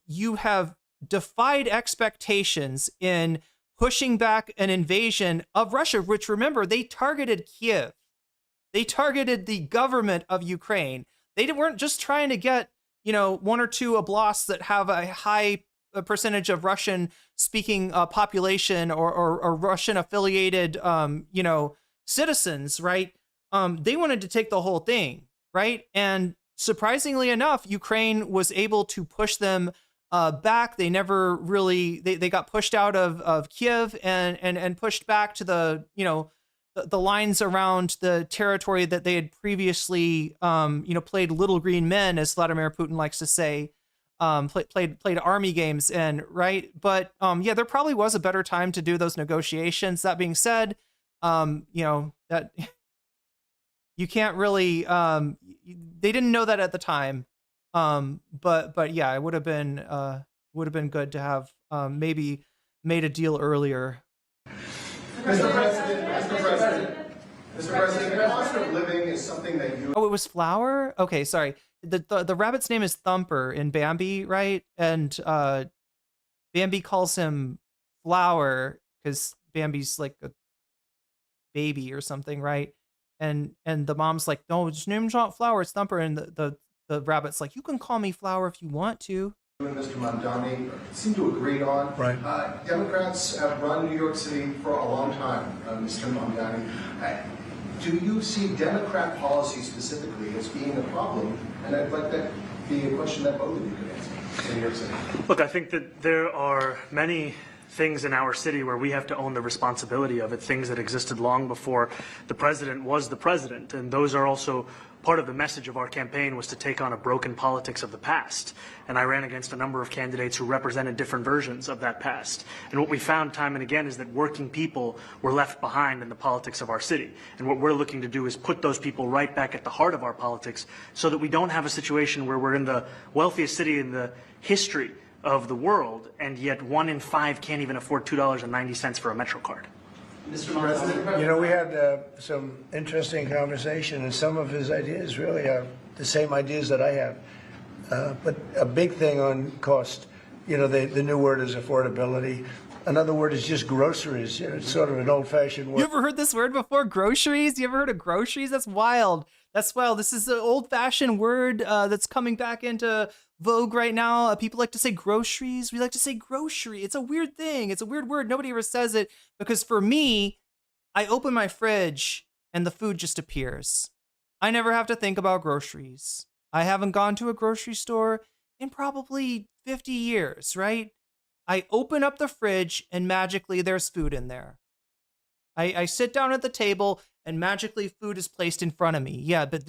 you have defied expectations in pushing back an invasion of Russia, which, remember, they targeted Kiev. They targeted the government of Ukraine. They weren't just trying to get, one or two oblasts that have a high percentage of Russian speaking population or Russian affiliated, citizens, right? They wanted to take the whole thing, right? And surprisingly enough, Ukraine was able to push them back. They never really, they got pushed out of Kiev and pushed back to the lines around the territory that they had previously, played little green men, as Vladimir Putin likes to say, played army games in, right? But there probably was a better time to do those negotiations. That being said, that you can't really, they didn't know that at the time. But yeah, it would have been good to have maybe made a deal earlier. Mr. President, cost of living is something that you... Oh, it was Flower? Okay, sorry. The rabbit's name is Thumper in Bambi, right? And Bambi calls him Flower because Bambi's like a baby or something, right? And the mom's like, no, his name's not Flower, it's Thumper. And the rabbit's like, you can call me Flower if you want to. You and Mr. Mamdani seem to agree on. Right. Democrats have run New York City for a long time, Mr. Mamdani. Do you see Democrat policy specifically as being a problem? And I'd like that to be a question that both of you could answer in New York City. Look, I think that there are many things in our city where we have to own the responsibility of it, things that existed long before the president was the president. And those are also part of the message of our campaign, was to take on a broken politics of the past. And I ran against a number of candidates who represented different versions of that past. And what we found time and again is that working people were left behind in the politics of our city. And what we're looking to do is put those people right back at the heart of our politics so that we don't have a situation where we're in the wealthiest city in the history of the world, and yet 1 in 5 can't even afford $2.90 for a Metro card. Mr. President, we had some interesting conversation, and some of his ideas really are the same ideas that I have. But a big thing on cost, the new word is affordability. Another word is just groceries. It's sort of an old-fashioned word. You ever heard this word before? Groceries? You ever heard of groceries? That's wild. That's wild. This is an old-fashioned word that's coming back into vogue right now. People like to say groceries. We like to say grocery. It's a weird thing. It's a weird word. Nobody ever says it, because for me, I open my fridge and the food just appears. I never have to think about groceries. I haven't gone to a grocery store in probably 50 years, right? I open up the fridge and magically there's food in there. I sit down at the table and magically food is placed in front of me. Yeah, but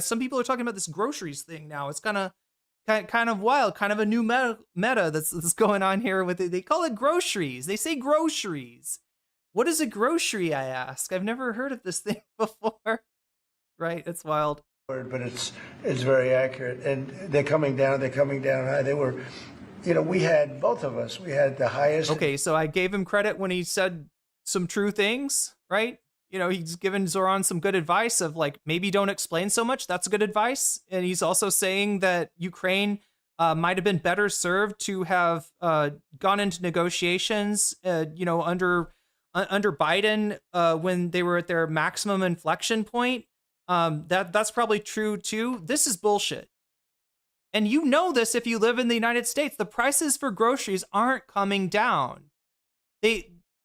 some people are talking about this groceries thing now. It's kind of wild, kind of a new meta that's going on here with it. They call it groceries. They say groceries. What is a grocery, I ask? I've never heard of this thing before. Right? It's wild. But it's very accurate. And they're coming down high. They were, we had, both of us, we had the highest. Okay, so I gave him credit when he said some true things, right? He's given Zohran some good advice of like, maybe don't explain so much. That's good advice. And he's also saying that Ukraine might have been better served to have gone into negotiations, under under Biden, when they were at their maximum inflection point, that's probably true too. This is bullshit. And you know this if you live in the United States. The prices for groceries aren't coming down.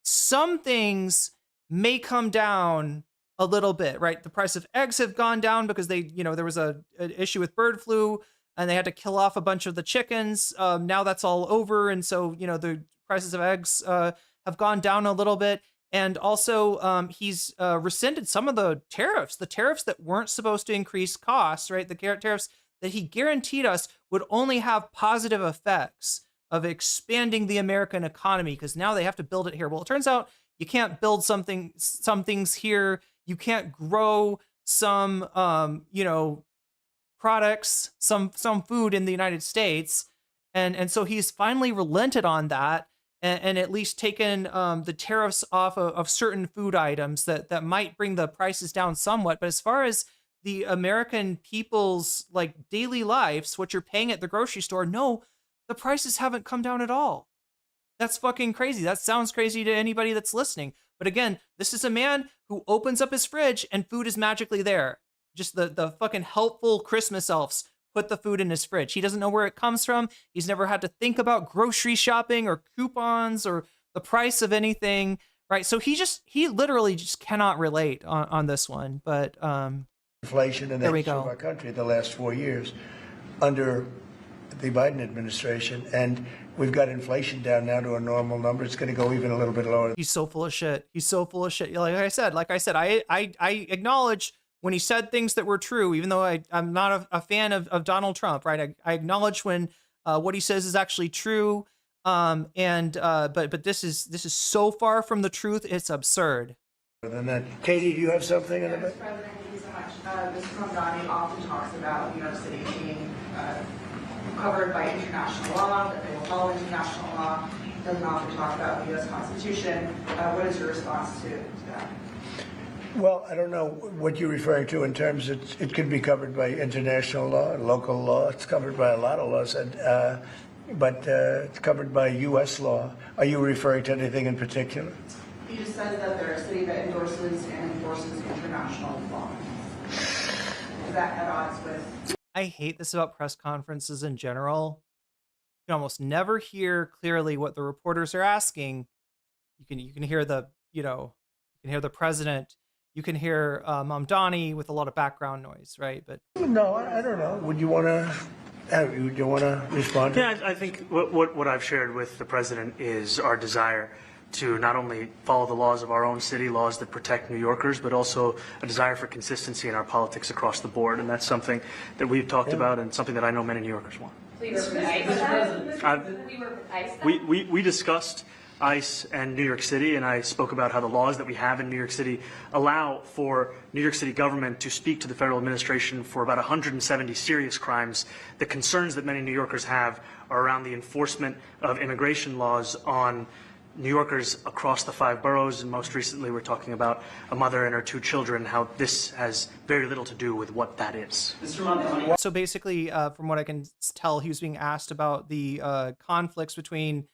Some things may come down a little bit, right? The price of eggs have gone down because there was an issue with bird flu and they had to kill off a bunch of the chickens. Now that's all over. And so, the prices of eggs have gone down a little bit. And also, he's rescinded some of the tariffs that weren't supposed to increase costs, right? The tariffs that he guaranteed us would only have positive effects of expanding the American economy, because now they have to build it here. Well, it turns out you can't build some things here. You can't grow some, products, some food in the United States. And so he's finally relented on that and at least taken the tariffs off of certain food items that might bring the prices down somewhat. But as far as the American people's daily lives, what you're paying at the grocery store, no, the prices haven't come down at all. That's fucking crazy. That sounds crazy to anybody that's listening. But again, this is a man who opens up his fridge and food is magically there. Just the fucking helpful Christmas elves put the food in his fridge. He doesn't know where it comes from. He's never had to think about grocery shopping or coupons or the price of anything, right? So he literally just cannot relate on this one. But inflation in our country the last 4 years under the Biden administration, and we've got inflation down now to a normal number. It's going to go even a little bit lower. He's so full of shit. Like I said, I acknowledge when he said things that were true, even though I'm not a fan of Donald Trump, right? I acknowledge when what he says is actually true. But this is so far from the truth, it's absurd. Than that, Katie, do you have something in the back? President, thank you so much. Mr. Mamdani often talks about New York City being covered by international law, that they will follow international law. Doesn't often talk about the U.S. Constitution. What is your response to that? Well, I don't know what you're referring to in terms of it could be covered by international law, local law. It's covered by a lot of laws, but it's covered by U.S. law. Are you referring to anything in particular? He just says that they're a city that endorses and enforces international law. Is that at odds with? I hate this about press conferences in general. You can almost never hear clearly what the reporters are asking. You can hear the president. You can hear Mamdani with a lot of background noise, right? But no, I don't know. Would you want to respond? Yeah, I think what I've shared with the president is our desire to not only follow the laws of our own city, laws that protect New Yorkers, but also a desire for consistency in our politics across the board. And that's something that we've talked about and something that I know many New Yorkers want. So you were with ICE? We discussed ICE and New York City, and I spoke about how the laws that we have in New York City allow for New York City government to speak to the federal administration for about 170 serious crimes. The concerns that many New Yorkers have are around the enforcement of immigration laws on New Yorkers across the 5 boroughs, and most recently we're talking about a mother and her 2 children, how this has very little to do with what that is. So basically, from what I can tell, he was being asked about the conflicts between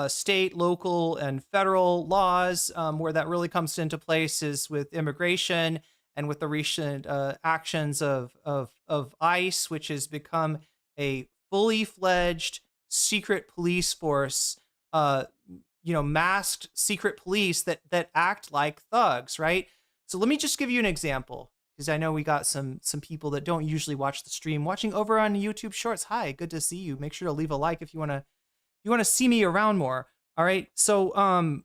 state, local, and federal laws. Where that really comes into place is with immigration and with the recent actions of ICE, which has become a fully fledged secret police force, masked secret police that act like thugs, right? So let me just give you an example, because I know we got some people that don't usually watch the stream watching over on YouTube Shorts. Hi, good to see you. Make sure to leave a like if you want to see me around more. All right. So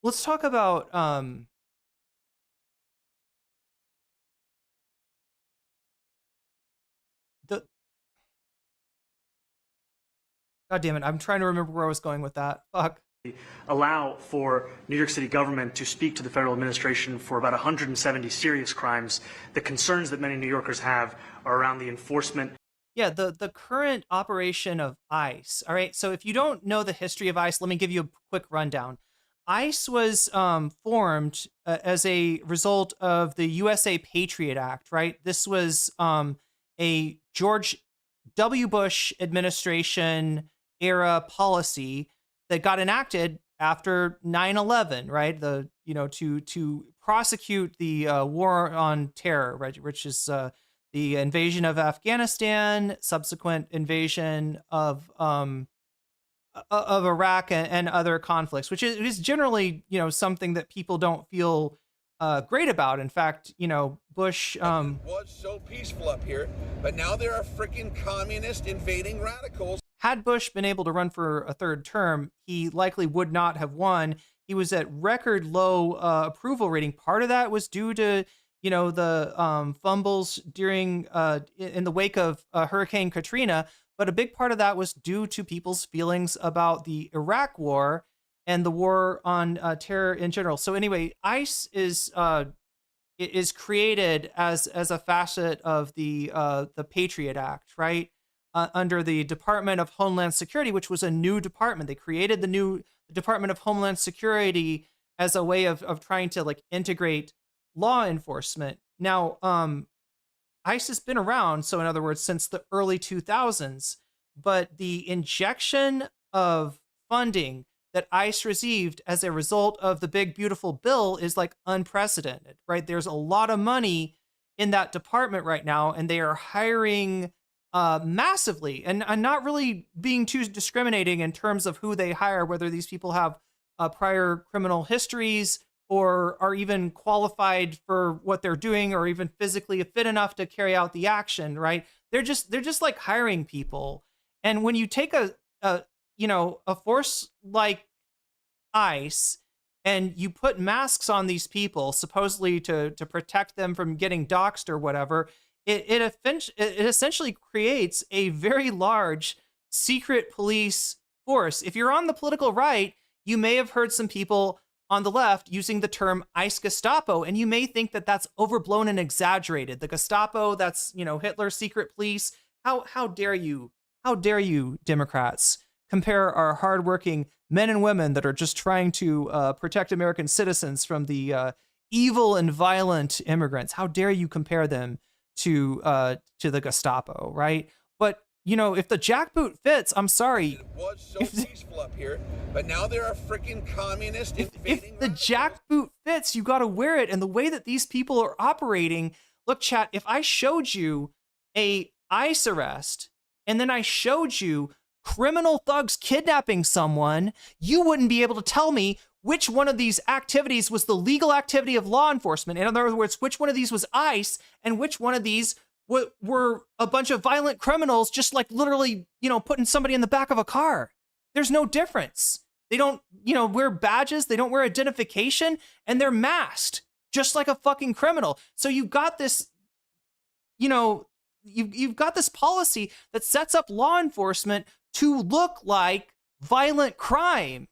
let's talk about God damn it, I'm trying to remember where I was going with that. Fuck. Allow for New York City government to speak to the federal administration for about 170 serious crimes. The concerns that many New Yorkers have are around the enforcement. Yeah, the current operation of ICE. All right, so if you don't know the history of ICE, let me give you a quick rundown. ICE was formed as a result of the USA Patriot Act, right? This was a George W. Bush administration era policy that got enacted after 9/11, right? To prosecute the war on terror, right, which is the invasion of Afghanistan, subsequent invasion of Iraq and other conflicts, which is generally, something that people don't feel great about. In fact, Bush was so peaceful up here, but now there are freaking communist invading radicals. Had Bush been able to run for a third term, he likely would not have won. He was at record low approval rating. Part of that was due to, the fumbles during in the wake of Hurricane Katrina. But a big part of that was due to people's feelings about the Iraq war and the war on terror in general. So anyway, ICE is created as a facet of the Patriot Act, right? Under the Department of Homeland Security, which was a new department. They created the new Department of Homeland Security as a way of trying to integrate law enforcement. Now, ICE has been around, so in other words, since the early 2000s, but the injection of funding that ICE received as a result of the big, beautiful bill is unprecedented, right? There's a lot of money in that department right now, and they are hiring massively, and not really being too discriminating in terms of who they hire, whether these people have prior criminal histories or are even qualified for what they're doing, or even physically fit enough to carry out the action, right? They're just hiring people. And when you take a force like ICE and you put masks on these people, supposedly to protect them from getting doxxed or whatever, it essentially creates a very large secret police force. If you're on the political right, you may have heard some people on the left using the term ICE Gestapo, and you may think that that's overblown and exaggerated. The Gestapo, that's, Hitler's secret police. How dare you? How dare you, Democrats, compare our hardworking men and women that are just trying to protect American citizens from the evil and violent immigrants? How dare you compare them to the Gestapo, right? But if the jackboot fits, I'm sorry. It was so peaceful up here, but now there are freaking communist invading. If the jackboot fits, you got to wear it. And the way that these people are operating, look, chat, if I showed you a ICE arrest and then I showed you criminal thugs kidnapping someone, you wouldn't be able to tell me which one of these activities was the legal activity of law enforcement. In other words, which one of these was ICE and which one of these were a bunch of violent criminals just literally, putting somebody in the back of a car. There's no difference. They don't, wear badges. They don't wear identification, and they're masked just like a fucking criminal. So you've got this, you've got this policy that sets up law enforcement to look like violent crime.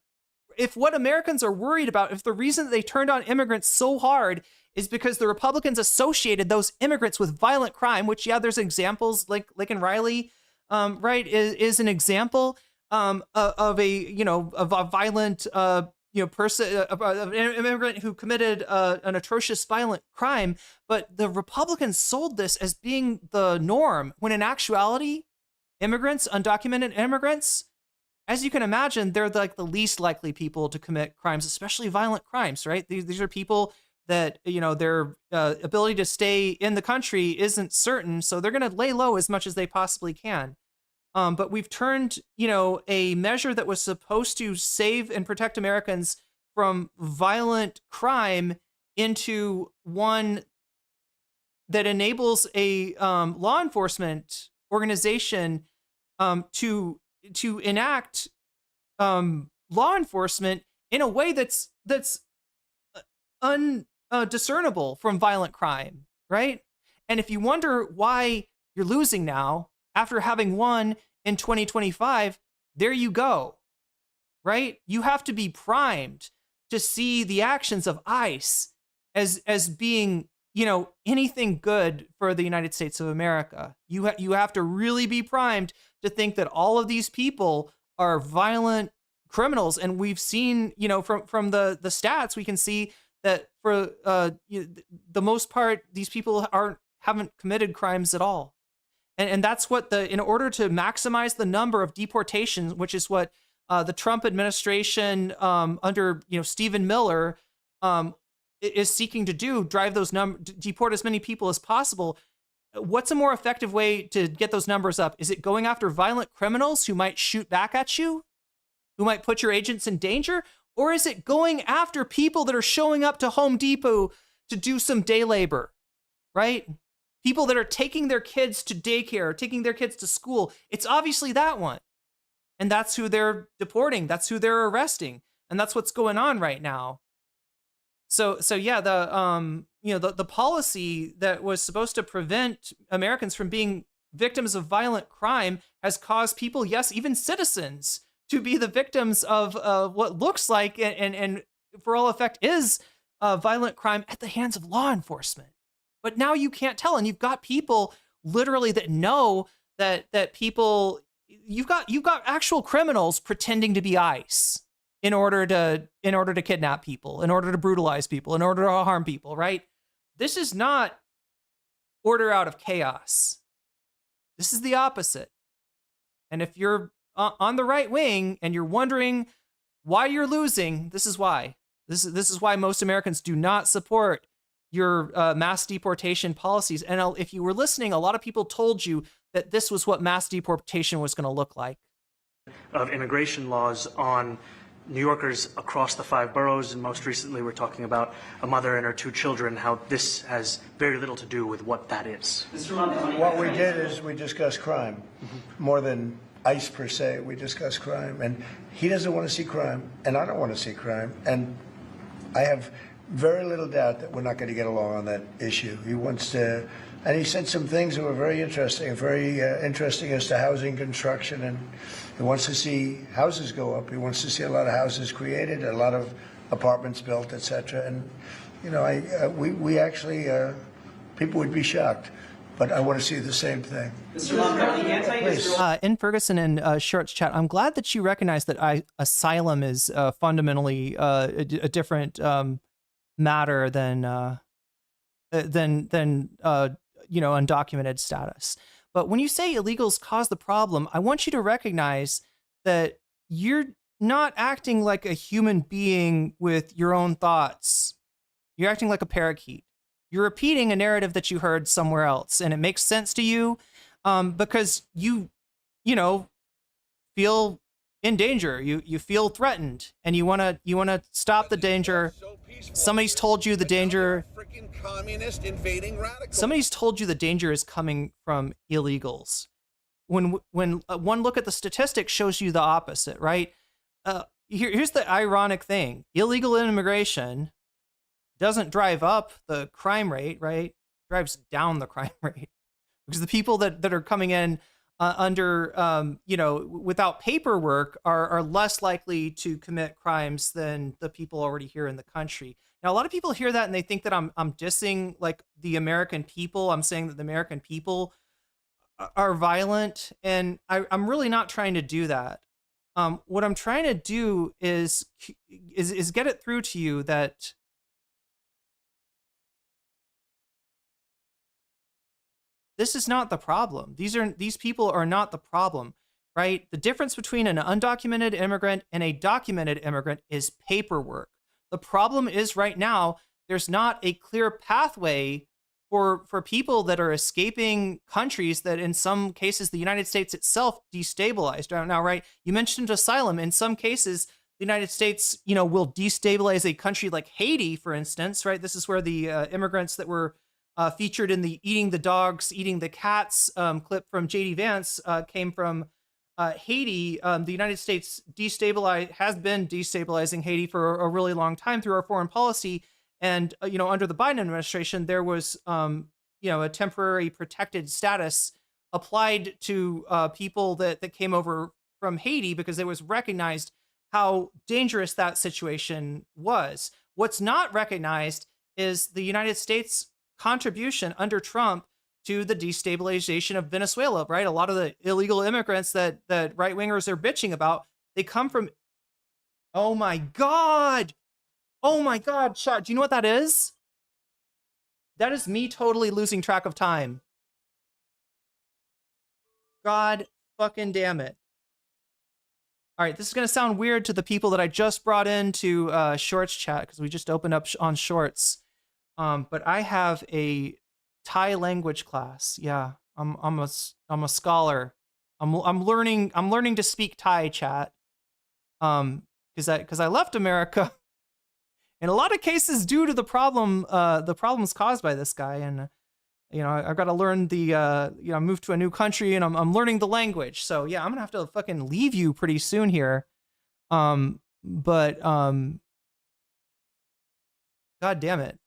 If what Americans are worried about, if the reason that they turned on immigrants so hard is because the Republicans associated those immigrants with violent crime, which, yeah, there's examples like Lincoln Riley, right, is an example of a violent, person, an immigrant who committed an atrocious violent crime. But the Republicans sold this as being the norm, when in actuality, immigrants, undocumented immigrants, as you can imagine, they're the least likely people to commit crimes, especially violent crimes, right? These are people that, their ability to stay in the country isn't certain, so they're going to lay low as much as they possibly can. But we've turned, a measure that was supposed to save and protect Americans from violent crime into one that enables a law enforcement organization to enact law enforcement in a way that's undiscernible from violent crime, right? And if you wonder why you're losing now after having won in 2025, there you go, right? You have to be primed to see the actions of ICE as being, anything good for the United States of America. You have to really be primed to think that all of these people are violent criminals. And we've seen, from the stats, we can see that for the most part, these people haven't committed crimes at all. And that's what in order to maximize the number of deportations, which is what the Trump administration under Stephen Miller is seeking to do, drive those deport as many people as possible. What's a more effective way to get those numbers up? Is it going after violent criminals who might shoot back at you, who might put your agents in danger? Or is it going after people that are showing up to Home Depot to do some day labor, right? People that are taking their kids to daycare, taking their kids to school. It's obviously that one. And that's who they're deporting. That's who they're arresting. And that's what's going on right now. So yeah, the policy that was supposed to prevent Americans from being victims of violent crime has caused people, yes, even citizens, to be the victims of what looks like and for all effect is violent crime at the hands of law enforcement. But now you can't tell, and you've got people literally that know that people, you've got actual criminals pretending to be ICE in order to kidnap people, in order to brutalize people, in order to harm people, right? This is not order out of chaos. This is the opposite. And if you're on the right wing and you're wondering why you're losing, this is why. This is why most Americans do not support your mass deportation policies. And if you were listening, a lot of people told you that this was what mass deportation was going to look like. Of immigration laws on New Yorkers across the 5 boroughs, and most recently we're talking about a mother and her 2 children, how this has very little to do with what that is. What we did is we discussed crime, more than ICE per se. We discussed crime, and he doesn't want to see crime, and I don't want to see crime, and I have very little doubt that we're not going to get along on that issue. He wants to, and he said some things that were very interesting as to housing construction, and he wants to see houses go up. He wants to see a lot of houses created, a lot of apartments built, etc. And we actually, people would be shocked, but I want to see the same thing. In Ferguson and Short's chat, I'm glad that you recognize that asylum is fundamentally a different matter than undocumented status. But when you say illegals cause the problem, I want you to recognize that you're not acting like a human being with your own thoughts. You're acting like a parakeet. You're repeating a narrative that you heard somewhere else, and it makes sense to you because you feel in danger. You feel threatened, and you wanna stop the danger. Somebody's told you the danger. Communist invading radicals. Somebody's told you the danger is coming from illegals. When one look at the statistics shows you the opposite, right? Here's the ironic thing: illegal immigration doesn't drive up the crime rate, right? Drives down the crime rate, because the people that are coming in without paperwork are less likely to commit crimes than the people already here in the country. Now, a lot of people hear that and they think that I'm dissing like the American people. I'm saying that the American people are violent, and I'm really not trying to do that. What I'm trying to do is get it through to you that this is not the problem. These people are not the problem, right? The difference between an undocumented immigrant and a documented immigrant is paperwork. The problem is right now, there's not a clear pathway for people that are escaping countries that in some cases, the United States itself destabilized now, right? You mentioned asylum. In some cases, the United States, will destabilize a country like Haiti, for instance, right? This is where the immigrants that were featured in the eating the dogs, eating the cats clip from J.D. Vance came from Haiti. The United States has been destabilizing Haiti for a really long time through our foreign policy. And, under the Biden administration, there was, a temporary protected status applied to people that came over from Haiti because it was recognized how dangerous that situation was. What's not recognized is the United States contribution under Trump to the destabilization of Venezuela, right? A lot of the illegal immigrants that right-wingers are bitching about, they come from, oh my God, Shot, do you know what that is? That is me totally losing track of time. God fucking damn it. All right, this is going to sound weird to the people that I just brought into Shorts chat because we just opened up on Shorts. But I have a Thai language class. Yeah, I'm a scholar. I'm learning to speak Thai, chat. Because I left America in a lot of cases due to the problems caused by this guy, and I've got to learn I moved to a new country and I'm learning the language. So yeah, I'm gonna have to fucking leave you pretty soon here. But God damn it.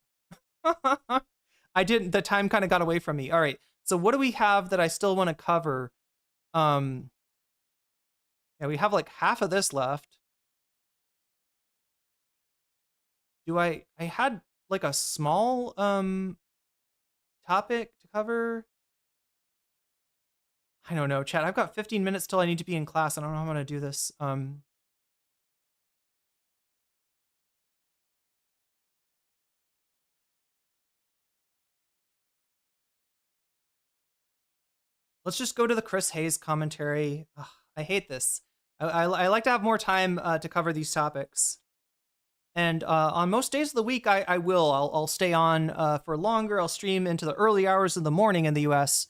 The time kind of got away from me. All right. So what do we have that I still want to cover? Yeah, we have like half of this left. I had like a small topic to cover. I don't know, chat. I've got 15 minutes till I need to be in class. I don't know how I'm gonna do this. Let's just go to the Chris Hayes commentary. Ugh, I hate this. I like to have more time to cover these topics. And on most days of the week, I'll stay on for longer. I'll stream into the early hours of the morning in the US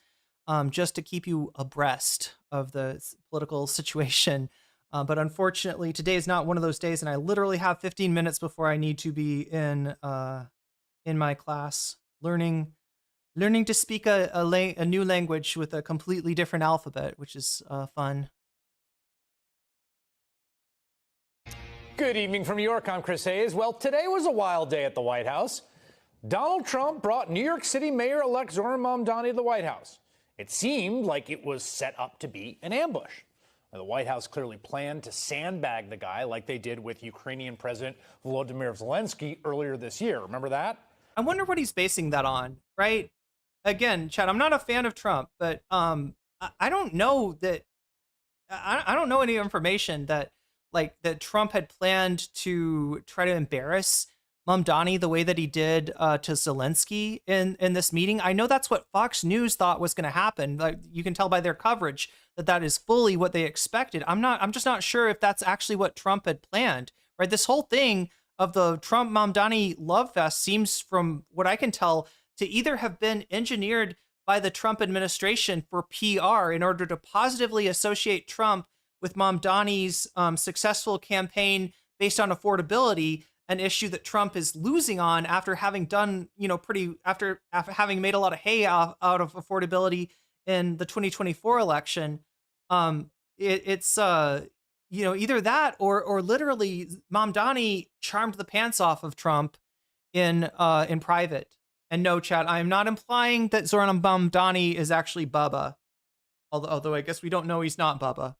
just to keep you abreast of the political situation. But unfortunately, today is not one of those days, and I literally have 15 minutes before I need to be in my class learning to speak a new language with a completely different alphabet, which is fun. Good evening from New York. I'm Chris Hayes. Well, today was a wild day at the White House. Donald Trump brought New York City Mayor-elect Zohran Mamdani to the White House. It seemed like it was set up to be an ambush. Now, the White House clearly planned to sandbag the guy like they did with Ukrainian President Volodymyr Zelinsky earlier this year. Remember that? I wonder what he's basing that on, right? Again, Chad, I'm not a fan of Trump, but I don't know that I don't know any information that Trump had planned to try to embarrass Mamdani the way that he did to Zelinsky in this meeting. I know that's what Fox News thought was going to happen. Like, you can tell by their coverage that is fully what they expected. I'm just not sure if that's actually what Trump had planned. Right? This whole thing of the Trump Mamdani love fest seems, from what I can tell, to either have been engineered by the Trump administration for PR in order to positively associate Trump with Mamdani's successful campaign based on affordability, an issue that Trump is losing on after having done, after having made a lot of hay out of affordability in the 2024 election. It's either that or literally Mamdani charmed the pants off of Trump in private. And no, chat, I am not implying that Zohran Mamdani is actually Bubba, although I guess we don't know he's not Bubba.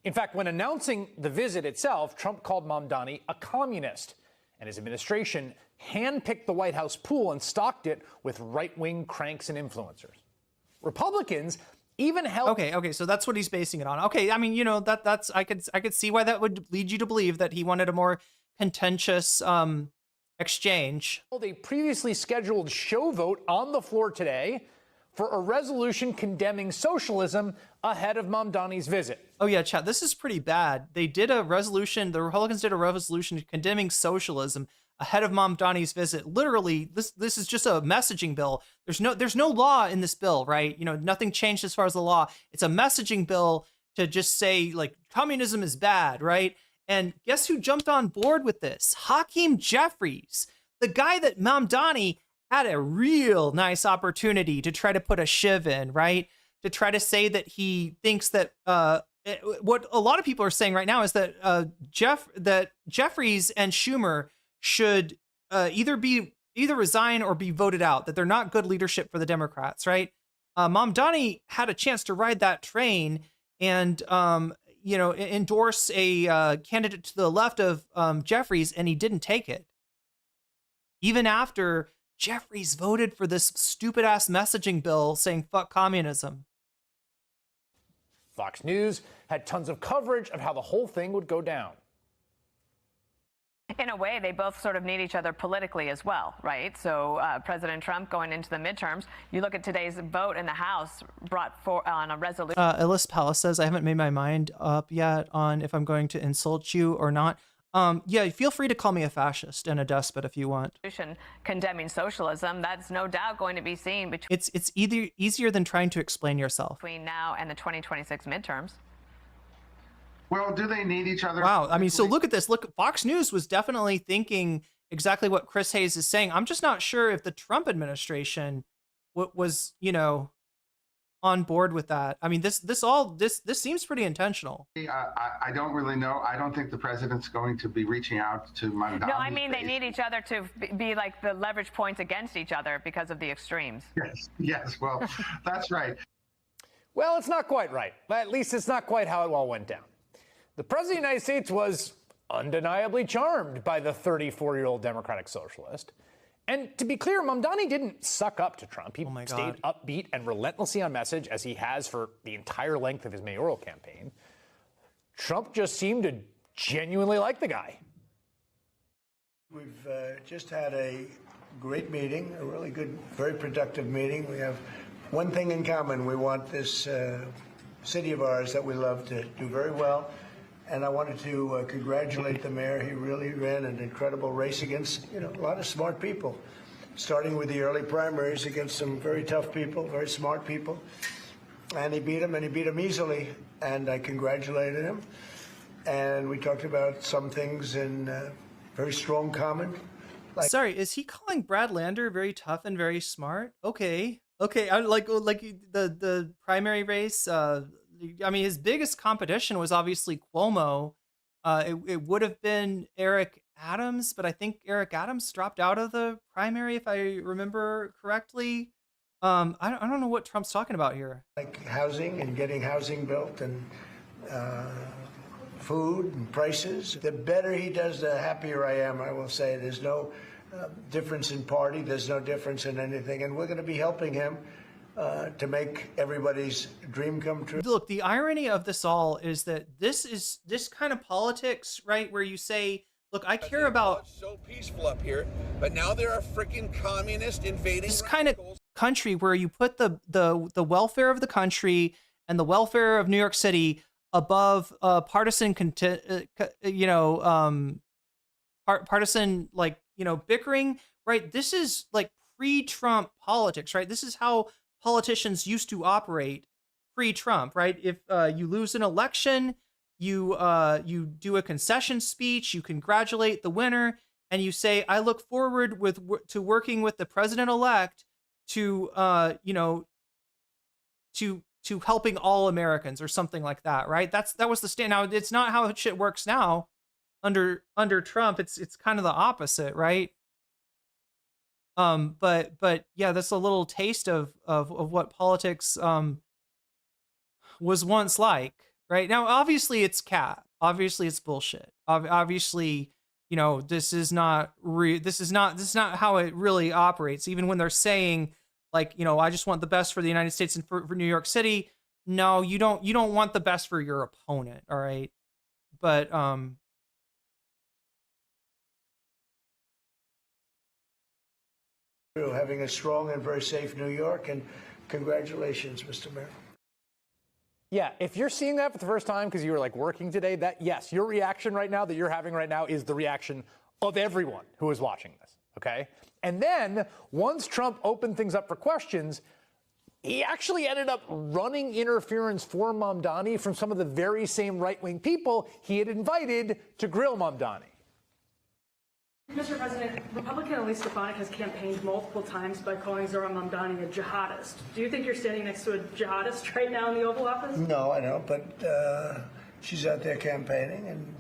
In fact, when announcing the visit itself, Trump called Mamdani a communist, and his administration handpicked the White House pool and stocked it with right-wing cranks and influencers. Republicans even held... Okay, so that's what he's basing it on. Okay, I mean, that's I could see why that would lead you to believe that he wanted a more contentious exchange. A previously scheduled show vote on the floor today for a resolution condemning socialism ahead of Mamdani's visit. Oh yeah, chat, this is pretty bad. They did a resolution, the Republicans did a resolution condemning socialism ahead of Mamdani's visit. Literally, this is just a messaging bill. There's no law in this bill, right? Nothing changed as far as the law. It's a messaging bill to just say, like, communism is bad, right? And guess who jumped on board with this? Hakeem Jeffries, the guy that Mamdani had a real nice opportunity to try to put a shiv in, right? To try to say that he thinks that what a lot of people are saying right now is that Jeffries and Schumer should either resign or be voted out, that they're not good leadership for the Democrats, right? Mamdani had a chance to ride that train and endorse a candidate to the left of Jeffries, and he didn't take it. Even after Jeffries voted for this stupid ass messaging bill saying fuck communism. Fox News had tons of coverage of how the whole thing would go down. In a way, they both sort of need each other politically as well, right? So President Trump going into the midterms, you look at today's vote in the House brought on a resolution. Ellis Palace says, I haven't made my mind up yet on if I'm going to insult you or not. Yeah, feel free to call me a fascist and a despot if you want. Condemning socialism, that's no doubt going to be seen between It's easier than trying to explain yourself. now and the 2026 midterms. Well, do they need each other? Wow. I mean, so look at this. Look, Fox News was definitely thinking exactly what Chris Hayes is saying. I'm just not sure if the Trump administration was, you know, on board with that. I mean, this seems pretty intentional. I don't really know. I don't think the president's going to be reaching out to Mamdani. No, I mean, they need each other to be like the leverage points against each other because of the extremes. Yes. Well, that's right. Well, it's not quite right. At least it's not quite how it all went down. The President of the United States was undeniably charmed by the 34-year-old Democratic socialist. And to be clear, Mamdani didn't suck up to Trump. He stayed upbeat and relentlessly on message, as he has for the entire length of his mayoral campaign. Trump just seemed to genuinely like the guy. We've just had a great meeting, a really good, very productive meeting. We have one thing in common. We want this city of ours that we love to do very well. And I wanted to congratulate the mayor. He really ran an incredible race against, you know, a lot of smart people, starting with the early primaries against some very tough people, very smart people. And he beat them easily. And I congratulated him. And we talked about some things in very strong common. Sorry, is he calling Brad Lander very tough and very smart? Okay. I like the primary race. I mean, his biggest competition was obviously Cuomo. It would have been Eric Adams, but I think Eric Adams dropped out of the primary, if I remember correctly. I don't know what Trump's talking about here. Like housing and getting housing built and food and prices. The better he does, the happier I am, I will say. There's no difference in party. There's no difference in anything. And we're going to be helping him to make everybody's dream come true. Look, the irony of this all is that this kind of politics, right, where you say, look, I care about... It's so peaceful up here, but now there are freaking communists invading this kind of country where you put the welfare of the country and the welfare of New York City above partisan, partisan, like, you know, bickering, right? This is like pre-Trump politics, right? This is how politicians used to operate pre-Trump, right? If you lose an election, you do a concession speech, you congratulate the winner, and you say, "I look forward to working with the president-elect to to helping all Americans," or something like that, right? That was the stand. Now it's not how shit works now under Trump. It's kind of the opposite, right? But yeah, that's a little taste of what politics was once like, right? Now, obviously it's cap. Obviously it's bullshit. Obviously, you know, this is not how it really operates. Even when they're saying, like, you know, I just want the best for the United States and for New York City. No, you don't want the best for your opponent, all right? But having a strong and very safe New York, and congratulations, Mr. Mayor. Yeah, if you're seeing that for the first time because you were like working today, that yes, your reaction right now that you're having right now is the reaction of everyone who is watching this, okay? And then once Trump opened things up for questions, he actually ended up running interference for Mamdani from some of the very same right-wing people he had invited to grill Mamdani. Mr. President, Republican Elise Stefanik has campaigned multiple times by calling Zohran Mamdani a jihadist. Do you think you're standing next to a jihadist right now in the Oval Office? No, I don't, but she's out there campaigning, and,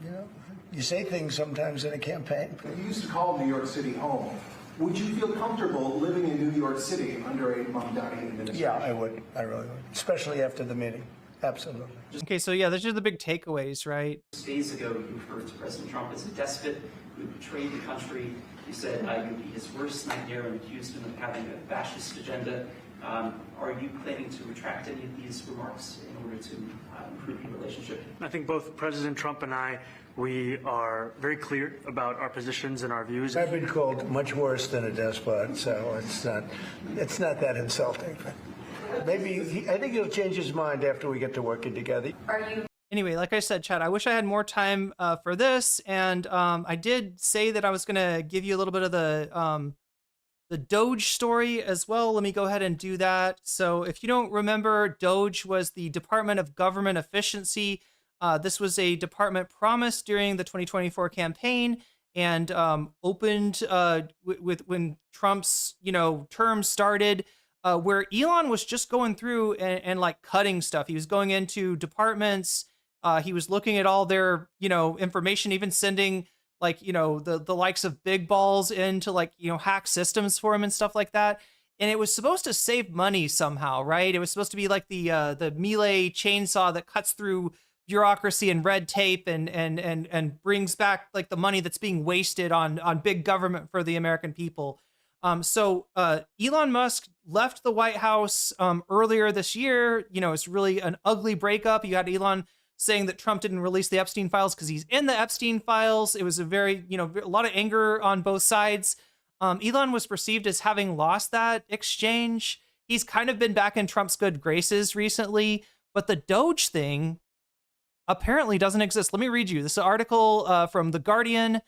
you know, you say things sometimes in a campaign. You used to call New York City home. Would you feel comfortable living in New York City under a Mamdani administration? Yeah, I would. I really would, especially after the meeting. Absolutely. Okay, so yeah, those are the big takeaways, right? Days ago, you referred to President Trump as a despot who betrayed the country. You said you would be his worst nightmare and accused him of having a fascist agenda. Are you planning to retract any of these remarks in order to improve your relationship? I think both President Trump and I, we are very clear about our positions and our views. I've been called much worse than a despot, so it's not that insulting. Maybe I think he'll change his mind after we get to working together. Anyway, like I said, Chad, I wish I had more time for this, and I did say that I was gonna give you a little bit of the DOGE story as well. Let me go ahead and do that. So if you don't remember, DOGE was the Department of Government Efficiency. This was a department promised during the 2024 campaign and opened when Trump's term started, where Elon was just going through and like cutting stuff. He was going into departments. He was looking at all their information, even sending like the likes of Big Balls into like hack systems for him and stuff like that. And it was supposed to save money somehow, right? It was supposed to be like the melee chainsaw that cuts through bureaucracy and red tape and brings back like the money that's being wasted on big government for the American people. So Elon Musk left the White House earlier this year. It's really an ugly breakup. You had Elon saying that Trump didn't release the Epstein files because he's in the Epstein files. It was a very, a lot of anger on both sides. Elon was perceived as having lost that exchange. He's kind of been back in Trump's good graces recently, but the DOGE thing apparently doesn't exist. Let me read you. This is an article from The Guardian.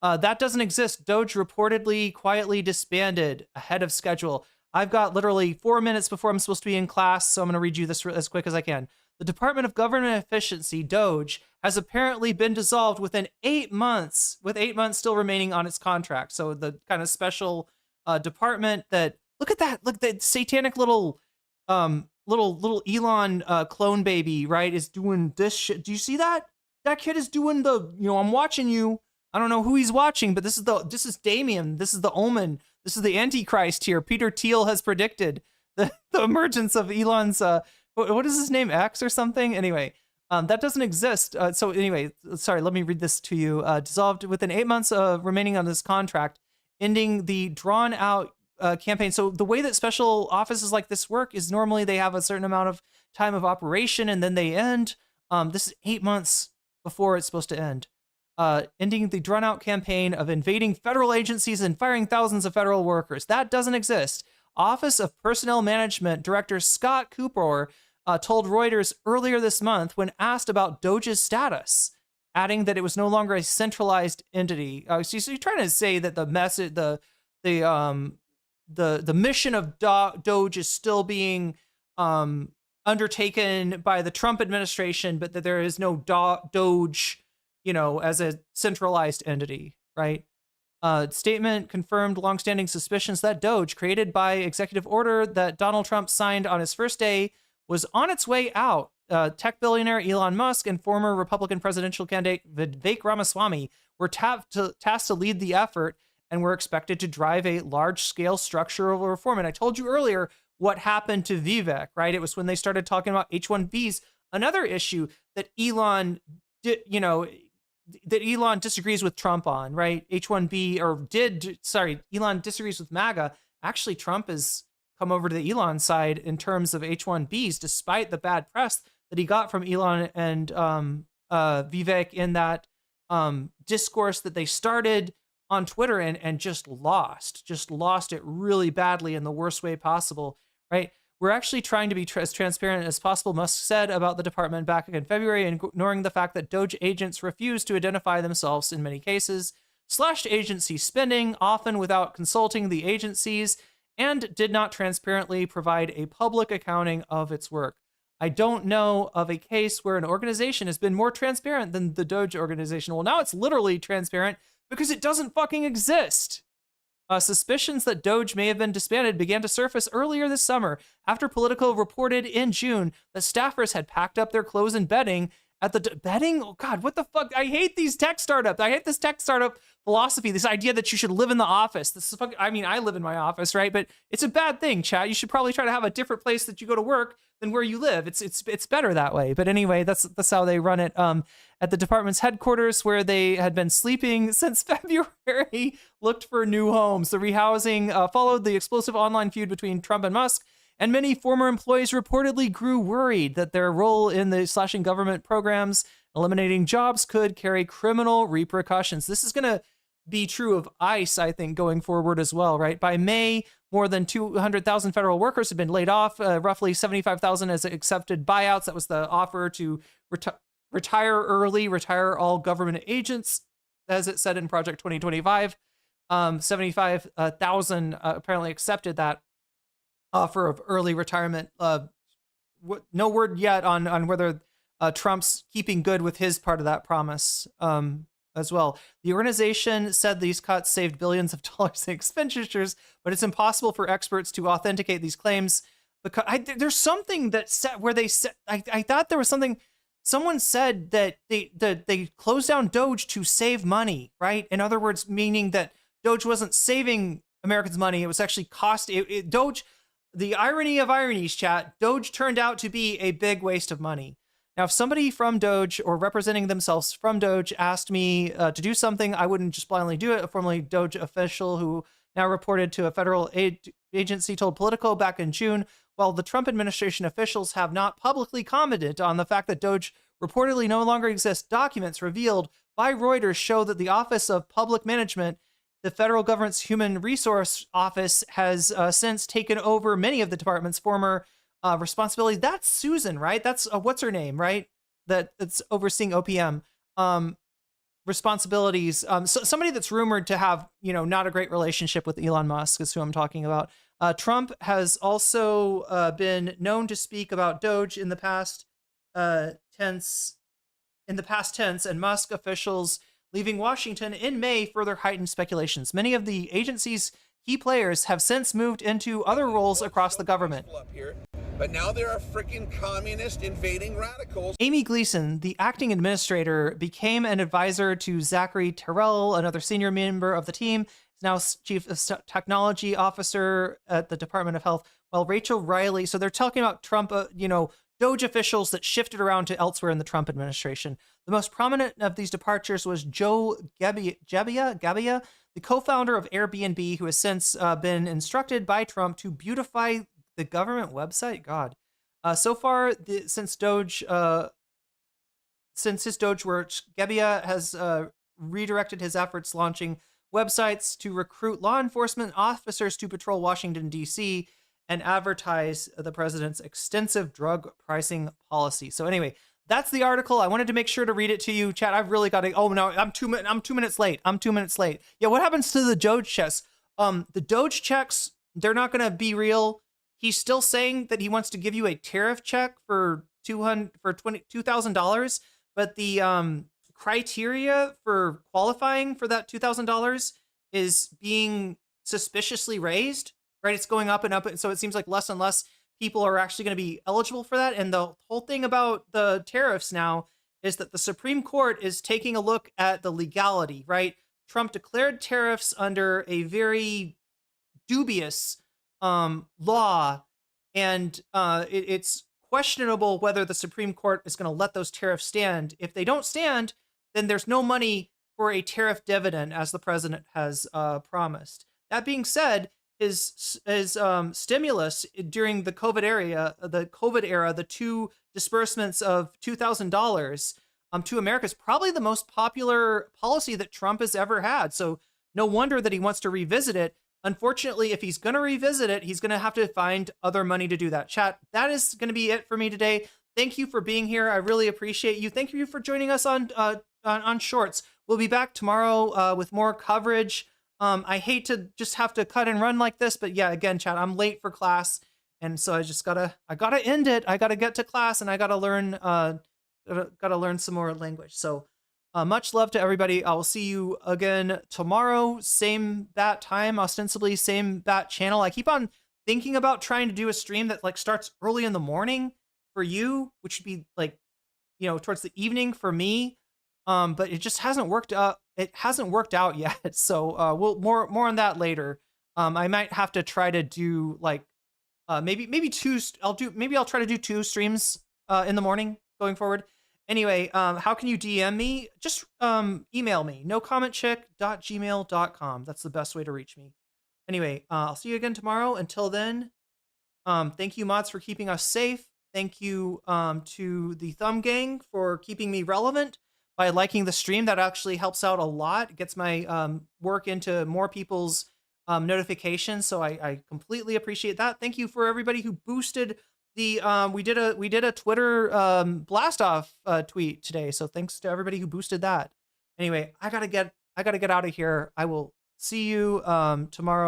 That doesn't exist. DOGE reportedly quietly disbanded ahead of schedule. I've got literally 4 minutes before I'm supposed to be in class, so I'm going to read you this as quick as I can. The Department of Government Efficiency, DOGE, has apparently been dissolved within 8 months, with 8 months still remaining on its contract. So the kind of special department that, look at that satanic little Elon clone baby, right, is doing this shit. Do you see that? That kid is doing I'm watching you. I don't know who he's watching, but this is Damien. This is the Omen. This is the Antichrist here. Peter Thiel has predicted the emergence of Elon's, what is his name, X or something? Anyway, that doesn't exist. So anyway, sorry, let me read this to you. Dissolved within 8 months remaining on this contract, ending the drawn out campaign. So the way that special offices like this work is normally they have a certain amount of time of operation and then they end. This is 8 months before it's supposed to end. Ending the drawn out campaign of invading federal agencies and firing thousands of federal workers. That doesn't exist. Office of Personnel Management Director Scott Cooper told Reuters earlier this month when asked about DOGE's status, adding that it was no longer a centralized entity. So you're trying to say that the message, the mission of DOGE is still being undertaken by the Trump administration, but that there is no DOGE, as a centralized entity, right? Statement confirmed longstanding suspicions that DOGE, created by executive order that Donald Trump signed on his first day, was on its way out. Tech billionaire Elon Musk and former Republican presidential candidate Vivek Ramaswamy were tasked to lead the effort and were expected to drive a large-scale structural reform. And I told you earlier what happened to Vivek, right? It was when they started talking about H-1Bs, another issue that Elon did, that Elon disagrees with Trump on, right? Elon disagrees with MAGA. Actually, Trump has come over to the Elon side in terms of H-1Bs, despite the bad press that he got from Elon and Vivek in that discourse that they started on Twitter and just lost it really badly in the worst way possible, right? We're actually trying to be as transparent as possible, Musk said about the department back in February, ignoring the fact that DOGE agents refused to identify themselves in many cases, slashed agency spending, often without consulting the agencies, and did not transparently provide a public accounting of its work. I don't know of a case where an organization has been more transparent than the DOGE organization. Well, now it's literally transparent because it doesn't fucking exist. Suspicions that DOGE may have been disbanded began to surface earlier this summer after Politico reported in June that staffers had packed up their clothes and bedding at the bedding. Oh God, what the fuck? I hate these tech startups. I hate this tech startup philosophy. This idea that you should live in the office. This is fucking, I mean, I live in my office, right? But it's a bad thing, chat. You should probably try to have a different place that you go to work than where you live. It's better that way. But anyway, that's how they run it. At the department's headquarters, where they had been sleeping since February, looked for new homes. The rehousing followed the explosive online feud between Trump and Musk and many former employees reportedly grew worried that their role in the slashing government programs, eliminating jobs, could carry criminal repercussions. This is going to be true of ICE, I think, going forward as well, right? By May, more than 200,000 federal workers have been laid off, roughly 75,000 as accepted buyouts. That was the offer to retire early, retire all government agents, as it said in Project 2025. 75,000 apparently accepted that offer of early retirement. No word yet on whether Trump's keeping good with his part of that promise as well. The organization said these cuts saved billions of dollars in expenditures, but it's impossible for experts to authenticate these claims because there's something that said where they said I thought there was something. Someone said that they closed down DOGE to save money, right? In other words, meaning that DOGE wasn't saving Americans money; it was actually DOGE. The irony of ironies, chat. DOGE turned out to be a big waste of money. Now, if somebody from DOGE or representing themselves from DOGE asked me to do something, I wouldn't just blindly do it. A formerly DOGE official who now reported to a federal agency told Politico back in June, while the Trump administration officials have not publicly commented on the fact that DOGE reportedly no longer exists, documents revealed by Reuters show that the Office of Public Management, the federal government's human resource office, has since taken over many of the department's former responsibilities. That's Susan, right? That's what's her name, right? That's overseeing OPM responsibilities. So somebody that's rumored to have, not a great relationship with Elon Musk is who I'm talking about. Trump has also been known to speak about DOGE in the past tense, and Musk officials leaving Washington in May further heightened speculations. Many of the agency's key players have since moved into other roles across the government. But now there are freaking communist invading radicals. Amy Gleason, the acting administrator, became an advisor to Zachary Terrell, another senior member of the team, is now chief technology officer at the Department of Health, while Rachel Riley, so they're talking about Trump, DOGE officials that shifted around to elsewhere in the Trump administration. The most prominent of these departures was Joe Gebbia, the co-founder of Airbnb, who has since been instructed by Trump to beautify the government website. God. So far, since his DOGE work, Gebbia has redirected his efforts launching websites to recruit law enforcement officers to patrol Washington, D.C., and advertise the president's extensive drug pricing policy. So anyway, that's the article. I wanted to make sure to read it to you, chat. I've really got to. Oh no, I'm 2 minutes late. I'm 2 minutes late. Yeah, what happens to the DOGE checks? The DOGE checks, they're not going to be real. He's still saying that he wants to give you a tariff check for $2,000, but the criteria for qualifying for that $2,000 is being suspiciously raised. Right, it's going up and up, so it seems like less and less people are actually going to be eligible for that. And the whole thing about the tariffs now is that the Supreme Court is taking a look at the legality. Right, Trump declared tariffs under a very dubious law, and it's questionable whether the Supreme Court is going to let those tariffs stand. If they don't stand, then there's no money for a tariff dividend, as the president has promised. That being said, his stimulus during the COVID era, the two disbursements of $2,000 to America is probably the most popular policy that Trump has ever had. So no wonder that he wants to revisit it. Unfortunately, if he's going to revisit it, he's going to have to find other money to do that. Chat, that is going to be it for me today. Thank you for being here. I really appreciate you. Thank you for joining us on Shorts. We'll be back tomorrow with more coverage. I hate to just have to cut and run like this, but yeah, again, chat, I'm late for class, and so I gotta end it. I gotta get to class, and I gotta learn some more language. So, much love to everybody. I will see you again tomorrow, same bat time, ostensibly same bat channel. I keep on thinking about trying to do a stream that starts early in the morning for you, which would be towards the evening for me. But it just hasn't worked out. It hasn't worked out yet. So we'll more on that later. I might have to try to do maybe two. I'll try to do 2 streams in the morning going forward. Anyway, how can you DM me? Just email me, nocommentchick.gmail.com. That's the best way to reach me. Anyway, I'll see you again tomorrow. Until then, Thank you, mods, for keeping us safe. Thank you to the Thumb Gang for keeping me relevant by liking the stream. That actually helps out a lot. It gets my work into more people's notifications, so I completely appreciate that. Thank you for everybody who boosted the we did a Twitter blast off tweet today, so thanks to everybody who boosted that. Anyway, I gotta get out of here. I will see you tomorrow.